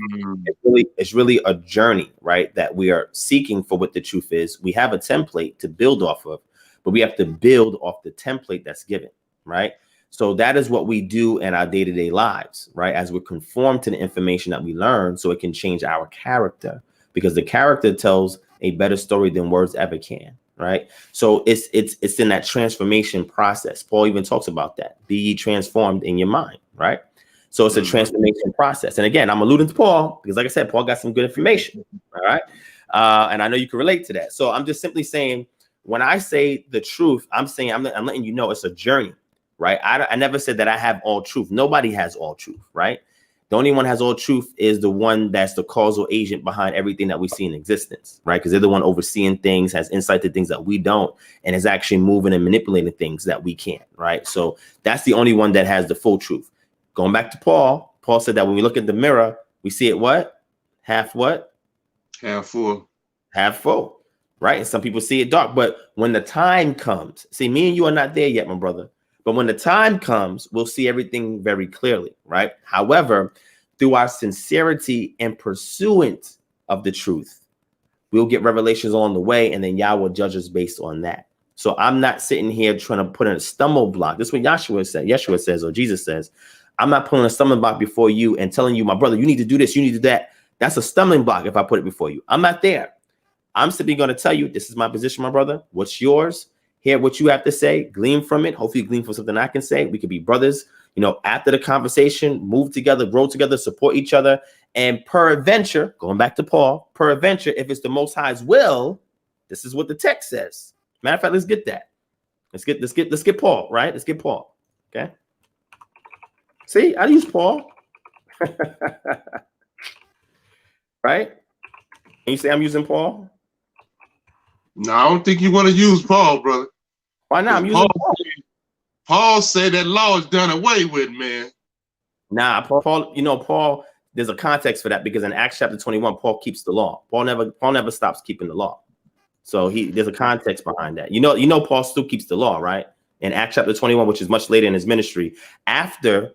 It's really a journey, right? That we are seeking for what the truth is. We have a template to build off of, but we have to build off the template that's given, right? So that is what we do in our day-to-day lives, right? As we conform to the information that we learn, so it can change our character, because the character tells a better story than words ever can, right? So it's in that transformation process. Paul even talks about that. Be ye transformed in your mind, right? So it's a transformation process. And again, I'm alluding to Paul because, like I said, Paul got some good information, all right? And I know you can relate to that. So I'm just simply saying, when I say the truth, I'm saying I'm letting you know it's a journey, right? I never said that I have all truth. Nobody has all truth, right? The only one has all truth is the one that's the causal agent behind everything that we see in existence, right? Because they're the one overseeing things, has insight to things that we don't, and is actually moving and manipulating things that we can't, right? So that's the only one that has the full truth. Going back to Paul, Paul said that when we look at the mirror, we see it what? Half what? Half full. Half full, right? And some people see it dark. But when the time comes, see, me and you are not there yet, my brother. But when the time comes, we'll see everything very clearly, right? However, through our sincerity and pursuance of the truth, we'll get revelations along the way, and then Yah will judge us based on that. So I'm not sitting here trying to put in a stumble block. This is what Yeshua says, or Jesus says. I'm not putting a stumbling block before you and telling you, my brother, you need to do this, you need to do that. That's a stumbling block if I put it before you. I'm not there. I'm simply going to tell you, this is my position, my brother. What's yours? Hear what you have to say, glean from it. Hopefully you glean from something I can say. We could be brothers, you know, after the conversation, move together, grow together, support each other. And peradventure, going back to Paul, peradventure, if it's the Most High's will, this is what the text says. Matter of fact, let's get that. Let's get Paul, right? Let's get Paul. Okay. See, I use Paul. Right? And you say I'm using Paul? No, I don't think you want to use Paul, brother. Why not? I'm using Paul. Paul said that law is done away with, man. Nah, Paul, you know, Paul, there's a context for that, because in Acts chapter 21, Paul keeps the law. Paul never stops keeping the law. So there's a context behind that. You know, Paul still keeps the law, right? In Acts chapter 21, which is much later in his ministry, after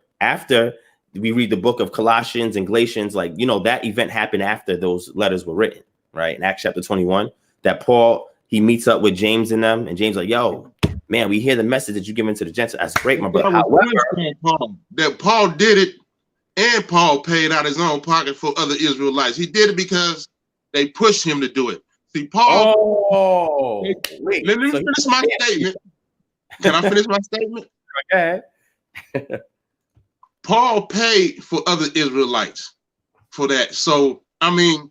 we read the book of Colossians and Galatians, like, you know, that event happened after those letters were written, right? In Acts chapter 21, that Paul, he meets up with James and them, and James like, yo, man, we hear the message that you're giving to the Gentiles. That's great, my brother. That Paul did it, and Paul paid out his own pocket for other Israelites. He did it because they pushed him to do it. See, Paul. Wait, let me finish my statement. Can I finish my statement? Go ahead. Paul paid for other Israelites for that. So, I mean,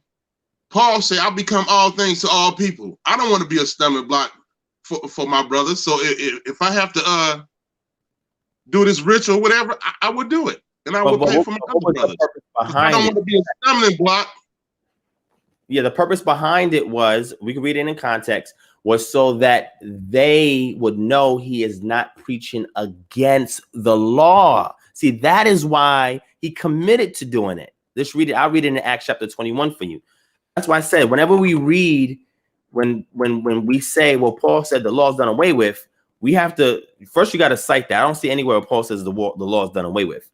Paul said, I'll become all things to all people. I don't want to be a stumbling block for my brothers. So if I have to do this ritual, whatever, I would do it. And I would pay for my other brothers. I don't want to be a stumbling block. Yeah, the purpose behind it was, we can read it in context, was so that they would know he is not preaching against the law. See, that is why he committed to doing it. Let's read it. I'll read it in Acts chapter 21 for you. That's why I said, whenever we read, when we say, well, Paul said the law's done away with, we have to, first you got to cite that. I don't see anywhere where Paul says the law is done away with.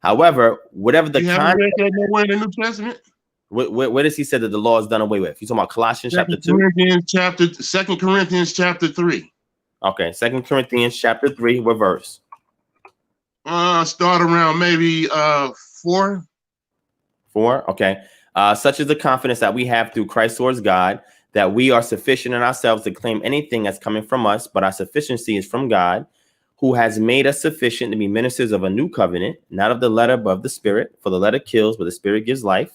However, whatever the context, read that nowhere in the New Testament? Where does he say that the law is done away with? You talking about Colossians chapter 2? 2 Corinthians chapter 3. Okay, 2 Corinthians chapter 3, what verse? Start around maybe 4. 4, okay. Such is the confidence that we have through Christ towards God, that we are sufficient in ourselves to claim anything that's coming from us, but our sufficiency is from God, who has made us sufficient to be ministers of a new covenant, not of the letter, but of the Spirit. For the letter kills, but the Spirit gives life.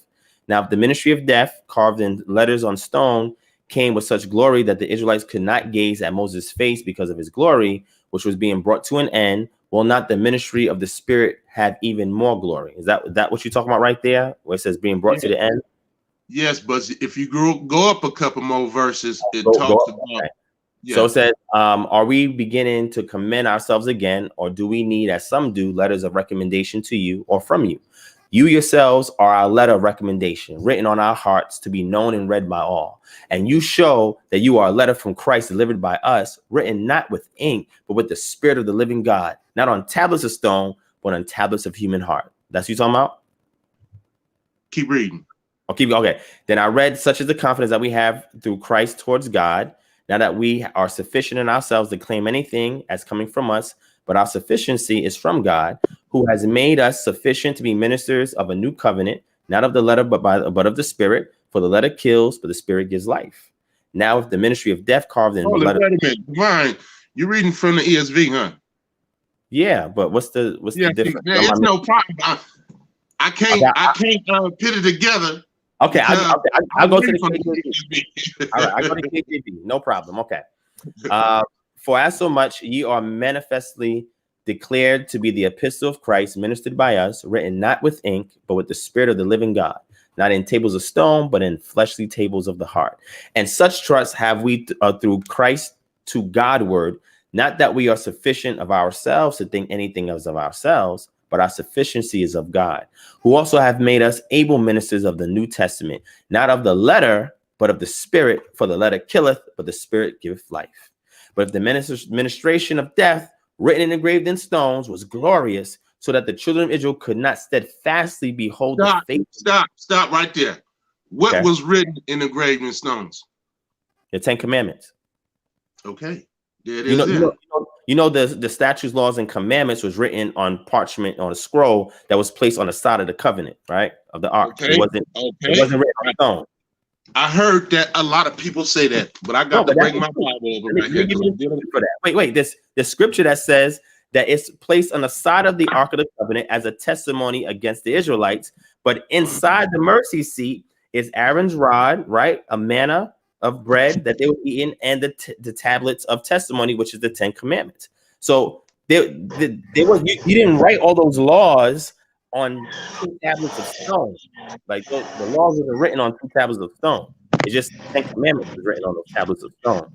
Now, if the ministry of death, carved in letters on stone, came with such glory that the Israelites could not gaze at Moses' face because of his glory, which was being brought to an end, will not the ministry of the Spirit have even more glory? Is that what you're talking about right there, where it says being brought to the end? Yes, but if you go up a couple more verses, it talks about. Okay. Yeah. So it says, are we beginning to commend ourselves again, or do we need, as some do, letters of recommendation to you or from you? You yourselves are our letter of recommendation, written on our hearts to be known and read by all. And you show that you are a letter from Christ delivered by us, written not with ink, but with the Spirit of the living God, not on tablets of stone, but on tablets of human heart. That's what you're talking about? Keep reading. Okay. Then I read, such is the confidence that we have through Christ towards God, now that we are sufficient in ourselves to claim anything as coming from us, but our sufficiency is from God, who has made us sufficient to be ministers of a new covenant, not of the letter, but of the Spirit. For the letter kills, but the Spirit gives life. Now, if the ministry of death carved in the letter, wait a minute, Divine, you're reading from the ESV, huh? Yeah, but what's the difference? It's no problem. I can't put it together. Okay, I'll go to the KJV. All right, I go to KJV. No problem. Okay. For as so much ye are manifestly declared to be the epistle of Christ, ministered by us, written not with ink, but with the Spirit of the living God, not in tables of stone, but in fleshly tables of the heart. And such trust have we through Christ to Godward, not that we are sufficient of ourselves to think anything else of ourselves, but our sufficiency is of God, who also have made us able ministers of the New Testament, not of the letter, but of the Spirit. For the letter killeth, but the Spirit giveth life. But if the ministration of death, written and engraved in stones, was glorious, so that the children of Israel could not steadfastly behold the faith. Stop right there. What was written and engraved in stones? The 10 Commandments. Okay. There it is. You know the statutes, laws, and commandments was written on parchment, on a scroll that was placed on the side of the covenant, right? Of the ark. Okay. It wasn't written on stone. I heard that a lot of people say that, but I got to break my Bible over right here. For that. Wait. The scripture that says that it's placed on the side of the Ark of the Covenant as a testimony against the Israelites, but inside the mercy seat is Aaron's rod, right? A manna of bread that they were eating, and the tablets of testimony, which is the 10 Commandments. So there was you didn't write all those laws on 2 tablets of stone. Like the laws were written on 2 tablets of stone. It's just the 10 Commandments was written on those tablets of stone.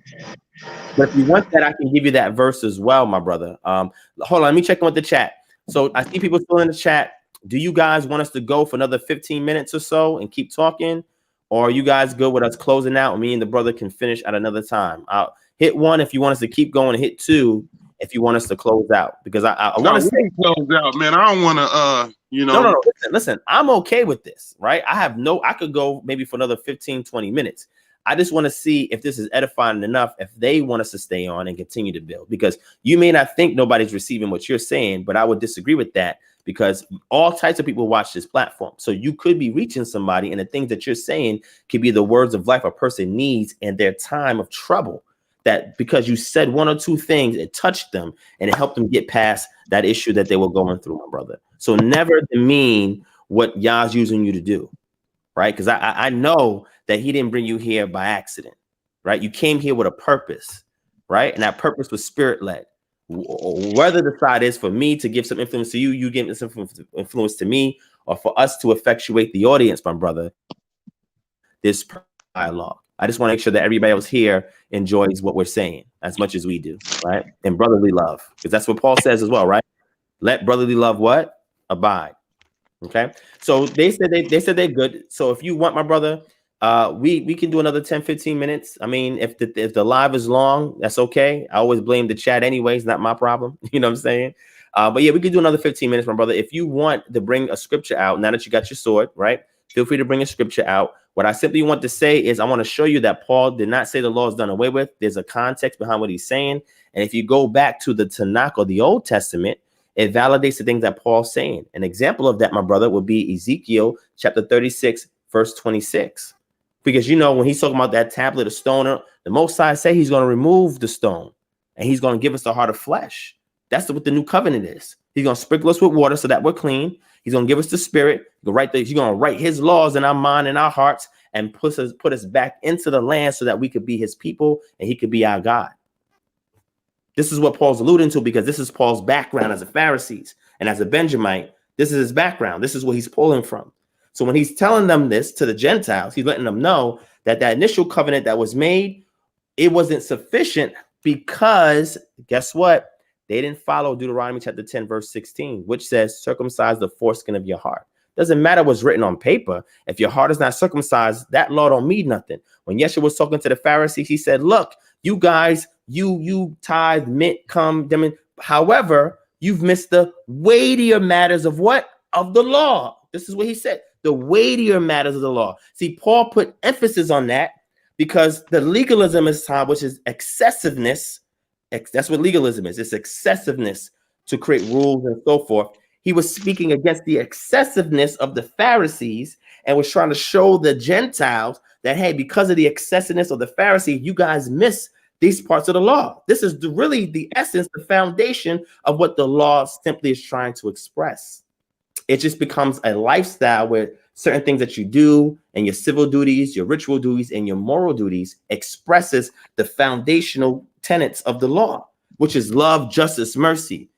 But if you want that, I can give you that verse as well, my brother. Hold on, let me check in with the chat. So I see people still in the chat. Do you guys want us to go for another 15 minutes or so and keep talking? Or are you guys good with us closing out? Me and the brother can finish at another time. I'll hit 1 if you want us to keep going, and hit 2 if you want us to close out. Because I want to say close out, man. I don't want to No. Listen, I'm okay with this, right? I could go maybe for another 15, 20 minutes. I just want to see if this is edifying enough, if they want us to stay on and continue to build, because you may not think nobody's receiving what you're saying, but I would disagree with that, because all types of people watch this platform. So you could be reaching somebody, and the things that you're saying could be the words of life a person needs in their time of trouble. that because you said one or two things, it touched them and it helped them get past that issue that they were going through, my brother. So never demean what Yah's using you to do, right? Because I know that he didn't bring you here by accident, right? You came here with a purpose, right? And that purpose was spirit-led. Whether the side is for me to give some influence to you, you give some influence to me, or for us to effectuate the audience, my brother, this dialogue. I just want to make sure that everybody else here enjoys what we're saying as much as we do, right? And brotherly love, because that's what Paul says as well, right? Let brotherly love what? Abide. Okay. So they said they're good. So if you want, my brother, we can do another 10-15 minutes. I mean, if the live is long, that's okay. I always blame the chat anyways, not my problem. You know what I'm saying? But yeah, we could do another 15 minutes, my brother. If you want to bring a scripture out, now that you got your sword, right? Feel free to bring a scripture out. What I simply want to say is I want to show you that Paul did not say the law is done away with. There's a context behind what he's saying. And if you go back to the Tanakh or the Old Testament, it validates the things that Paul's saying. An example of that, my brother, would be Ezekiel chapter 36, verse 26. Because, you know, when he's talking about that tablet of stone, the Most High say he's going to remove the stone and he's going to give us the heart of flesh. That's what the new covenant is. He's going to sprinkle us with water so that we're clean. He's going to give us the spirit. He's going to write his laws in our mind and our hearts and put us back into the land so that we could be his people and he could be our God. This is what Paul's alluding to, because this is Paul's background as a Pharisee and as a Benjamite. This is his background. This is what he's pulling from. So when he's telling them this to the Gentiles, he's letting them know that that initial covenant that was made, it wasn't sufficient because guess what? They didn't follow Deuteronomy chapter 10, verse 16, which says circumcise the foreskin of your heart. Doesn't matter what's written on paper. If your heart is not circumcised, that law don't mean nothing. When Yeshua was talking to the Pharisees, he said, look, you guys, you tithe, mint, come. However, you've missed the weightier matters of what? Of the law. This is what he said. The weightier matters of the law. See, Paul put emphasis on that because the legalism is time, which is excessiveness. That's what legalism is. It's excessiveness to create rules and so forth. He was speaking against the excessiveness of the Pharisees and was trying to show the Gentiles that, hey, because of the excessiveness of the Pharisees, you guys miss these parts of the law. This is really the essence, the foundation of what the law simply is trying to express. It just becomes a lifestyle where certain things that you do and your civil duties, your ritual duties, and your moral duties expresses the foundational tenets of the law, which is love, justice, mercy.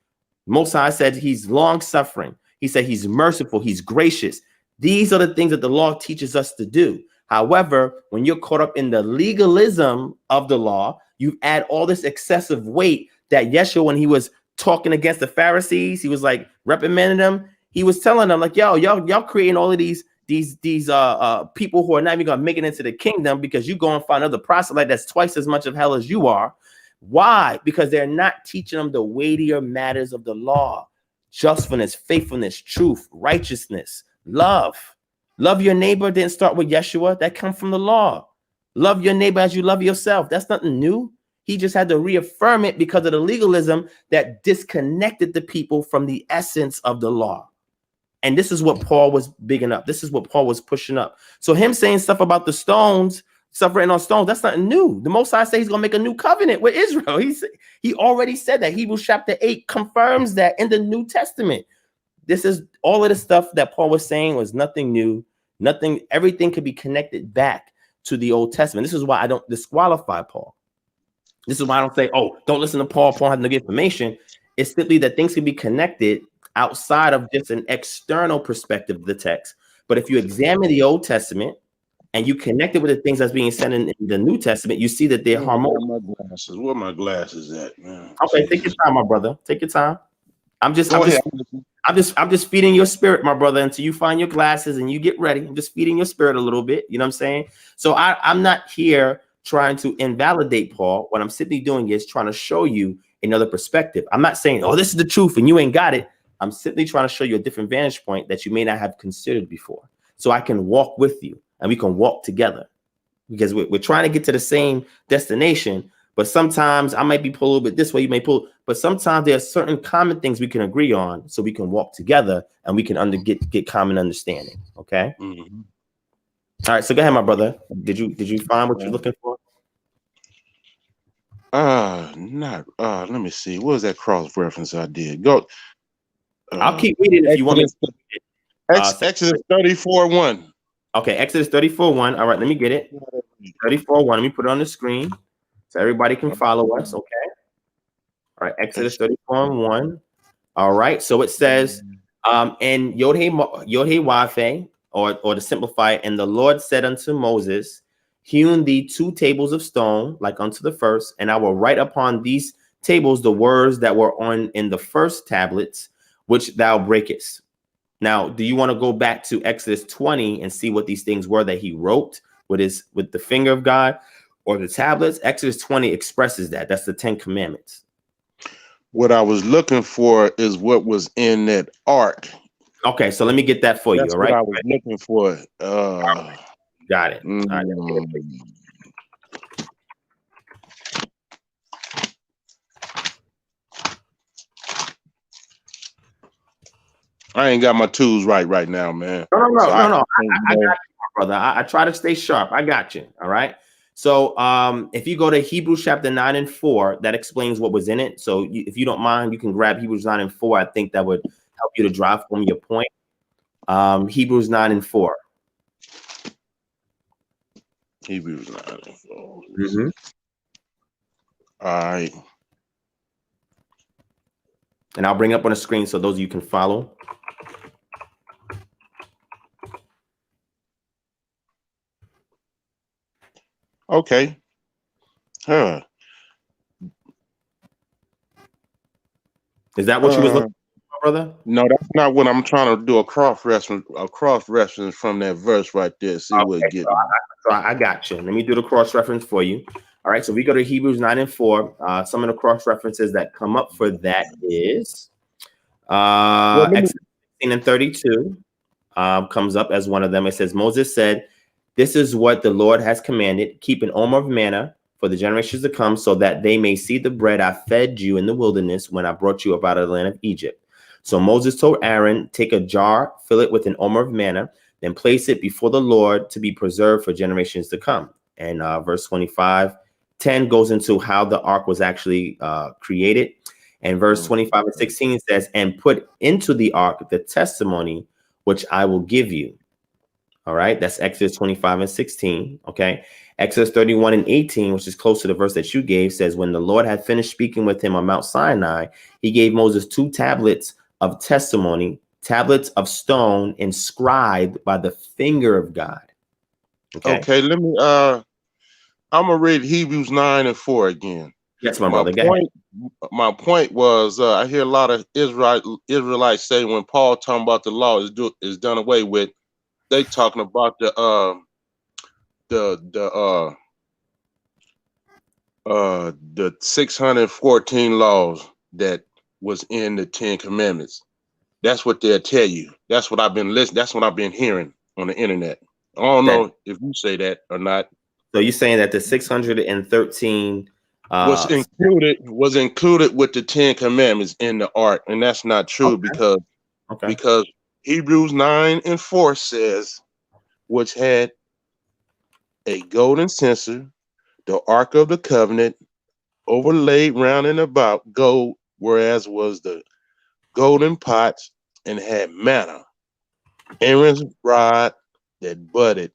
Most High said he's long suffering. He said he's merciful. He's gracious. These are the things that the law teaches us to do. However, when you're caught up in the legalism of the law, you add all this excessive weight that Yeshua, when he was talking against the Pharisees, he was like reprimanding them. He was telling them like, yo, y'all creating all of these people who are not even going to make it into the kingdom because you go and find another proselyte that's twice as much of hell as you are. Why? Because they're not teaching them the weightier matters of the law: justfulness, faithfulness, truth, righteousness, love. Love your neighbor didn't start with Yeshua. That comes from the law. Love your neighbor as you love yourself. That's nothing new. He just had to reaffirm it because of the legalism that disconnected the people from the essence of the law. And this is what Paul was bigging up. This is what Paul was pushing up. So him saying stuff about the stones, stuff written on stones, that's nothing new. The Most High say he's going to make a new covenant with Israel. He already said that. Hebrews chapter 8 confirms that in the New Testament. This is all of the stuff that Paul was saying was nothing new. Nothing, everything could be connected back to the Old Testament. This is why I don't disqualify Paul. This is why I don't say, oh, don't listen to Paul. Paul has no information. It's simply that things can be connected outside of just an external perspective of the text. But if you examine the Old Testament and you connect it with the things that's being said in the New Testament, you see that they're harmonious. Where my glasses at, man? Okay, take your time, my brother. Take your time. I'm just feeding your spirit, my brother, until you find your glasses and you get ready. I'm just feeding your spirit a little bit. You know what I'm saying? So I'm not here trying to invalidate Paul. What I'm simply doing is trying to show you another perspective. I'm not saying, oh, this is the truth and you ain't got it. I'm simply trying to show you a different vantage point that you may not have considered before. So I can walk with you and we can walk together because we're trying to get to the same destination. But sometimes I might be pulled a little bit this way, you may pull, but sometimes there are certain common things we can agree on so we can walk together and we can get common understanding. Okay. Mm-hmm. All right. So go ahead, my brother. Did you find what you're looking for? Not let me see. What was that cross reference I did? Go. I'll keep reading if you want me. Exodus 34:1. Okay, Exodus 34:1. All right, let me get it. 34:1. Let me put it on the screen so everybody can follow us. Okay. All right, Exodus 34:1. All right, so it says, and Yod-Heh-Wav-Heh, or to simplify it, and the Lord said unto Moses, hewn thee 2 tables of stone, like unto the first, and I will write upon these tables the words that were in the first tablets, which thou breakest. Now, do you want to go back to Exodus 20 and see what these things were that he wrote with the finger of God or the tablets? Exodus 20 expresses that. That's the 10 Commandments. What I was looking for is what was in that ark. Okay, so let me get that for That's you. All right. What I was looking for. Got it. All right, let me get it for you. I ain't got my tools right now, man. No. I got you, brother. I try to stay sharp. I got you. All right. So if you go to Hebrews chapter 9 and 4, that explains what was in it. So if you don't mind, you can grab Hebrews 9 and 4. I think that would help you to drive home your point. Hebrews 9 and 4. Hebrews 9 and 4. Mm-hmm. All right. And I'll bring up on the screen so those of you can follow. Okay. Huh. Is that what you was looking for, brother? No, that's not what I'm trying to do. A cross reference from that verse right there. See what it gets. So I got you. Let me do the cross reference for you. All right. So we go to Hebrews 9 and 4. Some of the cross references that come up for that is Exodus 16 and 32 comes up as one of them. It says, Moses said, this is what the Lord has commanded. Keep an omer of manna for the generations to come, so that they may see the bread I fed you in the wilderness when I brought you up out of the land of Egypt. So Moses told Aaron, take a jar, fill it with an omer of manna, then place it before the Lord to be preserved for generations to come. And verse 25:10 goes into how the ark was actually created. And verse 25 and 16 says, and put into the ark the testimony which I will give you. All right, that's Exodus 25 and 16. Okay, Exodus 31 and 18, which is close to the verse that you gave, says, when the Lord had finished speaking with him on Mount Sinai, he gave Moses 2 tablets of testimony, tablets of stone inscribed by the finger of God. Okay, let me I'm gonna read Hebrews 9 and 4 again. Yes, my brother. My point was I hear a lot of Israelites say when Paul talking about the law is done away with, they talking about the 614 laws that was in the 10 Commandments. That's what they'll tell you. That's what I've been listening. That's what I've been hearing on the internet. I don't know if you say that or not. So you're saying that the 613 was included with the 10 Commandments in the ark, and that's not true because Hebrews 9 and 4 says, which had a golden censer, the ark of the covenant, overlaid round and about gold, whereas was the golden pots, and had manna, Aaron's rod that budded,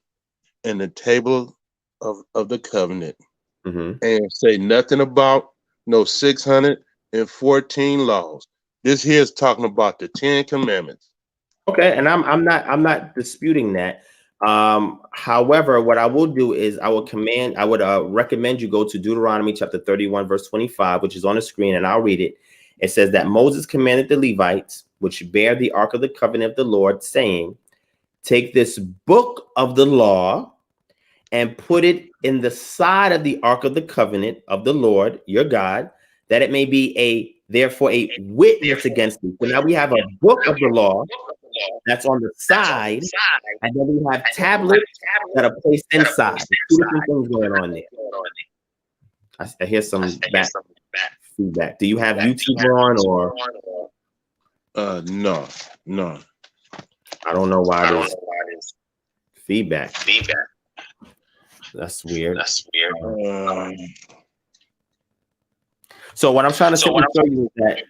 and the table of the covenant. And say nothing about no 614 laws. This here is talking about the 10 Commandments. Okay, and I'm not disputing that. However, what I will do is I would recommend you go to Deuteronomy chapter 31, verse 25, which is on the screen, and I'll read it. It says that Moses commanded the Levites, which bear the ark of the covenant of the Lord, saying, take this book of the law and put it in the side of the ark of the covenant of the Lord, your God, that it may be therefore a witness against you. So now we have a book of the law that's on the side, and then we have tablets that are placed inside. There's 2 different things going on there. I hear some feedback. Do you have YouTube on or? No. I don't know why there's feedback. That's weird. So what I'm trying to simply show you is that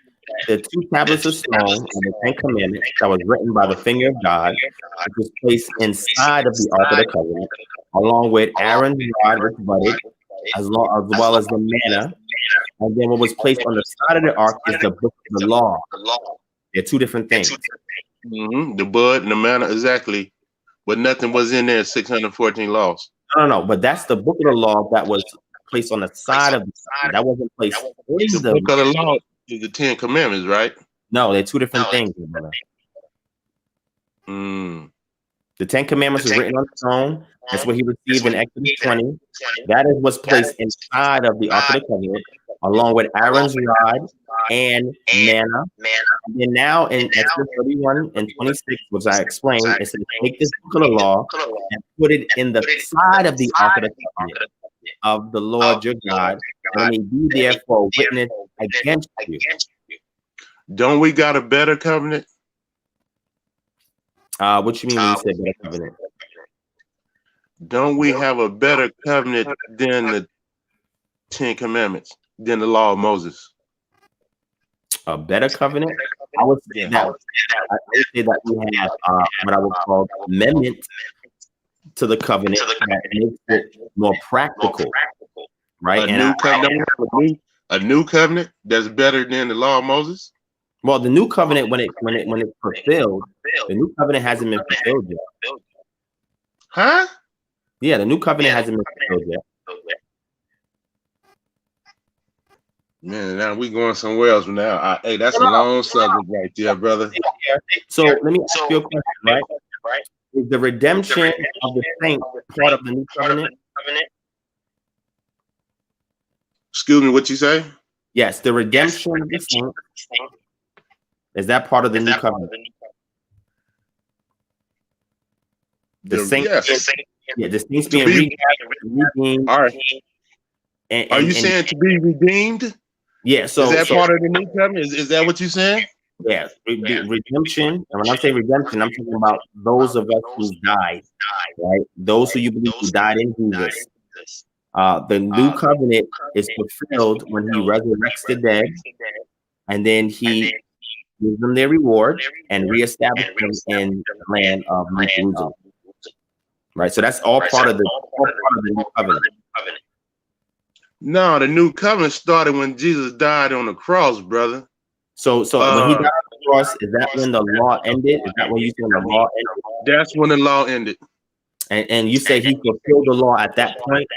the 2 tablets of stone and the 10 commandments that was written by the finger of God, which was placed inside of the Ark of the Covenant, along with Aaron's rod which budded, as well as the manna. And then what was placed on the side of the ark is the book of the law. They're 2 different things. The bud and the manna, exactly. But nothing was in there, 614 laws. No, but that's the book of the law that was placed on the side of the ark. That wasn't placed in The book of the law is the 10 commandments, right? No, they're 2 different things, brother. The 10 commandments was written on the stone. That's what he received in Exodus 20. That is what's placed inside of the Ark of the Covenant, along with Aaron's rod and manna. And then now in Exodus 31 and 26, which I explained, it says, take this book of the law and put it in the side of the Ark of the Covenant of the Lord your God, and it may be there for a witness against you. Don't we got a better covenant? What you mean when you say better covenant? Don't we have a better covenant than the 10 commandments, than the law of Moses? A better covenant? I would say that we have what I would call amendment to the covenant that makes it more practical, right? A new covenant that's better than the law of Moses. Well, the new covenant, when it's fulfilled, the new covenant hasn't been fulfilled yet. Huh? Yeah, the new covenant hasn't been fulfilled yet. Man, now we going somewhere else now. Hey, that's a long subject right there, brother. So let me ask you a question, right? Is the redemption of the saints part of the new covenant? Excuse me, what you say? Yes, the redemption of the saints. Is that part of the new covenant? The saints, yeah, the saints being redeemed. All right. Are you saying to be redeemed? Yeah. So is that part of the new covenant? Is that what you're saying? Yeah, redemption. And when I say redemption, I'm talking about those of us who died, right? Those who you believe who died in Jesus. The new covenant is fulfilled when he resurrects the dead, and then he gives them their reward and reestablishes them in the land of New Jerusalem. Right, so that's all part of the new covenant. No, the new covenant started when Jesus died on the cross, brother. So when he died on the cross, is that when the law ended? Is that when you say the law ended? That's when the law ended. And you say he fulfilled the law at that point?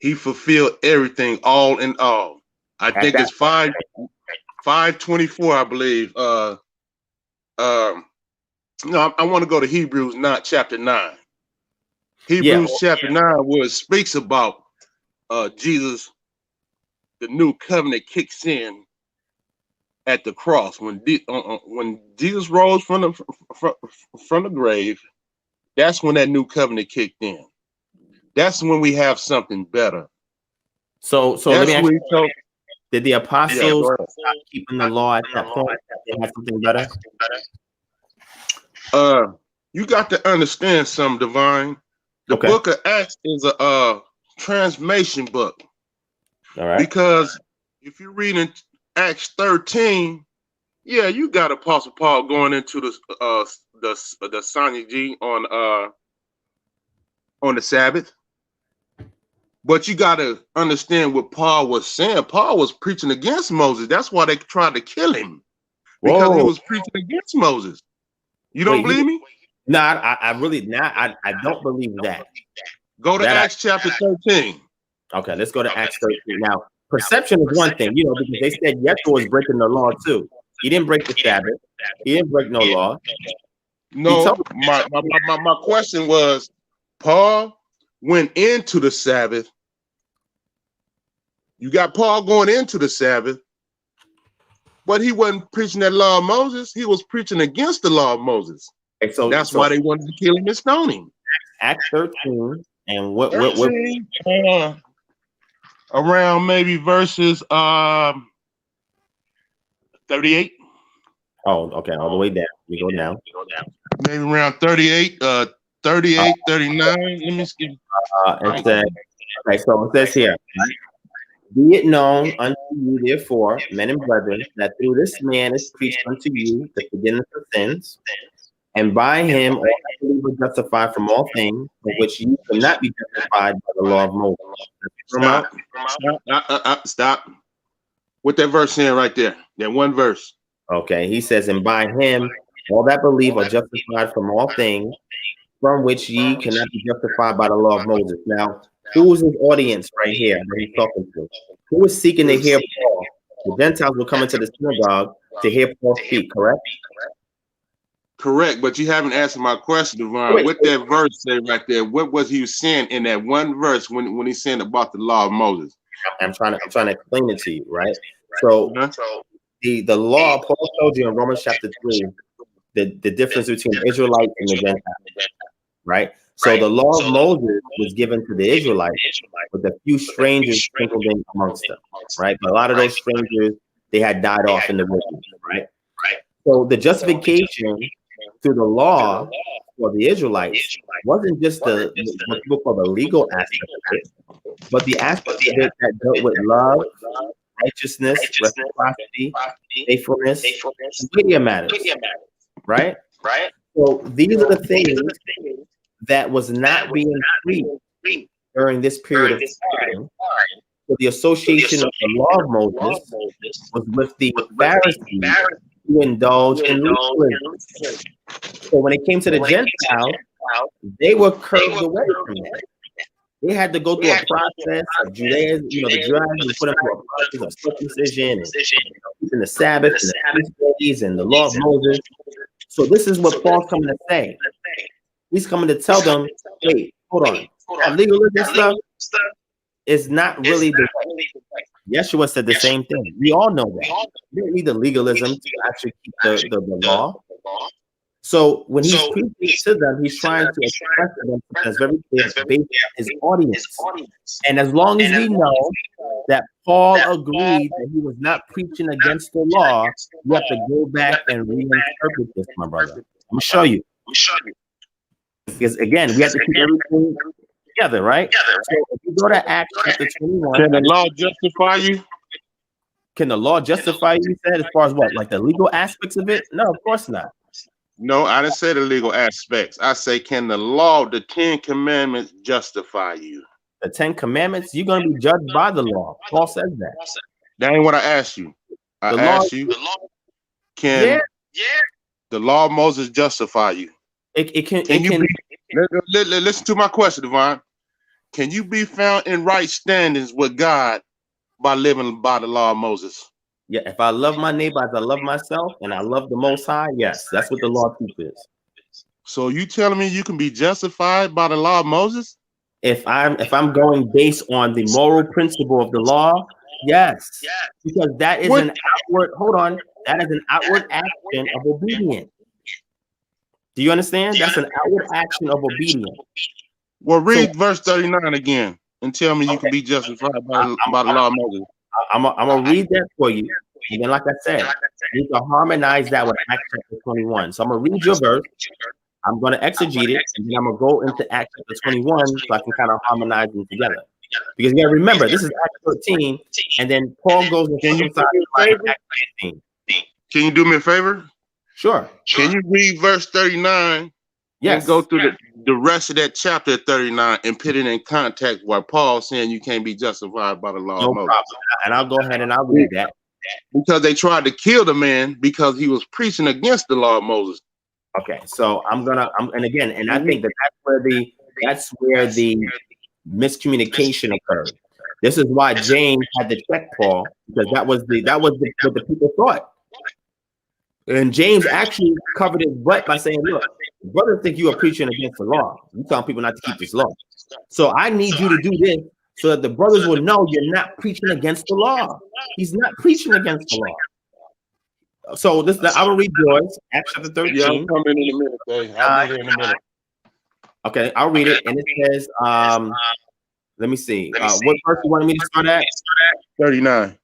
He fulfilled everything, all in all. I think it's 5:24, I believe. No, I want to go to Hebrews, not chapter 9. Hebrews chapter 9, where it speaks about Jesus, the new covenant kicks in at the cross when Jesus rose from the grave. That's when that new covenant kicked in. That's when we have something better. So let me ask you, did the apostles stop keeping the law at that point? They had something better? You got to understand something, Divine. The book of Acts is a transformation book. All right. Because if you read in Acts 13, yeah, you got Apostle Paul going into the synagogue on the Sabbath. But you got to understand what Paul was saying. Paul was preaching against Moses. That's why they tried to kill him, because he was preaching against Moses. You don't believe me? No, I really not. I don't believe that. Go to Acts chapter 13. Okay, let's go to Acts 13. Now, perception is one thing, because they said Yeshua was breaking the law too. He didn't break the Sabbath. He didn't break no law. No, my question was, Paul went into the Sabbath. You got Paul going into the Sabbath, but he wasn't preaching that law of Moses. He was preaching against the law of Moses. And so that's why they wanted to kill him and stone him. Acts 13 and what around maybe verses 38. Oh, okay, all the way down. We go down. Maybe around 38, 38, 39. Let me skip. It says, okay, so it says here, right? Be it known unto you, therefore, men and brethren, that through this man is preached unto you the forgiveness of sins, and by him all that believe are justified from all things for which you could not be justified by the law of Moses. Stop. What that verse saying right there? That one verse. Okay, he says, and by him all that believe are justified from all things from which ye cannot be justified by the law of Moses. Now, who is his audience right here that he's talking to? Who is seeking to hear Paul? The Gentiles will come into the synagogue to hear Paul speak, correct? Correct, but you haven't answered my question, Divine. What that verse say right there? What was he saying in that one verse when he's saying about the law of Moses? I'm trying to explain it to you, right? So the law, Paul told you in Romans chapter 3, the difference between the Israelites and the Gentiles, right? So the law of Moses was given to the Israelites, with a few strangers sprinkled in amongst them, right? But a lot of those strangers, they had died off in the wilderness, right? So the justification through the law for the Israelites wasn't just what people call the legal aspect of it, but the aspect of it that dealt with love, righteousness, reciprocity, faithfulness, and media matters, right? So these are the things that was not being preached during this period of time. So the association of the law of Moses was with the Pharisees who indulge in legalism. So when it came to the Gentiles, they were curved away from that. They had to go through a process of Judaism, the Judaism put them through a process of circumcision and keeping the Sabbath and the feast days and the law of Moses. So this is what Paul's coming to say. He's coming to tell them, wait, hold on. That legalism stuff is not really the way. Yeshua said the same thing. We all know that. You don't need the legalism to actually keep the law. So when he's preaching to them, he's trying to express to them as very clear based on his audience. And as long as we know that Paul agreed that he was not preaching against the law, you have to go back and reinterpret this, my brother. I'm gonna show you. Because again, we have to keep everything together, right? So if you go to Acts chapter 21, can the law justify you? Can the law justify you? Said as far as what, like the legal aspects of it? No, of course not. No, I didn't say the legal aspects. I say, can the law, the 10 Commandments, justify you? The 10 Commandments, you're going to be judged by the law. Paul says that. That ain't what I asked you. I asked you, can the law of Moses justify you? Listen to my question, Divine. Can you be found in right standings with God by living by the law of Moses? Yeah, if I love my neighbor as I love myself and I love the Most High, yes, that's what the law teaches. So you telling me you can be justified by the law of Moses? If I'm going based on the moral principle of the law, yes, because that is an outward. Hold on, that is an outward action of obedience. Do you understand? That's an outward action of obedience. Well, read verse 39 again and tell me you can be justified by the law of Moses. I'm gonna read that for you, and then, like I said, you can harmonize that with Acts chapter 21. So I'm gonna read your verse. I'm gonna exegete it, and then I'm gonna go into Acts chapter 21 so I can kind of harmonize them together. Because you gotta remember, this is Acts 13, and then Paul goes and circumcises Acts 15. Can you do me a favor? Sure. Can you read verse 39? Yes. And go through the rest of that chapter 39 and put it in context where Paul's saying you can't be justified by the law of Moses. No problem. And I'll go ahead and I'll read that. Because they tried to kill the man because he was preaching against the law of Moses. Okay, so and I think that's where the miscommunication occurred. This is why James had to check Paul, because that was what the people thought. And James actually covered his butt by saying, look, brothers think you are preaching against the law. You telling people not to keep this law. So I need you to do this so that the brothers will know you're not preaching against the law. He's not preaching against the law. So I will read yours, Acts chapter 13. Yeah, I'm coming in a minute, Dave. I'll be there in a minute. Okay, I'll read it. And it says, let me see. What verse you wanted me to start at? 39.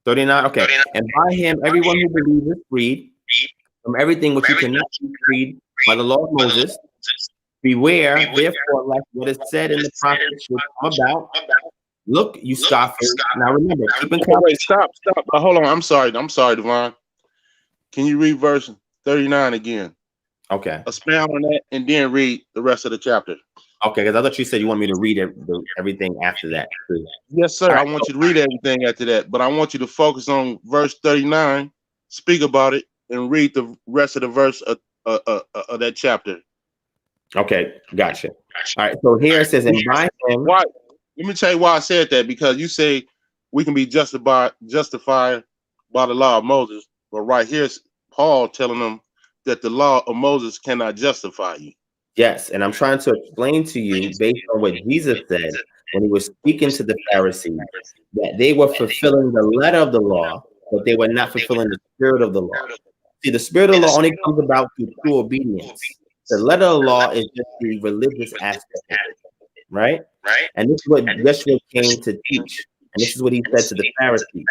39, okay. And by him, everyone who believes is freed from everything which you cannot be freed by the law of Moses. Beware, therefore, like what is said in the prophets will come about. Look, you scoffers. Now remember, keep in Wait, stop. Hold on. I'm sorry, Divine. Can you read verse 39 again? Okay. Expound on that and then read the rest of the chapter. Okay, because I thought you said you want me to read everything after that. Yes, sir. Right, I want you to read everything after that, but I want you to focus on verse 39, speak about it, and read the rest of the verse of that chapter. Okay, gotcha. All right, so here it says, and by him. Why? Let me tell you why I said that, because you say we can be justified by the law of Moses, but right here's Paul telling them that the law of Moses cannot justify you. Yes, and I'm trying to explain to you based on what Jesus said when he was speaking to the Pharisees, that they were fulfilling the letter of the law, but they were not fulfilling the spirit of the law. See, the spirit of the law only comes about through true obedience. The letter of the law is just the religious aspect of it, right? And this is what Yeshua came to teach, and this is what he said to the Pharisees.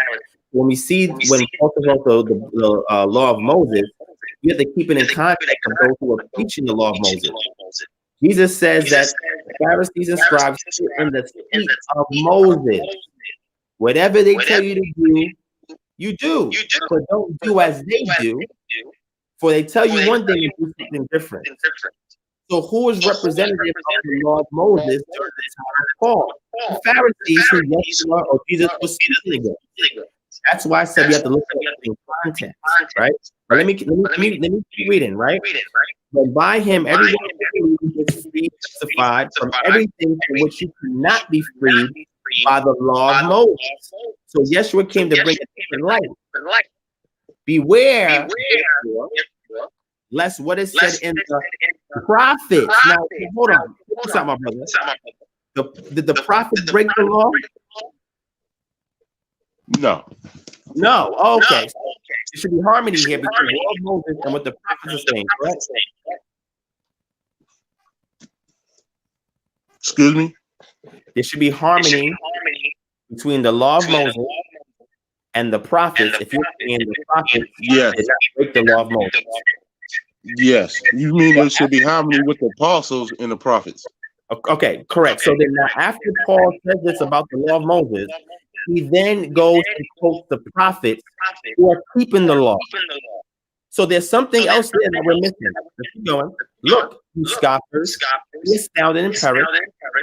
When Paul talks about the law of Moses, you have to keep it in context of those who are preaching the law of Moses. Jesus says that the Pharisees and scribes sit in the seat of Moses. Whatever they tell you to do, you do. But don't do as they do, for they tell you one thing and do something different. So who is representative of the law of Moses during the time of Paul? The Pharisees who Yeshua or Jesus was speaking against. That's why I said we have to look at it in context, right? But let me keep reading, right? But by him, everyone is free, justified from everything for which you could not be freed by the law of Moses. So Yeshua came to bring a different light. Beware, lest what is said in the prophets. Now, hold on. What's up, my brother? Did the prophets break the law? No. Okay. There should be harmony here between the law of Moses and what the prophets are saying, correct? Excuse me? There should be harmony between the law of Moses and the prophets. If you're saying the prophets did not break the law of Moses. Yes. You mean there should be harmony with the apostles and the prophets? Okay, correct. So then now after Paul says this about the law of Moses, he then goes and quotes the prophets who are keeping the law. So there's something else there that we're missing. Let's keep going. Look, you scoffers, be astounded and perish.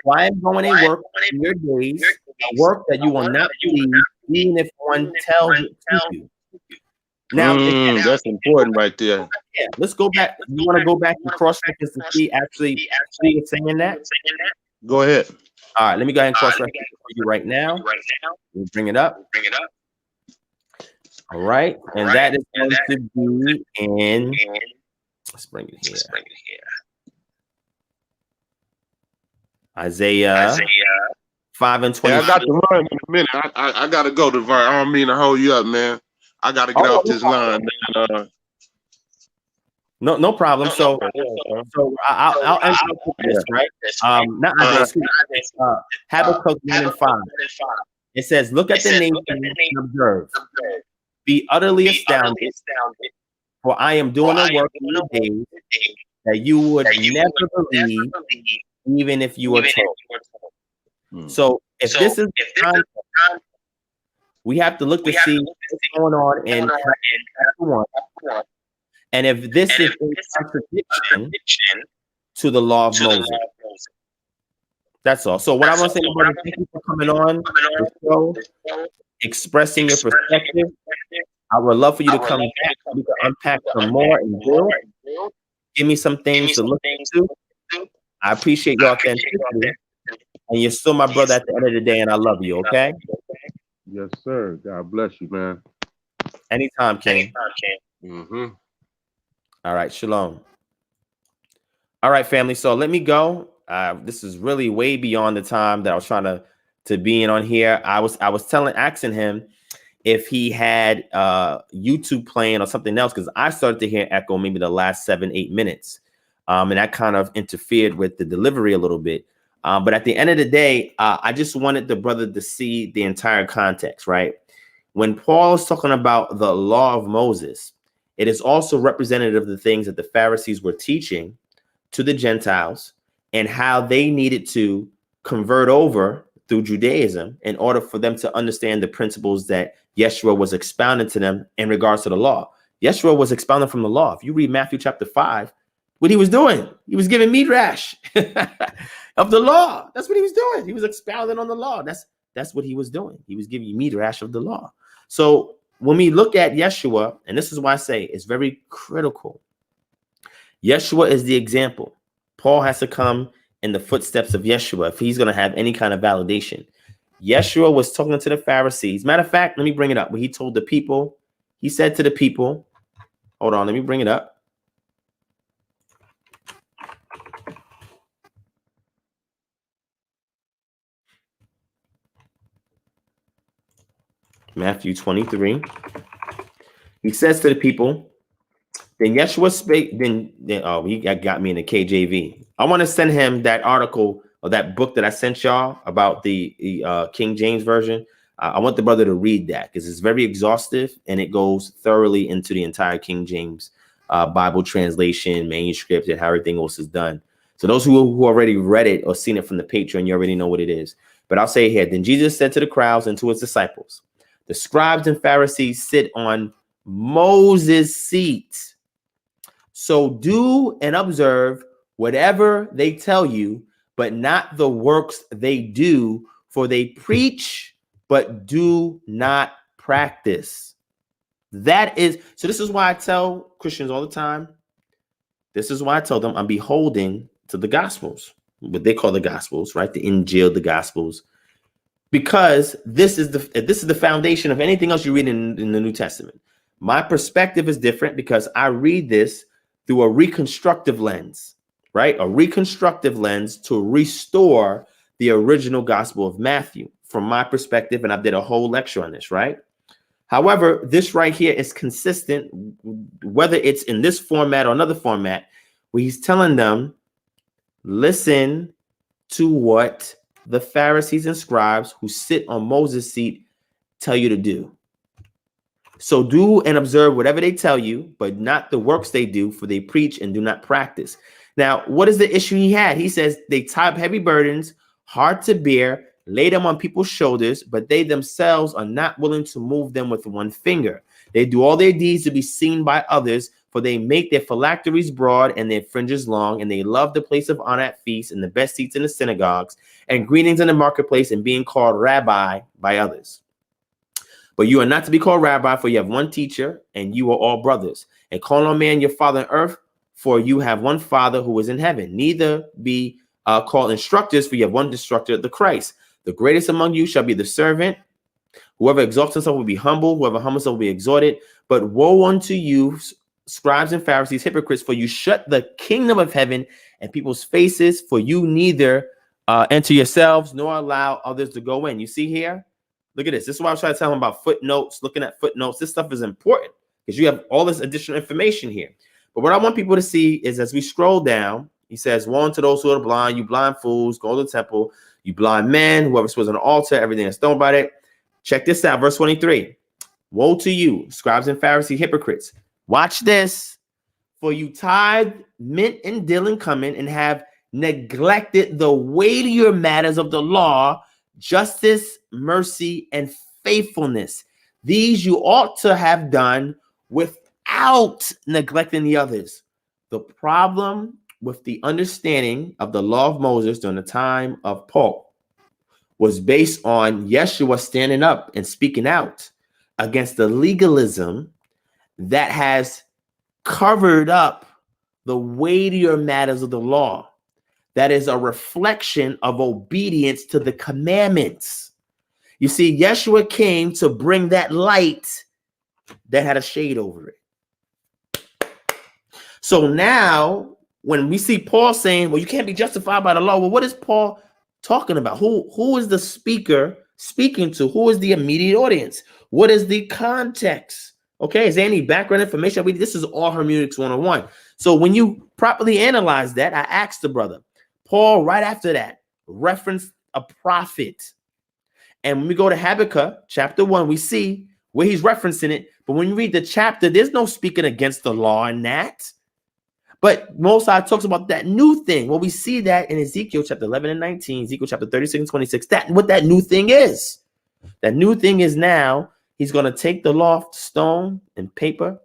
Why am going a work in your days, a work that you will not believe, even if one tells it to you. Now, that's important right there. Yeah, let's go back. You want to go back and cross-reference to see actually it's saying that? Go ahead. All right, let me go ahead and cross-reference for you right now. We'll bring it up. All right, and that is going to be in. Let's bring it here. Isaiah 5 and 20. I got to run in a minute. I got to go to Vern. I don't mean to hold you up, man. I got to get off this line, man. No problem. So I'll end up with this, right? Not Habakkuk 1 and 5. It says, "Look at the nation and observe. Be utterly astounded, for I am doing a work in your days that you would never believe, even if you were told." So if this is the context, we have to look to see what's going on in chapter 1. And if this is in contradiction to the law of Moses. That's all. So what I want to say, everybody, thank you for coming on the show, expressing your perspective. I would love for you to come back. We can unpack some more and build. Give me some things to look into. I appreciate your authenticity. And you're still my brother at the end of the day, and I love you, okay? Yes, sir. God bless you, man. Anytime, King. Mm-hmm. All right, shalom. All right, family. So let me go. This is really way beyond the time that I was trying to be in on here. I was asking him if he had YouTube playing or something else, because I started to hear echo maybe the last 7-8 minutes. And that kind of interfered with the delivery a little bit. But at the end of the day, I just wanted the brother to see the entire context, right? When Paul is talking about the law of Moses, it is also representative of the things that the Pharisees were teaching to the Gentiles and how they needed to convert over through Judaism in order for them to understand the principles that Yeshua was expounding to them in regards to the law. Yeshua was expounding from the law. If you read Matthew chapter 5, what he was doing, he was giving midrash of the law. That's what he was doing. He was expounding on the law. That's what he was doing. He was giving you midrash of the law. So when we look at Yeshua, and this is why I say it's very critical. Yeshua is the example. Paul has to come in the footsteps of Yeshua if he's going to have any kind of validation. Yeshua was talking to the Pharisees. Matter of fact, let me bring it up. When he told the people, he said to the people, hold on, let me bring it up. Matthew 23. He says to the people, then Yeshua spake, he got me in the KJV. I want to send him that article or that book that I sent y'all about the King James version. I want the brother to read that because it's very exhaustive and it goes thoroughly into the entire King James Bible translation, manuscript, and how everything else is done. So those who already read it or seen it from the Patreon, you already know what it is. But I'll say here, then Jesus said to the crowds and to his disciples, the scribes and Pharisees sit on Moses' seat. So do and observe whatever they tell you, but not the works they do, for they preach, but do not practice. That is, so this is why I tell Christians all the time, this is why I tell them I'm beholding to the Gospels, what they call the Gospels, right? The Injil, the Gospels, because this is the foundation of anything else you read in the New Testament. My perspective is different because I read this through a reconstructive lens, right? A reconstructive lens to restore the original Gospel of Matthew from my perspective. And I did a whole lecture on this, right? However, this right here is consistent, whether it's in this format or another format, where he's telling them, listen to what the Pharisees and scribes who sit on Moses' seat tell you to do. So do and observe whatever they tell you, but not the works they do, for they preach and do not practice. Now, what is the issue he had? He says they tie up heavy burdens, hard to bear, lay them on people's shoulders, but they themselves are not willing to move them with one finger. They do all their deeds to be seen by others, for they make their phylacteries broad and their fringes long, and they love the place of honor at feasts and the best seats in the synagogues and greetings in the marketplace and being called rabbi by others. But you are not to be called rabbi, for you have one teacher, and you are all brothers. And call no man your father on earth, for you have one Father who is in heaven. Neither be called instructors, for you have one instructor, the Christ. The greatest among you shall be the servant. Whoever exalts himself will be humble. Whoever humbles himself will be exalted. But woe unto you, scribes and Pharisees, hypocrites, for you shut the kingdom of heaven and people's faces, for you neither enter yourselves nor allow others to go in. You see here? Look at this. This is why I was trying to tell him about footnotes, looking at footnotes. This stuff is important because you have all this additional information here. But what I want people to see is as we scroll down, he says, woe unto those who are blind, you blind fools, go to the temple, you blind men, whoever was on the altar, everything that's done by it. Check this out, verse 23. Woe to you, scribes and Pharisees, hypocrites. Watch this. For you tithe mint and dill and cumin and have neglected the weightier matters of the law, justice, mercy, and faithfulness. These you ought to have done without neglecting the others. The problem with the understanding of the law of Moses during the time of Paul was based on Yeshua standing up and speaking out against the legalism that has covered up the weightier matters of the law. That is a reflection of obedience to the commandments. You see, Yeshua came to bring that light that had a shade over it. So now, when we see Paul saying, well, you can't be justified by the law, well, what is Paul talking about? Who is the speaker speaking to? Who is the immediate audience? What is the context? Okay, is there any background information? This is all hermeneutics 101. So when you properly analyze that, I asked the brother, Paul, right after that, referenced a prophet. And when we go to Habakkuk chapter 1, we see where he's referencing it. But when you read the chapter, there's no speaking against the law in that. But Most High talks about that new thing. Well, we see that in Ezekiel chapter 11 and 19, Ezekiel chapter 36 and 26, what that new thing is. That new thing is now he's going to take the law of stone and paper, and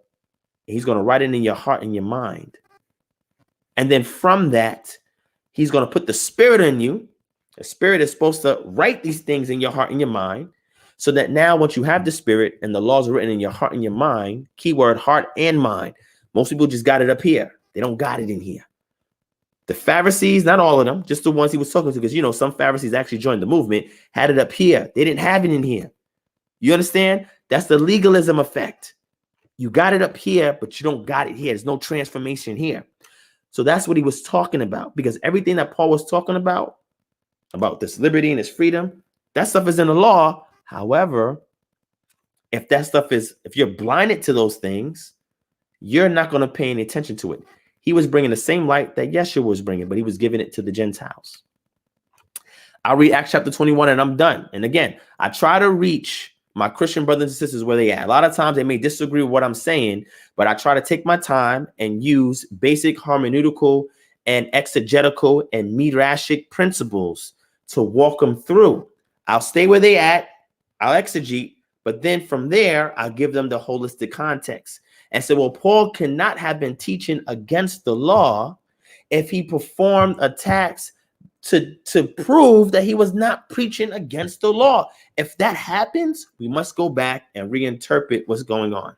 he's going to write it in your heart and your mind. And then from that, he's going to put the spirit in you. The spirit is supposed to write these things in your heart and your mind, so that now once you have the spirit and the laws are written in your heart and your mind, keyword heart and mind. Most people just got it up here. They don't got it in here. The Pharisees, not all of them, just the ones he was talking to, because, you know, some Pharisees actually joined the movement, had it up here. They didn't have it in here. You understand? That's the legalism effect. You got it up here, but you don't got it here. There's no transformation here. So that's what he was talking about, because everything that Paul was talking about this liberty and this freedom, that stuff is in the law. However, if you're blinded to those things, you're not going to pay any attention to it. He was bringing the same light that Yeshua was bringing, but he was giving it to the Gentiles. I'll read Acts chapter 21 and I'm done. And again, I try to reach my Christian brothers and sisters where they at. A lot of times they may disagree with what I'm saying, but I try to take my time and use basic hermeneutical and exegetical and midrashic principles to walk them through. I'll stay where they at. I'll exegete, but then from there, I'll give them the holistic context. And so, well, Paul cannot have been teaching against the law if he performed attacks to prove that he was not preaching against the law. If that happens, we must go back and reinterpret what's going on.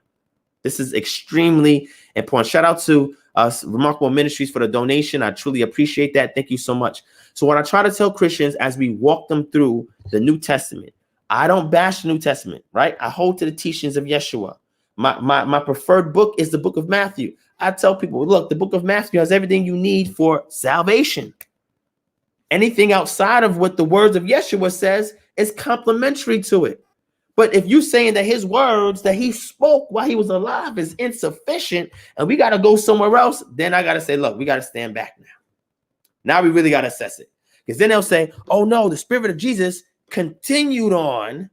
This is extremely important. Shout out to Remarkable Ministries for the donation. I truly appreciate that. Thank you so much. So what I try to tell Christians as we walk them through the New Testament, I don't bash the New Testament, right? I hold to the teachings of Yeshua. My preferred book is the book of Matthew. I tell people, look, the book of Matthew has everything you need for salvation. Anything outside of what the words of Yeshua says is complementary to it. But if you're saying that his words that he spoke while he was alive is insufficient and we got to go somewhere else, then I got to say, look, we got to stand back now. Now we really got to assess it. Because then they'll say, oh, no, the spirit of Jesus continued on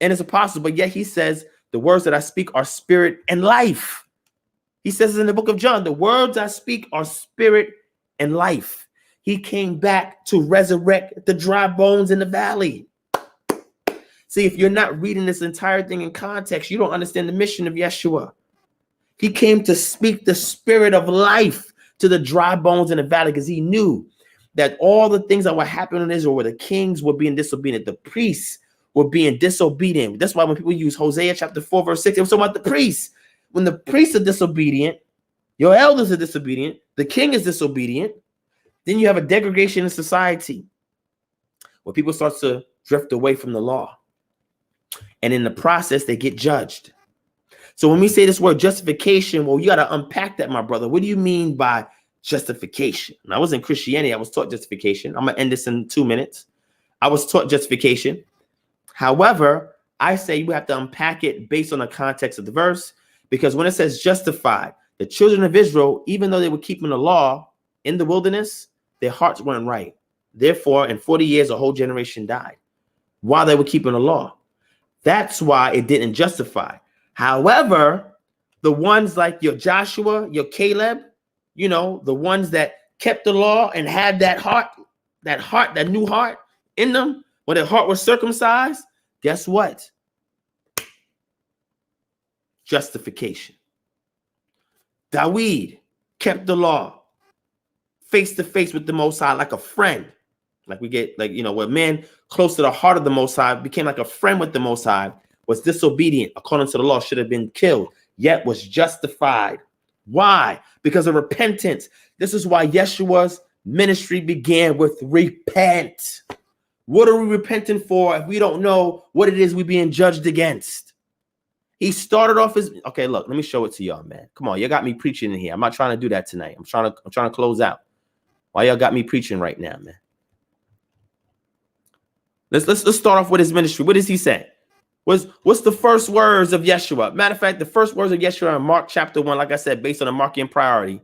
and it's apostle. But yet he says, the words that I speak are spirit and life. He says in the book of John, the words I speak are spirit and life. He came back to resurrect the dry bones in the valley. See, if you're not reading this entire thing in context, you don't understand the mission of Yeshua. He came to speak the spirit of life to the dry bones in the valley because he knew that all the things that were happening in Israel, where the kings were being disobedient, the priests were being disobedient. That's why when people use Hosea chapter 4, verse 6, it was talking about the priests. When the priests are disobedient, your elders are disobedient, the king is disobedient, then you have a degradation in society where people start to drift away from the law. And in the process, they get judged. So when we say this word justification, well, you got to unpack that, my brother. What do you mean by justification? And I was in Christianity. I was taught justification. I'm going to end this in 2 minutes. I was taught justification. However, I say you have to unpack it based on the context of the verse, because when it says justified, the children of Israel, even though they were keeping the law in the wilderness, their hearts weren't right. Therefore, in 40 years, a whole generation died while they were keeping the law. That's why it didn't justify. However, the ones like your Joshua, your Caleb, you know, the ones that kept the law and had that new heart in them, when their heart was circumcised, guess what? Justification. Dawid kept the law face to face with the Most High like a friend. Like we get, like, you know, where man close to the heart of the Most High became like a friend with the Most High, was disobedient according to the law, should have been killed, yet was justified. Why? Because of repentance. This is why Yeshua's ministry began with repent. What are we repenting for if we don't know what it is we're being judged against? He started off his, okay, look, let me show it to y'all, man. Come on, you got me preaching in here. I'm not trying to do that tonight. I'm trying to close out. Why y'all got me preaching right now, man? Let's start off with his ministry. What does he say? What's the first words of Yeshua? Matter of fact, the first words of Yeshua in Mark chapter 1, like I said, based on the Markian priority.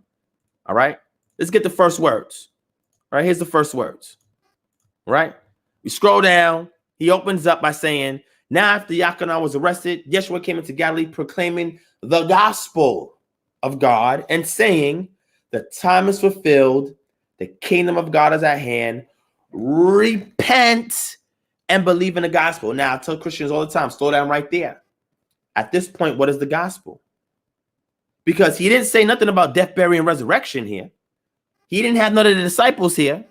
All right, let's get the first words. All right, here's the first words. All right, we scroll down. He opens up by saying, now after Yachanan was arrested, Yeshua came into Galilee proclaiming the gospel of God and saying, The time is fulfilled. The kingdom of God is at hand. Repent and believe in the gospel. Now, I tell Christians all the time, slow down right there. At this point, what is the gospel? Because he didn't say nothing about death, burial, and resurrection here. He didn't have none of the disciples here.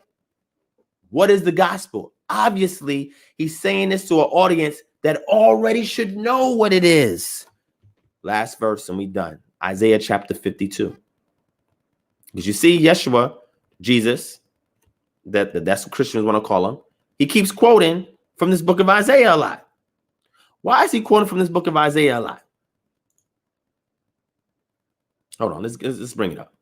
What is the gospel? Obviously, he's saying this to an audience that already should know what it is. Last verse and we done. Isaiah chapter 52. Because you see Yeshua, Jesus, that's what Christians want to call him. He keeps quoting from this book of Isaiah a lot. Why is he quoting from this book of Isaiah a lot? Hold on, let's bring it up.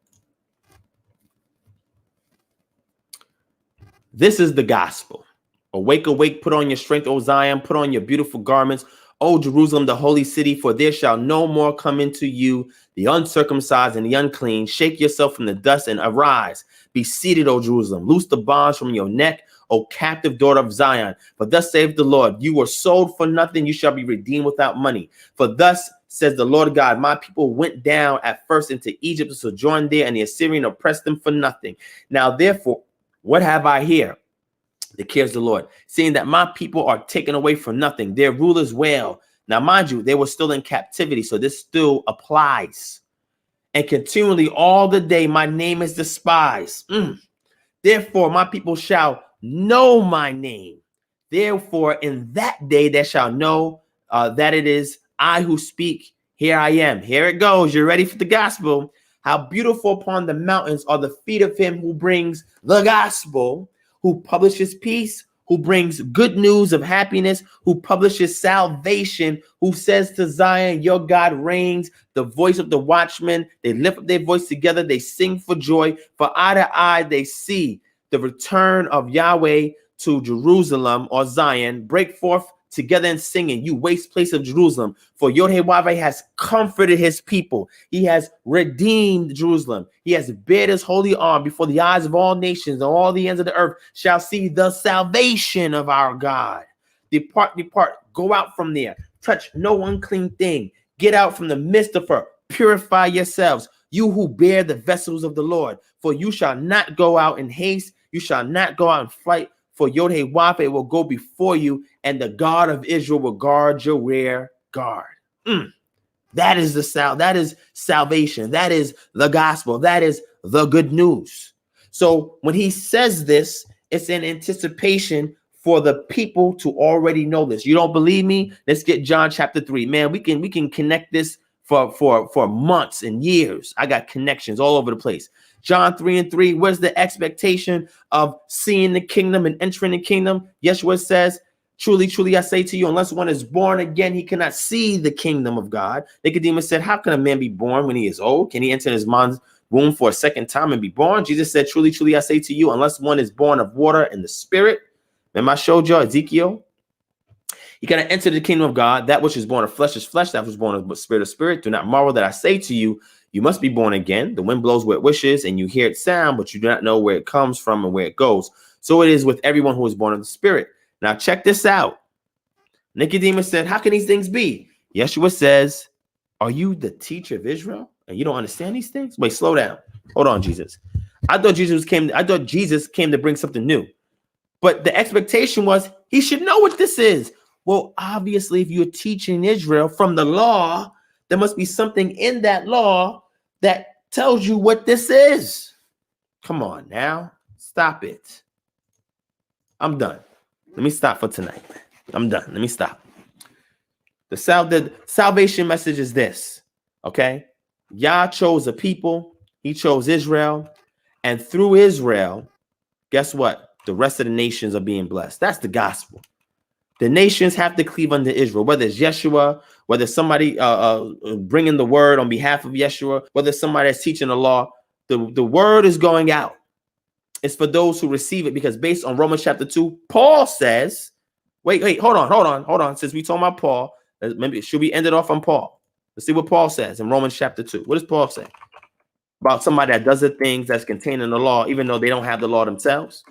This is the gospel. Awake, awake, put on your strength, O Zion, put on your beautiful garments, O Jerusalem, the holy city, for there shall no more come into you the uncircumcised and the unclean. Shake yourself from the dust and arise. Be seated, O Jerusalem. Loose the bonds from your neck, O captive daughter of Zion. For thus saith the Lord, you were sold for nothing, you shall be redeemed without money. For thus says the Lord God, my people went down at first into Egypt to sojourn there, and the Assyrian oppressed them for nothing. Now therefore, what have I here? Declares the Lord, seeing that my people are taken away for nothing. Their rulers wail. Now, mind you, they were still in captivity, so this still applies. And continually all the day, my name is despised. Therefore, my people shall know my name. Therefore, in that day, they shall know that it is I who speak. Here I am. Here it goes. You're ready for the gospel. How beautiful upon the mountains are the feet of him who brings the gospel, who publishes peace, who brings good news of happiness, who publishes salvation, who says to Zion, your God reigns, the voice of the watchman. They lift up their voice together. They sing for joy. For eye to eye, they see the return of Yahweh to Jerusalem or Zion. Break forth together in singing, you waste place of Jerusalem. For Yod-Heh-Wav-Heh has comforted his people. He has redeemed Jerusalem. He has bared his holy arm before the eyes of all nations, and all the ends of the earth shall see the salvation of our God. Depart, depart, go out from there. Touch no unclean thing. Get out from the midst of her. Purify yourselves, you who bear the vessels of the Lord. For you shall not go out in haste. You shall not go out in flight. For Yod-Heh-Wav-Heh will go before you, and the God of Israel will guard your rear guard. That is salvation. That is the gospel. That is the good news. So when he says this, it's in anticipation for the people to already know this. You don't believe me? Let's get John chapter 3. Man, we can connect this for months and years. I got connections all over the place. John 3:3, where's the expectation of seeing the kingdom and entering the kingdom? Yeshua says, truly, truly, I say to you, unless one is born again, he cannot see the kingdom of God. Nicodemus said, how can a man be born when he is old? Can he enter his mom's womb for a second time and be born? Jesus said, truly, truly, I say to you, unless one is born of water and the spirit. Remember I showed you Ezekiel? You cannot enter the kingdom of God. That which is born of flesh is flesh. That which is born of spirit is spirit. Do not marvel that I say to you, you must be born again. The wind blows where it wishes, and you hear its sound, but you do not know where it comes from and where it goes. So it is with everyone who is born of the Spirit. Now check this out. Nicodemus said, how can these things be? Yeshua says, are you the teacher of Israel and you don't understand these things? Wait, slow down. Hold on, Jesus. I thought Jesus came to bring something new. But the expectation was he should know what this is. Well, obviously, if you're teaching Israel from the law, there must be something in that law that tells you what this is. Come on now. Stop it. I'm done. Let me stop for tonight. I'm done. Let me stop. The salvation message is this. Okay? Yah chose a people. He chose Israel. And through Israel, guess what? The rest of the nations are being blessed. That's the gospel. The nations have to cleave unto Israel, whether it's Yeshua, whether somebody bringing the word on behalf of Yeshua, whether somebody that's teaching the law, the word is going out. It's for those who receive it, because based on Romans chapter 2, Paul says, wait, hold on. Since we talking about Paul, maybe should we end it off on Paul? Let's see what Paul says in Romans chapter 2. What does Paul say about somebody that does the things that's contained in the law, even though they don't have the law themselves?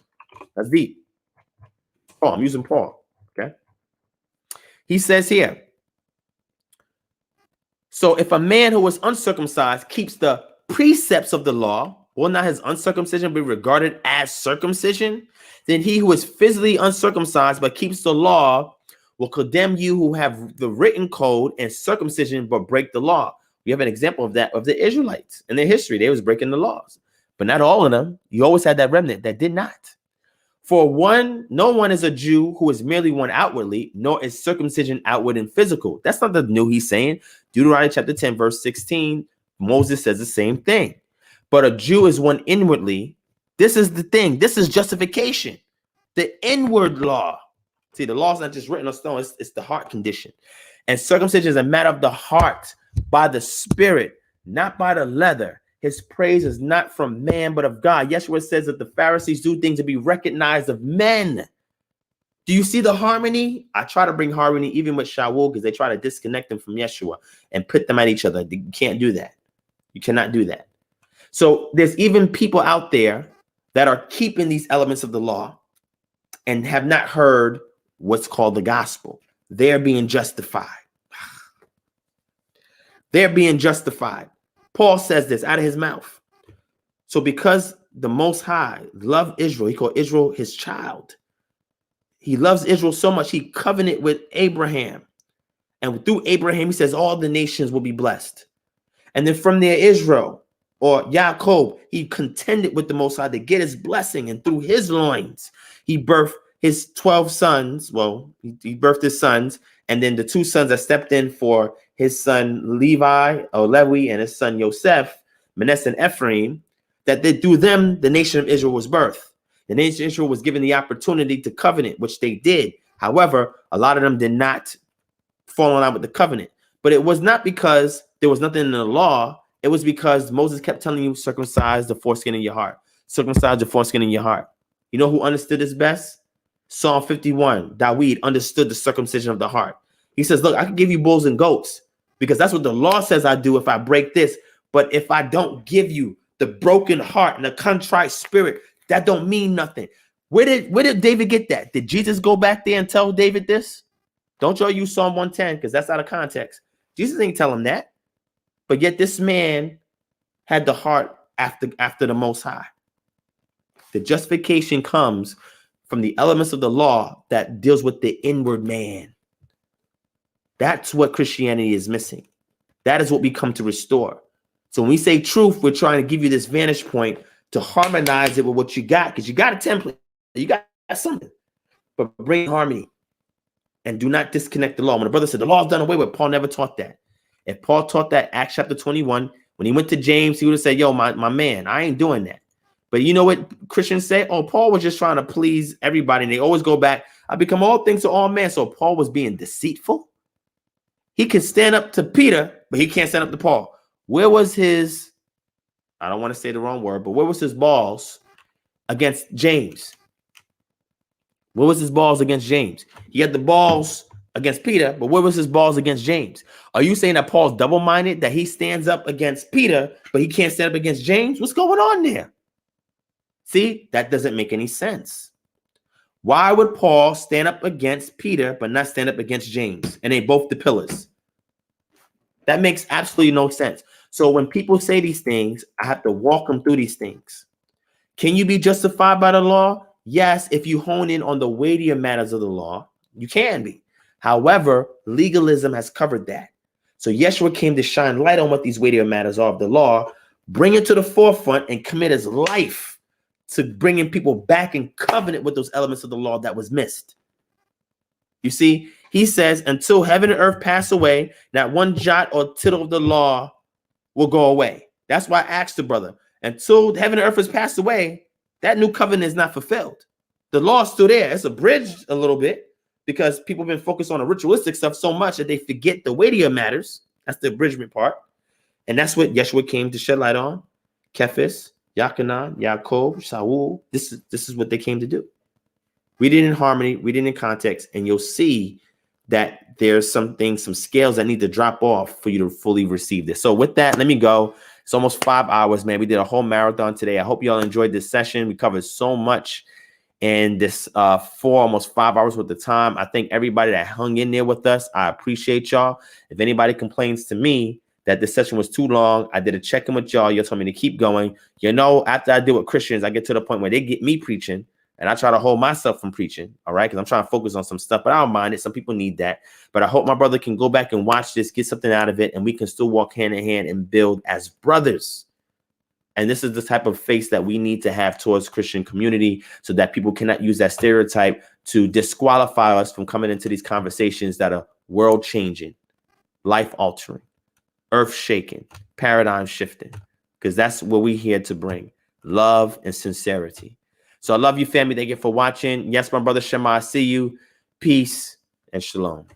That's deep. Oh, I'm using Paul. Okay. He says here, so if a man who is uncircumcised keeps the precepts of the law, will not his uncircumcision be regarded as circumcision? Then he who is physically uncircumcised but keeps the law will condemn you who have the written code and circumcision but break the law. We have an example of that of the Israelites in their history. They was breaking the laws, but not all of them. You always had that remnant that did not. For one, no one is a Jew who is merely one outwardly, nor is circumcision outward and physical. That's not the new he's saying. Deuteronomy chapter 10, verse 16, Moses says the same thing. But a Jew is one inwardly. This is the thing. This is justification. The inward law. See, the law is not just written on stone. It's the heart condition. And circumcision is a matter of the heart by the spirit, not by the leather. His praise is not from man, but of God. Yeshua says that the Pharisees do things to be recognized of men. Do you see the harmony? I try to bring harmony even with Shaul because they try to disconnect them from Yeshua and put them at each other. You can't do that. You cannot do that. So there's even people out there that are keeping these elements of the law and have not heard what's called the gospel. They're being justified. They're being justified. Paul says this out of his mouth. So because the Most High loved Israel, he called Israel his child. He loves Israel so much, he covenanted with Abraham. And through Abraham, he says all the nations will be blessed. And then from there, Israel or Yaakov, he contended with the Most High to get his blessing. And through his loins, he birthed his 12 sons. Well, he birthed his sons. And then the two sons that stepped in for his son Levi and his son Yosef, Manasseh and Ephraim, that through them, the nation of Israel was birthed. The nation of Israel was given the opportunity to covenant, which they did. However, a lot of them did not fall in line with the covenant. But it was not because there was nothing in the law. It was because Moses kept telling you, circumcise the foreskin in your heart. Circumcise the foreskin in your heart. You know who understood this best? Psalm 51, David understood the circumcision of the heart. He says, look, I can give you bulls and goats because that's what the law says I do if I break this. But if I don't give you the broken heart and the contrite spirit, that don't mean nothing. Where did David get that? Did Jesus go back there and tell David this? Don't y'all use Psalm 110 because that's out of context. Jesus didn't tell him that. But yet this man had the heart after the Most High. The justification comes from the elements of the law that deals with the inward man. That's what Christianity is missing. That is what we come to restore. So when we say truth, we're trying to give you this vantage point to harmonize it with what you got, because you got a template, you got something, but bring harmony and do not disconnect the law. When the brother said the law is done away with, Paul never taught that. If Paul taught that, Acts chapter 21, when he went to James, he would have said, yo, my man, I ain't doing that. But you know what Christians say? Oh, Paul was just trying to please everybody. And they always go back, I become all things to all men. So Paul was being deceitful. He can stand up to Peter, but he can't stand up to Paul. Where was his, I don't want to say the wrong word, but where was his balls against James? Where was his balls against James? He had the balls against Peter, but where was his balls against James? Are you saying that Paul's double-minded, that he stands up against Peter, but he can't stand up against James? What's going on there? See, that doesn't make any sense. Why would Paul stand up against Peter, but not stand up against James? And they both the pillars. That makes absolutely no sense. So when people say these things, I have to walk them through these things. Can you be justified by the law? Yes, if you hone in on the weightier matters of the law, you can be. However, legalism has covered that. So Yeshua came to shine light on what these weightier matters are of the law, bring it to the forefront, and commit his life to bringing people back in covenant with those elements of the law that was missed. You see, he says, until heaven and earth pass away, not one jot or tittle of the law will go away. That's why I asked the brother, until heaven and earth has passed away, that new covenant is not fulfilled. The law is still there. It's abridged a little bit because people have been focused on the ritualistic stuff so much that they forget the weightier matters. That's the abridgment part. And that's what Yeshua came to shed light on. Kephas, Yachanan, Yaakov, Shaul. This is what they came to do. Read it in harmony, read it in context, and you'll see that there's some scales that need to drop off for you to fully receive this. So with that, let me go. It's almost 5 hours, man. We did a whole marathon today. I hope y'all enjoyed this session. We covered so much in this almost 5 hours worth of time. I thank everybody that hung in there with us. I appreciate y'all. If anybody complains to me that this session was too long. I did a check-in with y'all. You told me to keep going. You know, after I deal with Christians, I get to the point where they get me preaching, and I try to hold myself from preaching, all right? Because I'm trying to focus on some stuff, but I don't mind it. Some people need that. But I hope my brother can go back and watch this, get something out of it, and we can still walk hand in hand and build as brothers. And this is the type of face that we need to have towards Christian community so that people cannot use that stereotype to disqualify us from coming into these conversations that are world-changing, life-altering, earth-shaking, paradigm-shifting, because that's what we're here to bring, love and sincerity. So I love you, family. Thank you for watching. Yes, my brother Shema, I see you. Peace and shalom.